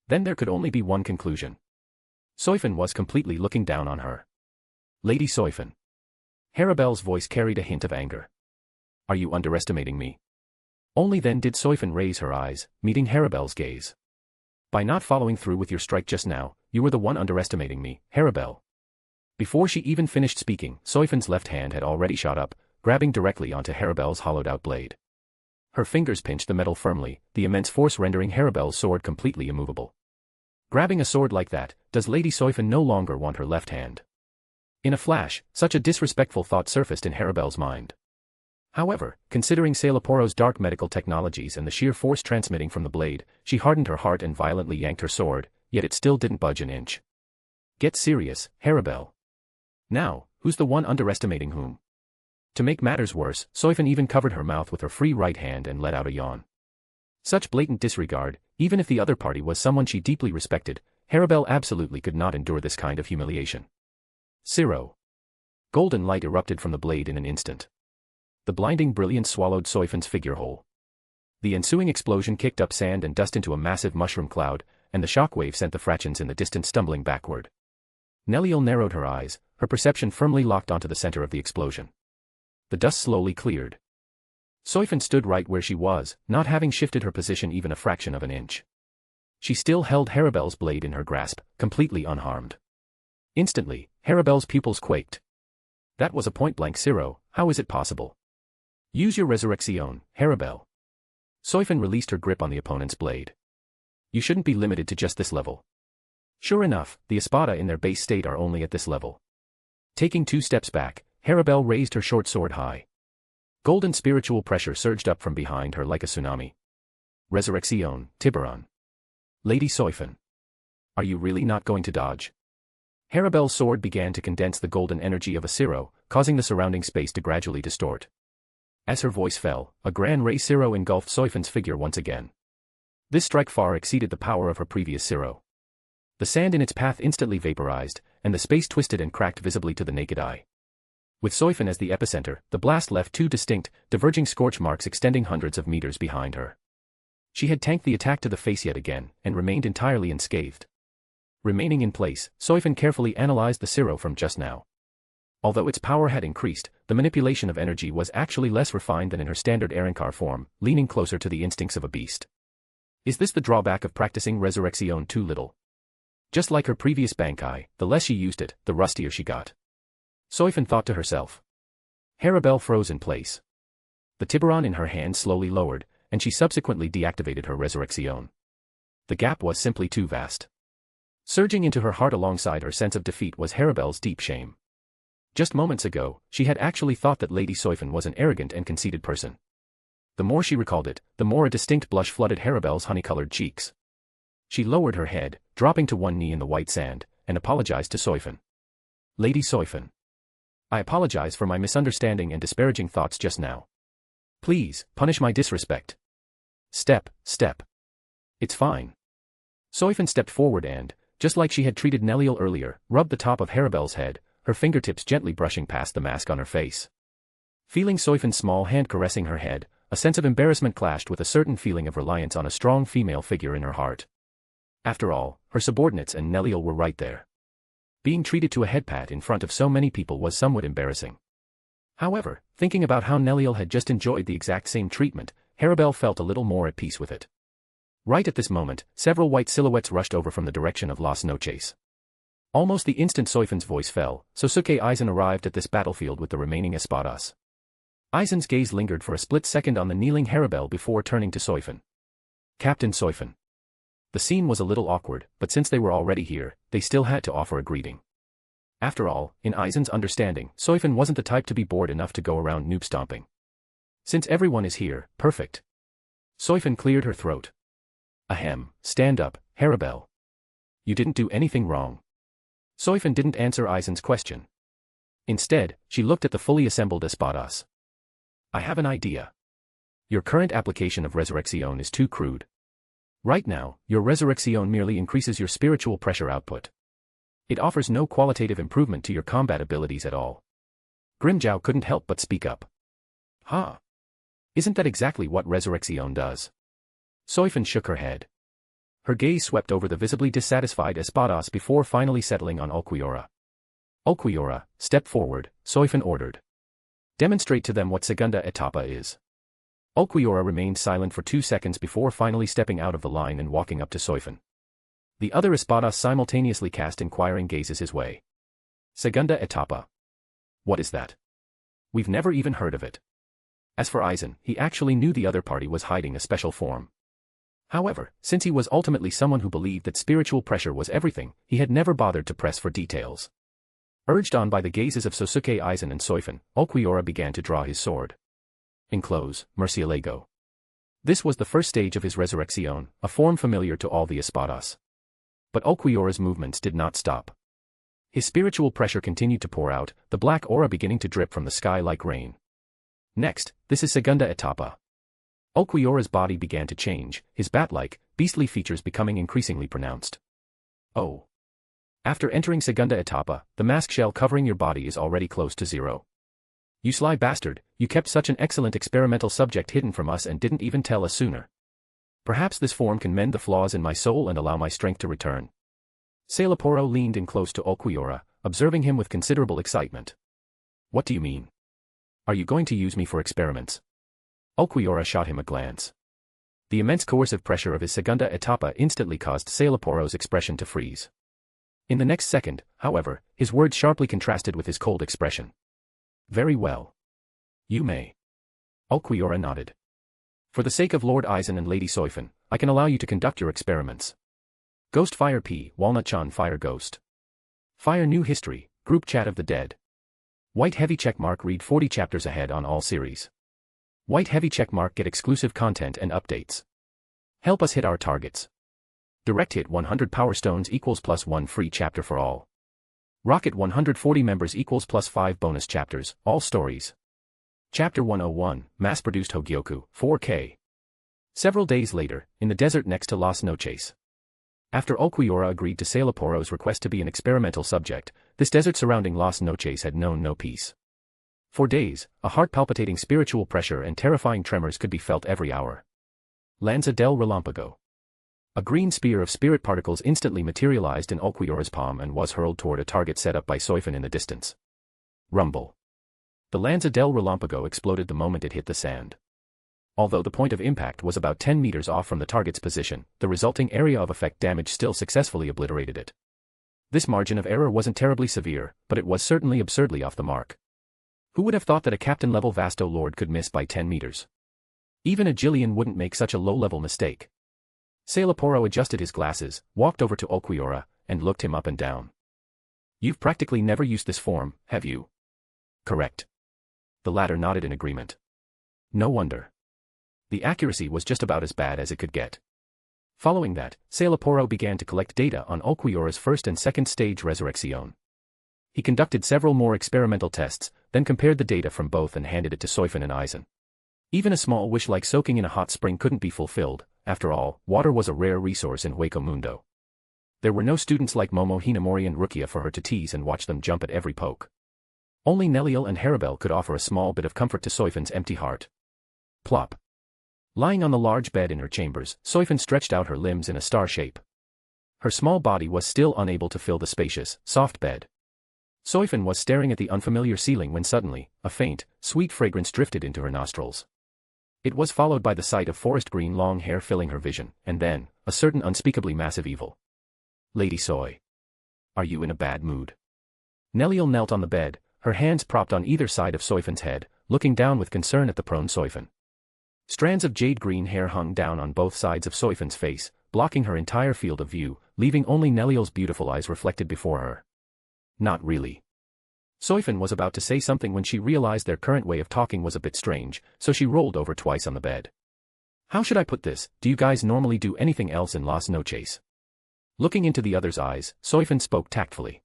Then there could only be one conclusion. Soifon was completely looking down on her. Lady Soifon. Harabel's voice carried a hint of anger. Are you underestimating me? Only then did Soifon raise her eyes, meeting Harabel's gaze. By not following through with your strike just now, you were the one underestimating me, Harabel. Before she even finished speaking, Soifon's left hand had already shot up, grabbing directly onto Harabel's hollowed-out blade. Her fingers pinched the metal firmly, the immense force rendering Harabel's sword completely immovable. Grabbing a sword like that, does Lady Soifon no longer want her left hand? In a flash, such a disrespectful thought surfaced in Harabel's mind. However, considering Sailaporo's dark medical technologies and the sheer force transmitting from the blade, she hardened her heart and violently yanked her sword, yet it still didn't budge an inch. Get serious, Harabel. Now, who's the one underestimating whom? To make matters worse, Soifon even covered her mouth with her free right hand and let out a yawn. Such blatant disregard, even if the other party was someone she deeply respected, Harabel absolutely could not endure this kind of humiliation. Zero. Golden light erupted from the blade in an instant. The blinding brilliance swallowed Soifon's figure whole. The ensuing explosion kicked up sand and dust into a massive mushroom cloud, and the shockwave sent the fractions in the distance stumbling backward. Neliel narrowed her eyes, her perception firmly locked onto the center of the explosion. The dust slowly cleared. Soifon stood right where she was, not having shifted her position even a fraction of an inch. She still held Harabel's blade in her grasp, completely unharmed. Instantly, Harabel's pupils quaked. That was a point-blank zero, how is it possible? Use your resurrection, Harabel. Soifon released her grip on the opponent's blade. You shouldn't be limited to just this level. Sure enough, the Espada in their base state are only at this level. Taking 2 steps back, Harabel raised her short sword high. Golden spiritual pressure surged up from behind her like a tsunami. Resurrection, Tiburon. Lady Soifon. Are you really not going to dodge? Harabel's sword began to condense the golden energy of a zero, causing the surrounding space to gradually distort. As her voice fell, a grand ray zero engulfed Soifon's figure once again. This strike far exceeded the power of her previous zero. The sand in its path instantly vaporized, and the space twisted and cracked visibly to the naked eye. With Soifon as the epicenter, the blast left 2 distinct, diverging scorch marks extending hundreds of meters behind her. She had tanked the attack to the face yet again, and remained entirely unscathed. Remaining in place, Soifon carefully analyzed the zero from just now. Although its power had increased, the manipulation of energy was actually less refined than in her standard Arrancar form, leaning closer to the instincts of a beast. Is this the drawback of practicing Resurrection too little? Just like her previous Bankai, the less she used it, the rustier she got. Soifon thought to herself. Harabel froze in place. The Tiburon in her hand slowly lowered, and she subsequently deactivated her Resurrection. The gap was simply too vast. Surging into her heart alongside her sense of defeat was Harabel's deep shame. Just moments ago, she had actually thought that Lady Soifon was an arrogant and conceited person. The more she recalled it, the more a distinct blush flooded Harabel's honey-colored cheeks. She lowered her head, dropping to one knee in the white sand, and apologized to Soifon. Lady Soifon. I apologize for my misunderstanding and disparaging thoughts just now. Please, punish my disrespect. Step. It's fine. Soifon stepped forward and, just like she had treated Neliel earlier, rubbed the top of Harabel's head, her fingertips gently brushing past the mask on her face. Feeling Soifon's small hand caressing her head, a sense of embarrassment clashed with a certain feeling of reliance on a strong female figure in her heart. After all, her subordinates and Neliel were right there. Being treated to a head pat in front of so many people was somewhat embarrassing. However, thinking about how Neliel had just enjoyed the exact same treatment, Harabel felt a little more at peace with it. Right at this moment, several white silhouettes rushed over from the direction of Las Noches. Almost the instant Soifon's voice fell, Sosuke Aizen arrived at this battlefield with the remaining espadas. Aizen's gaze lingered for a split second on the kneeling Harabel before turning to Soifon. Captain Soifon. The scene was a little awkward, but since they were already here, they still had to offer a greeting. After all, in Aizen's understanding, Soifon wasn't the type to be bored enough to go around noob-stomping. Since everyone is here, perfect. Soifon cleared her throat. Ahem, stand up, Harabel. You didn't do anything wrong. Soifon didn't answer Aizen's question. Instead, she looked at the fully assembled espadas. I have an idea. Your current application of Resurrección is too crude. Right now, your Resurrección merely increases your spiritual pressure output. It offers no qualitative improvement to your combat abilities at all. Grimjow couldn't help but speak up. Huh? Isn't that exactly what Resurrección does? Soifon shook her head. Her gaze swept over the visibly dissatisfied espadas before finally settling on Ulquiorra. Ulquiorra, step forward, Soifon ordered. Demonstrate to them what segunda etapa is. Ulquiorra remained silent for 2 seconds before finally stepping out of the line and walking up to Soifon. The other espadas simultaneously cast inquiring gazes his way. Segunda etapa. What is that? We've never even heard of it. As for Aizen, he actually knew the other party was hiding a special form. However, since he was ultimately someone who believed that spiritual pressure was everything, he had never bothered to press for details. Urged on by the gazes of Sosuke Aizen and Soifon, Ulquiorra began to draw his sword. Enclose, Murcielago. This was the first stage of his Resurrección, a form familiar to all the espadas. But Ulquiorra's movements did not stop. His spiritual pressure continued to pour out, the black aura beginning to drip from the sky like rain. Next, this is segunda etapa. Ulquiorra's body began to change, his bat-like, beastly features becoming increasingly pronounced. Oh. After entering segunda etapa, the mask shell covering your body is already close to zero. You sly bastard, you kept such an excellent experimental subject hidden from us and didn't even tell us sooner. Perhaps this form can mend the flaws in my soul and allow my strength to return. Sailaporo leaned in close to Ulquiorra, observing him with considerable excitement. What do you mean? Are you going to use me for experiments? Ulquiorra shot him a glance. The immense coercive pressure of his segunda etapa instantly caused Sailaporo's expression to freeze. In the next second, however, his words sharply contrasted with his cold expression. Very well. You may. Ulquiorra nodded. For the sake of Lord Aizen and Lady Soifon, I can allow you to conduct your experiments. Ghost Fire P. Walnut-chan Fire Ghost. Fire New History, Group Chat of the Dead. White heavy checkmark read 40 chapters ahead on all series. White heavy checkmark get exclusive content and updates. Help us hit our targets. Direct hit 100 Power Stones equals +1 free chapter for all. Rocket 140 members equals +5 bonus chapters, all stories. Chapter 101, Mass-produced Hogyoku, 4K. Several days later, in the desert next to Las Noches. After Ulquiorra agreed to Sailaporo's request to be an experimental subject, this desert surrounding Las Noches had known no peace. For days, a heart-palpitating spiritual pressure and terrifying tremors could be felt every hour. Lanza del Relampago. A green spear of spirit particles instantly materialized in Ulquiorra's palm and was hurled toward a target set up by Soifon in the distance. Rumble. The Lanza del Relampago exploded the moment it hit the sand. Although the point of impact was about 10 meters off from the target's position, the resulting area of effect damage still successfully obliterated it. This margin of error wasn't terribly severe, but it was certainly absurdly off the mark. Who would have thought that a captain-level Vasto Lord could miss by 10 meters? Even a Jillian wouldn't make such a low-level mistake. Sailaporo adjusted his glasses, walked over to Ulquiorra, and looked him up and down. You've practically never used this form, have you? Correct. The latter nodded in agreement. No wonder. The accuracy was just about as bad as it could get. Following that, Sailaporo began to collect data on Ulquiorra's first and second stage Resurrección. He conducted several more experimental tests, then compared the data from both and handed it to Soifon and Aizen. Even a small wish like soaking in a hot spring couldn't be fulfilled. After all, water was a rare resource in Hueco Mundo. There were no students like Momo Hinamori and Rukia for her to tease and watch them jump at every poke. Only Neliel and Harabel could offer a small bit of comfort to Soifon's empty heart. Plop. Lying on the large bed in her chambers, Soifon stretched out her limbs in a star shape. Her small body was still unable to fill the spacious, soft bed. Soifon was staring at the unfamiliar ceiling when suddenly, a faint, sweet fragrance drifted into her nostrils. It was followed by the sight of forest green long hair filling her vision, and then, a certain unspeakably massive evil. Lady Soy. Are you in a bad mood? Neliel knelt on the bed, her hands propped on either side of Soifon's head, looking down with concern at the prone Soifon. Strands of jade green hair hung down on both sides of Soifon's face, blocking her entire field of view, leaving only Neliel's beautiful eyes reflected before her. Not really. Soifon was about to say something when she realized their current way of talking was a bit strange, so she rolled over twice on the bed. How should I put this? Do you guys normally do anything else in Las Noches? Looking into the other's eyes, Soifon spoke tactfully.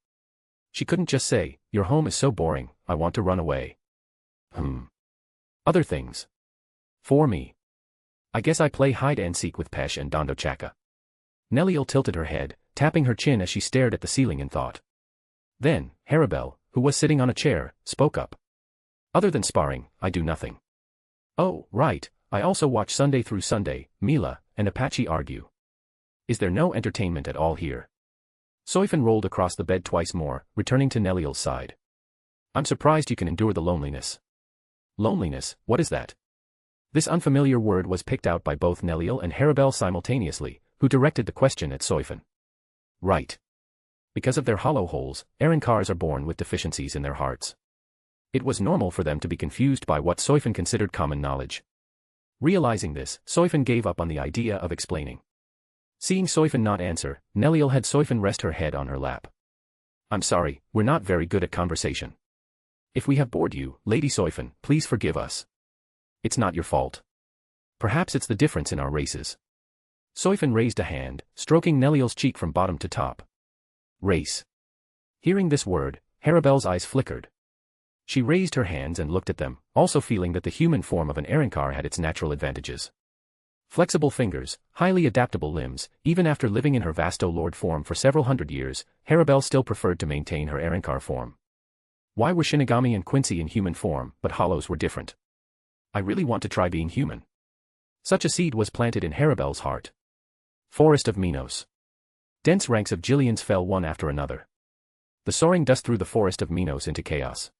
She couldn't just say, your home is so boring, I want to run away. Other things. For me. I guess I play hide-and-seek with Pesh and Dondo Chaka. Neliel tilted her head, tapping her chin as she stared at the ceiling in thought. Then, Haribel, who was sitting on a chair, spoke up. Other than sparring, I do nothing. Oh, right, I also watch Sunday through Sunday, Mila, and Apache argue. Is there no entertainment at all here? Soifon rolled across the bed twice more, returning to Neliel's side. I'm surprised you can endure the loneliness. Loneliness, what is that? This unfamiliar word was picked out by both Neliel and Haribel simultaneously, who directed the question at Soifon. Right. Because of their hollow holes, Arinkars are born with deficiencies in their hearts. It was normal for them to be confused by what Soifon considered common knowledge. Realizing this, Soifon gave up on the idea of explaining. Seeing Soifon not answer, Neliel had Soifon rest her head on her lap. I'm sorry, we're not very good at conversation. If we have bored you, Lady Soifon, please forgive us. It's not your fault. Perhaps it's the difference in our races. Soifon raised a hand, stroking Neliel's cheek from bottom to top. Race. Hearing this word, Haribel's eyes flickered. She raised her hands and looked at them, also feeling that the human form of an Arinkar had its natural advantages. Flexible fingers, highly adaptable limbs, even after living in her Vasto Lord form for several hundred years, Haribel still preferred to maintain her Arinkar form. Why were Shinigami and Quincy in human form, but hollows were different? I really want to try being human. Such a seed was planted in Haribel's heart. Forest of Minos. Dense ranks of Jillians fell one after another. The soaring dust threw the forest of Minos into chaos.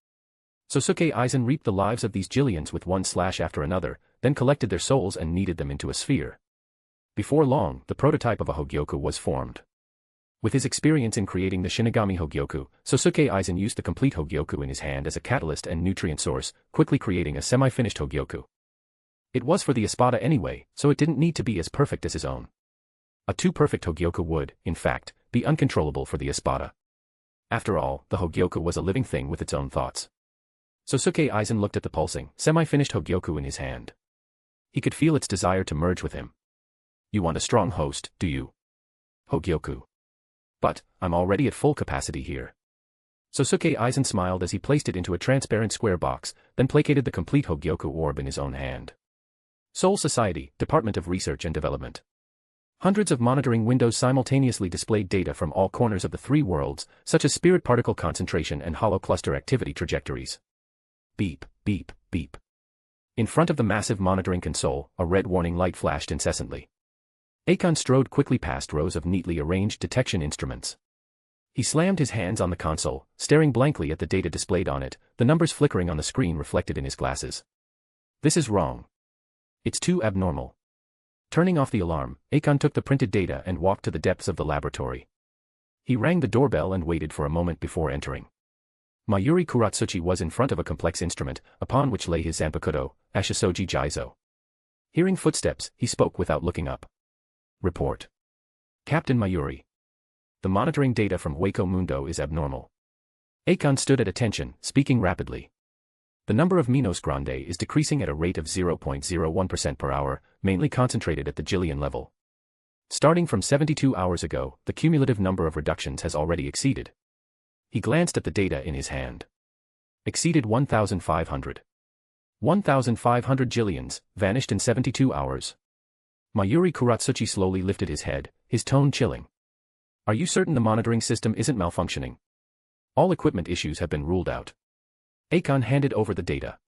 Sosuke Aizen reaped the lives of these Jillians with one slash after another, then collected their souls and kneaded them into a sphere. Before long, the prototype of a Hogyoku was formed. With his experience in creating the Shinigami Hogyoku, Sosuke Aizen used the complete Hogyoku in his hand as a catalyst and nutrient source, quickly creating a semi-finished Hogyoku. It was for the Espada anyway, so it didn't need to be as perfect as his own. A too-perfect Hogyoku would, in fact, be uncontrollable for the Espada. After all, the Hogyoku was a living thing with its own thoughts. Sosuke Aizen looked at the pulsing, semi-finished Hogyoku in his hand. He could feel its desire to merge with him. You want a strong host, do you? Hogyoku. But, I'm already at full capacity here. Sosuke Aizen smiled as he placed it into a transparent square box, then placated the complete Hogyoku orb in his own hand. Soul Society, Department of Research and Development. Hundreds of monitoring windows simultaneously displayed data from all corners of the three worlds, such as spirit particle concentration and hollow cluster activity trajectories. Beep, beep, beep. In front of the massive monitoring console, a red warning light flashed incessantly. Akon strode quickly past rows of neatly arranged detection instruments. He slammed his hands on the console, staring blankly at the data displayed on it, the numbers flickering on the screen reflected in his glasses. This is wrong. It's too abnormal. Turning off the alarm, Akon took the printed data and walked to the depths of the laboratory. He rang the doorbell and waited for a moment before entering. Mayuri Kuratsuchi was in front of a complex instrument, upon which lay his Zanpakuto, Ashisoji Jaizo. Hearing footsteps, he spoke without looking up. Report. Captain Mayuri. The monitoring data from Hueco Mundo is abnormal. Akon stood at attention, speaking rapidly. The number of Minos Grande is decreasing at a rate of 0.01% per hour, mainly concentrated at the Jillian level. Starting from 72 hours ago, the cumulative number of reductions has already exceeded. He glanced at the data in his hand. Exceeded 1,500. 1,500 Jillians, vanished in 72 hours. Mayuri Kuratsuchi slowly lifted his head, his tone chilling. Are you certain the monitoring system isn't malfunctioning? All equipment issues have been ruled out. Akon handed over the data.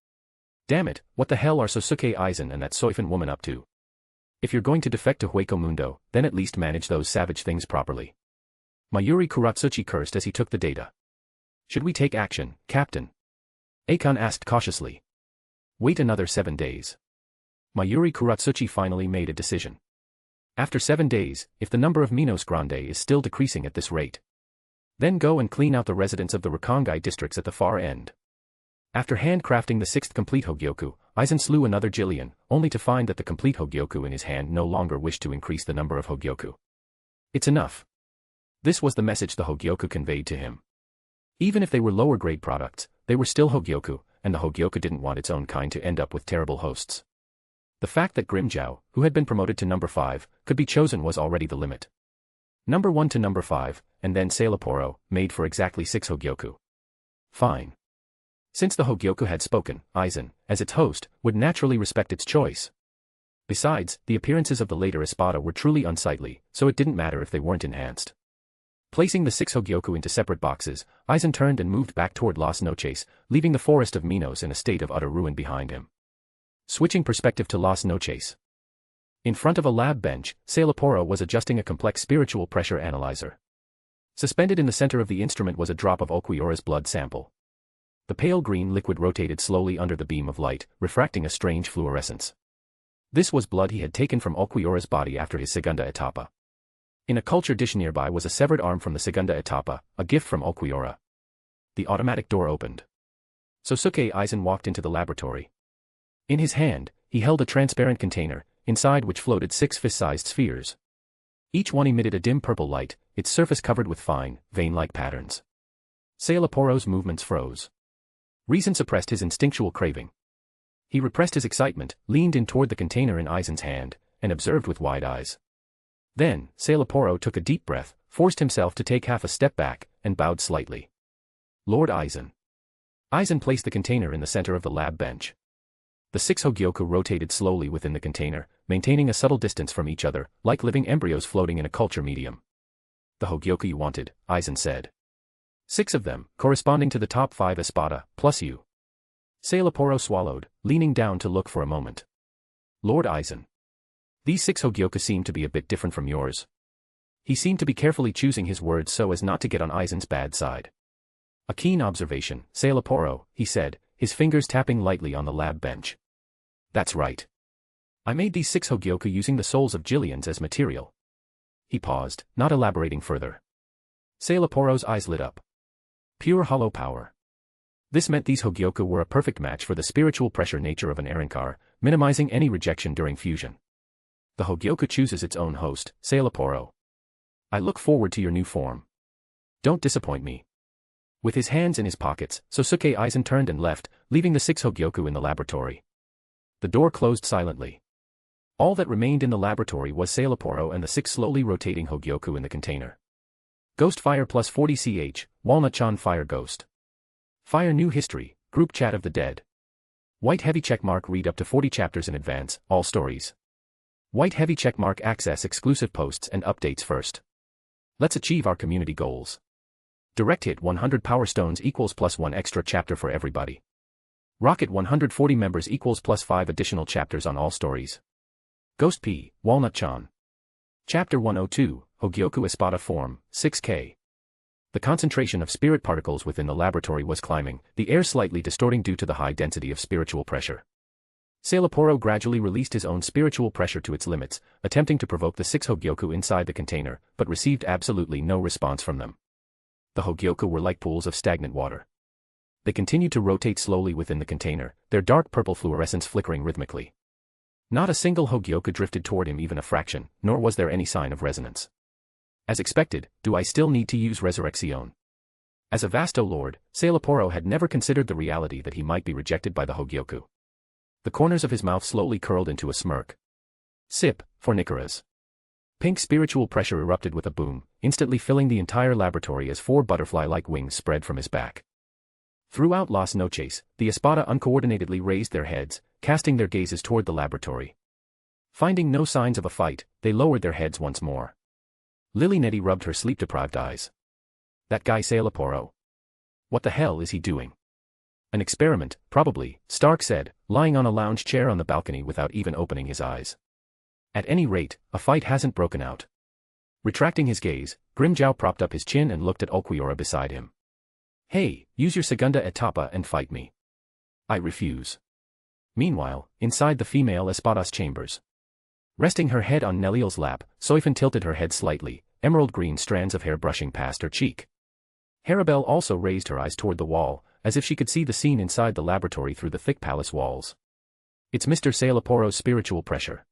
Damn it, what the hell are Sosuke Aizen and that Soifon woman up to? If you're going to defect to Hueco Mundo, then at least manage those savage things properly. Mayuri Kuratsuchi cursed as he took the data. Should we take action, Captain? Akon asked cautiously. Wait another 7 days. Mayuri Kuratsuchi finally made a decision. After 7 days, if the number of Minos Grande is still decreasing at this rate, then go and clean out the residents of the Rakangai districts at the far end. After handcrafting the 6th complete Hogyoku, Aizen slew another Jillian, only to find that the complete Hogyoku in his hand no longer wished to increase the number of Hogyoku. It's enough. This was the message the Hogyoku conveyed to him. Even if they were lower-grade products, they were still Hogyoku, and the Hogyoku didn't want its own kind to end up with terrible hosts. The fact that Grimjow, who had been promoted to number 5, could be chosen was already the limit. Number 1 to number 5, and then Sailaporo, made for exactly 6 Hogyoku. Fine. Since the Hogyoku had spoken, Aizen, as its host, would naturally respect its choice. Besides, the appearances of the later Espada were truly unsightly, so it didn't matter if they weren't enhanced. Placing the 6 Hogyoku into separate boxes, Aizen turned and moved back toward Las Noches, leaving the forest of Minos in a state of utter ruin behind him. Switching perspective to Las Noches. In front of a lab bench, Sailaporo was adjusting a complex spiritual pressure analyzer. Suspended in the center of the instrument was a drop of Okuyura's blood sample. The pale green liquid rotated slowly under the beam of light, refracting a strange fluorescence. This was blood he had taken from Okuyura's body after his segunda etapa. In a culture dish nearby was a severed arm from the segunda etapa, a gift from Okuyura. The automatic door opened. Sosuke Aizen walked into the laboratory. In his hand, he held a transparent container, inside which floated 6 fist-sized spheres. Each one emitted a dim purple light, its surface covered with fine, vein-like patterns. Sailaporo's movements froze. Reason suppressed his instinctual craving. He repressed his excitement, leaned in toward the container in Aizen's hand, and observed with wide eyes. Then, Sailaporo took a deep breath, forced himself to take half a step back, and bowed slightly. Lord Aizen. Aizen placed the container in the center of the lab bench. The 6 Hogyoku rotated slowly within the container, maintaining a subtle distance from each other, like living embryos floating in a culture medium. The Hogyoku you wanted, Aizen said. 6 of them, corresponding to the top 5 Espada, plus you. Sailaporo swallowed, leaning down to look for a moment. Lord Aizen. These 6 Hogyoku seem to be a bit different from yours. He seemed to be carefully choosing his words so as not to get on Aizen's bad side. A keen observation, Sailaporo, he said, his fingers tapping lightly on the lab bench. That's right. I made these 6 Hogyoku using the souls of Jillians as material. He paused, not elaborating further. Sailaporo's eyes lit up. Pure hollow power. This meant these Hogyoku were a perfect match for the spiritual pressure nature of an Arinkar, minimizing any rejection during fusion. The Hogyoku chooses its own host, Sailaporo. I look forward to your new form. Don't disappoint me. With his hands in his pockets, Sosuke Aizen turned and left, leaving the 6 Hogyoku in the laboratory. The door closed silently. All that remained in the laboratory was Sailaporo and the 6 slowly rotating Hogyoku in the container. Ghost Fire plus 40 ch, Walnut-chan Fire Ghost. Fire New History, Group Chat of the Dead. White heavy checkmark read up to 40 chapters in advance, all stories. White heavy checkmark access exclusive posts and updates first. Let's achieve our community goals. Direct hit 100 Power Stones equals plus 1 extra chapter for everybody. Rocket 140 members equals plus 5 additional chapters on all stories. Ghost P, Walnut-chan. Chapter 102, Hogyoku Espada Form, 6K. The concentration of spirit particles within the laboratory was climbing, the air slightly distorting due to the high density of spiritual pressure. Sailaporo gradually released his own spiritual pressure to its limits, attempting to provoke the 6 Hogyoku inside the container, but received absolutely no response from them. The Hogyoku were like pools of stagnant water. They continued to rotate slowly within the container, their dark purple fluorescence flickering rhythmically. Not a single Hogyoku drifted toward him even a fraction, nor was there any sign of resonance. As expected, do I still need to use Resurrection? As a Vasto Lord, Sailaporo had never considered the reality that he might be rejected by the Hogyoku. The corners of his mouth slowly curled into a smirk. Sip, for Nicaras. Pink spiritual pressure erupted with a boom, instantly filling the entire laboratory as 4 butterfly-like wings spread from his back. Throughout Las Noches, the Espada uncoordinatedly raised their heads, casting their gazes toward the laboratory. Finding no signs of a fight, they lowered their heads once more. Lily Nettie rubbed her sleep-deprived eyes. That guy Sailaporo. What the hell is he doing? An experiment, probably, Stark said, lying on a lounge chair on the balcony without even opening his eyes. At any rate, a fight hasn't broken out. Retracting his gaze, Grimjow propped up his chin and looked at Okuyura beside him. Hey, use your segunda etapa and fight me. I refuse. Meanwhile, inside the female Espadas chambers. Resting her head on Neliel's lap, Soifon tilted her head slightly, emerald green strands of hair brushing past her cheek. Harabelle also raised her eyes toward the wall, as if she could see the scene inside the laboratory through the thick palace walls. It's Mr. Sailaporo's spiritual pressure.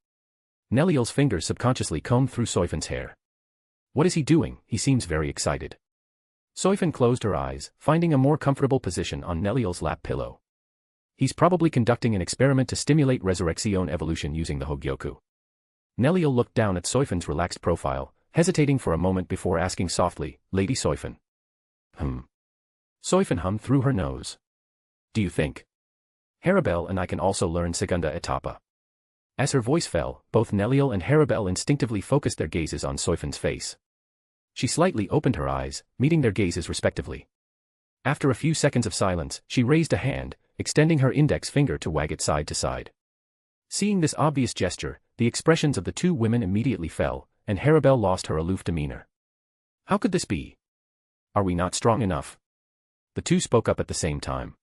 Neliel's fingers subconsciously combed through Soifon's hair. What is he doing? He seems very excited. Soifon closed her eyes, finding a more comfortable position on Neliel's lap pillow. He's probably conducting an experiment to stimulate resurrection evolution using the Hogyoku. Neliel looked down at Soifon's relaxed profile, hesitating for a moment before asking softly, Lady Soifon. Soifon hummed through her nose. Do you think? Harabelle and I can also learn segunda etapa. As her voice fell, both Neliel and Harabelle instinctively focused their gazes on Soifon's face. She slightly opened her eyes, meeting their gazes respectively. After a few seconds of silence, she raised a hand, extending her index finger to wag it side to side. Seeing this obvious gesture, the expressions of the two women immediately fell, and Harabelle lost her aloof demeanor. How could this be? Are we not strong enough? The two spoke up at the same time.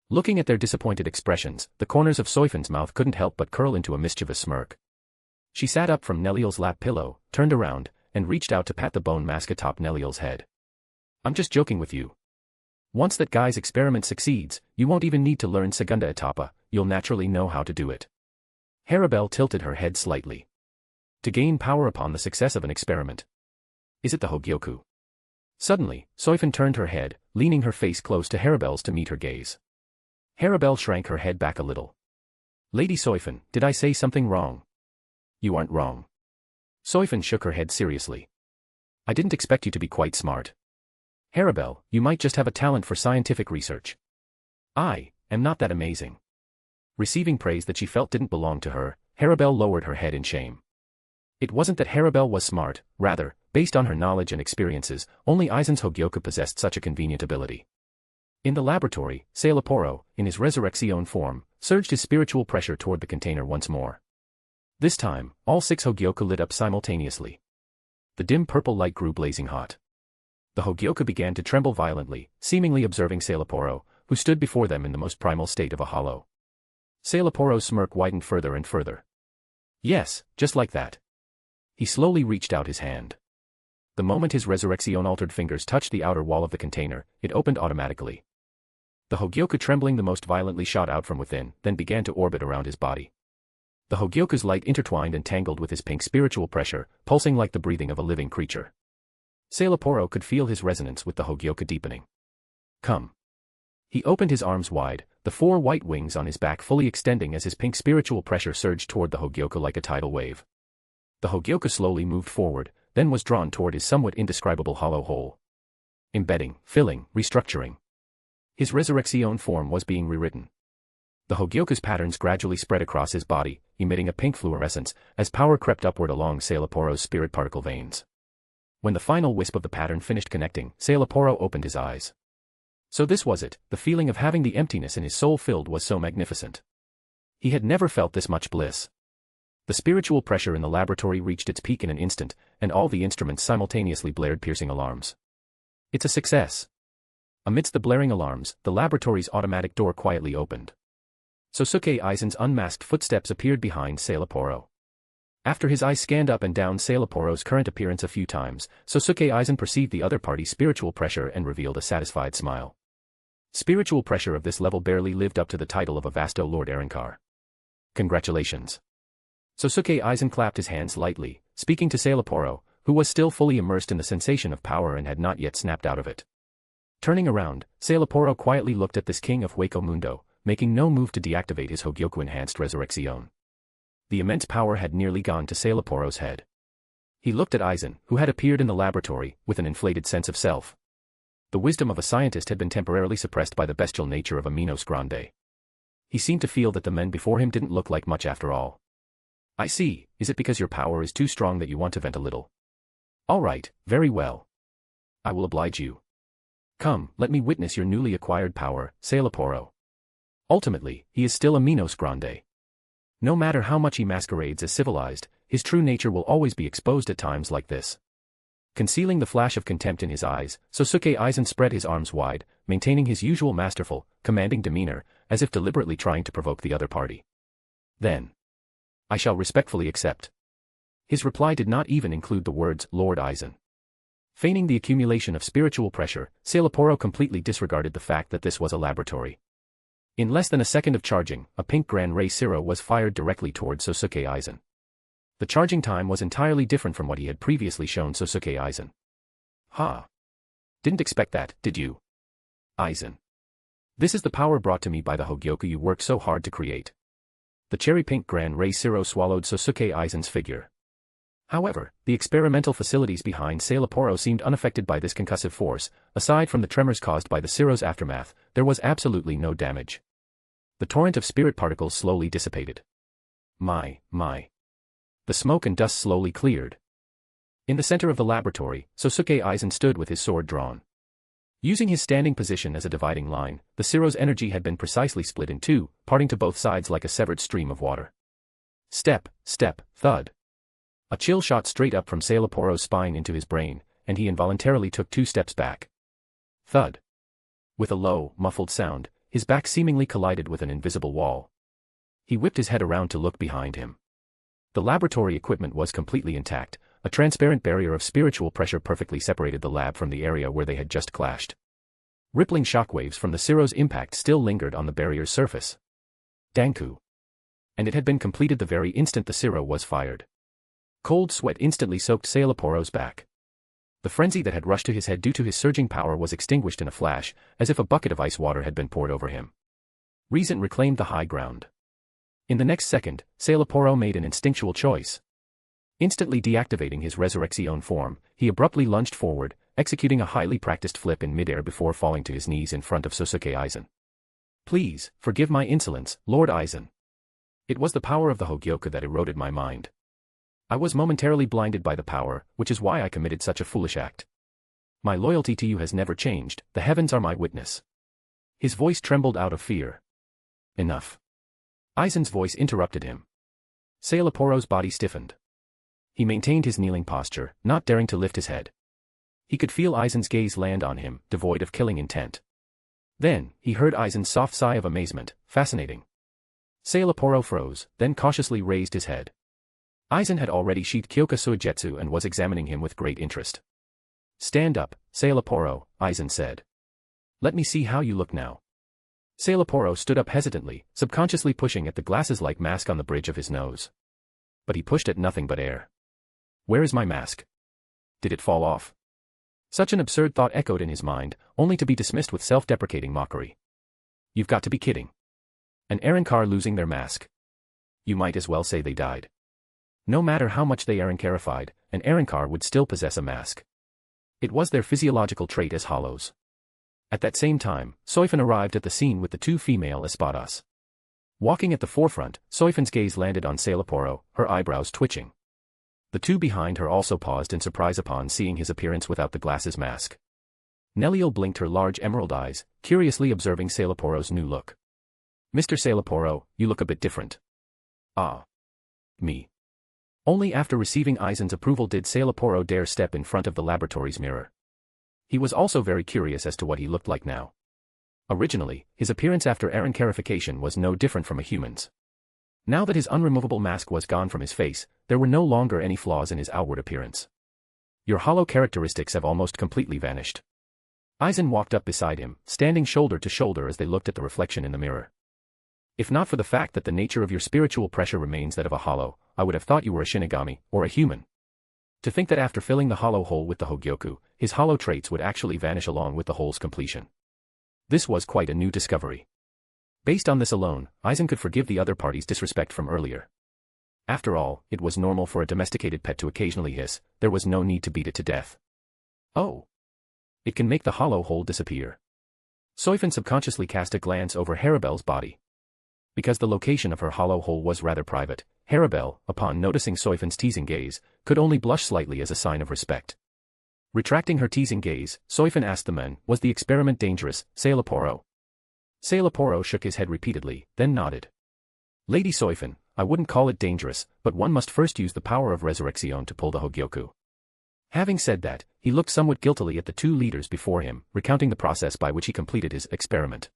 Looking at their disappointed expressions, the corners of Soifon's mouth couldn't help but curl into a mischievous smirk. She sat up from Neliel's lap pillow, turned around, and reached out to pat the bone mask atop Neliel's head. I'm just joking with you. Once that guy's experiment succeeds, you won't even need to learn segunda etapa, you'll naturally know how to do it. Harabelle tilted her head slightly. To gain power upon the success of an experiment. Is it the Hogyoku? Suddenly, Soifon turned her head, leaning her face close to Harabelle's to meet her gaze. Harabelle shrank her head back a little. Lady Soifon, did I say something wrong? You aren't wrong. Soifon shook her head seriously. I didn't expect you to be quite smart. Harabelle, you might just have a talent for scientific research. I am not that amazing. Receiving praise that she felt didn't belong to her, Harabelle lowered her head in shame. It wasn't that Harabelle was smart, rather, based on her knowledge and experiences, only Aizen's Hogyoku possessed such a convenient ability. In the laboratory, Sailaporo, in his resurrection form, surged his spiritual pressure toward the container once more. This time, all 6 Hogyoku lit up simultaneously. The dim purple light grew blazing hot. The Hogyoku began to tremble violently, seemingly observing Sailaporo, who stood before them in the most primal state of a hollow. Sailaporo's smirk widened further and further. Yes, just like that. He slowly reached out his hand. The moment his resurrection-altered fingers touched the outer wall of the container, it opened automatically. The Hogyoku trembling the most violently shot out from within, then began to orbit around his body. The Hogyoku's light intertwined and tangled with his pink spiritual pressure, pulsing like the breathing of a living creature. Sailaporo could feel his resonance with the Hogyoku deepening. Come. He opened his arms wide, the 4 white wings on his back fully extending as his pink spiritual pressure surged toward the Hogyoku like a tidal wave. The Hogyoku slowly moved forward, then was drawn toward his somewhat indescribable hollow hole. Embedding, filling, restructuring. His resurrection form was being rewritten. The Hogyoku's patterns gradually spread across his body, emitting a pink fluorescence, as power crept upward along Sailaporo's spirit particle veins. When the final wisp of the pattern finished connecting, Sailaporo opened his eyes. So this was it, the feeling of having the emptiness in his soul filled was so magnificent. He had never felt this much bliss. The spiritual pressure in the laboratory reached its peak in an instant, and all the instruments simultaneously blared piercing alarms. It's a success. Amidst the blaring alarms, the laboratory's automatic door quietly opened. Sosuke Aizen's unmasked footsteps appeared behind Sailaporo. After his eyes scanned up and down Sailaporo's current appearance a few times, Sosuke Aizen perceived the other party's spiritual pressure and revealed a satisfied smile. Spiritual pressure of this level barely lived up to the title of a Vasto Lord Arankar. Congratulations. Sosuke Aizen clapped his hands lightly, speaking to Sailaporo, who was still fully immersed in the sensation of power and had not yet snapped out of it. Turning around, Sailaporo quietly looked at this king of Hueco Mundo, making no move to deactivate his Hogyoku-enhanced resurrection. The immense power had nearly gone to Sailaporo's head. He looked at Aizen, who had appeared in the laboratory, with an inflated sense of self. The wisdom of a scientist had been temporarily suppressed by the bestial nature of a Minos Grande. He seemed to feel that the men before him didn't look like much after all. I see, is it because your power is too strong that you want to vent a little? All right, very well. I will oblige you. Come, let me witness your newly acquired power, Sailaporo. Ultimately, he is still a Minos Grande. No matter how much he masquerades as civilized, his true nature will always be exposed at times like this. Concealing the flash of contempt in his eyes, Sosuke Aizen spread his arms wide, maintaining his usual masterful, commanding demeanor, as if deliberately trying to provoke the other party. Then, I shall respectfully accept. His reply did not even include the words, Lord Aizen. Feigning the accumulation of spiritual pressure, Sailaporo completely disregarded the fact that this was a laboratory. In less than a second of charging, a pink Gran Ray Zero was fired directly towards Sosuke Aizen. The charging time was entirely different from what he had previously shown Sosuke Aizen. Ha! Didn't expect that, did you? Aizen. This is the power brought to me by the Hogyoku you worked so hard to create. The cherry pink Gran Ray Zero swallowed Sosuke Aizen's figure. However, the experimental facilities behind Sailaporo seemed unaffected by this concussive force. Aside from the tremors caused by the Zero's aftermath, there was absolutely no damage. The torrent of spirit particles slowly dissipated. My. The smoke and dust slowly cleared. In the center of the laboratory, Sosuke Aizen stood with his sword drawn. Using his standing position as a dividing line, the Zero's energy had been precisely split in two, parting to both sides like a severed stream of water. Step, thud. A chill shot straight up from Sailaporo's spine into his brain, and he involuntarily took 2 steps back. Thud. With a low, muffled sound, his back seemingly collided with an invisible wall. He whipped his head around to look behind him. The laboratory equipment was completely intact. A transparent barrier of spiritual pressure perfectly separated the lab from the area where they had just clashed. Rippling shockwaves from the Zero's impact still lingered on the barrier's surface. Danku. And it had been completed the very instant the Zero was fired. Cold sweat instantly soaked Sailaporo's back. The frenzy that had rushed to his head due to his surging power was extinguished in a flash, as if a bucket of ice water had been poured over him. Reason reclaimed the high ground. In the next second, Sailaporo made an instinctual choice. Instantly deactivating his Resurrection form, he abruptly lunged forward, executing a highly practiced flip in midair before falling to his knees in front of Sosuke Aizen. Please, forgive my insolence, Lord Aizen. It was the power of the Hogyoku that eroded my mind. I was momentarily blinded by the power, which is why I committed such a foolish act. My loyalty to you has never changed, the heavens are my witness. His voice trembled out of fear. Enough. Aizen's voice interrupted him. Sailaporo's body stiffened. He maintained his kneeling posture, not daring to lift his head. He could feel Aizen's gaze land on him, devoid of killing intent. Then, he heard Aizen's soft sigh of amazement. Fascinating. Sailaporo froze, then cautiously raised his head. Aizen had already sheathed Kyoka Suigetsu and was examining him with great interest. Stand up, Sailaporo, Aizen said. Let me see how you look now. Sailaporo stood up hesitantly, subconsciously pushing at the glasses-like mask on the bridge of his nose. But he pushed at nothing but air. Where is my mask? Did it fall off? Such an absurd thought echoed in his mind, only to be dismissed with self-deprecating mockery. You've got to be kidding. An Arrancar losing their mask. You might as well say they died. No matter how much they Arrancarified, an Arrancar would still possess a mask. It was their physiological trait as hollows. At that same time, Soifon arrived at the scene with the 2 female espadas. Walking at the forefront, Soifon's gaze landed on Sailaporo, her eyebrows twitching. The 2 behind her also paused in surprise upon seeing his appearance without the glasses mask. Neliel blinked her large emerald eyes, curiously observing Sailaporo's new look. Mr. Sailaporo, you look a bit different. Ah. Me. Only after receiving Aizen's approval did Sailaporo dare step in front of the laboratory's mirror. He was also very curious as to what he looked like now. Originally, his appearance after Arrancarification was no different from a human's. Now that his unremovable mask was gone from his face, there were no longer any flaws in his outward appearance. Your hollow characteristics have almost completely vanished. Aizen walked up beside him, standing shoulder to shoulder as they looked at the reflection in the mirror. If not for the fact that the nature of your spiritual pressure remains that of a hollow, I would have thought you were a Shinigami, or a human. To think that after filling the hollow hole with the Hogyoku, his hollow traits would actually vanish along with the hole's completion. This was quite a new discovery. Based on this alone, Aizen could forgive the other party's disrespect from earlier. After all, it was normal for a domesticated pet to occasionally hiss, there was no need to beat it to death. Oh. It can make the hollow hole disappear. Soifon subconsciously cast a glance over Harabelle's body. Because the location of her hollow hole was rather private, Harabelle, upon noticing Soifon's teasing gaze, could only blush slightly as a sign of respect. Retracting her teasing gaze, Soifon asked the men, was the experiment dangerous, Sailaporo? Sailaporo shook his head repeatedly, then nodded. Lady Soifon, I wouldn't call it dangerous, but one must first use the power of Resurrection to pull the Hogyoku. Having said that, he looked somewhat guiltily at the two leaders before him, recounting the process by which he completed his experiment.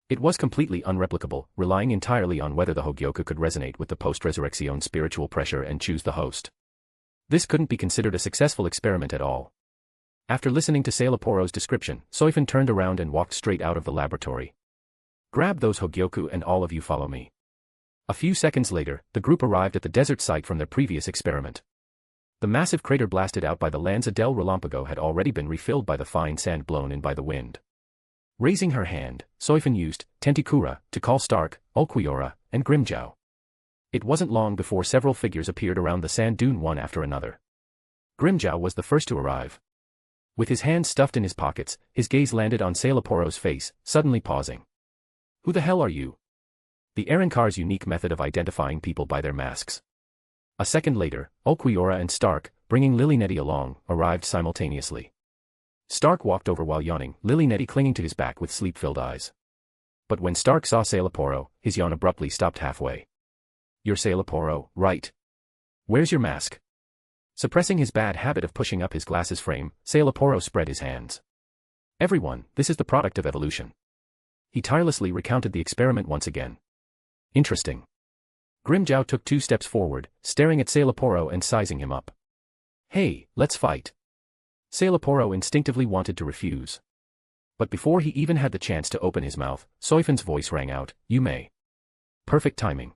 It was completely unreplicable, relying entirely on whether the Hogyoku could resonate with the post-resurrection spiritual pressure and choose the host. This couldn't be considered a successful experiment at all. After listening to Sailaporo's description, Soifon turned around and walked straight out of the laboratory. Grab those Hogyoku and all of you follow me. A few seconds later, the group arrived at the desert site from their previous experiment. The massive crater blasted out by the Lanza del Relampago had already been refilled by the fine sand blown in by the wind. Raising her hand, Soifon used Tentikura to call Stark, Ulquiorra, and Grimjow. It wasn't long before several figures appeared around the sand dune one after another. Grimjow was the first to arrive. With his hands stuffed in his pockets, his gaze landed on Sailaporo's face, suddenly pausing. Who the hell are you? The Arrancar's unique method of identifying people by their masks. A second later, Ulquiorra and Stark, bringing Lilineti along, arrived simultaneously. Stark walked over while yawning, Lilineti clinging to his back with sleep-filled eyes. But when Stark saw Sailaporo, his yawn abruptly stopped halfway. You're Sailaporo, right? Where's your mask? Suppressing his bad habit of pushing up his glasses frame, Sailaporo spread his hands. Everyone, this is the product of evolution. He tirelessly recounted the experiment once again. Interesting. Grimjow took 2 steps forward, staring at Sailaporo and sizing him up. Hey, let's fight. Sailaporo instinctively wanted to refuse. But before he even had the chance to open his mouth, Soifon's voice rang out, you may. Perfect timing.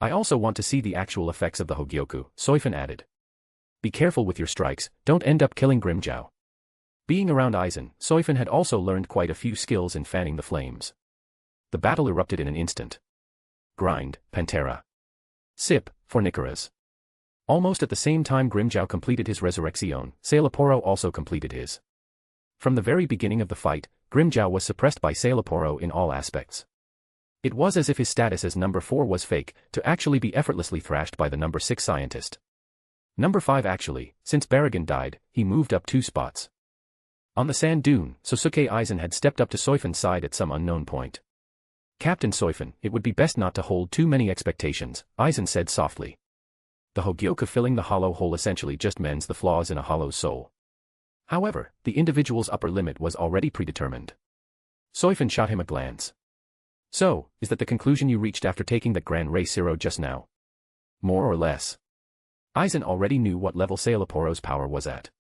I also want to see the actual effects of the Hogyoku, Soifon added. Be careful with your strikes, don't end up killing Grimjow. Being around Aizen, Soifon had also learned quite a few skills in fanning the flames. The battle erupted in an instant. Grind, Pantera. Sip, Fornicaras. Almost at the same time Grimjow completed his resurrection, Sailaporo also completed his. From the very beginning of the fight, Grimjow was suppressed by Sailaporo in all aspects. It was as if his status as number 4 was fake, to actually be effortlessly thrashed by the number 6 scientist. Number 5 actually, since Barragan died, he moved up 2 spots. On the sand dune, Sosuke Aizen had stepped up to Soifon's side at some unknown point. Captain Soifon, it would be best not to hold too many expectations, Aizen said softly. The Hogyoku filling the hollow hole essentially just mends the flaws in a hollow's soul. However, the individual's upper limit was already predetermined. Soifon shot him a glance. So, is that the conclusion you reached after taking that Gran Rey Zero just now? More or less. Aizen already knew what level Sailaporo's power was at.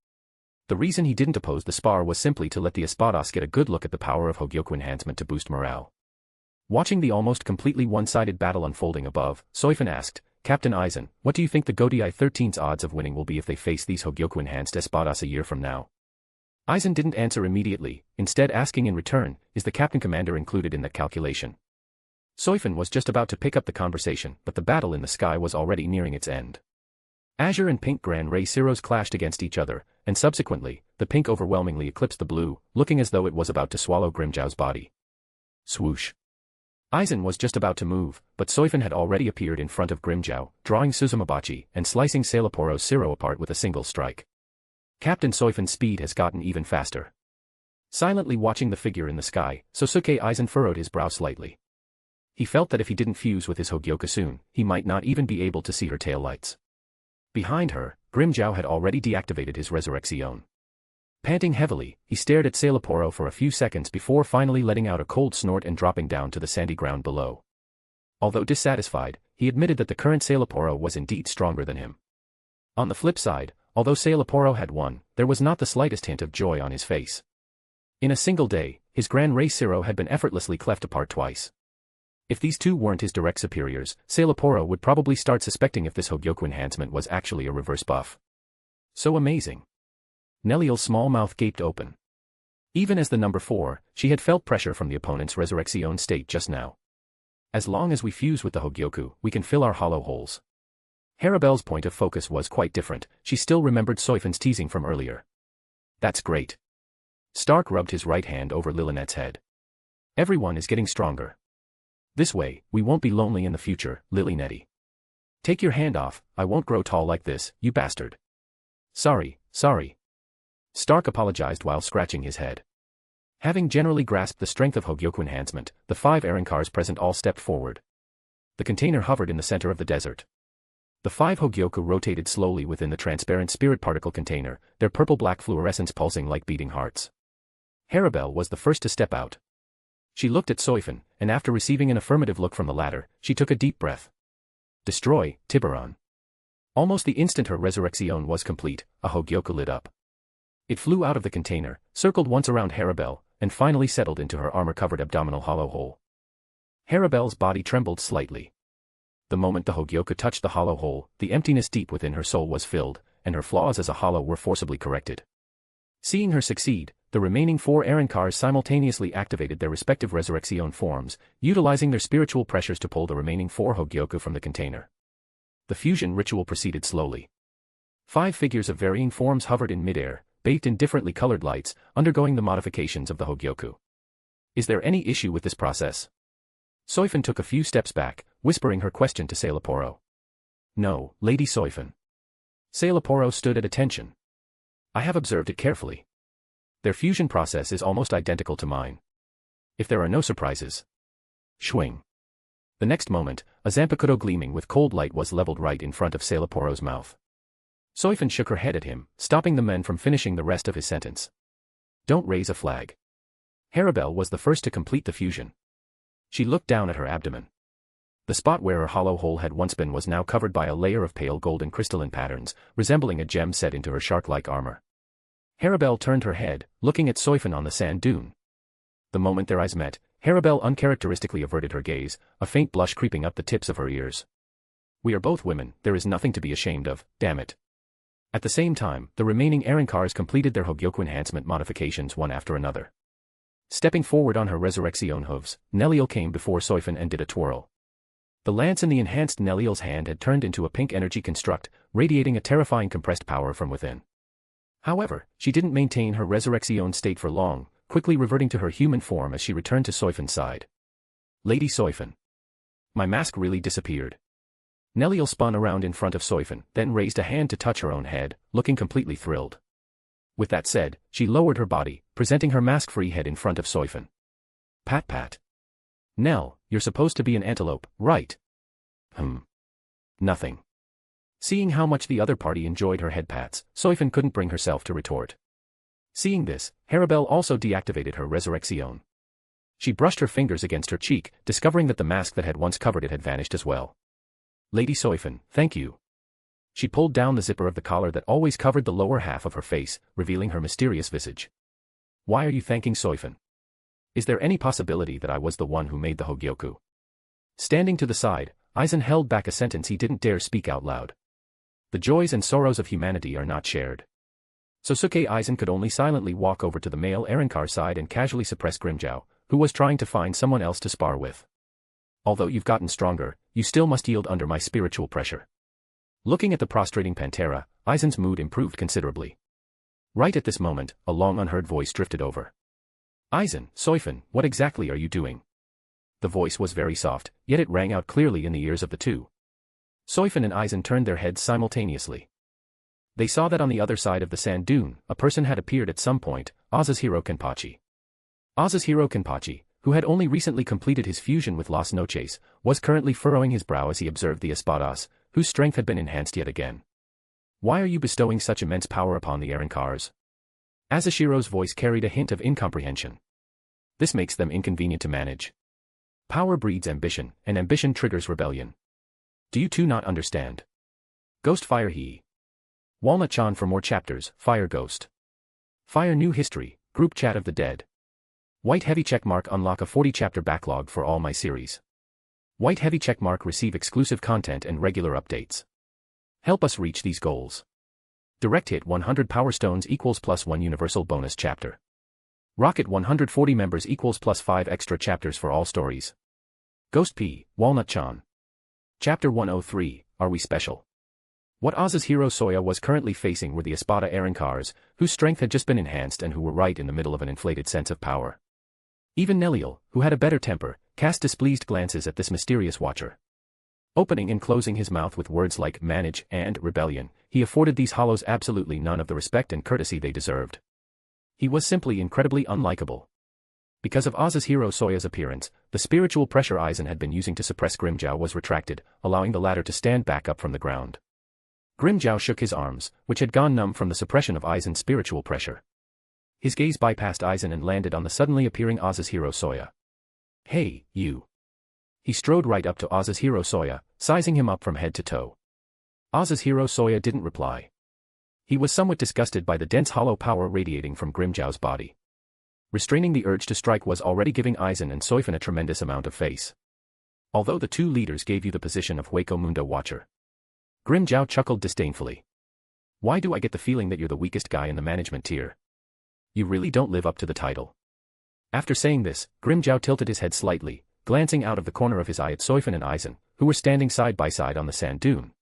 The reason he didn't oppose the spar was simply to let the Espadas get a good look at the power of Hogyoku enhancement to boost morale. Watching the almost completely one-sided battle unfolding above, Soifon asked, Captain Aizen, what do you think the Gotei 13's odds of winning will be if they face these Hogyoku-enhanced Espadas a year from now? Aizen didn't answer immediately, instead asking in return, is the Captain Commander included in that calculation? Soifon was just about to pick up the conversation, but the battle in the sky was already nearing its end. Azure and pink Gran Rey Zeros clashed against each other, and subsequently, the pink overwhelmingly eclipsed the blue, looking as though it was about to swallow Grimjow's body. Swoosh. Aizen was just about to move, but Soifon had already appeared in front of Grimjow, drawing Suzumabachi and slicing Sailaporo's Zero apart with a single strike. Captain Soifon's speed has gotten even faster. Silently watching the figure in the sky, Sosuke Aizen furrowed his brow slightly. He felt that if he didn't fuse with his Hogyoku soon, he might not even be able to see her tail lights. Behind her, Grimjow had already deactivated his resurrection. Panting heavily, he stared at Sailaporo for a few seconds before finally letting out a cold snort and dropping down to the sandy ground below. Although dissatisfied, he admitted that the current Sailaporo was indeed stronger than him. On the flip side, although Sailaporo had won, there was not the slightest hint of joy on his face. In a single day, his Gran Rey Zero had been effortlessly cleft apart twice. If these two weren't his direct superiors, Sailaporo would probably start suspecting if this Hogyoku enhancement was actually a reverse buff. So amazing. Neliel's small mouth gaped open. Even as the number 4, she had felt pressure from the opponent's resurrection state just now. As long as we fuse with the Hogyoku, we can fill our hollow holes. Harabelle's point of focus was quite different, she still remembered Soifon's teasing from earlier. That's great. Stark rubbed his right hand over Lilinette's head. Everyone is getting stronger. This way, we won't be lonely in the future, Lilinette. Take your hand off, I won't grow tall like this, you bastard. Sorry. Stark apologized while scratching his head. Having generally grasped the strength of Hogyoku enhancement, the 5 Arrancars present all stepped forward. The container hovered in the center of the desert. The 5 Hogyoku rotated slowly within the transparent spirit particle container, their purple-black fluorescence pulsing like beating hearts. Harabel was the first to step out. She looked at Soifon, and after receiving an affirmative look from the latter, she took a deep breath. Destroy, Tiburon. Almost the instant her resurrection was complete, a Hogyoku lit up. It flew out of the container, circled once around Harabel, and finally settled into her armor-covered abdominal hollow hole. Harabel's body trembled slightly. The moment the Hogyoku touched the hollow hole, the emptiness deep within her soul was filled, and her flaws as a hollow were forcibly corrected. Seeing her succeed, the remaining 4 Reincarnates simultaneously activated their respective resurrection forms, utilizing their spiritual pressures to pull the remaining 4 Hogyoku from the container. The fusion ritual proceeded slowly. 5 figures of varying forms hovered in midair, bathed in differently colored lights, undergoing the modifications of the Hogyoku. Is there any issue with this process? Soifon took a few steps back, whispering her question to Sailaporo. No, Lady Soifon. Sailaporo stood at attention. I have observed it carefully. Their fusion process is almost identical to mine. If there are no surprises. Shwing. The next moment, a Zanpakuto gleaming with cold light was leveled right in front of Sailaporo's mouth. Soifon shook her head at him, stopping the men from finishing the rest of his sentence. Don't raise a flag. Harabel was the first to complete the fusion. She looked down at her abdomen. The spot where her hollow hole had once been was now covered by a layer of pale golden crystalline patterns, resembling a gem set into her shark-like armor. Harabel turned her head, looking at Soifon on the sand dune. The moment their eyes met, Harabel uncharacteristically averted her gaze, a faint blush creeping up the tips of her ears. We are both women, there is nothing to be ashamed of, damn it. At the same time, the remaining Reincarnates completed their Hogyoku enhancement modifications one after another. Stepping forward on her resurrection hooves, Neliel came before Soifon and did a twirl. The lance in the enhanced Neliel's hand had turned into a pink energy construct, radiating a terrifying compressed power from within. However, she didn't maintain her resurrection state for long, quickly reverting to her human form as she returned to Soifon's side. Lady Soifon. My mask really disappeared. Neliel spun around in front of Soifon, then raised a hand to touch her own head, looking completely thrilled. With that said, she lowered her body, presenting her mask-free head in front of Soifon. Pat pat. Nell, you're supposed to be an antelope, right? Nothing. Seeing how much the other party enjoyed her head pats, Soifon couldn't bring herself to retort. Seeing this, Harabel also deactivated her resurrection. She brushed her fingers against her cheek, discovering that the mask that had once covered it had vanished as well. Lady Soifon, thank you. She pulled down the zipper of the collar that always covered the lower half of her face, revealing her mysterious visage. Why are you thanking Soifon? Is there any possibility that I was the one who made the Hogyoku? Standing to the side, Aizen held back a sentence he didn't dare speak out loud. The joys and sorrows of humanity are not shared. Sosuke Aizen could only silently walk over to the male Arrancar side and casually suppress Grimmjow, who was trying to find someone else to spar with. Although you've gotten stronger, you still must yield under my spiritual pressure. Looking at the prostrating Pantera, Aizen's mood improved considerably. Right at this moment, a long unheard voice drifted over. Aizen, Soifon, what exactly are you doing? The voice was very soft, yet it rang out clearly in the ears of the two. Soifon and Aizen turned their heads simultaneously. They saw that on the other side of the sand dune, a person had appeared at some point, Azuhiro Kenpachi. Azuhiro Kenpachi, who had only recently completed his fusion with Las Noches, was currently furrowing his brow as he observed the Espadas, whose strength had been enhanced yet again. Why are you bestowing such immense power upon the Arrancars? Azuhiro's voice carried a hint of incomprehension. This makes them inconvenient to manage. Power breeds ambition, and ambition triggers rebellion. Do you two not understand? Ghost Fire He. Walnut-chan for more chapters, Fire Ghost. Fire New History, Group Chat of the Dead. White heavy checkmark unlock a 40-chapter backlog for all my series. White heavy checkmark receive exclusive content and regular updates. Help us reach these goals. Direct hit 100 Power Stones equals +1 universal bonus chapter. Rocket 140 members equals +5 extra chapters for all stories. Ghost P, Walnut-chan. Chapter 103, Are We Special? What Azuhiro Soya was currently facing were the Espada Arrancars, whose strength had just been enhanced and who were right in the middle of an inflated sense of power. Even Neliel, who had a better temper, cast displeased glances at this mysterious watcher. Opening and closing his mouth with words like manage and rebellion, he afforded these hollows absolutely none of the respect and courtesy they deserved. He was simply incredibly unlikable. Because of Oz's hero Soya's appearance, the spiritual pressure Aizen had been using to suppress Grimmjow was retracted, allowing the latter to stand back up from the ground. Grimmjow shook his arms, which had gone numb from the suppression of Aizen's spiritual pressure. His gaze bypassed Aizen and landed on the suddenly appearing Oz's hero Soya. "Hey, you." He strode right up to Oz's hero Soya, sizing him up from head to toe. Oz's hero Soya didn't reply. He was somewhat disgusted by the dense hollow power radiating from Grimmjow's body. Restraining the urge to strike was already giving Aizen and Soifon a tremendous amount of face. Although the two leaders gave you the position of Hueco Mundo Watcher. Grimmjow chuckled disdainfully. "Why do I get the feeling that you're the weakest guy in the management tier? You really don't live up to the title." After saying this, Grimmjow tilted his head slightly, glancing out of the corner of his eye at Soifon and Aizen, who were standing side by side on the sand dune.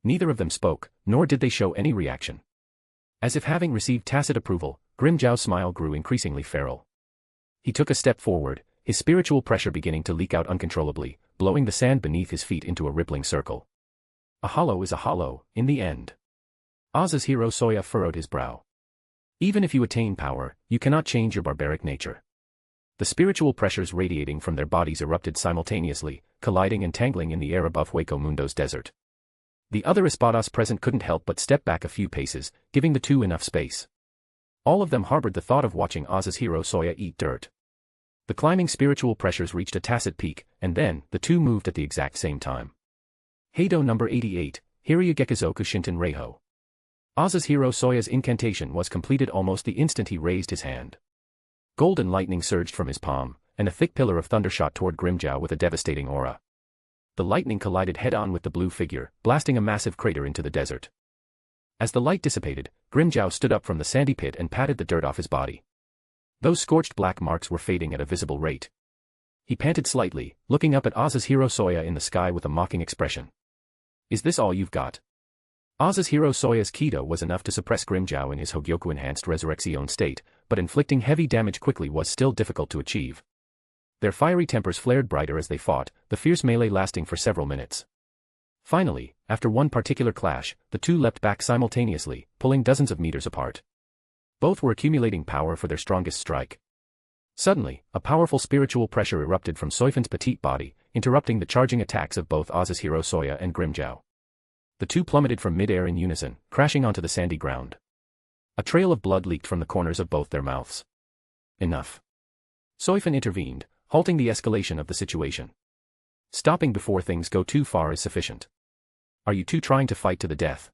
Neither of them spoke, nor did they show any reaction. As if having received tacit approval, Grimmjow's smile grew increasingly feral. He took a step forward, his spiritual pressure beginning to leak out uncontrollably, blowing the sand beneath his feet into a rippling circle. A hollow is a hollow, in the end. Oz's hero Soya furrowed his brow. Even if you attain power, you cannot change your barbaric nature. The spiritual pressures radiating from their bodies erupted simultaneously, colliding and tangling in the air above Hueco Mundo's desert. The other espadas present couldn't help but step back a few paces, giving the two enough space. All of them harbored the thought of watching Oz's hero Soya eat dirt. The climbing spiritual pressures reached a tacit peak, and then, the two moved at the exact same time. Heido number 88, Hiryugekizoku Shinten Reiho. Oz's hero Soya's incantation was completed almost the instant he raised his hand. Golden lightning surged from his palm, and a thick pillar of thunder shot toward Grimmjow with a devastating aura. The lightning collided head-on with the blue figure, blasting a massive crater into the desert. As the light dissipated, Grimmjow stood up from the sandy pit and patted the dirt off his body. Those scorched black marks were fading at a visible rate. He panted slightly, looking up at Oz's hero Soya in the sky with a mocking expression. "Is this all you've got?" Oz's hero Soya's Kido was enough to suppress Grimmjow in his Hogyoku-enhanced Resurrection state, but inflicting heavy damage quickly was still difficult to achieve. Their fiery tempers flared brighter as they fought, the fierce melee lasting for several minutes. Finally, after one particular clash, the two leapt back simultaneously, pulling dozens of meters apart. Both were accumulating power for their strongest strike. Suddenly, a powerful spiritual pressure erupted from Soifon's petite body, interrupting the charging attacks of both Oz's hero Soya and Grimmjow. The two plummeted from mid-air in unison, crashing onto the sandy ground. A trail of blood leaked from the corners of both their mouths. "Enough." Soifon intervened, halting the escalation of the situation. "Stopping before things go too far is sufficient. Are you two trying to fight to the death?"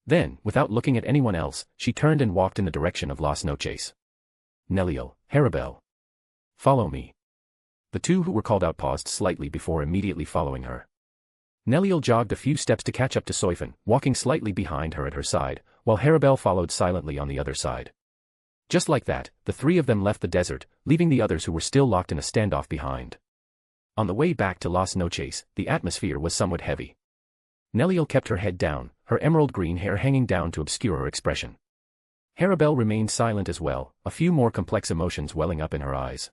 Then, without looking at anyone else, she turned and walked in the direction of Las Noches. "Neliel, Harabel. Follow me." The two who were called out paused slightly before immediately following her. Neliel jogged a few steps to catch up to Soifon, walking slightly behind her at her side, while Harabel followed silently on the other side. Just like that, the three of them left the desert, leaving the others who were still locked in a standoff behind. On the way back to Las Noches, the atmosphere was somewhat heavy. Neliel kept her head down, her emerald green hair hanging down to obscure her expression. Harabel remained silent as well, a few more complex emotions welling up in her eyes.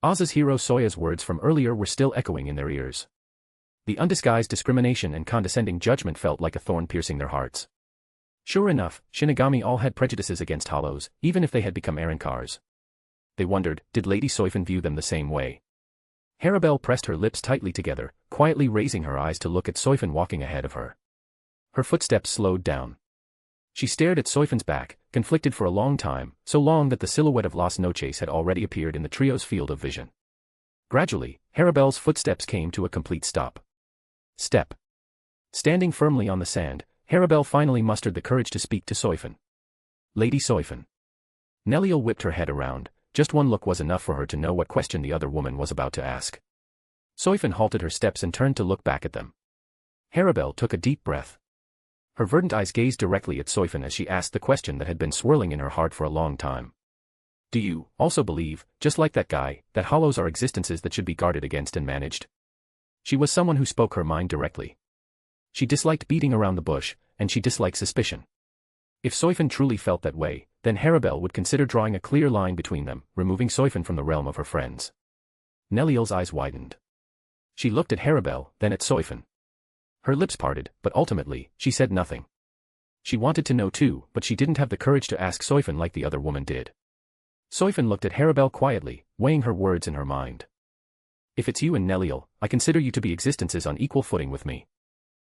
Oz's hero Soya's words from earlier were still echoing in their ears. The undisguised discrimination and condescending judgment felt like a thorn piercing their hearts. Sure enough, Shinigami all had prejudices against hollows, even if they had become Arinkars. They wondered, did Lady Soifon view them the same way? Harabel pressed her lips tightly together, quietly raising her eyes to look at Soifon walking ahead of her. Her footsteps slowed down. She stared at Soifon's back, conflicted for a long time, so long that the silhouette of Las Noches had already appeared in the trio's field of vision. Gradually, Harabel's footsteps came to a complete stop. Step. Standing firmly on the sand, Harabel finally mustered the courage to speak to Soifon. "Lady Soifon." Neliel whipped her head around. Just one look was enough for her to know what question the other woman was about to ask. Soifon halted her steps and turned to look back at them. Harabel took a deep breath. Her verdant eyes gazed directly at Soifon as she asked the question that had been swirling in her heart for a long time. "Do you also believe, just like that guy, that hollows are existences that should be guarded against and managed?" She was someone who spoke her mind directly. She disliked beating around the bush, and she disliked suspicion. If Soifon truly felt that way, then Harabel would consider drawing a clear line between them, removing Soifon from the realm of her friends. Neliel's eyes widened. She looked at Harabel, then at Soifon. Her lips parted, but ultimately, she said nothing. She wanted to know too, but she didn't have the courage to ask Soifon like the other woman did. Soifon looked at Harabel quietly, weighing her words in her mind. If it's you and Neliel, I consider you to be existences on equal footing with me.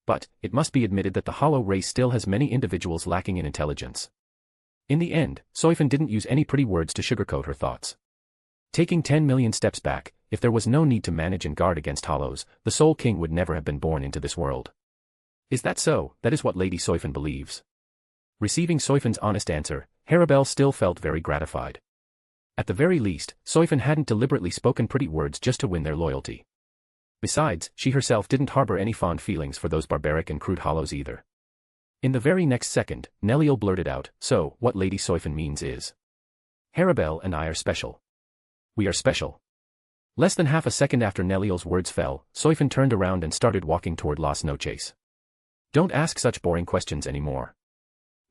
But, it must be admitted that the Hollow race still has many individuals lacking in intelligence. In the end, Soifon didn't use any pretty words to sugarcoat her thoughts. Taking 10 million steps back, if there was no need to manage and guard against Hollows, the Soul King would never have been born into this world. Is that so? That is what Lady Soifon believes. Receiving Soifon's honest answer, Harabel still felt very gratified. At the very least, Soifon hadn't deliberately spoken pretty words just to win their loyalty. Besides, she herself didn't harbor any fond feelings for those barbaric and crude Hollows either. In the very next second, Neliel blurted out, "So, what Lady Soifon means is, Harabel and I are special. We are special." Less than half a second after Neliel's words fell, Soifon turned around and started walking toward Las Noches. Don't ask such boring questions anymore.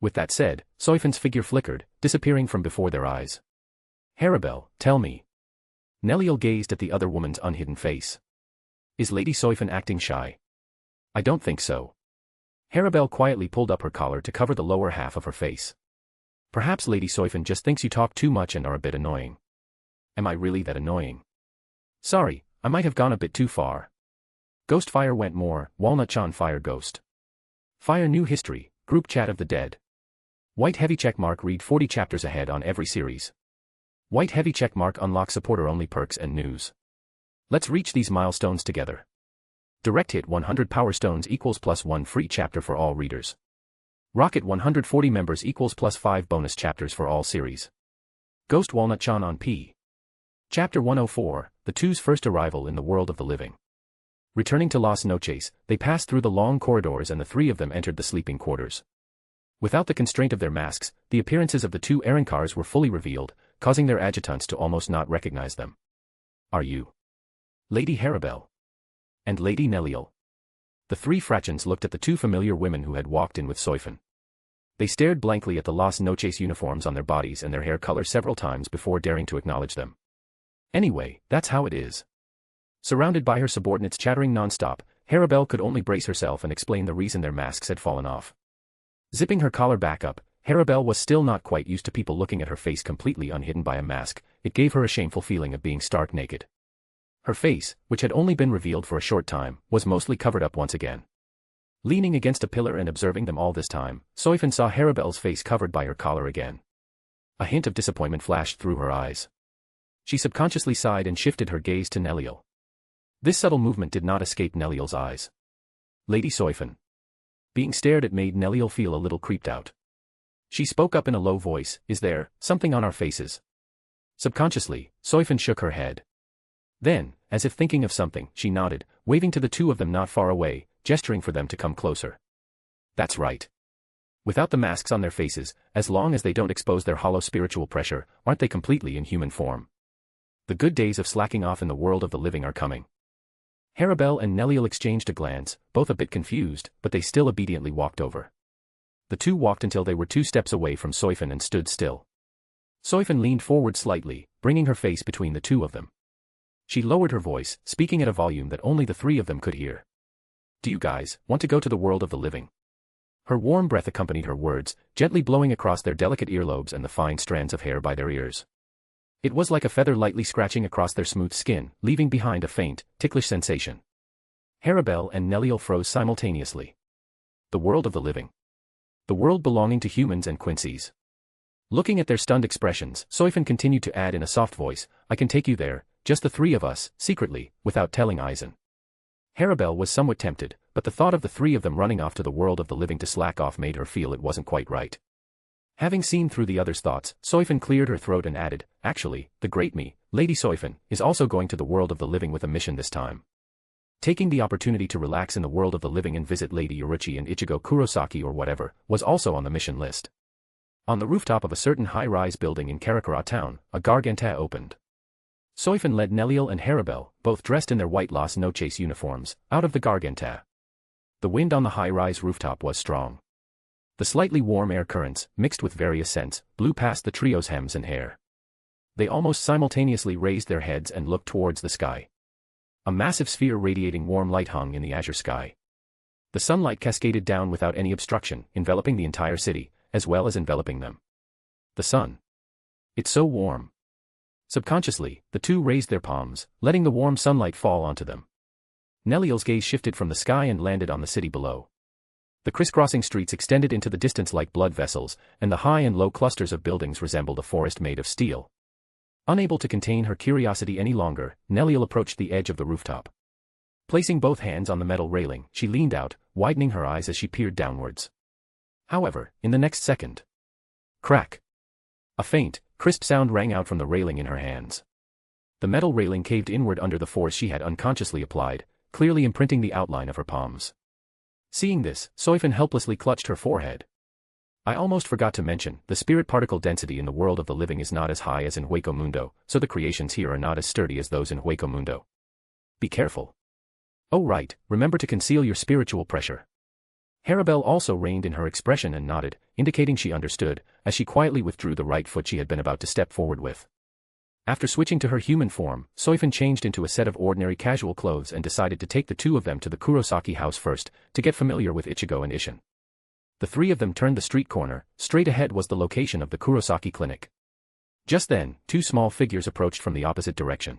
With that said, Soifon's figure flickered, disappearing from before their eyes. Harabel, tell me. Neliel gazed at the other woman's unhidden face. Is Lady Soifon acting shy? I don't think so. Harabel quietly pulled up her collar to cover the lower half of her face. Perhaps Lady Soifon just thinks you talk too much and are a bit annoying. Am I really that annoying? Sorry, I might have gone a bit too far. Ghost Fire went more, Walnut-chan Fire Ghost. Fire New History, Group Chat of the Dead. White heavy checkmark read 40 chapters ahead on every series. White heavy checkmark unlock supporter-only perks and news. Let's reach these milestones together. Direct hit 100 Power Stones equals +1 free chapter for all readers. Rocket 140 members equals +5 bonus chapters for all series. Ghost Walnut-chan on P. Chapter 104, the two's first arrival in the world of the living. Returning to Las Noches, they passed through the long corridors and the three of them entered the sleeping quarters. Without the constraint of their masks, the appearances of the two Erankars were fully revealed, causing their adjutants to almost not recognize them. Are you Lady Harabel? And Lady Neliel? The three Frachans looked at the two familiar women who had walked in with Soifon. They stared blankly at the Las Noches uniforms on their bodies and their hair color several times before daring to acknowledge them. Anyway, that's how it is. Surrounded by her subordinates chattering non-stop, Harabel could only brace herself and explain the reason their masks had fallen off. Zipping her collar back up, Harabel was still not quite used to people looking at her face completely unhidden by a mask. It gave her a shameful feeling of being stark naked. Her face, which had only been revealed for a short time, was mostly covered up once again. Leaning against a pillar and observing them all this time, Soifon saw Harabel's face covered by her collar again. A hint of disappointment flashed through her eyes. She subconsciously sighed and shifted her gaze to Neliel. This subtle movement did not escape Neliel's eyes. Lady Soifon. Being stared at made Neliel feel a little creeped out. She spoke up in a low voice, "Is there something on our faces?" Subconsciously, Soifon shook her head. Then, as if thinking of something, she nodded, waving to the two of them not far away, gesturing for them to come closer. That's right. Without the masks on their faces, as long as they don't expose their hollow spiritual pressure, aren't they completely in human form? The good days of slacking off in the world of the living are coming. Harabel and Neliel exchanged a glance, both a bit confused, but they still obediently walked over. The two walked until they were 2 steps away from Soifon and stood still. Soifon leaned forward slightly, bringing her face between the two of them. She lowered her voice, speaking at a volume that only the three of them could hear. Do you guys want to go to the world of the living? Her warm breath accompanied her words, gently blowing across their delicate earlobes and the fine strands of hair by their ears. It was like a feather lightly scratching across their smooth skin, leaving behind a faint, ticklish sensation. Harabel and Neliel froze simultaneously. The world of the living. The world belonging to humans and Quincy's. Looking at their stunned expressions, Soifon continued to add in a soft voice, I can take you there, just the three of us, secretly, without telling Aizen. Harabel was somewhat tempted, but the thought of the three of them running off to the world of the living to slack off made her feel it wasn't quite right. Having seen through the other's thoughts, Soifon cleared her throat and added, actually, the great me, Lady Soifon, is also going to the world of the living with a mission this time. Taking the opportunity to relax in the world of the living and visit Lady Yoruichi and Ichigo Kurosaki or whatever, was also on the mission list. On the rooftop of a certain high-rise building in Karakura town, a garganta opened. Soifon led Neliel and Harabel, both dressed in their white Las Noches uniforms, out of the garganta. The wind on the high-rise rooftop was strong. The slightly warm air currents, mixed with various scents, blew past the trio's hems and hair. They almost simultaneously raised their heads and looked towards the sky. A massive sphere radiating warm light hung in the azure sky. The sunlight cascaded down without any obstruction, enveloping the entire city, as well as enveloping them. The sun. It's so warm. Subconsciously, the two raised their palms, letting the warm sunlight fall onto them. Neliel's gaze shifted from the sky and landed on the city below. The crisscrossing streets extended into the distance like blood vessels, and the high and low clusters of buildings resembled a forest made of steel. Unable to contain her curiosity any longer, Neliel approached the edge of the rooftop. Placing both hands on the metal railing, she leaned out, widening her eyes as she peered downwards. However, in the next second, crack! A faint, crisp sound rang out from the railing in her hands. The metal railing caved inward under the force she had unconsciously applied, clearly imprinting the outline of her palms. Seeing this, Soifon helplessly clutched her forehead. I almost forgot to mention, the spirit particle density in the world of the living is not as high as in Hueco Mundo, so the creations here are not as sturdy as those in Hueco Mundo. Be careful. Oh right, remember to conceal your spiritual pressure. Harabelle also reined in her expression and nodded, indicating she understood, as she quietly withdrew the right foot she had been about to step forward with. After switching to her human form, Soifon changed into a set of ordinary casual clothes and decided to take the two of them to the Kurosaki house first, to get familiar with Ichigo and Isshin. The three of them turned the street corner. Straight ahead was the location of the Kurosaki clinic. Just then, two small figures approached from the opposite direction.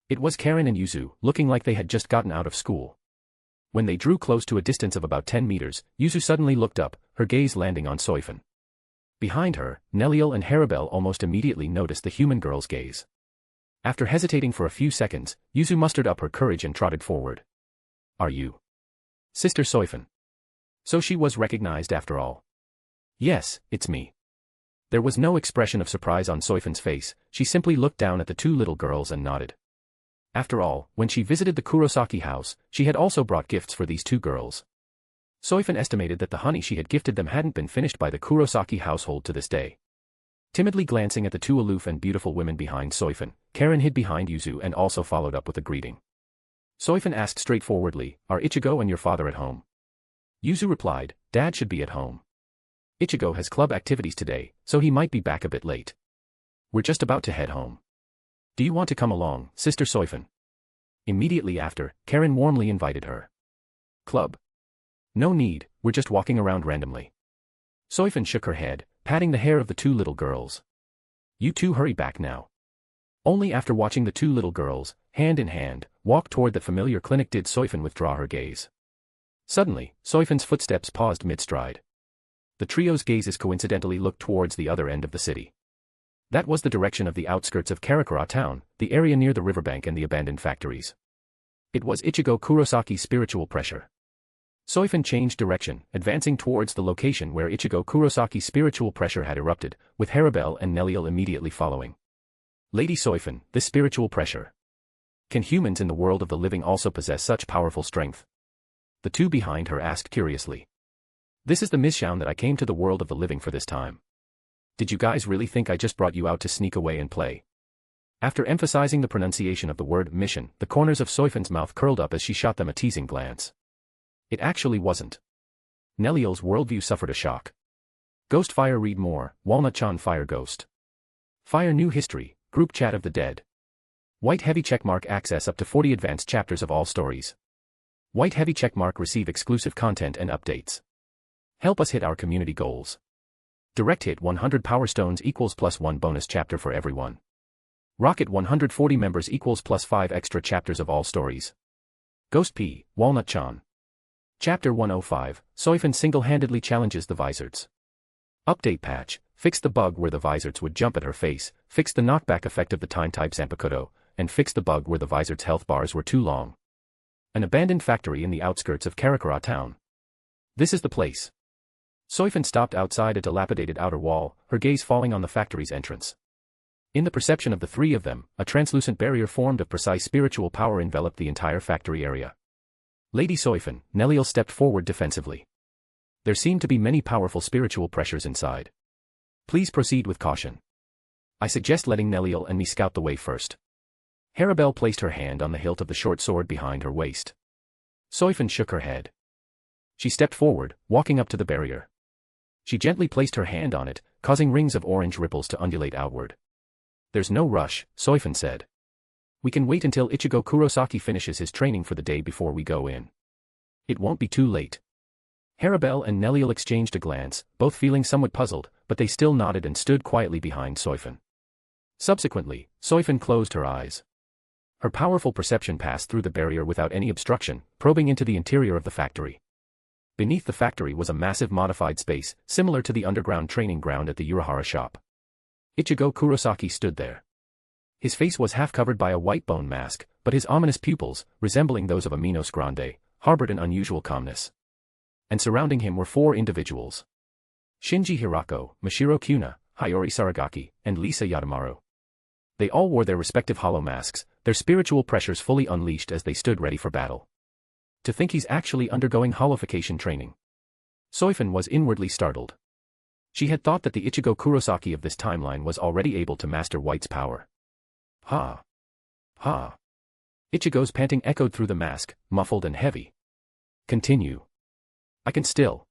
It was Karen and Yuzu, looking like they had just gotten out of school. When they drew close to a distance of about 10 meters, Yuzu suddenly looked up, her gaze landing on Soifon. Behind her, Neliel and Harabelle almost immediately noticed the human girl's gaze. After hesitating for a few seconds, Yuzu mustered up her courage and trotted forward. Are you Sister Soifon? So she was recognized after all. Yes, it's me. There was no expression of surprise on Soifon's face, she simply looked down at the two little girls and nodded. After all, when she visited the Kurosaki house, she had also brought gifts for these two girls. Soifon estimated that the honey she had gifted them hadn't been finished by the Kurosaki household to this day. Timidly glancing at the two aloof and beautiful women behind Soifon, Karen hid behind Yuzu and also followed up with a greeting. Soifon asked straightforwardly, are Ichigo and your father at home? Yuzu replied, Dad should be at home. Ichigo has club activities today, so he might be back a bit late. We're just about to head home. Do you want to come along, Sister Soifon? Immediately after, Karen warmly invited her. Club? No need, we're just walking around randomly. Soifon shook her head, patting the hair of the two little girls. You two hurry back now. Only after watching the two little girls, hand in hand, walk toward the familiar clinic did Soifon withdraw her gaze. Suddenly, Soifon's footsteps paused mid-stride. The trio's gazes coincidentally looked towards the other end of the city. That was the direction of the outskirts of Karakura town, the area near the riverbank and the abandoned factories. It was Ichigo Kurosaki's spiritual pressure. Soifon changed direction, advancing towards the location where Ichigo Kurosaki's spiritual pressure had erupted, with Harabelle and Neliel immediately following. Lady Soifon, this spiritual pressure. Can humans in the world of the living also possess such powerful strength? The two behind her asked curiously. This is the mission that I came to the world of the living for this time. Did you guys really think I just brought you out to sneak away and play? After emphasizing the pronunciation of the word mission, the corners of Soifon's mouth curled up as she shot them a teasing glance. It actually wasn't. Neliel's worldview suffered a shock. Ghost Fire read more, Walnut-chan Fire Ghost. Fire New History, Group Chat of the Dead. White Heavy Checkmark access up to 40 advanced chapters of all stories. White Heavy Checkmark receive exclusive content and updates. Help us hit our community goals. Direct hit 100 Power Stones equals +1 bonus chapter for everyone. Rocket 140 members equals +5 extra chapters of all stories. Ghost P, Walnut-chan. Chapter 105, Soifon single-handedly challenges the Vizards. Update patch, fixed the bug where the Vizards would jump at her face, fixed the knockback effect of the time-type Zanpakuto, and fixed the bug where the Vizards' health bars were too long. An abandoned factory in the outskirts of Karakura town. This is the place. Soifon stopped outside a dilapidated outer wall, her gaze falling on the factory's entrance. In the perception of the three of them, a translucent barrier formed of precise spiritual power enveloped the entire factory area. Lady Soifon, Neliel stepped forward defensively. There seemed to be many powerful spiritual pressures inside. Please proceed with caution. I suggest letting Neliel and me scout the way first. Harabelle placed her hand on the hilt of the short sword behind her waist. Soifon shook her head. She stepped forward, walking up to the barrier. She gently placed her hand on it, causing rings of orange ripples to undulate outward. There's no rush, Soifon said. We can wait until Ichigo Kurosaki finishes his training for the day before we go in. It won't be too late. Harabelle and Neliel exchanged a glance, both feeling somewhat puzzled, but they still nodded and stood quietly behind Soifon. Subsequently, Soifon closed her eyes. Her powerful perception passed through the barrier without any obstruction, probing into the interior of the factory. Beneath the factory was a massive modified space, similar to the underground training ground at the Urahara shop. Ichigo Kurosaki stood there. His face was half covered by a white bone mask, but his ominous pupils, resembling those of a Minos Grande, harbored an unusual calmness. And surrounding him were 4 individuals. Shinji Hirako, Mashiro Kuna, Hiyori Saragaki, and Lisa Yadamaru. They all wore their respective hollow masks, their spiritual pressures fully unleashed as they stood ready for battle. To think he's actually undergoing holification training. Soifon was inwardly startled. She had thought that the Ichigo Kurosaki of this timeline was already able to master White's power. Ha! Ha! Ichigo's panting echoed through the mask, muffled and heavy. Continue. I can still.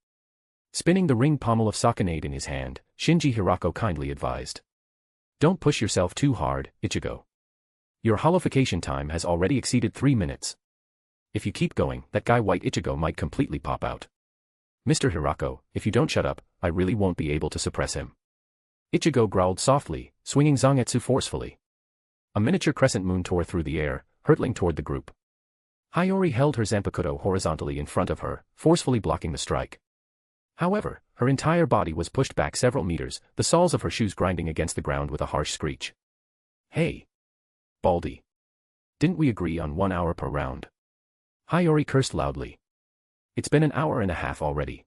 Spinning the ring pommel of Sakanade in his hand, Shinji Hirako kindly advised. Don't push yourself too hard, Ichigo. Your holification time has already exceeded 3 minutes. If you keep going, that guy White Ichigo might completely pop out. Mr. Hirako, if you don't shut up, I really won't be able to suppress him. Ichigo growled softly, swinging Zangetsu forcefully. A miniature crescent moon tore through the air, hurtling toward the group. Hiyori held her Zanpakuto horizontally in front of her, forcefully blocking the strike. However, her entire body was pushed back several meters, the soles of her shoes grinding against the ground with a harsh screech. Hey! Baldy. Didn't we agree on 1 hour per round? Hiyori cursed loudly. It's been an hour and a half already.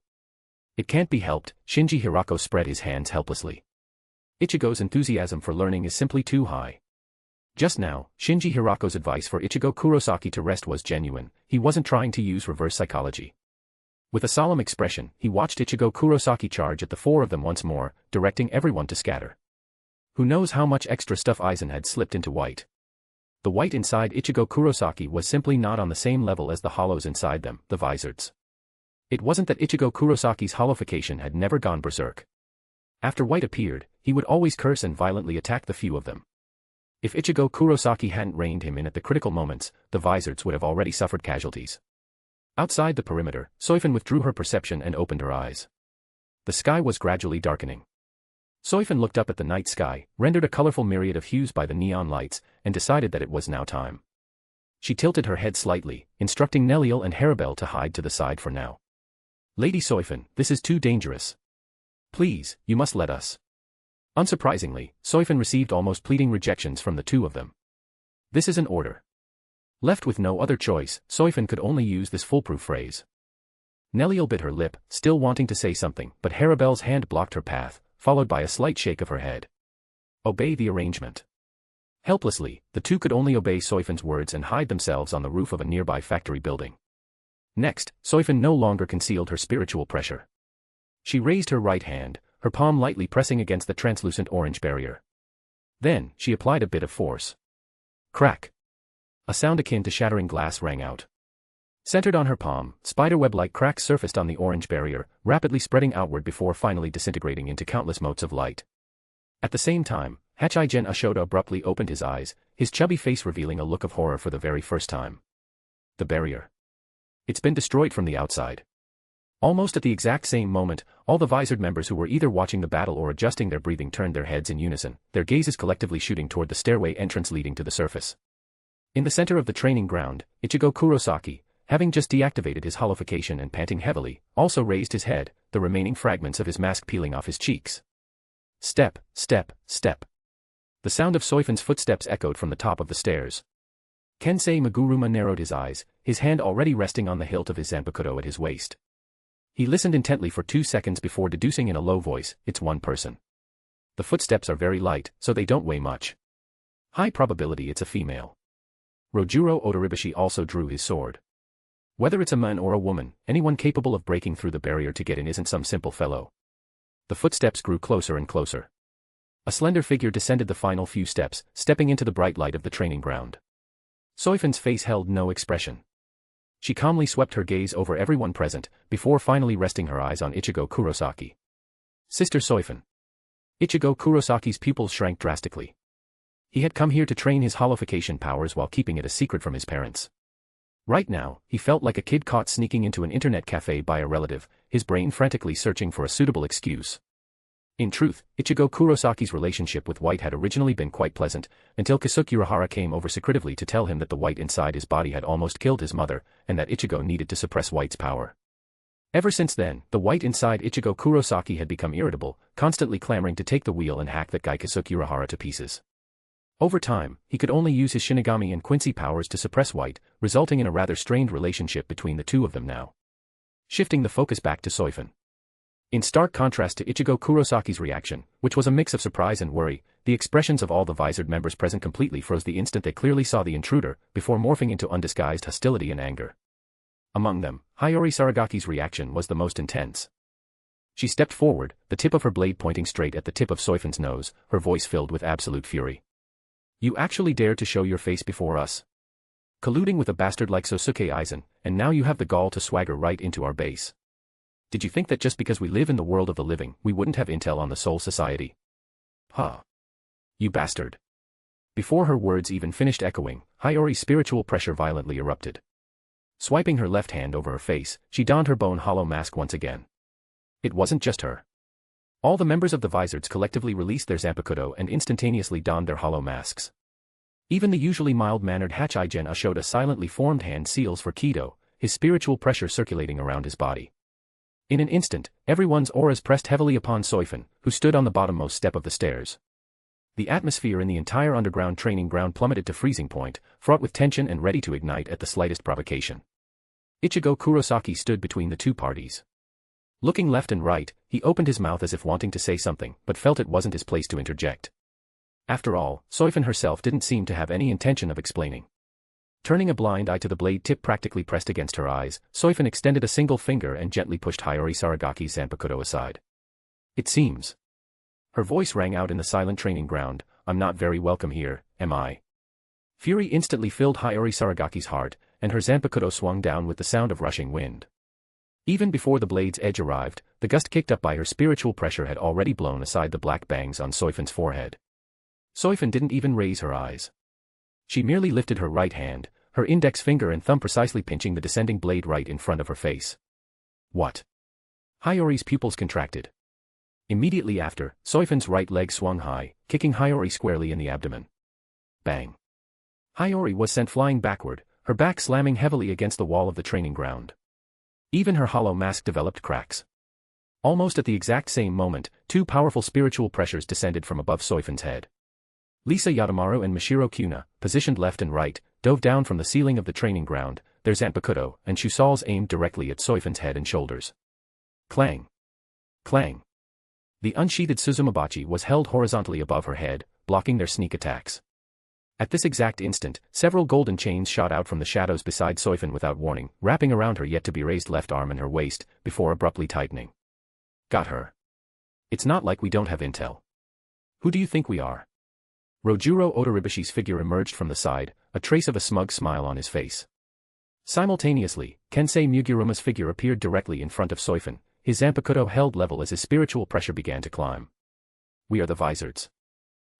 It can't be helped, Shinji Hirako spread his hands helplessly. Ichigo's enthusiasm for learning is simply too high. Just now, Shinji Hirako's advice for Ichigo Kurosaki to rest was genuine, he wasn't trying to use reverse psychology. With a solemn expression, he watched Ichigo Kurosaki charge at the 4 of them once more, directing everyone to scatter. Who knows how much extra stuff Aizen had slipped into White. The White inside Ichigo Kurosaki was simply not on the same level as the hollows inside them, the Vizards. It wasn't that Ichigo Kurosaki's holification had never gone berserk. After White appeared, he would always curse and violently attack the few of them. If Ichigo Kurosaki hadn't reined him in at the critical moments, the Vizards would have already suffered casualties. Outside the perimeter, Soifon withdrew her perception and opened her eyes. The sky was gradually darkening. Soifon looked up at the night sky, rendered a colorful myriad of hues by the neon lights, and decided that it was now time. She tilted her head slightly, instructing Neliel and Harabel to hide to the side for now. Lady Soifon, this is too dangerous. Please, you must let us. Unsurprisingly, Soifon received almost pleading rejections from the 2 of them. This is an order. Left with no other choice, Soifon could only use this foolproof phrase. Neliel bit her lip, still wanting to say something, but Harabel's hand blocked her path, followed by a slight shake of her head. Obey the arrangement. Helplessly, the 2 could only obey Soifon's words and hide themselves on the roof of a nearby factory building. Next, Soifon no longer concealed her spiritual pressure. She raised her right hand, her palm lightly pressing against the translucent orange barrier. Then, she applied a bit of force. Crack! A sound akin to shattering glass rang out. Centered on her palm, spiderweb-like cracks surfaced on the orange barrier, rapidly spreading outward before finally disintegrating into countless motes of light. At the same time, Hachigen Ashoda abruptly opened his eyes, his chubby face revealing a look of horror for the very first time. The barrier. It's been destroyed from the outside. Almost at the exact same moment, all the Vizard members who were either watching the battle or adjusting their breathing turned their heads in unison, their gazes collectively shooting toward the stairway entrance leading to the surface. In the center of the training ground, Ichigo Kurosaki, having just deactivated his holification and panting heavily, also raised his head, the remaining fragments of his mask peeling off his cheeks. Step, step, step. The sound of Soifon's footsteps echoed from the top of the stairs. Kensei Maguruma narrowed his eyes, his hand already resting on the hilt of his Zanpakuto at his waist. He listened intently for 2 seconds before deducing in a low voice, it's one person. The footsteps are very light, so they don't weigh much. High probability it's a female. Rojuro Odoribashi also drew his sword. Whether it's a man or a woman, anyone capable of breaking through the barrier to get in isn't some simple fellow. The footsteps grew closer and closer. A slender figure descended the final few steps, stepping into the bright light of the training ground. Soifon's face held no expression. She calmly swept her gaze over everyone present, before finally resting her eyes on Ichigo Kurosaki. Sister Soifon. Ichigo Kurosaki's pupils shrank drastically. He had come here to train his holification powers while keeping it a secret from his parents. Right now, he felt like a kid caught sneaking into an internet cafe by a relative, his brain frantically searching for a suitable excuse. In truth, Ichigo Kurosaki's relationship with White had originally been quite pleasant, until Kasuke Urahara came over secretively to tell him that the White inside his body had almost killed his mother, and that Ichigo needed to suppress White's power. Ever since then, the White inside Ichigo Kurosaki had become irritable, constantly clamoring to take the wheel and hack that guy Kasuke Urahara to pieces. Over time, he could only use his Shinigami and Quincy powers to suppress White, resulting in a rather strained relationship between the two of them now. Shifting the focus back to Soifon. In stark contrast to Ichigo Kurosaki's reaction, which was a mix of surprise and worry, the expressions of all the visored members present completely froze the instant they clearly saw the intruder, before morphing into undisguised hostility and anger. Among them, Hiyori Saragaki's reaction was the most intense. She stepped forward, the tip of her blade pointing straight at the tip of Soifon's nose, her voice filled with absolute fury. "You actually dared to show your face before us? Colluding with a bastard like Sosuke Aizen, and now you have the gall to swagger right into our base. Did you think that just because we live in the world of the living, we wouldn't have intel on the Soul Society? Huh. You bastard." Before her words even finished echoing, Hiyori's spiritual pressure violently erupted. Swiping her left hand over her face, she donned her bone hollow mask once again. It wasn't just her. All the members of the Vizards collectively released their Zanpakuto and instantaneously donned their hollow masks. Even the usually mild-mannered Hachigen showed a silently formed hand seals for Kido, his spiritual pressure circulating around his body. In an instant, everyone's auras pressed heavily upon Soifon, who stood on the bottommost step of the stairs. The atmosphere in the entire underground training ground plummeted to freezing point, fraught with tension and ready to ignite at the slightest provocation. Ichigo Kurosaki stood between the two parties. Looking left and right, he opened his mouth as if wanting to say something, but felt it wasn't his place to interject. After all, Soifon herself didn't seem to have any intention of explaining. Turning a blind eye to the blade tip practically pressed against her eyes, Soifon extended a single finger and gently pushed Hiyori Saragaki's Zanpakuto aside. "It seems." Her voice rang out in the silent training ground, "I'm not very welcome here, am I?" Fury instantly filled Hiyori Saragaki's heart, and her Zanpakuto swung down with the sound of rushing wind. Even before the blade's edge arrived, the gust kicked up by her spiritual pressure had already blown aside the black bangs on Soifon's forehead. Soifon didn't even raise her eyes. She merely lifted her right hand, her index finger and thumb precisely pinching the descending blade right in front of her face. What? Hiyori's pupils contracted. Immediately after, Soifon's right leg swung high, kicking Hiyori squarely in the abdomen. Bang. Hiyori was sent flying backward, her back slamming heavily against the wall of the training ground. Even her hollow mask developed cracks. Almost at the exact same moment, two powerful spiritual pressures descended from above Soifon's head. Lisa Yatamaru and Mishiro Kuna, positioned left and right, dove down from the ceiling of the training ground, their Zanpakuto and Shusals aimed directly at Soifon's head and shoulders. Clang. Clang. The unsheathed Suzumabachi was held horizontally above her head, blocking their sneak attacks. At this exact instant, several golden chains shot out from the shadows beside Soifon without warning, wrapping around her yet-to-be-raised left arm and her waist, before abruptly tightening. Got her. It's not like we don't have intel. Who do you think we are? Rojuro Otoribishi's figure emerged from the side, a trace of a smug smile on his face. Simultaneously, Kensei Mugiruma's figure appeared directly in front of Soifon, his Zanpakuto held level as his spiritual pressure began to climb. We are the Vizards.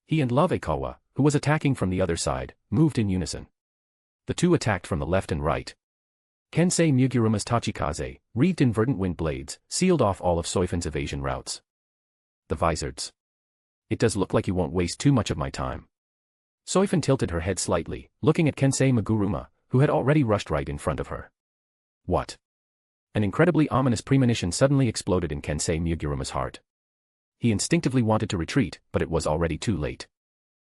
He and Love Ikawa, who was attacking from the other side, moved in unison. The two attacked from the left and right. Kensei Mugiruma's Tachikaze, wreathed in verdant wind blades, sealed off all of Soifon's evasion routes. The Vizards. It does look like you won't waste too much of my time. Soifon tilted her head slightly, looking at Kensei Muguruma, who had already rushed right in front of her. What? An incredibly ominous premonition suddenly exploded in Kensei Mugiruma's heart. He instinctively wanted to retreat, but it was already too late.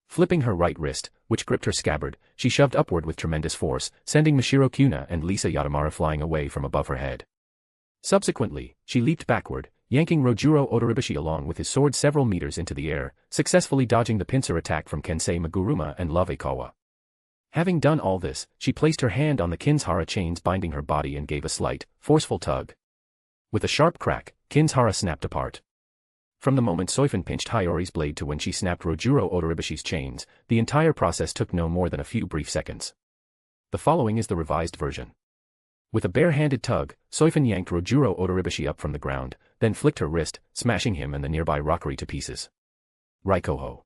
Flipping her right wrist, which gripped her scabbard, she shoved upward with tremendous force, sending Mishiro Kuna and Lisa Yatamaru flying away from above her head. Subsequently, she leaped backward, yanking Rojuro Otoribishi along with his sword several meters into the air, successfully dodging the pincer attack from Kensei Muguruma and Love Ikawa. Having done all this, she placed her hand on the Kinshara chains binding her body and gave a slight, forceful tug. With a sharp crack, Kinshara snapped apart. From the moment Soifon pinched Hiyori's blade to when she snapped Rojuro Otoribishi's chains, the entire process took no more than a few brief seconds. The following is the revised version. With a bare-handed tug, Soifon yanked Rojuro Otoribishi up from the ground, then flicked her wrist, smashing him and the nearby rockery to pieces. Raikoho.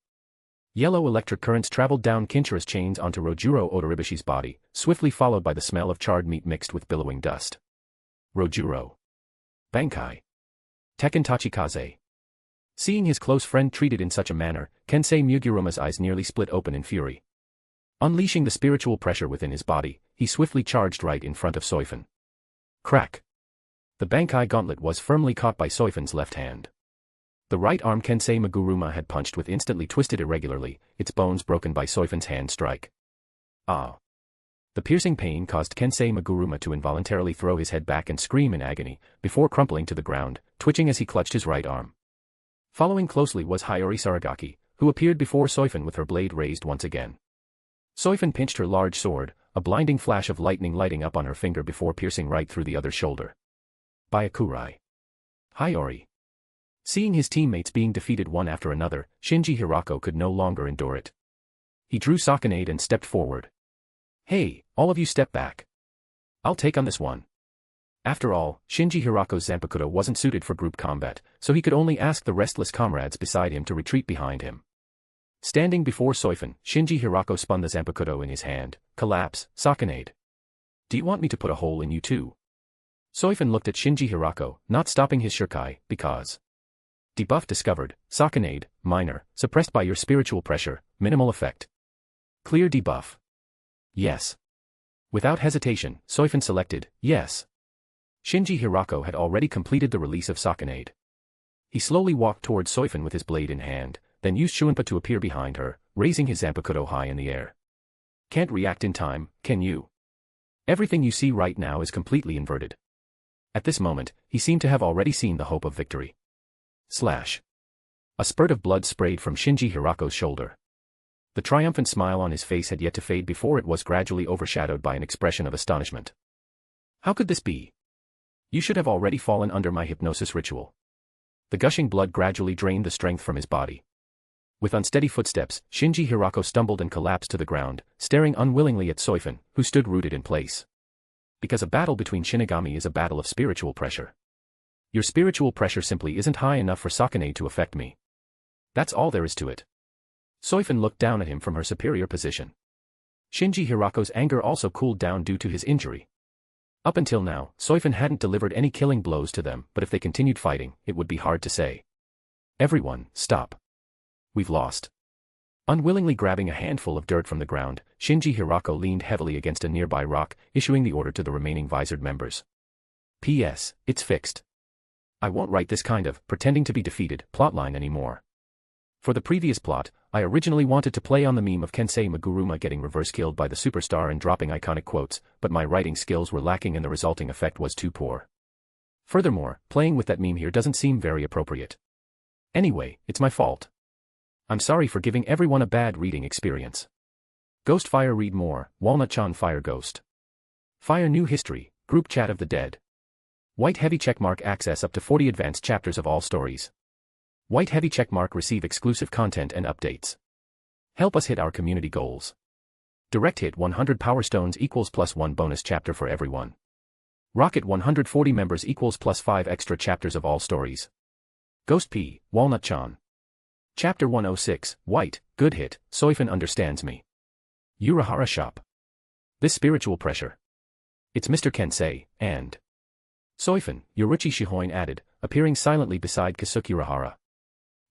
Yellow electric currents traveled down Kinshara's chains onto Rojuro Otoribishi's body, swiftly followed by the smell of charred meat mixed with billowing dust. Rojuro. Bankai. Tekken Tachikaze. Seeing his close friend treated in such a manner, Kensei Mugiruma's eyes nearly split open in fury. Unleashing the spiritual pressure within his body, he swiftly charged right in front of Soifon. Crack! The Bankai gauntlet was firmly caught by Soifon's left hand. The right arm Kensei Muguruma had punched with instantly twisted irregularly, its bones broken by Soifon's hand strike. Ah! The piercing pain caused Kensei Muguruma to involuntarily throw his head back and scream in agony, before crumpling to the ground, twitching as he clutched his right arm. Following closely was Hiyori Zaraki, who appeared before Soifon with her blade raised once again. Soifon pinched her large sword, a blinding flash of lightning lighting up on her finger before piercing right through the other's shoulder. Byakurai. Hiyori. Seeing his teammates being defeated one after another, Shinji Hirako could no longer endure it. He drew Sakanade and stepped forward. Hey, all of you step back. I'll take on this one. After all, Shinji Hirako's Zanpakuto wasn't suited for group combat, so he could only ask the restless comrades beside him to retreat behind him. Standing before Soifon, Shinji Hirako spun the Zanpakuto in his hand. Collapse, Sakanade. Do you want me to put a hole in you too? Soifon looked at Shinji Hirako, not stopping his shurikai, because. Debuff discovered, Sakanade, minor, suppressed by your spiritual pressure, minimal effect. Clear debuff. Yes. Without hesitation, Soifon selected, yes. Shinji Hirako had already completed the release of Sakanade. He slowly walked towards Soifon with his blade in hand, then used Shuinpa to appear behind her, raising his Zanpakuto high in the air. Can't react in time, can you? Everything you see right now is completely inverted. At this moment, he seemed to have already seen the hope of victory. Slash. A spurt of blood sprayed from Shinji Hirako's shoulder. The triumphant smile on his face had yet to fade before it was gradually overshadowed by an expression of astonishment. How could this be? You should have already fallen under my hypnosis ritual. The gushing blood gradually drained the strength from his body. With unsteady footsteps, Shinji Hirako stumbled and collapsed to the ground, staring unwillingly at Soifon, who stood rooted in place. Because a battle between Shinigami is a battle of spiritual pressure. Your spiritual pressure simply isn't high enough for Sakanade to affect me. That's all there is to it. Soifon looked down at him from her superior position. Shinji Hirako's anger also cooled down due to his injury. Up until now, Soifon hadn't delivered any killing blows to them, but if they continued fighting, it would be hard to say. Everyone, stop. We've lost. Unwillingly grabbing a handful of dirt from the ground, Shinji Hirako leaned heavily against a nearby rock, issuing the order to the remaining visored members. P.S. It's fixed. I won't write this kind of pretending to be defeated plotline anymore. For the previous plot, I originally wanted to play on the meme of Kensei Muguruma getting reverse killed by the superstar and dropping iconic quotes, but my writing skills were lacking and the resulting effect was too poor. Furthermore, playing with that meme here doesn't seem very appropriate. Anyway, it's my fault. I'm sorry for giving everyone a bad reading experience. Ghostfire read more, Walnut-chan Fire Ghost. Fire New History, Group Chat of the Dead. White heavy checkmark access up to 40 advanced chapters of all stories. White heavy checkmark receive exclusive content and updates. Help us hit our community goals. Direct hit 100 Power Stones equals +1 bonus chapter for everyone. Rocket 140 members equals +5 extra chapters of all stories. Ghost P, Walnut-chan. Chapter 106, White, good hit, Soifon understands me. Urahara Shop. This spiritual pressure. It's Mr. Kensei, and Soifon, Yoruichi Shihoin added, appearing silently beside Kasuke Urahara.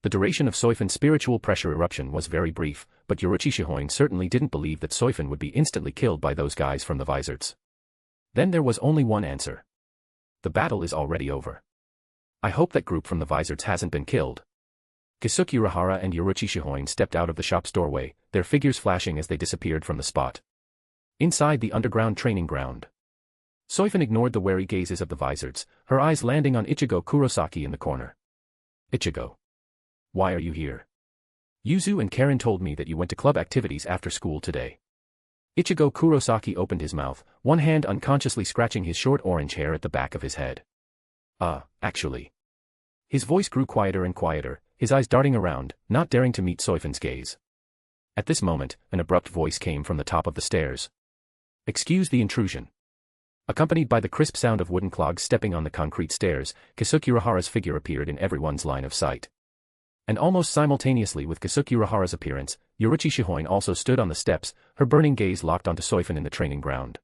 The duration of Soifon's spiritual pressure eruption was very brief, but Yoruichi Shihoin certainly didn't believe that Soifon would be instantly killed by those guys from the Vizards. Then there was only one answer. The battle is already over. I hope that group from the Vizards hasn't been killed. Kasuke Urahara and Yoruichi Shihoin stepped out of the shop's doorway, their figures flashing as they disappeared from the spot. Inside the underground training ground. Soifon ignored the wary gazes of the Vizards, her eyes landing on Ichigo Kurosaki in the corner. Ichigo. Why are you here? Yuzu and Karen told me that you went to club activities after school today. Ichigo Kurosaki opened his mouth, one hand unconsciously scratching his short orange hair at the back of his head. Actually. His voice grew quieter and quieter, his eyes darting around, not daring to meet Soifon's gaze. At this moment, an abrupt voice came from the top of the stairs. Excuse the intrusion. Accompanied by the crisp sound of wooden clogs stepping on the concrete stairs, Kasuke Urahara's figure appeared in everyone's line of sight. And almost simultaneously with Kasuke Urahara's appearance, Yoruichi Shihoin also stood on the steps, her burning gaze locked onto Soifon in the training ground.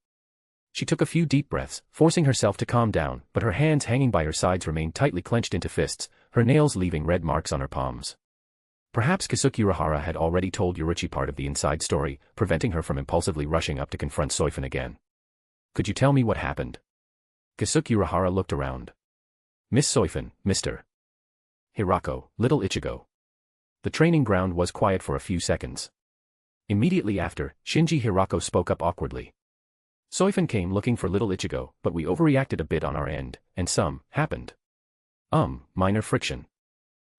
She took a few deep breaths, forcing herself to calm down, but her hands hanging by her sides remained tightly clenched into fists, her nails leaving red marks on her palms. Perhaps Kasuke Urahara had already told Yoruichi part of the inside story, preventing her from impulsively rushing up to confront Soifon again. Could you tell me what happened? Kasuke Urahara looked around. Miss Soifon, Mr. Hirako, little Ichigo. The training ground was quiet for a few seconds. Immediately after, Shinji Hirako spoke up awkwardly. Soifon came looking for little Ichigo, but we overreacted a bit on our end, and some happened. Minor friction.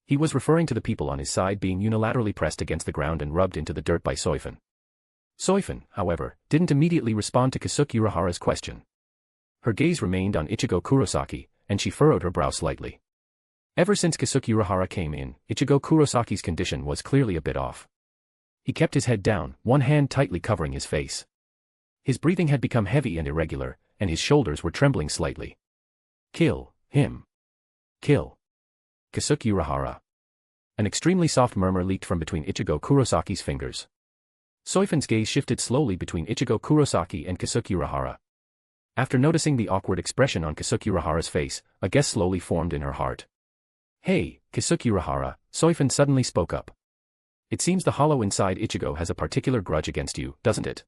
He was referring to the people on his side being unilaterally pressed against the ground and rubbed into the dirt by Soifon. Soifon, however, didn't immediately respond to Kasuke Urahara's question. Her gaze remained on Ichigo Kurosaki, and she furrowed her brow slightly. Ever since Kasuke Urahara came in, Ichigo Kurosaki's condition was clearly a bit off. He kept his head down, one hand tightly covering his face. His breathing had become heavy and irregular, and his shoulders were trembling slightly. Kill him. Kill Kasuke Urahara. An extremely soft murmur leaked from between Ichigo Kurosaki's fingers. Soifon's gaze shifted slowly between Ichigo Kurosaki and Kasuke Urahara. After noticing the awkward expression on Kasuke Urahara's face, a guess slowly formed in her heart. Hey, Kasuke Urahara, Soifon suddenly spoke up. It seems the hollow inside Ichigo has a particular grudge against you, doesn't it?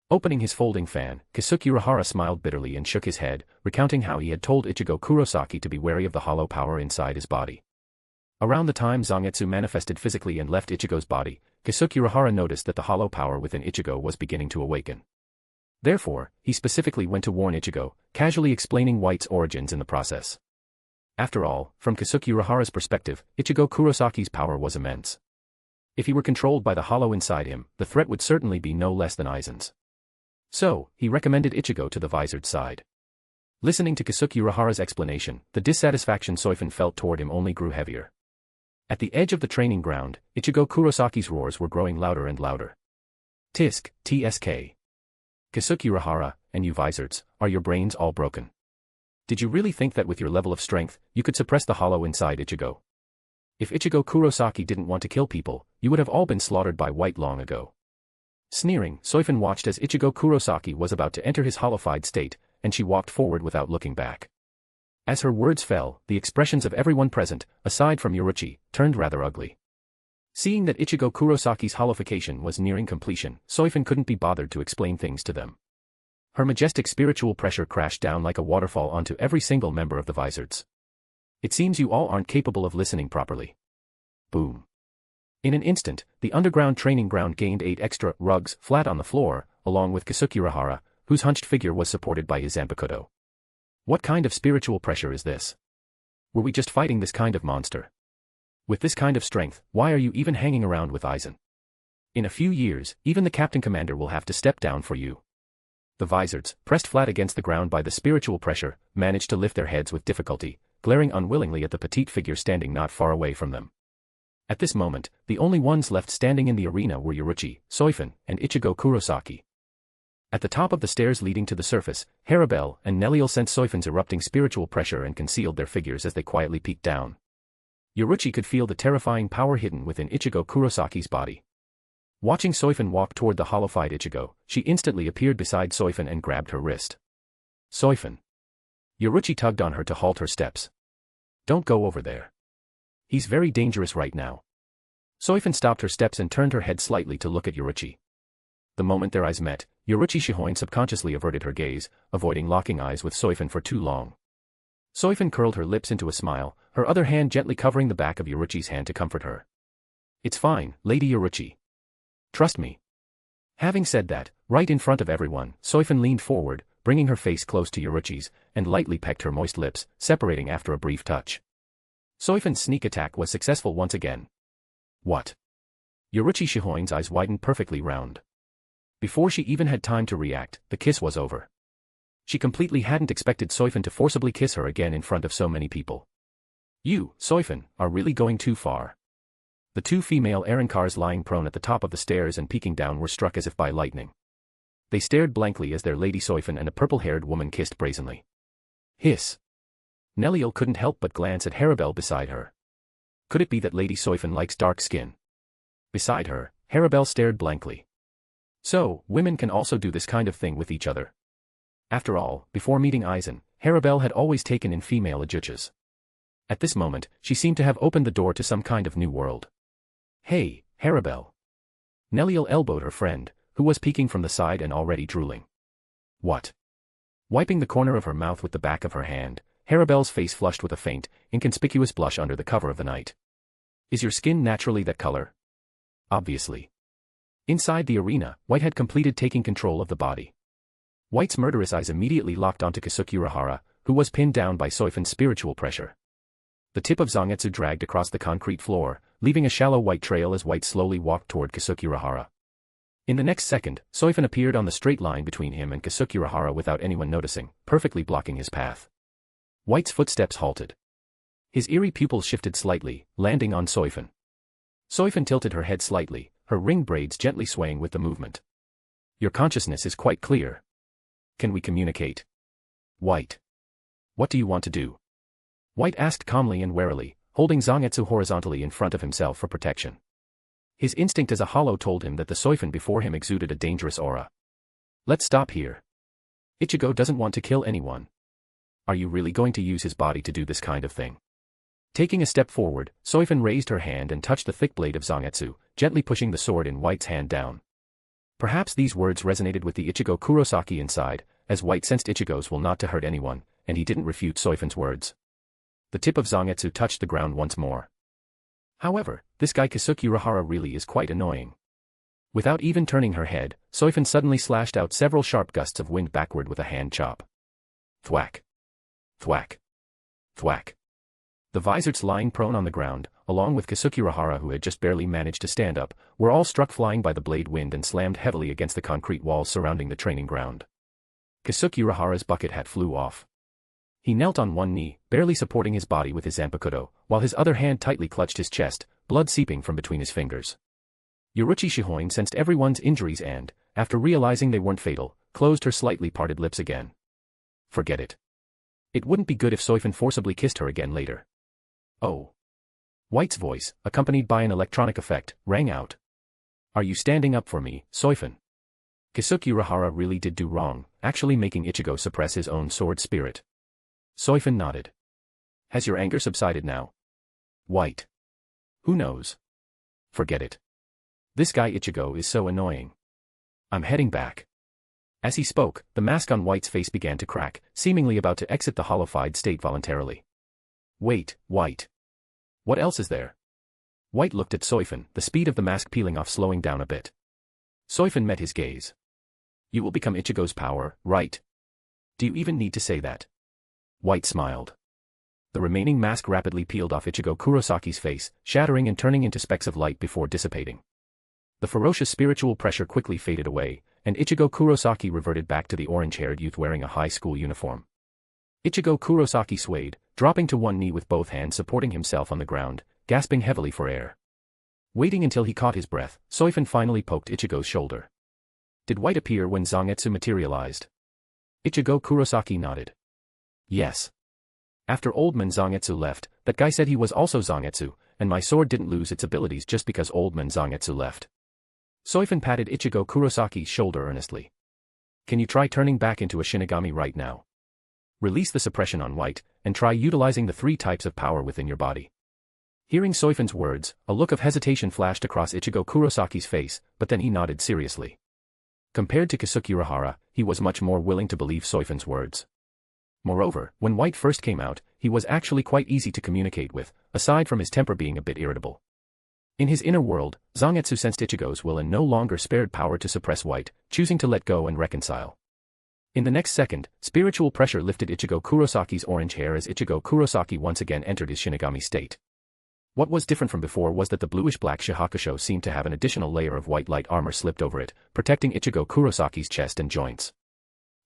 Opening his folding fan, Kasuke Urahara smiled bitterly and shook his head, recounting how he had told Ichigo Kurosaki to be wary of the hollow power inside his body. Around the time Zangetsu manifested physically and left Ichigo's body, Kasuke Urahara noticed that the hollow power within Ichigo was beginning to awaken. Therefore, he specifically went to warn Ichigo, casually explaining White's origins in the process. After all, from Kasuke Urahara's perspective, Ichigo Kurosaki's power was immense. If he were controlled by the hollow inside him, the threat would certainly be no less than Aizen's. So, he recommended Ichigo to the visored side. Listening to Kasuke Urahara's explanation, the dissatisfaction Soifon felt toward him only grew heavier. At the edge of the training ground, Ichigo Kurosaki's roars were growing louder and louder. Tisk, tsk. Kasuke Urahara, and you visoreds, are your brains all broken? Did you really think that with your level of strength, you could suppress the hollow inside Ichigo? If Ichigo Kurosaki didn't want to kill people, you would have all been slaughtered by White long ago. Sneering, Soifon watched as Ichigo Kurosaki was about to enter his hollowified state, and she walked forward without looking back. As her words fell, the expressions of everyone present, aside from Yoruichi, turned rather ugly. Seeing that Ichigo Kurosaki's hollowification was nearing completion, Soifon couldn't be bothered to explain things to them. Her majestic spiritual pressure crashed down like a waterfall onto every single member of the visoreds. It seems you all aren't capable of listening properly. Boom. In an instant, the underground training ground gained 8 extra rugs flat on the floor, along with Kasuke Urahara, whose hunched figure was supported by his Zanpakuto. What kind of spiritual pressure is this? Were we just fighting this kind of monster? With this kind of strength, why are you even hanging around with Aizen? In a few years, even the captain commander will have to step down for you. The visoreds, pressed flat against the ground by the spiritual pressure, managed to lift their heads with difficulty, glaring unwillingly at the petite figure standing not far away from them. At this moment, the only ones left standing in the arena were Yoruichi, Soifon, and Ichigo Kurosaki. At the top of the stairs leading to the surface, Harabel and Neliel sensed Soifon's erupting spiritual pressure and concealed their figures as they quietly peeked down. Yoruichi could feel the terrifying power hidden within Ichigo Kurosaki's body. Watching Soifon walk toward the hollowified Ichigo, she instantly appeared beside Soifon and grabbed her wrist. Soifon. Yoruichi tugged on her to halt her steps. Don't go over there. He's very dangerous right now. Soifon stopped her steps and turned her head slightly to look at Yoruichi. The moment their eyes met, Yoruichi Shihoin subconsciously averted her gaze, avoiding locking eyes with Soifon for too long. Soifon curled her lips into a smile, her other hand gently covering the back of Yoruichi's hand to comfort her. It's fine, Lady Yoruichi. Trust me. Having said that, right in front of everyone, Soifon leaned forward, bringing her face close to Yoruichi's, and lightly pecked her moist lips, separating after a brief touch. Soifon's sneak attack was successful once again. What? Yoruichi Shihoin's eyes widened perfectly round. Before she even had time to react, the kiss was over. She completely hadn't expected Soifon to forcibly kiss her again in front of so many people. You, Soifon, are really going too far. The 2 female Arankars lying prone at the top of the stairs and peeking down were struck as if by lightning. They stared blankly as their Lady Soifon and a purple-haired woman kissed brazenly. Hiss. Neliel couldn't help but glance at Harabel beside her. Could it be that Lady Soifon likes dark skin? Beside her, Harabel stared blankly. So, women can also do this kind of thing with each other. After all, before meeting Aizen, Harabelle had always taken in female Ajuchas. At this moment, she seemed to have opened the door to some kind of new world. Hey, Harabelle. Neliel elbowed her friend, who was peeking from the side and already drooling. What? Wiping the corner of her mouth with the back of her hand, Harabelle's face flushed with a faint, inconspicuous blush under the cover of the night. Is your skin naturally that color? Obviously. Inside the arena, White had completed taking control of the body. White's murderous eyes immediately locked onto Keisuke Urahara, who was pinned down by Soifon's spiritual pressure. The tip of Zangetsu dragged across the concrete floor, leaving a shallow white trail as White slowly walked toward Keisuke Urahara. In the next second, Soifon appeared on the straight line between him and Keisuke Urahara without anyone noticing, perfectly blocking his path. White's footsteps halted. His eerie pupils shifted slightly, landing on Soifon. Soifon tilted her head slightly, her ring braids gently swaying with the movement. Your consciousness is quite clear. Can we communicate? White. What do you want to do? White asked calmly and warily, holding Zangetsu horizontally in front of himself for protection. His instinct as a hollow told him that the Soifon before him exuded a dangerous aura. Let's stop here. Ichigo doesn't want to kill anyone. Are you really going to use his body to do this kind of thing? Taking a step forward, Soifon raised her hand and touched the thick blade of Zangetsu, gently pushing the sword in White's hand down. Perhaps these words resonated with the Ichigo Kurosaki inside, as White sensed Ichigo's will not to hurt anyone, and he didn't refute Soifon's words. The tip of Zangetsu touched the ground once more. However, this guy Keisuke Urahara really is quite annoying. Without even turning her head, Soifon suddenly slashed out several sharp gusts of wind backward with a hand chop. Thwack. Thwack. Thwack. The Vizards lying prone on the ground, along with Keisuke Urahara who had just barely managed to stand up, were all struck flying by the blade wind and slammed heavily against the concrete walls surrounding the training ground. Keisuke Urahara's bucket hat flew off. He knelt on one knee, barely supporting his body with his zanpakuto, while his other hand tightly clutched his chest, blood seeping from between his fingers. Yoruichi Shihoin sensed everyone's injuries and, after realizing they weren't fatal, closed her slightly parted lips again. Forget it. It wouldn't be good if Soifon forcibly kissed her again later. Oh. White's voice, accompanied by an electronic effect, rang out. Are you standing up for me, Soifon? Keisuke Urahara really did do wrong, actually making Ichigo suppress his own sword spirit. Soifon nodded. Has your anger subsided now? White. Who knows? Forget it. This guy Ichigo is so annoying. I'm heading back. As he spoke, the mask on White's face began to crack, seemingly about to exit the hollowified state voluntarily. Wait, White. What else is there? White looked at Soifon, the speed of the mask peeling off slowing down a bit. Soifon met his gaze. You will become Ichigo's power, right? Do you even need to say that? White smiled. The remaining mask rapidly peeled off Ichigo Kurosaki's face, shattering and turning into specks of light before dissipating. The ferocious spiritual pressure quickly faded away, and Ichigo Kurosaki reverted back to the orange-haired youth wearing a high school uniform. Ichigo Kurosaki swayed, dropping to one knee with both hands supporting himself on the ground, gasping heavily for air. Waiting until he caught his breath, Soifon finally poked Ichigo's shoulder. Did White appear when Zangetsu materialized? Ichigo Kurosaki nodded. Yes. After Old Man Zangetsu left, that guy said he was also Zangetsu, and my sword didn't lose its abilities just because Old Man Zangetsu left. Soifon patted Ichigo Kurosaki's shoulder earnestly. Can you try turning back into a Shinigami right now? Release the suppression on White, and try utilizing the 3 types of power within your body. Hearing Soifon's words, a look of hesitation flashed across Ichigo Kurosaki's face, but then he nodded seriously. Compared to Keisuke Urahara, he was much more willing to believe Soifon's words. Moreover, when White first came out, he was actually quite easy to communicate with, aside from his temper being a bit irritable. In his inner world, Zangetsu sensed Ichigo's will and no longer spared power to suppress White, choosing to let go and reconcile. In the next second, spiritual pressure lifted Ichigo Kurosaki's orange hair as Ichigo Kurosaki once again entered his Shinigami state. What was different from before was that the bluish-black Shihakusho seemed to have an additional layer of white light armor slipped over it, protecting Ichigo Kurosaki's chest and joints.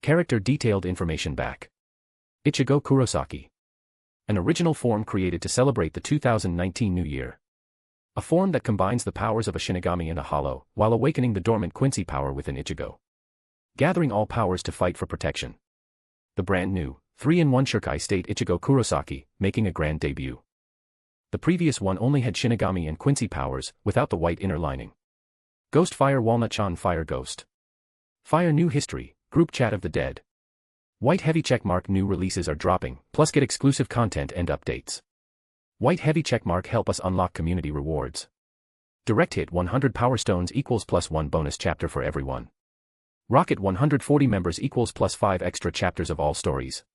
Character detailed information back. Ichigo Kurosaki. An original form created to celebrate the 2019 New Year. A form that combines the powers of a Shinigami and a Hollow, while awakening the dormant Quincy power within Ichigo. Gathering all powers to fight for protection. The brand new, 3-in-1 Shurikai state Ichigo Kurosaki, making a grand debut. The previous one only had Shinigami and Quincy powers, without the white inner lining. Ghost Fire Walnut-chan Fire Ghost. Fire New History, Group Chat of the Dead. White heavy checkmark new releases are dropping, plus get exclusive content and updates. White heavy checkmark help us unlock community rewards. Direct hit 100 power stones equals +1 bonus chapter for everyone. Rocket 140 members equals +5 extra chapters of all stories.